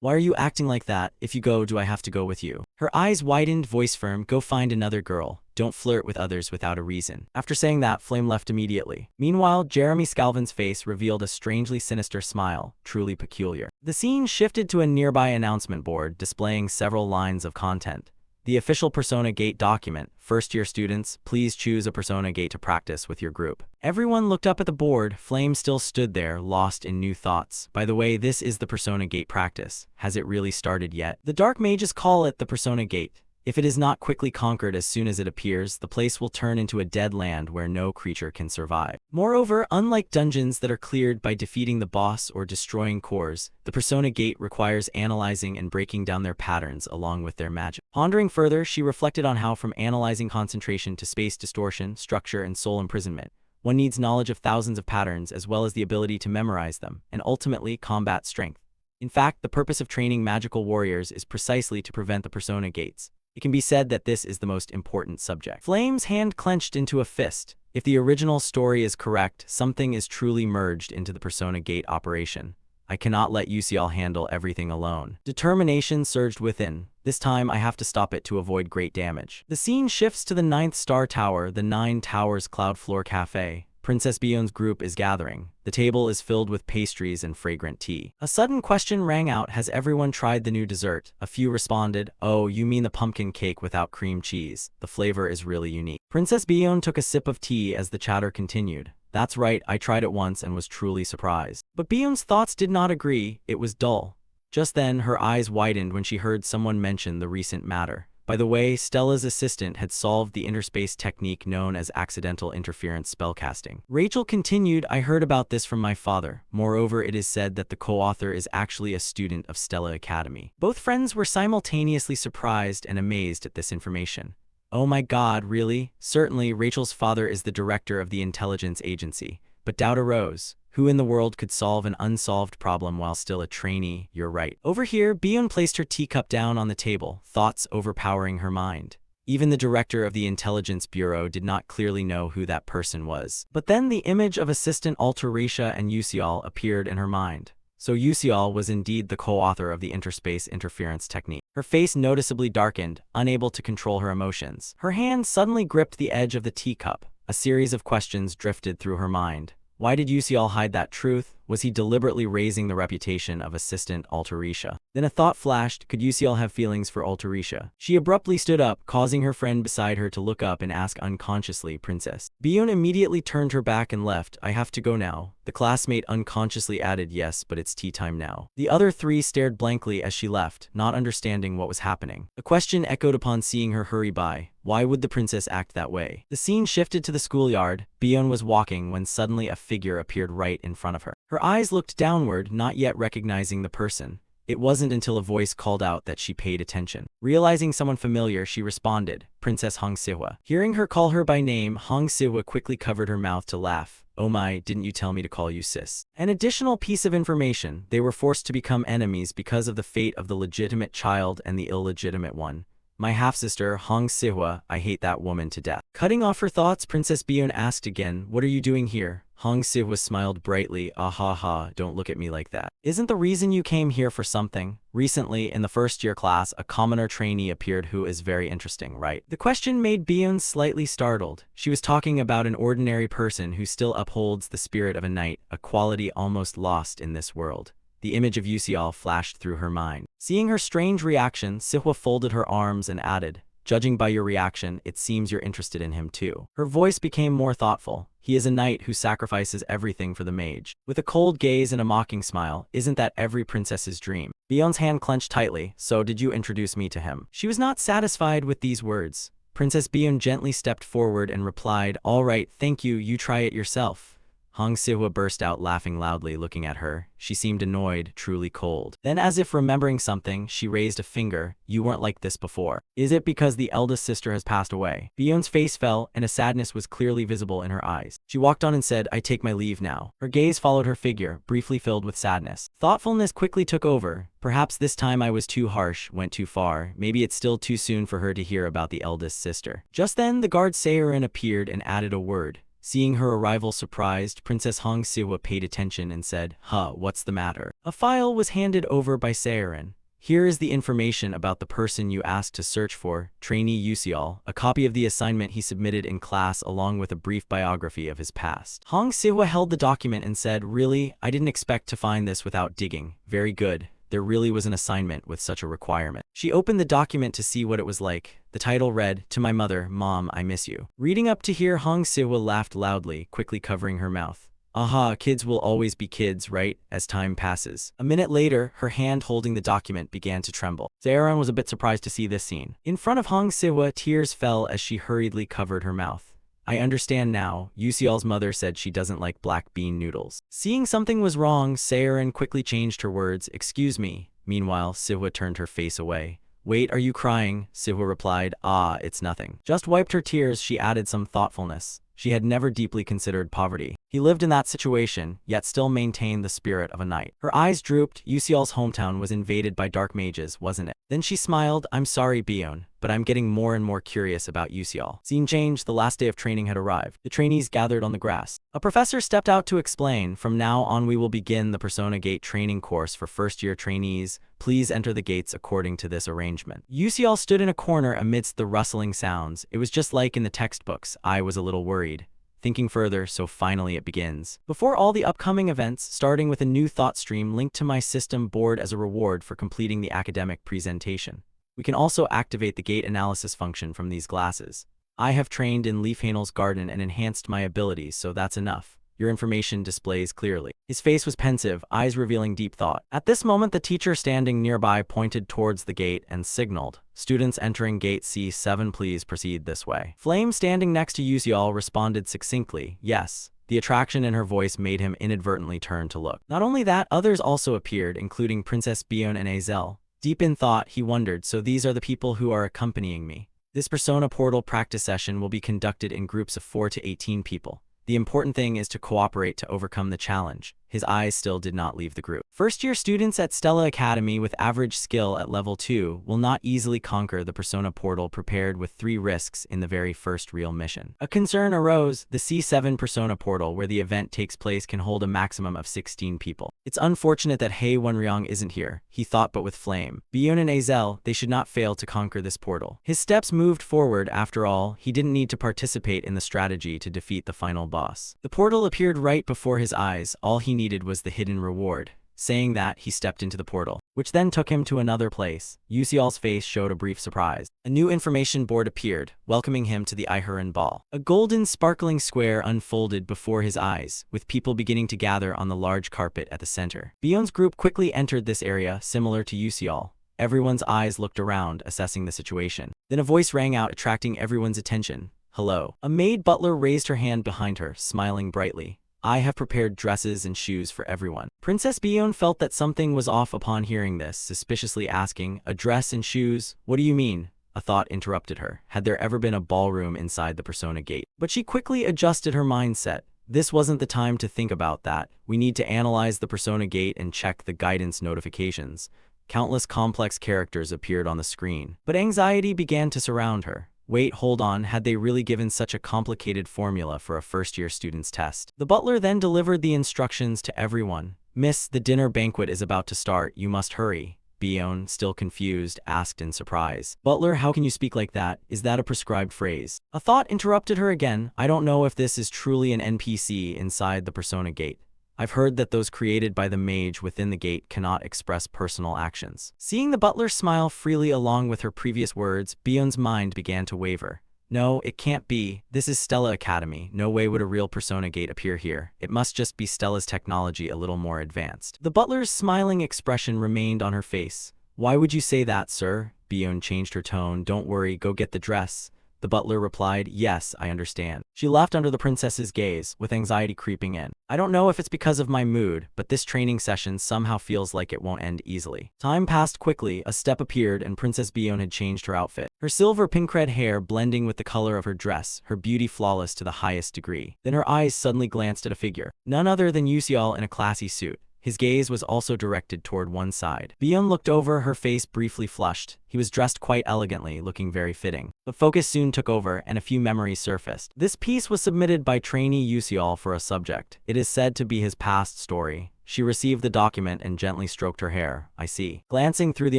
"Why are you acting like that? If you go, do I have to go with you?" Her eyes widened, voice firm, "Go find another girl. Don't flirt with others without a reason." After saying that, Flame left immediately. Meanwhile, Jeremy Scalvin's face revealed a strangely sinister smile, truly peculiar. The scene shifted to a nearby announcement board displaying several lines of content. The official Persona Gate document. "First-year students, please choose a Persona Gate to practice with your group." Everyone looked up at the board. Flame still stood there, lost in new thoughts. "By the way, this is the Persona Gate practice. Has it really started yet? The Dark Mages call it the Persona Gate. If it is not quickly conquered as soon as it appears, the place will turn into a dead land where no creature can survive. Moreover, unlike dungeons that are cleared by defeating the boss or destroying cores, the Persona Gate requires analyzing and breaking down their patterns along with their magic." Pondering further, she reflected on how from analyzing concentration to space distortion, structure, and soul imprisonment, one needs knowledge of thousands of patterns as well as the ability to memorize them, and ultimately combat strength. In fact, the purpose of training magical warriors is precisely to prevent the Persona Gates. It can be said that this is the most important subject. Flame's hand clenched into a fist. If the original story is correct, something is truly merged into the Persona Gate operation. I cannot let Yusial handle everything alone. Determination surged within. This time I have to stop it to avoid great damage. The scene shifts to the 9th Star Tower, the 9 Towers Cloud Floor Cafe. Princess Bion's group is gathering. The table is filled with pastries and fragrant tea. A sudden question rang out, "Has everyone tried the new dessert?" A few responded, "Oh, you mean the pumpkin cake without cream cheese. The flavor is really unique." Princess Bion took a sip of tea as the chatter continued. "That's right, I tried it once and was truly surprised." But Bion's thoughts did not agree. It was dull. Just then, her eyes widened when she heard someone mention the recent matter. By the way, Stella's assistant had solved the interspace technique known as accidental interference spellcasting. Rachel continued, "I heard about this from my father. Moreover, it is said that the co-author is actually a student of Stella Academy." Both friends were simultaneously surprised and amazed at this information. "Oh my God, really?" Certainly, Rachel's father is the director of the intelligence agency. But doubt arose. Who in the world could solve an unsolved problem while still a trainee? You're right. Over here, Bion placed her teacup down on the table, thoughts overpowering her mind. Even the director of the Intelligence Bureau did not clearly know who that person was. But then the image of Assistant Altarisha and Yusial appeared in her mind. So Yusial was indeed the co-author of the interspace interference technique. Her face noticeably darkened, unable to control her emotions. Her hand suddenly gripped the edge of the teacup. A series of questions drifted through her mind. Why did Yusial hide that truth? Was he deliberately raising the reputation of Assistant Altarisha? Then a thought flashed, could Yusial have feelings for Altarisha? She abruptly stood up, causing her friend beside her to look up and ask unconsciously, "Princess?" Bion immediately turned her back and left. "I have to go now." The classmate unconsciously added, "Yes, but it's tea time now." The other three stared blankly as she left, not understanding what was happening. A question echoed upon seeing her hurry by. Why would the princess act that way? The scene shifted to the schoolyard. Bion was walking when suddenly a figure appeared right in front of her. Her eyes looked downward, not yet recognizing the person. It wasn't until a voice called out that she paid attention. Realizing someone familiar, she responded, "Princess Hong Sihua." Hearing her call her by name, Hong Sihua quickly covered her mouth to laugh. "Oh my, didn't you tell me to call you sis?" An additional piece of information: they were forced to become enemies because of the fate of the legitimate child and the illegitimate one. "My half-sister, Hong Sihua, I hate that woman to death." Cutting off her thoughts, Princess Bion asked again, "What are you doing here?" Hong Sihua smiled brightly, "Ah ha ha, don't look at me like that. Isn't the reason you came here for something? Recently, in the first-year class, a commoner trainee appeared who is very interesting, right?" The question made Bion slightly startled. She was talking about an ordinary person who still upholds the spirit of a knight, a quality almost lost in this world. The image of Yusial flashed through her mind. Seeing her strange reaction, Sihua folded her arms and added, "Judging by your reaction, it seems you're interested in him too." Her voice became more thoughtful. "He is a knight who sacrifices everything for the mage." With a cold gaze and a mocking smile, "Isn't that every princess's dream?" Bion's hand clenched tightly. "So did you introduce me to him?" She was not satisfied with these words. Princess Bion gently stepped forward and replied, "All right, thank you, you try it yourself." Hong Sihwa burst out laughing loudly, looking at her. She seemed annoyed, truly cold. Then, as if remembering something, she raised a finger. You weren't like this before. Is it because the eldest sister has passed away? Bion's face fell, and a sadness was clearly visible in her eyes. She walked on and said, I take my leave now. Her gaze followed her figure, briefly filled with sadness. Thoughtfulness quickly took over. Perhaps this time I was too harsh, went too far. Maybe it's still too soon for her to hear about the eldest sister. Just then, the guard Seirin appeared and added a word. Seeing her arrival surprised, Princess Hong Siwa paid attention and said, what's the matter? A file was handed over by Seirin. Here is the information about the person you asked to search for, trainee Yusial, a copy of the assignment he submitted in class along with a brief biography of his past. Hong Siwa held the document and said, really? I didn't expect to find this without digging. Very good. There really was an assignment with such a requirement. She opened the document to see what it was like. The title read, To my mother, Mom, I miss you. Reading up to here, Hong Siwa laughed loudly, quickly covering her mouth. Aha, kids will always be kids, right? As time passes. A minute later, her hand holding the document began to tremble. Seiran was a bit surprised to see this scene. In front of Hong Siwa, tears fell as she hurriedly covered her mouth. I understand now. Yusial's mother said she doesn't like black bean noodles. Seeing something was wrong, Seiran quickly changed her words. Excuse me. Meanwhile, Sihwa turned her face away. Wait, are you crying? Sihwa replied, it's nothing. Just wiped her tears, she added some thoughtfulness. She had never deeply considered poverty. He lived in that situation, yet still maintained the spirit of a knight. Her eyes drooped. Yusial's hometown was invaded by dark mages, wasn't it? Then she smiled. I'm sorry, Bion, but I'm getting more and more curious about Yusial. Scene changed. The last day of training had arrived. The trainees gathered on the grass. A professor stepped out to explain, from now on we will begin the Persona Gate training course for first-year trainees. Please enter the gates according to this arrangement. Yusial stood in a corner amidst the rustling sounds. It was just like in the textbooks. I was a little worried. Thinking further, so finally it begins. Before all the upcoming events, starting with a new thought stream linked to my system board as a reward for completing the academic presentation. We can also activate the gate analysis function from these glasses. I have trained in Leafhanel's garden and enhanced my abilities, so that's enough. Your information displays clearly. His face was pensive, eyes revealing deep thought. At this moment, the teacher standing nearby pointed towards the gate and signaled, students entering gate C7 please proceed this way. Flame standing next to Yusial responded succinctly, yes. The attraction in her voice made him inadvertently turn to look. Not only that, others also appeared, including Princess Bion and Azel. Deep in thought, he wondered, so these are the people who are accompanying me. This Persona Portal practice session will be conducted in groups of 4 to 18 people. The important thing is to cooperate to overcome the challenge. His eyes still did not leave the group. First-year students at Stella Academy with average skill at level 2 will not easily conquer the Persona Portal prepared with 3 risks in the very first real mission. A concern arose. The C7 Persona Portal where the event takes place can hold a maximum of 16 people. It's unfortunate that Hei Wenryong isn't here, he thought, but with Flame, Bion and Azel, they should not fail to conquer this portal. His steps moved forward. After all, he didn't need to participate in the strategy to defeat the final boss. The portal appeared right before his eyes. All he needed was the hidden reward. Saying that, he stepped into the portal, which then took him to another place. Yusial's face showed a brief surprise. A new information board appeared, welcoming him to the Ihuran Ball. A golden, sparkling square unfolded before his eyes, with people beginning to gather on the large carpet at the center. Bion's group quickly entered this area, similar to Yusial. Everyone's eyes looked around, assessing the situation. Then a voice rang out, attracting everyone's attention. Hello. A maid butler raised her hand behind her, smiling brightly. I have prepared dresses and shoes for everyone. Princess Bion felt that something was off upon hearing this, suspiciously asking, a dress and shoes? What do you mean? A thought interrupted her. Had there ever been a ballroom inside the Persona Gate? But she quickly adjusted her mindset. This wasn't the time to think about that. We need to analyze the Persona Gate and check the guidance notifications. Countless complex characters appeared on the screen, but anxiety began to surround her. Wait, hold on, had they really given such a complicated formula for a first-year student's test? The butler then delivered the instructions to everyone. Miss, the dinner banquet is about to start, you must hurry. Bion, still confused, asked in surprise. Butler, how can you speak like that? Is that a prescribed phrase? A thought interrupted her again. I don't know if this is truly an NPC inside the Persona Gate. I've heard that those created by the mage within the gate cannot express personal actions. Seeing the butler smile freely along with her previous words, Bion's mind began to waver. No, it can't be. This is Stella Academy. No way would a real Persona Gate appear here. It must just be Stella's technology a little more advanced. The butler's smiling expression remained on her face. Why would you say that, sir? Bion changed her tone. Don't worry, go get the dress. The butler replied, yes, I understand. She left under the princess's gaze, with anxiety creeping in. I don't know if it's because of my mood, but this training session somehow feels like it won't end easily. Time passed quickly, a step appeared, and Princess Bion had changed her outfit. Her silver pink-red hair blending with the color of her dress, her beauty flawless to the highest degree. Then her eyes suddenly glanced at a figure. None other than Yuseol in a classy suit. His gaze was also directed toward one side. Bion looked over, her face briefly flushed. He was dressed quite elegantly, looking very fitting. But focus soon took over, and a few memories surfaced. This piece was submitted by trainee Yuseol for a subject. It is said to be his past story. She received the document and gently stroked her hair. I see. Glancing through the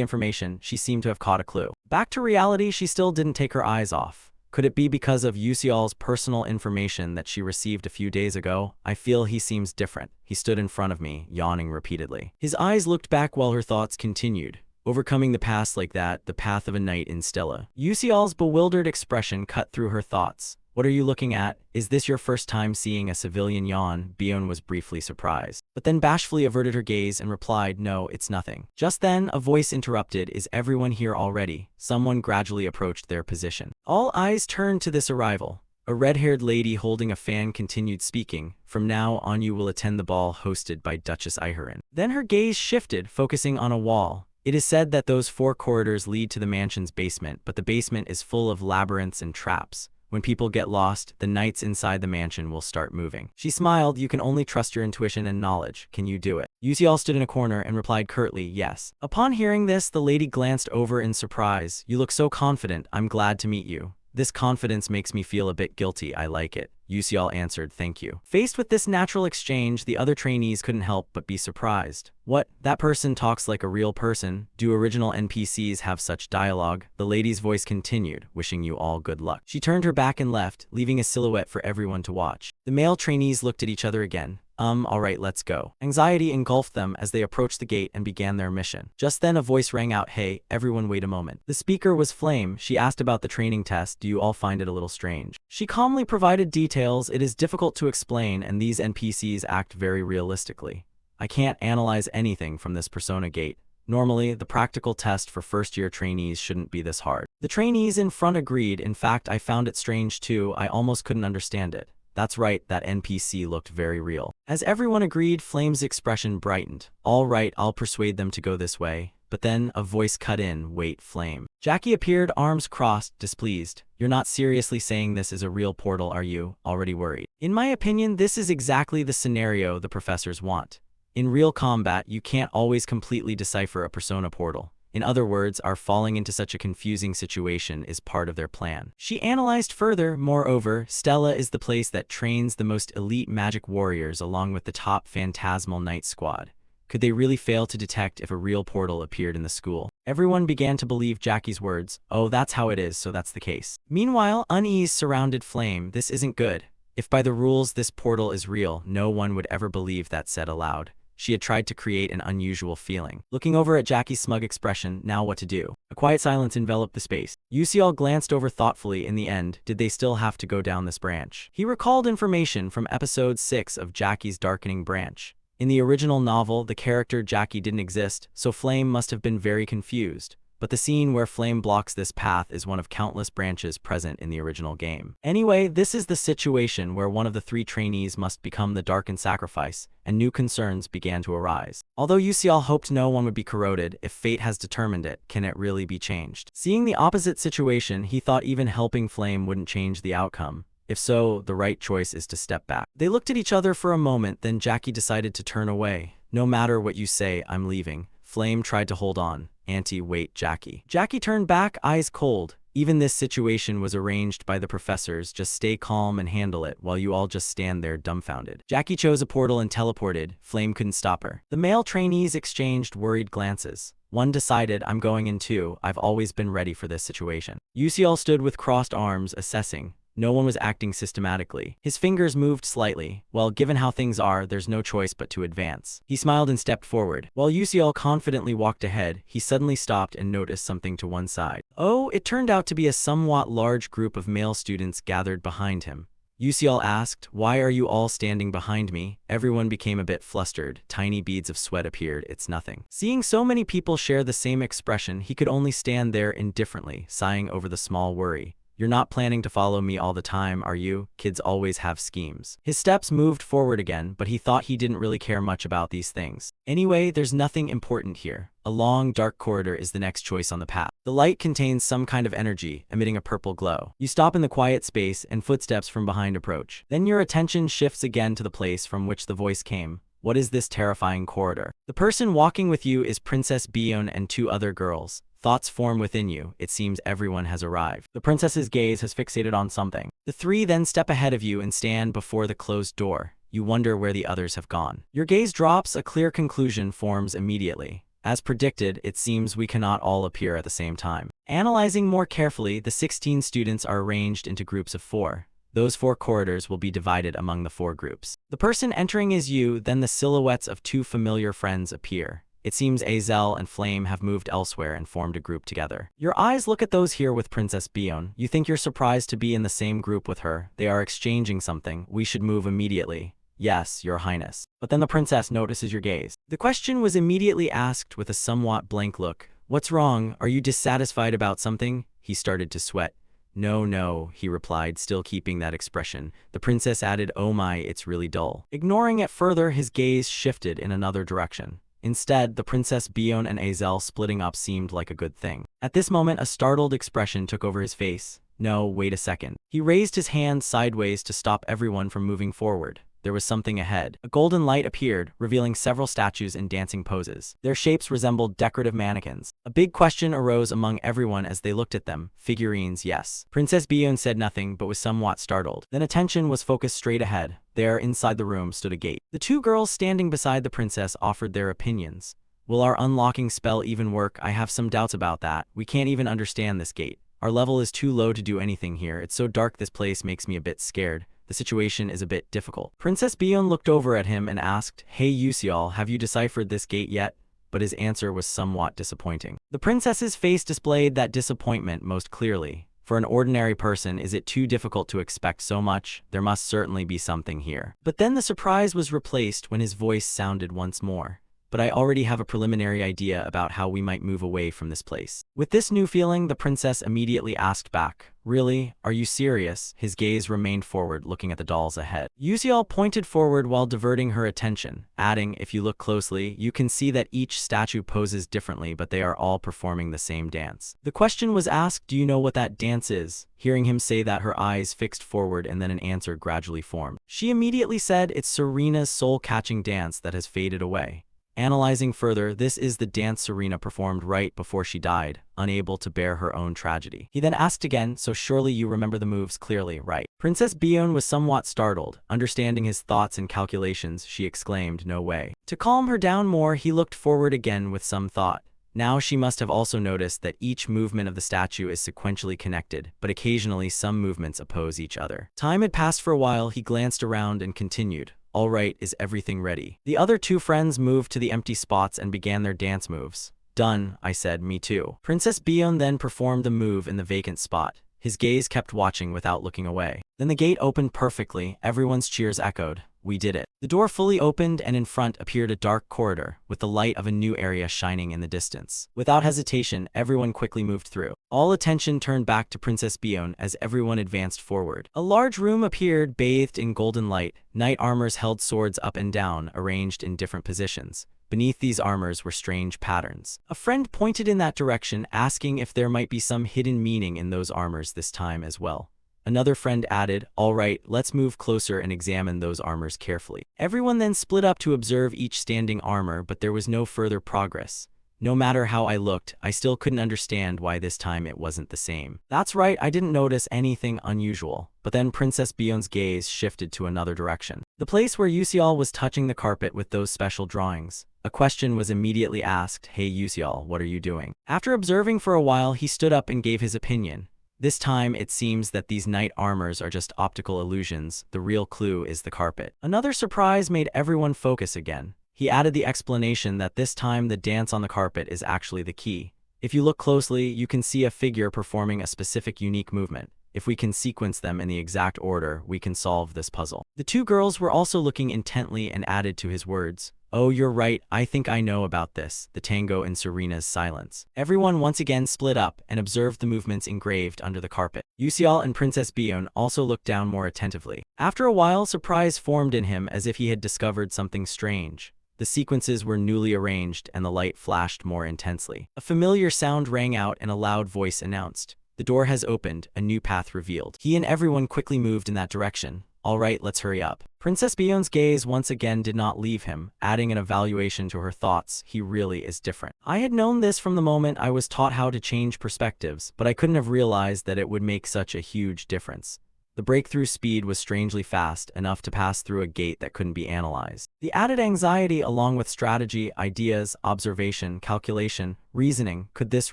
information, she seemed to have caught a clue. Back to reality, she still didn't take her eyes off. Could it be because of Yuseol's personal information that she received a few days ago? I feel he seems different. He stood in front of me, yawning repeatedly. His eyes looked back while her thoughts continued. Overcoming the past like that, the path of a knight in Stella. Yuseol's bewildered expression cut through her thoughts. What are you looking at? Is this your first time seeing a civilian yawn? Bion was briefly surprised, but then bashfully averted her gaze and replied, no, it's nothing. Just then, a voice interrupted, is everyone here already? Someone gradually approached their position. All eyes turned to this arrival. A red-haired lady holding a fan continued speaking. From now on you will attend the ball hosted by Duchess Iharin. Then her gaze shifted, focusing on a wall. It is said that those 4 corridors lead to the mansion's basement, but the basement is full of labyrinths and traps. When people get lost, the knights inside the mansion will start moving. She smiled, you can only trust your intuition and knowledge. Can you do it? Yuseol stood in a corner and replied curtly, yes. Upon hearing this, the lady glanced over in surprise. You look so confident, I'm glad to meet you. This confidence makes me feel a bit guilty, I like it. Yuseol answered, thank you. Faced with this natural exchange, the other trainees couldn't help but be surprised. What? That person talks like a real person? Do original NPCs have such dialogue? The lady's voice continued, wishing you all good luck. She turned her back and left, leaving a silhouette for everyone to watch. The male trainees looked at each other again. Alright, let's go. Anxiety engulfed them as they approached the gate and began their mission. Just then a voice rang out, hey, everyone wait a moment. The speaker was Flame. She asked about the training test. Do you all find it a little strange? She calmly provided details. It is difficult to explain, and these NPCs act very realistically. I can't analyze anything from this persona gate. Normally, the practical test for first-year trainees shouldn't be this hard. The trainees in front agreed. In fact, I found it strange too. I almost couldn't understand it. That's right, that NPC looked very real. As everyone agreed, Flame's expression brightened. All right, I'll persuade them to go this way. But then, a voice cut in, wait, Flame. Jackie appeared, arms crossed, displeased. You're not seriously saying this is a real portal, are you? Already worried. In my opinion, this is exactly the scenario the professors want. In real combat, you can't always completely decipher a persona portal. In other words, our falling into such a confusing situation is part of their plan. She analyzed further, moreover, Stella is the place that trains the most elite magic warriors along with the top phantasmal knight squad. Could they really fail to detect if a real portal appeared in the school? Everyone began to believe Jackie's words. Oh, that's how it is, so that's the case. Meanwhile, unease surrounded Flame. This isn't good. If by the rules this portal is real, no one would ever believe that said aloud. She had tried to create an unusual feeling. Looking over at Jackie's smug expression, now what to do? A quiet silence enveloped the space. Yuseol glanced over thoughtfully. In the end, did they still have to go down this branch? He recalled information from episode 6 of Jackie's Darkening Branch. In the original novel, the character Jackie didn't exist, so Flame must have been very confused. But the scene where Flame blocks this path is one of countless branches present in the original game. Anyway, this is the situation where one of the 3 trainees must become the darkened sacrifice, and new concerns began to arise. Although Yuseol hoped no one would be corroded, if fate has determined it, can it really be changed? Seeing the opposite situation, he thought even helping Flame wouldn't change the outcome. If so, the right choice is to step back. They looked at each other for a moment, then Jackie decided to turn away. No matter what you say, I'm leaving. Flame tried to hold on. Auntie, wait, Jackie. Jackie turned back, eyes cold. Even this situation was arranged by the professors. Just stay calm and handle it while you all just stand there dumbfounded. Jackie chose a portal and teleported. Flame couldn't stop her. The male trainees exchanged worried glances. One decided, I'm going in too. I've always been ready for this situation. Yuseol stood with crossed arms, assessing. No one was acting systematically. His fingers moved slightly. Well, given how things are, there's no choice but to advance. He smiled and stepped forward. While Yuseol confidently walked ahead, he suddenly stopped and noticed something to one side. Oh, it turned out to be a somewhat large group of male students gathered behind him. Yuseol asked, why are you all standing behind me? Everyone became a bit flustered. Tiny beads of sweat appeared. It's nothing. Seeing so many people share the same expression, he could only stand there indifferently, sighing over the small worry. You're not planning to follow me all the time, are you? Kids always have schemes. His steps moved forward again, but he thought he didn't really care much about these things. Anyway, there's nothing important here. A long, dark corridor is the next choice on the path. The light contains some kind of energy, emitting a purple glow. You stop in the quiet space, and footsteps from behind approach. Then your attention shifts again to the place from which the voice came. What is this terrifying corridor? The person walking with you is Princess Bion and two other girls. Thoughts form within you. It seems everyone has arrived. The princess's gaze has fixated on something. The three then step ahead of you and stand before the closed door. You wonder where the others have gone. Your gaze drops, a clear conclusion forms immediately. As predicted, it seems we cannot all appear at the same time. Analyzing more carefully, the 16 students are arranged into groups of 4. Those 4 corridors will be divided among the 4 groups. The person entering is you, then the silhouettes of 2 familiar friends appear. It seems Azel and Flame have moved elsewhere and formed a group together. Your eyes look at those here with Princess Bion. You think you're surprised to be in the same group with her. They are exchanging something. We should move immediately. Yes, Your Highness. But then the princess notices your gaze. The question was immediately asked with a somewhat blank look. What's wrong? Are you dissatisfied about something? He started to sweat. No, he replied, still keeping that expression. The princess added, oh my, it's really dull. Ignoring it further, his gaze shifted in another direction. Instead, the Princess Bion and Azel splitting up seemed like a good thing. At this moment, a startled expression took over his face. No, wait a second. He raised his hand sideways to stop everyone from moving forward. There was something ahead. A golden light appeared, revealing several statues in dancing poses. Their shapes resembled decorative mannequins. A big question arose among everyone as they looked at them. Figurines, yes. Princess Bion said nothing, but was somewhat startled. Then attention was focused straight ahead. There, inside the room, stood a gate. The 2 girls standing beside the princess offered their opinions. Will our unlocking spell even work? I have some doubts about that. We can't even understand this gate. Our level is too low to do anything here. It's so dark this place makes me a bit scared. The situation is a bit difficult. Princess Bion looked over at him and asked, Hey Yusial, have you deciphered this gate yet? But his answer was somewhat disappointing. The princess's face displayed that disappointment most clearly. For an ordinary person, is it too difficult to expect so much? There must certainly be something here. But then the surprise was replaced when his voice sounded once more. But I already have a preliminary idea about how we might move away from this place. With this new feeling, the princess immediately asked back, Really? Are you serious? His gaze remained forward, looking at the dolls ahead. Yusial pointed forward while diverting her attention, adding, If you look closely, you can see that each statue poses differently, but they are all performing the same dance. The question was asked, Do you know what that dance is? Hearing him say that, her eyes fixed forward and then an answer gradually formed. She immediately said, It's Serena's soul-catching dance that has faded away. Analyzing further, this is the dance Serena performed right before she died, unable to bear her own tragedy. He then asked again, so surely you remember the moves clearly, right? Princess Bion was somewhat startled. Understanding his thoughts and calculations, she exclaimed, no way. To calm her down more, he looked forward again with some thought. Now she must have also noticed that each movement of the statue is sequentially connected, but occasionally some movements oppose each other. Time had passed for a while. He glanced around and continued. All right, is everything ready? The other 2 friends moved to the empty spots and began their dance moves. Done, I said, me too. Princess Bion then performed the move in the vacant spot. His gaze kept watching without looking away. Then the gate opened perfectly. Everyone's cheers echoed. We did it. The door fully opened and in front appeared a dark corridor, with the light of a new area shining in the distance. Without hesitation, everyone quickly moved through. All attention turned back to Princess Bion as everyone advanced forward. A large room appeared, bathed in golden light. Knight armors held swords up and down, arranged in different positions. Beneath these armors were strange patterns. A friend pointed in that direction, asking if there might be some hidden meaning in those armors this time as well. Another friend added, all right, let's move closer and examine those armors carefully. Everyone then split up to observe each standing armor, but there was no further progress. No matter how I looked, I still couldn't understand why this time it wasn't the same. That's right, I didn't notice anything unusual. But then Princess Bion's gaze shifted to another direction. The place where Yusial was touching the carpet with those special drawings. A question was immediately asked, Hey Yusial, what are you doing? After observing for a while, he stood up and gave his opinion. This time, it seems that these knight armors are just optical illusions. The real clue is the carpet. Another surprise made everyone focus again. He added the explanation that this time the dance on the carpet is actually the key. If you look closely, you can see a figure performing a specific unique movement. If we can sequence them in the exact order, we can solve this puzzle. The 2 girls were also looking intently and added to his words. Oh, you're right, I think I know about this, the tango in Serena's silence. Everyone once again split up and observed the movements engraved under the carpet. Yusial and Princess Bion also looked down more attentively. After a while, surprise formed in him as if he had discovered something strange. The sequences were newly arranged and the light flashed more intensely. A familiar sound rang out and a loud voice announced, "The door has opened, a new path revealed." He and everyone quickly moved in that direction. All right, let's hurry up. Princess Bion's gaze once again did not leave him, adding an evaluation to her thoughts. He really is different. I had known this from the moment I was taught how to change perspectives, but I couldn't have realized that it would make such a huge difference. The breakthrough speed was strangely fast, enough to pass through a gate that couldn't be analyzed. The added anxiety, along with strategy, ideas, observation, calculation, reasoning, could this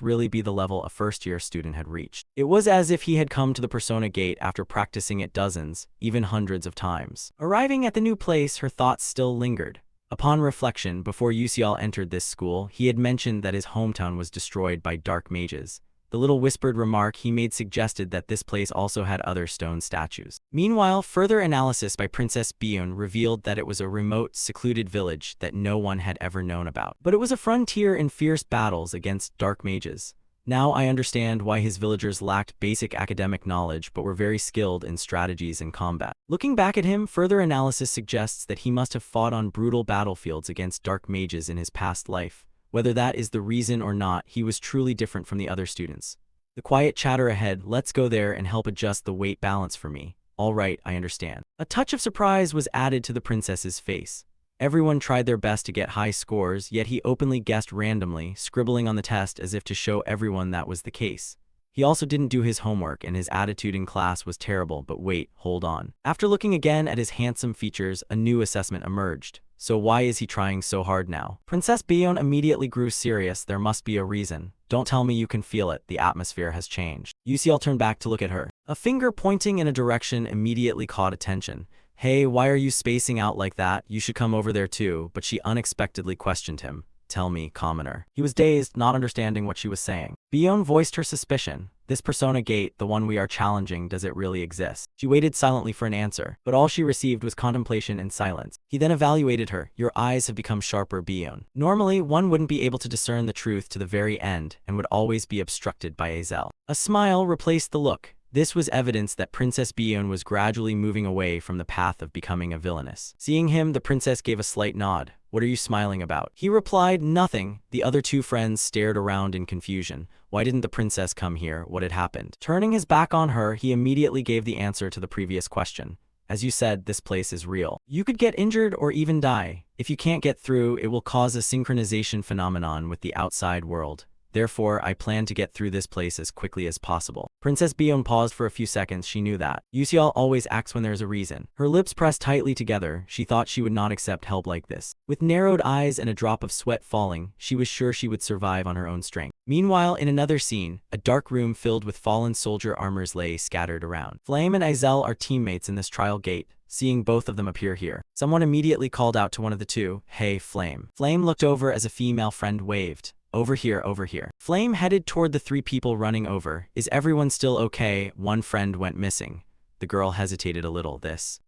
really be the level a first-year student had reached? It was as if he had come to the Persona Gate after practicing it dozens, even hundreds of times. Arriving at the new place, her thoughts still lingered. Upon reflection, before Yusial entered this school, he had mentioned that his hometown was destroyed by dark mages. The little whispered remark he made suggested that this place also had other stone statues. Meanwhile, further analysis by Princess Bion revealed that it was a remote, secluded village that no one had ever known about. But it was a frontier in fierce battles against dark mages. Now I understand why his villagers lacked basic academic knowledge but were very skilled in strategies and combat. Looking back at him, further analysis suggests that he must have fought on brutal battlefields against dark mages in his past life. Whether that is the reason or not, he was truly different from the other students. The quiet chatter ahead, "Let's go there and help adjust the weight balance for me." All right, I understand. A touch of surprise was added to the princess's face. Everyone tried their best to get high scores, yet he openly guessed randomly, scribbling on the test as if to show everyone that was the case. He also didn't do his homework and his attitude in class was terrible, but wait, hold on. After looking again at his handsome features, a new assessment emerged. So why is he trying so hard now? Princess Bion immediately grew serious. There must be a reason. Don't tell me you can feel it. The atmosphere has changed. Yusial turned back to look at her. A finger pointing in a direction immediately caught attention. Hey, why are you spacing out like that? You should come over there too. But she unexpectedly questioned him. Tell me, commoner. He was dazed, not understanding what she was saying. Bion voiced her suspicion. This Persona Gate, the one we are challenging, does it really exist? She waited silently for an answer, but all she received was contemplation and silence. He then evaluated her. Your eyes have become sharper, Bion. Normally, one wouldn't be able to discern the truth to the very end and would always be obstructed by Azel. A smile replaced the look. This was evidence that Princess Bion was gradually moving away from the path of becoming a villainess. Seeing him, the princess gave a slight nod. What are you smiling about? He replied, nothing. The other two friends stared around in confusion. Why didn't the princess come here? What had happened? Turning his back on her, he immediately gave the answer to the previous question. As you said, this place is real. You could get injured or even die. If you can't get through, it will cause a synchronization phenomenon with the outside world. Therefore, I plan to get through this place as quickly as possible. Princess Bion paused for a few seconds. She knew that. Yusial always acts when there's a reason. Her lips pressed tightly together. She thought she would not accept help like this. With narrowed eyes and a drop of sweat falling, she was sure she would survive on her own strength. Meanwhile, in another scene, a dark room filled with fallen soldier armors lay scattered around. Flame and Azel are teammates in this trial gate. Seeing both of them appear here, someone immediately called out to one of the two, "Hey, Flame." Flame looked over as a female friend waved. Over here, over here. Flame headed toward the three people running over. Is everyone still okay? One friend went missing. The girl hesitated a little,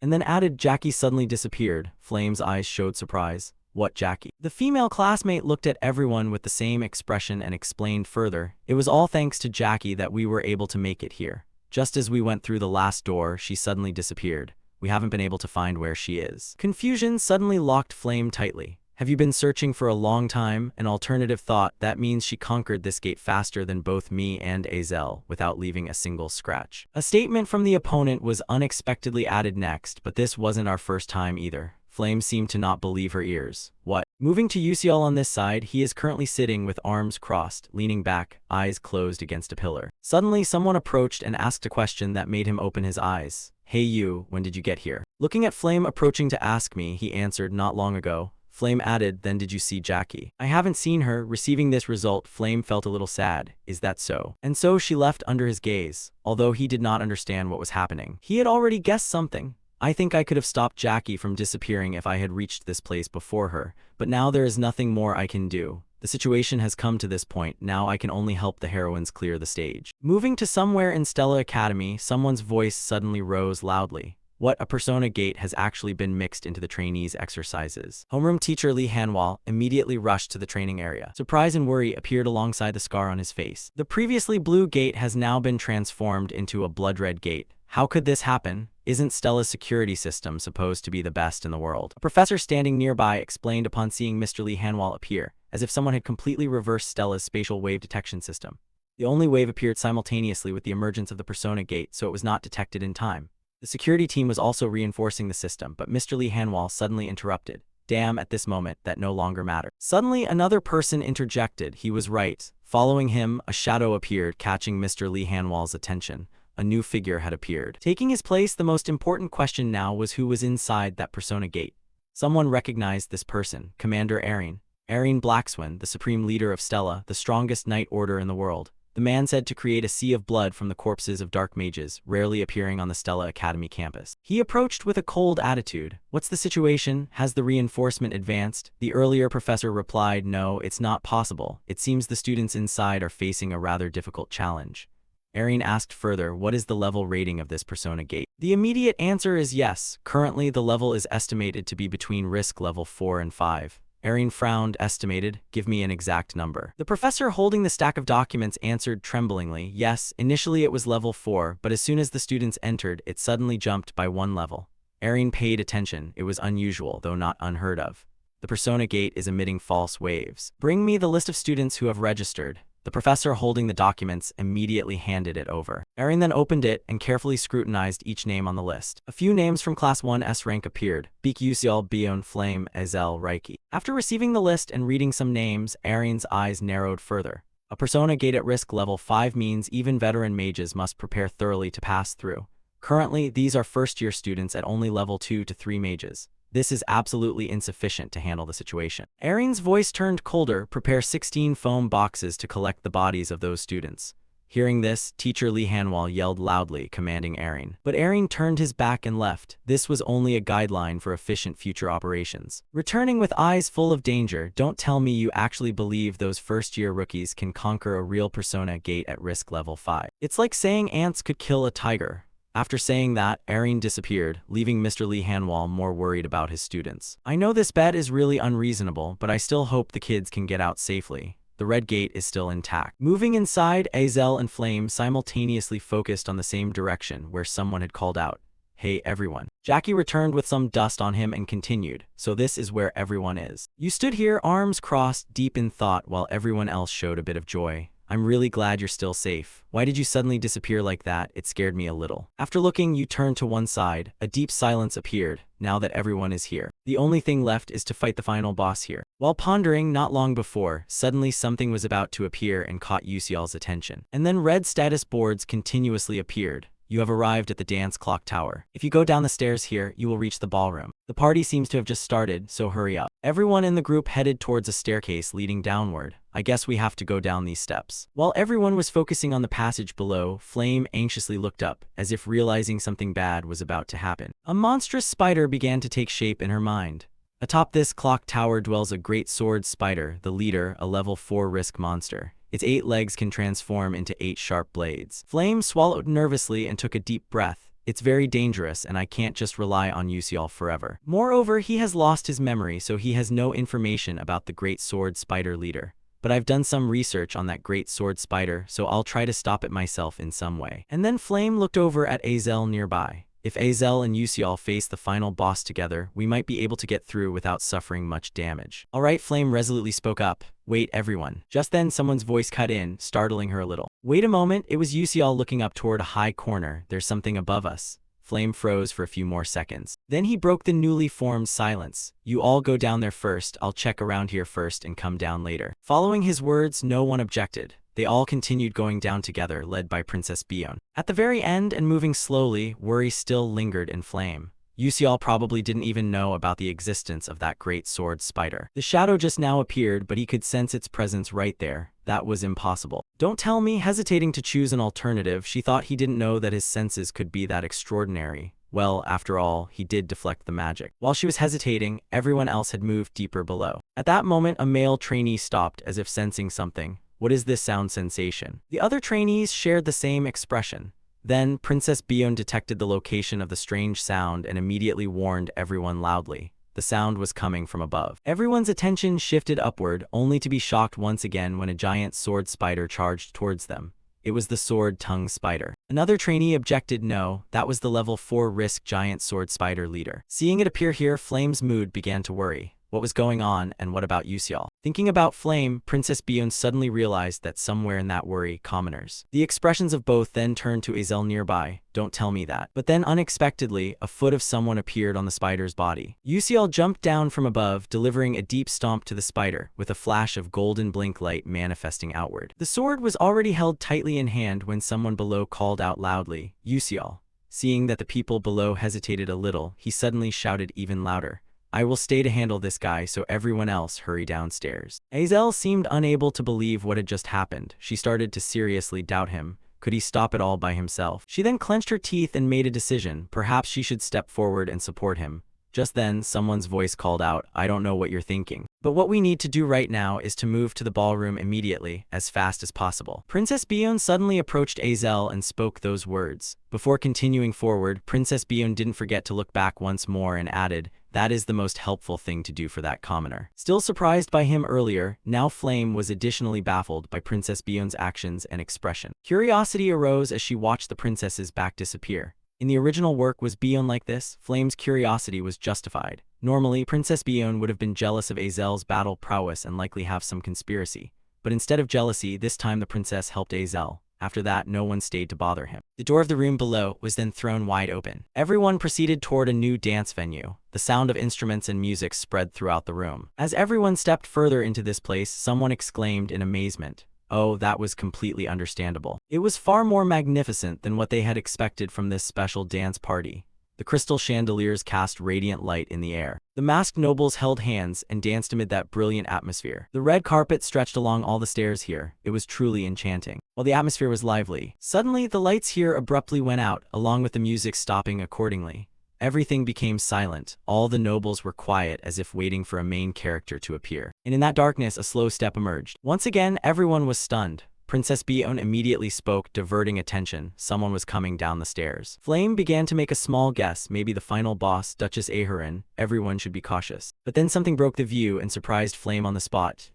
and then added, Jackie suddenly disappeared. Flame's eyes showed surprise. What Jackie? The female classmate looked at everyone with the same expression and explained further. It was all thanks to Jackie that we were able to make it here. Just as we went through the last door, she suddenly disappeared. We haven't been able to find where she is. Confusion suddenly locked Flame tightly. Have you been searching for a long time? An alternative thought, that means she conquered this gate faster than both me and Azel, without leaving a single scratch. A statement from the opponent was unexpectedly added next, but this wasn't our first time either. Flame seemed to not believe her ears. What? Moving to Yusial on this side, he is currently sitting with arms crossed, leaning back, eyes closed against a pillar. Suddenly, someone approached and asked a question that made him open his eyes. Hey you, when did you get here? Looking at Flame approaching to ask me, he answered, not long ago. Flame added, then did you see Jackie? I haven't seen her. Receiving this result, Flame felt a little sad. Is that so? And so she left under his gaze, although he did not understand what was happening. He had already guessed something. I think I could have stopped Jackie from disappearing if I had reached this place before her, but now there is nothing more I can do. The situation has come to this point, now I can only help the heroines clear the stage. Moving to somewhere in Stella Academy, someone's voice suddenly rose loudly. What a persona gate has actually been mixed into the trainees' exercises. Homeroom teacher Lee Hanwal immediately rushed to the training area. Surprise and worry appeared alongside the scar on his face. The previously blue gate has now been transformed into a blood-red gate. How could this happen? Isn't Stella's security system supposed to be the best in the world? A professor standing nearby explained upon seeing Mr. Lee Hanwal appear, as if someone had completely reversed Stella's spatial wave detection system. The only wave appeared simultaneously with the emergence of the persona gate, so it was not detected in time. The security team was also reinforcing the system, but Mr. Lee Hanwal suddenly interrupted. Damn, at this moment, that no longer mattered. Suddenly, another person interjected. He was right. Following him, a shadow appeared, catching Mr. Lee Hanwal's attention. A new figure had appeared. Taking his place, the most important question now was who was inside that persona gate. Someone recognized this person, Commander Arene. Arene Blackswan, the supreme leader of Stella, the strongest knight order in the world. The man said to create a sea of blood from the corpses of dark mages, rarely appearing on the Stella Academy campus. He approached with a cold attitude. What's the situation? Has the reinforcement advanced? The earlier professor replied, no, it's not possible. It seems the students inside are facing a rather difficult challenge. Arene asked further, what is the level rating of this persona gate? The immediate answer is yes. Currently, the level is estimated to be between risk level 4 and 5. Arene frowned, estimated, give me an exact number. The professor holding the stack of documents answered tremblingly, yes, initially it was level 4, but as soon as the students entered, it suddenly jumped by 1 level. Arene paid attention. It was unusual, though not unheard of. The persona gate is emitting false waves. Bring me the list of students who have registered. The professor holding the documents immediately handed it over. Arene then opened it and carefully scrutinized each name on the list. A few names from Class 1's rank appeared. Beek Yuseol, Bion, Flame, Azel, Reiki. After receiving the list and reading some names, Arene's eyes narrowed further. A persona gate at risk level 5 means even veteran mages must prepare thoroughly to pass through. Currently, these are first-year students at only level 2 to 3 mages. This is absolutely insufficient to handle the situation. Arene's voice turned colder. Prepare 16 foam boxes to collect the bodies of those students. Hearing this, teacher Lee Hanwal yelled loudly, commanding Arene. But Arene turned his back and left. This was only a guideline for efficient future operations. Returning with eyes full of danger, don't tell me you actually believe those first-year rookies can conquer a real persona gate at risk level 5. It's like saying ants could kill a tiger. After saying that, Arene disappeared, leaving Mr. Lee Hanwal more worried about his students. I know this bet is really unreasonable, but I still hope the kids can get out safely. The red gate is still intact. Moving inside, Azel and Flame simultaneously focused on the same direction where someone had called out, "Hey everyone." Jackie returned with some dust on him and continued, "So this is where everyone is." You stood here, arms crossed, deep in thought, while everyone else showed a bit of joy. I'm really glad you're still safe. Why did you suddenly disappear like that? It scared me a little. After looking, you turned to one side. A deep silence appeared, now that everyone is here. The only thing left is to fight the final boss here. While pondering, not long before, suddenly something was about to appear and caught Yuseol's attention. And then red status boards continuously appeared. You have arrived at the dance clock tower. If you go down the stairs here, you will reach the ballroom. The party seems to have just started, so hurry up. Everyone in the group headed towards a staircase leading downward. I guess we have to go down these steps. While everyone was focusing on the passage below, Flame anxiously looked up, as if realizing something bad was about to happen. A monstrous spider began to take shape in her mind. Atop this clock tower dwells a great sword spider, the leader, a level 4 risk monster. Its 8 legs can transform into 8 sharp blades. Flame swallowed nervously and took a deep breath. It's very dangerous, and I can't just rely on Yuseol forever. Moreover, he has lost his memory, so he has no information about the great sword spider leader. But I've done some research on that great sword spider, so I'll try to stop it myself in some way. And then Flame looked over at Azel nearby. If Azel and Yuseol face the final boss together, we might be able to get through without suffering much damage. Alright, Flame resolutely spoke up. Wait, everyone. Just then someone's voice cut in, startling her a little. Wait a moment, it was Yuseol looking up toward a high corner. There's something above us. Flame froze for a few more seconds. Then he broke the newly formed silence. You all go down there first, I'll check around here first and come down later. Following his words, no one objected. They all continued going down together, led by Princess Bion. At the very end and moving slowly, worry still lingered in Flame. Yuseol probably didn't even know about the existence of that great sword spider. The shadow just now appeared, but he could sense its presence right there. That was impossible. Don't tell me, hesitating to choose an alternative, she thought he didn't know that his senses could be that extraordinary. Well, after all, he did deflect the magic. While she was hesitating, everyone else had moved deeper below. At that moment, a male trainee stopped, as if sensing something. What is this sound sensation? The other trainees shared the same expression. Then, Princess Bion detected the location of the strange sound and immediately warned everyone loudly. The sound was coming from above. Everyone's attention shifted upward, only to be shocked once again when a giant sword spider charged towards them. It was the sword-tongued spider. Another trainee objected. No, that was the level 4 risk giant sword spider leader. Seeing it appear here, Flame's mood began to worry. What was going on, and what about Yusial? Thinking about Flame, Princess Bion suddenly realized that somewhere in that worry, commoners. The expressions of both then turned to Azel nearby. Don't tell me that. But then unexpectedly, a foot of someone appeared on the spider's body. Yusial jumped down from above, delivering a deep stomp to the spider, with a flash of golden blink light manifesting outward. The sword was already held tightly in hand when someone below called out loudly, Yusial. Seeing that the people below hesitated a little, he suddenly shouted even louder. I will stay to handle this guy, so everyone else hurry downstairs. Azel seemed unable to believe what had just happened. She started to seriously doubt him. Could he stop it all by himself? She then clenched her teeth and made a decision. Perhaps she should step forward and support him. Just then, someone's voice called out, I don't know what you're thinking, but what we need to do right now is to move to the ballroom immediately, as fast as possible. Princess Bion suddenly approached Azel and spoke those words. Before continuing forward, Princess Bion didn't forget to look back once more and added, that is the most helpful thing to do for that commoner. Still surprised by him earlier, now Flame was additionally baffled by Princess Bion's actions and expression. Curiosity arose as she watched the princess's back disappear. In the original work, was Bion like this? Flame's curiosity was justified. Normally, Princess Bion would have been jealous of Azel's battle prowess and likely have some conspiracy. But instead of jealousy, this time the princess helped Azel. After that, no one stayed to bother him. The door of the room below was then thrown wide open. Everyone proceeded toward a new dance venue. The sound of instruments and music spread throughout the room. As everyone stepped further into this place, someone exclaimed in amazement. Oh, that was completely understandable. It was far more magnificent than what they had expected from this special dance party. The crystal chandeliers cast radiant light in the air. The masked nobles held hands and danced amid that brilliant atmosphere. The red carpet stretched along all the stairs here. It was truly enchanting. While the atmosphere was lively, suddenly the lights here abruptly went out, along with the music stopping accordingly. Everything became silent. All the nobles were quiet, as if waiting for a main character to appear. And in that darkness, a slow step emerged. Once again, everyone was stunned. Princess Bion immediately spoke, diverting attention. Someone was coming down the stairs. Flame began to make a small guess, maybe the final boss, Duchess Aharon. Everyone should be cautious. But then something broke the view and surprised Flame on the spot.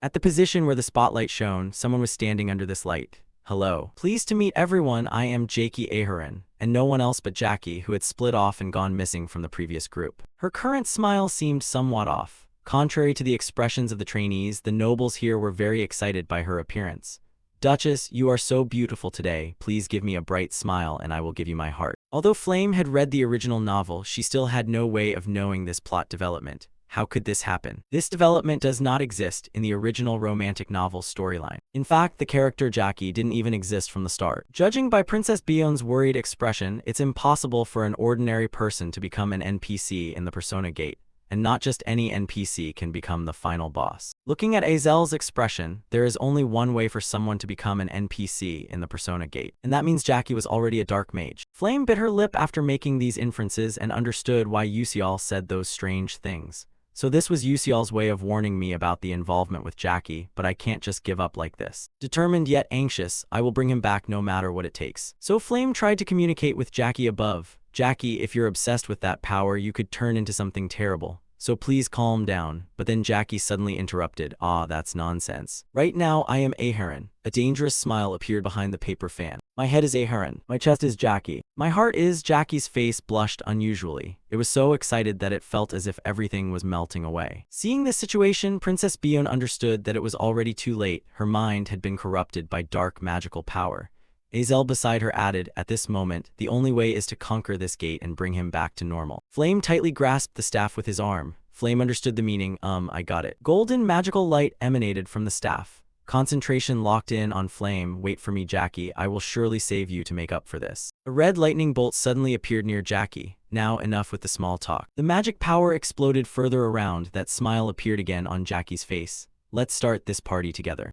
At the position where the spotlight shone, someone was standing under this light. Hello. Pleased to meet everyone, I am Jackie Aharon, and no one else but Jackie, who had split off and gone missing from the previous group. Her current smile seemed somewhat off. Contrary to the expressions of the trainees, the nobles here were very excited by her appearance. Duchess, you are so beautiful today. Please give me a bright smile and I will give you my heart. Although Flame had read the original novel, she still had no way of knowing this plot development. How could this happen? This development does not exist in the original romantic novel storyline. In fact, the character Jackie didn't even exist from the start. Judging by Princess Bion's worried expression, it's impossible for an ordinary person to become an NPC in the Persona Gate. And not just any NPC can become the final boss. Looking at Azel's expression, there is only one way for someone to become an NPC in the Persona Gate, and that means Jackie was already a dark mage. Flame bit her lip after making these inferences and understood why Yusial said those strange things. So this was Yusial's way of warning me about the involvement with Jackie, but I can't just give up like this. Determined yet anxious, I will bring him back no matter what it takes. So Flame tried to communicate with Jackie above. Jackie, if you're obsessed with that power, you could turn into something terrible. So please calm down. But then Jackie suddenly interrupted. Ah, that's nonsense. Right now I am Aharon. A dangerous smile appeared behind the paper fan. My head is Aharon. My chest is Jackie. My heart is Jackie's face blushed unusually. It was so excited that it felt as if everything was melting away. Seeing this situation, Princess Bion understood that it was already too late. Her mind had been corrupted by dark magical power. Azel beside her added, at this moment, the only way is to conquer this gate and bring him back to normal. Flame tightly grasped the staff with his arm. Flame understood the meaning. I got it. Golden magical light emanated from the staff. Concentration locked in on Flame. Wait for me, Jackie. I will surely save you to make up for this. A red lightning bolt suddenly appeared near Jackie. Now enough with the small talk. The magic power exploded further around. That smile appeared again on Jackie's face. Let's start this party together.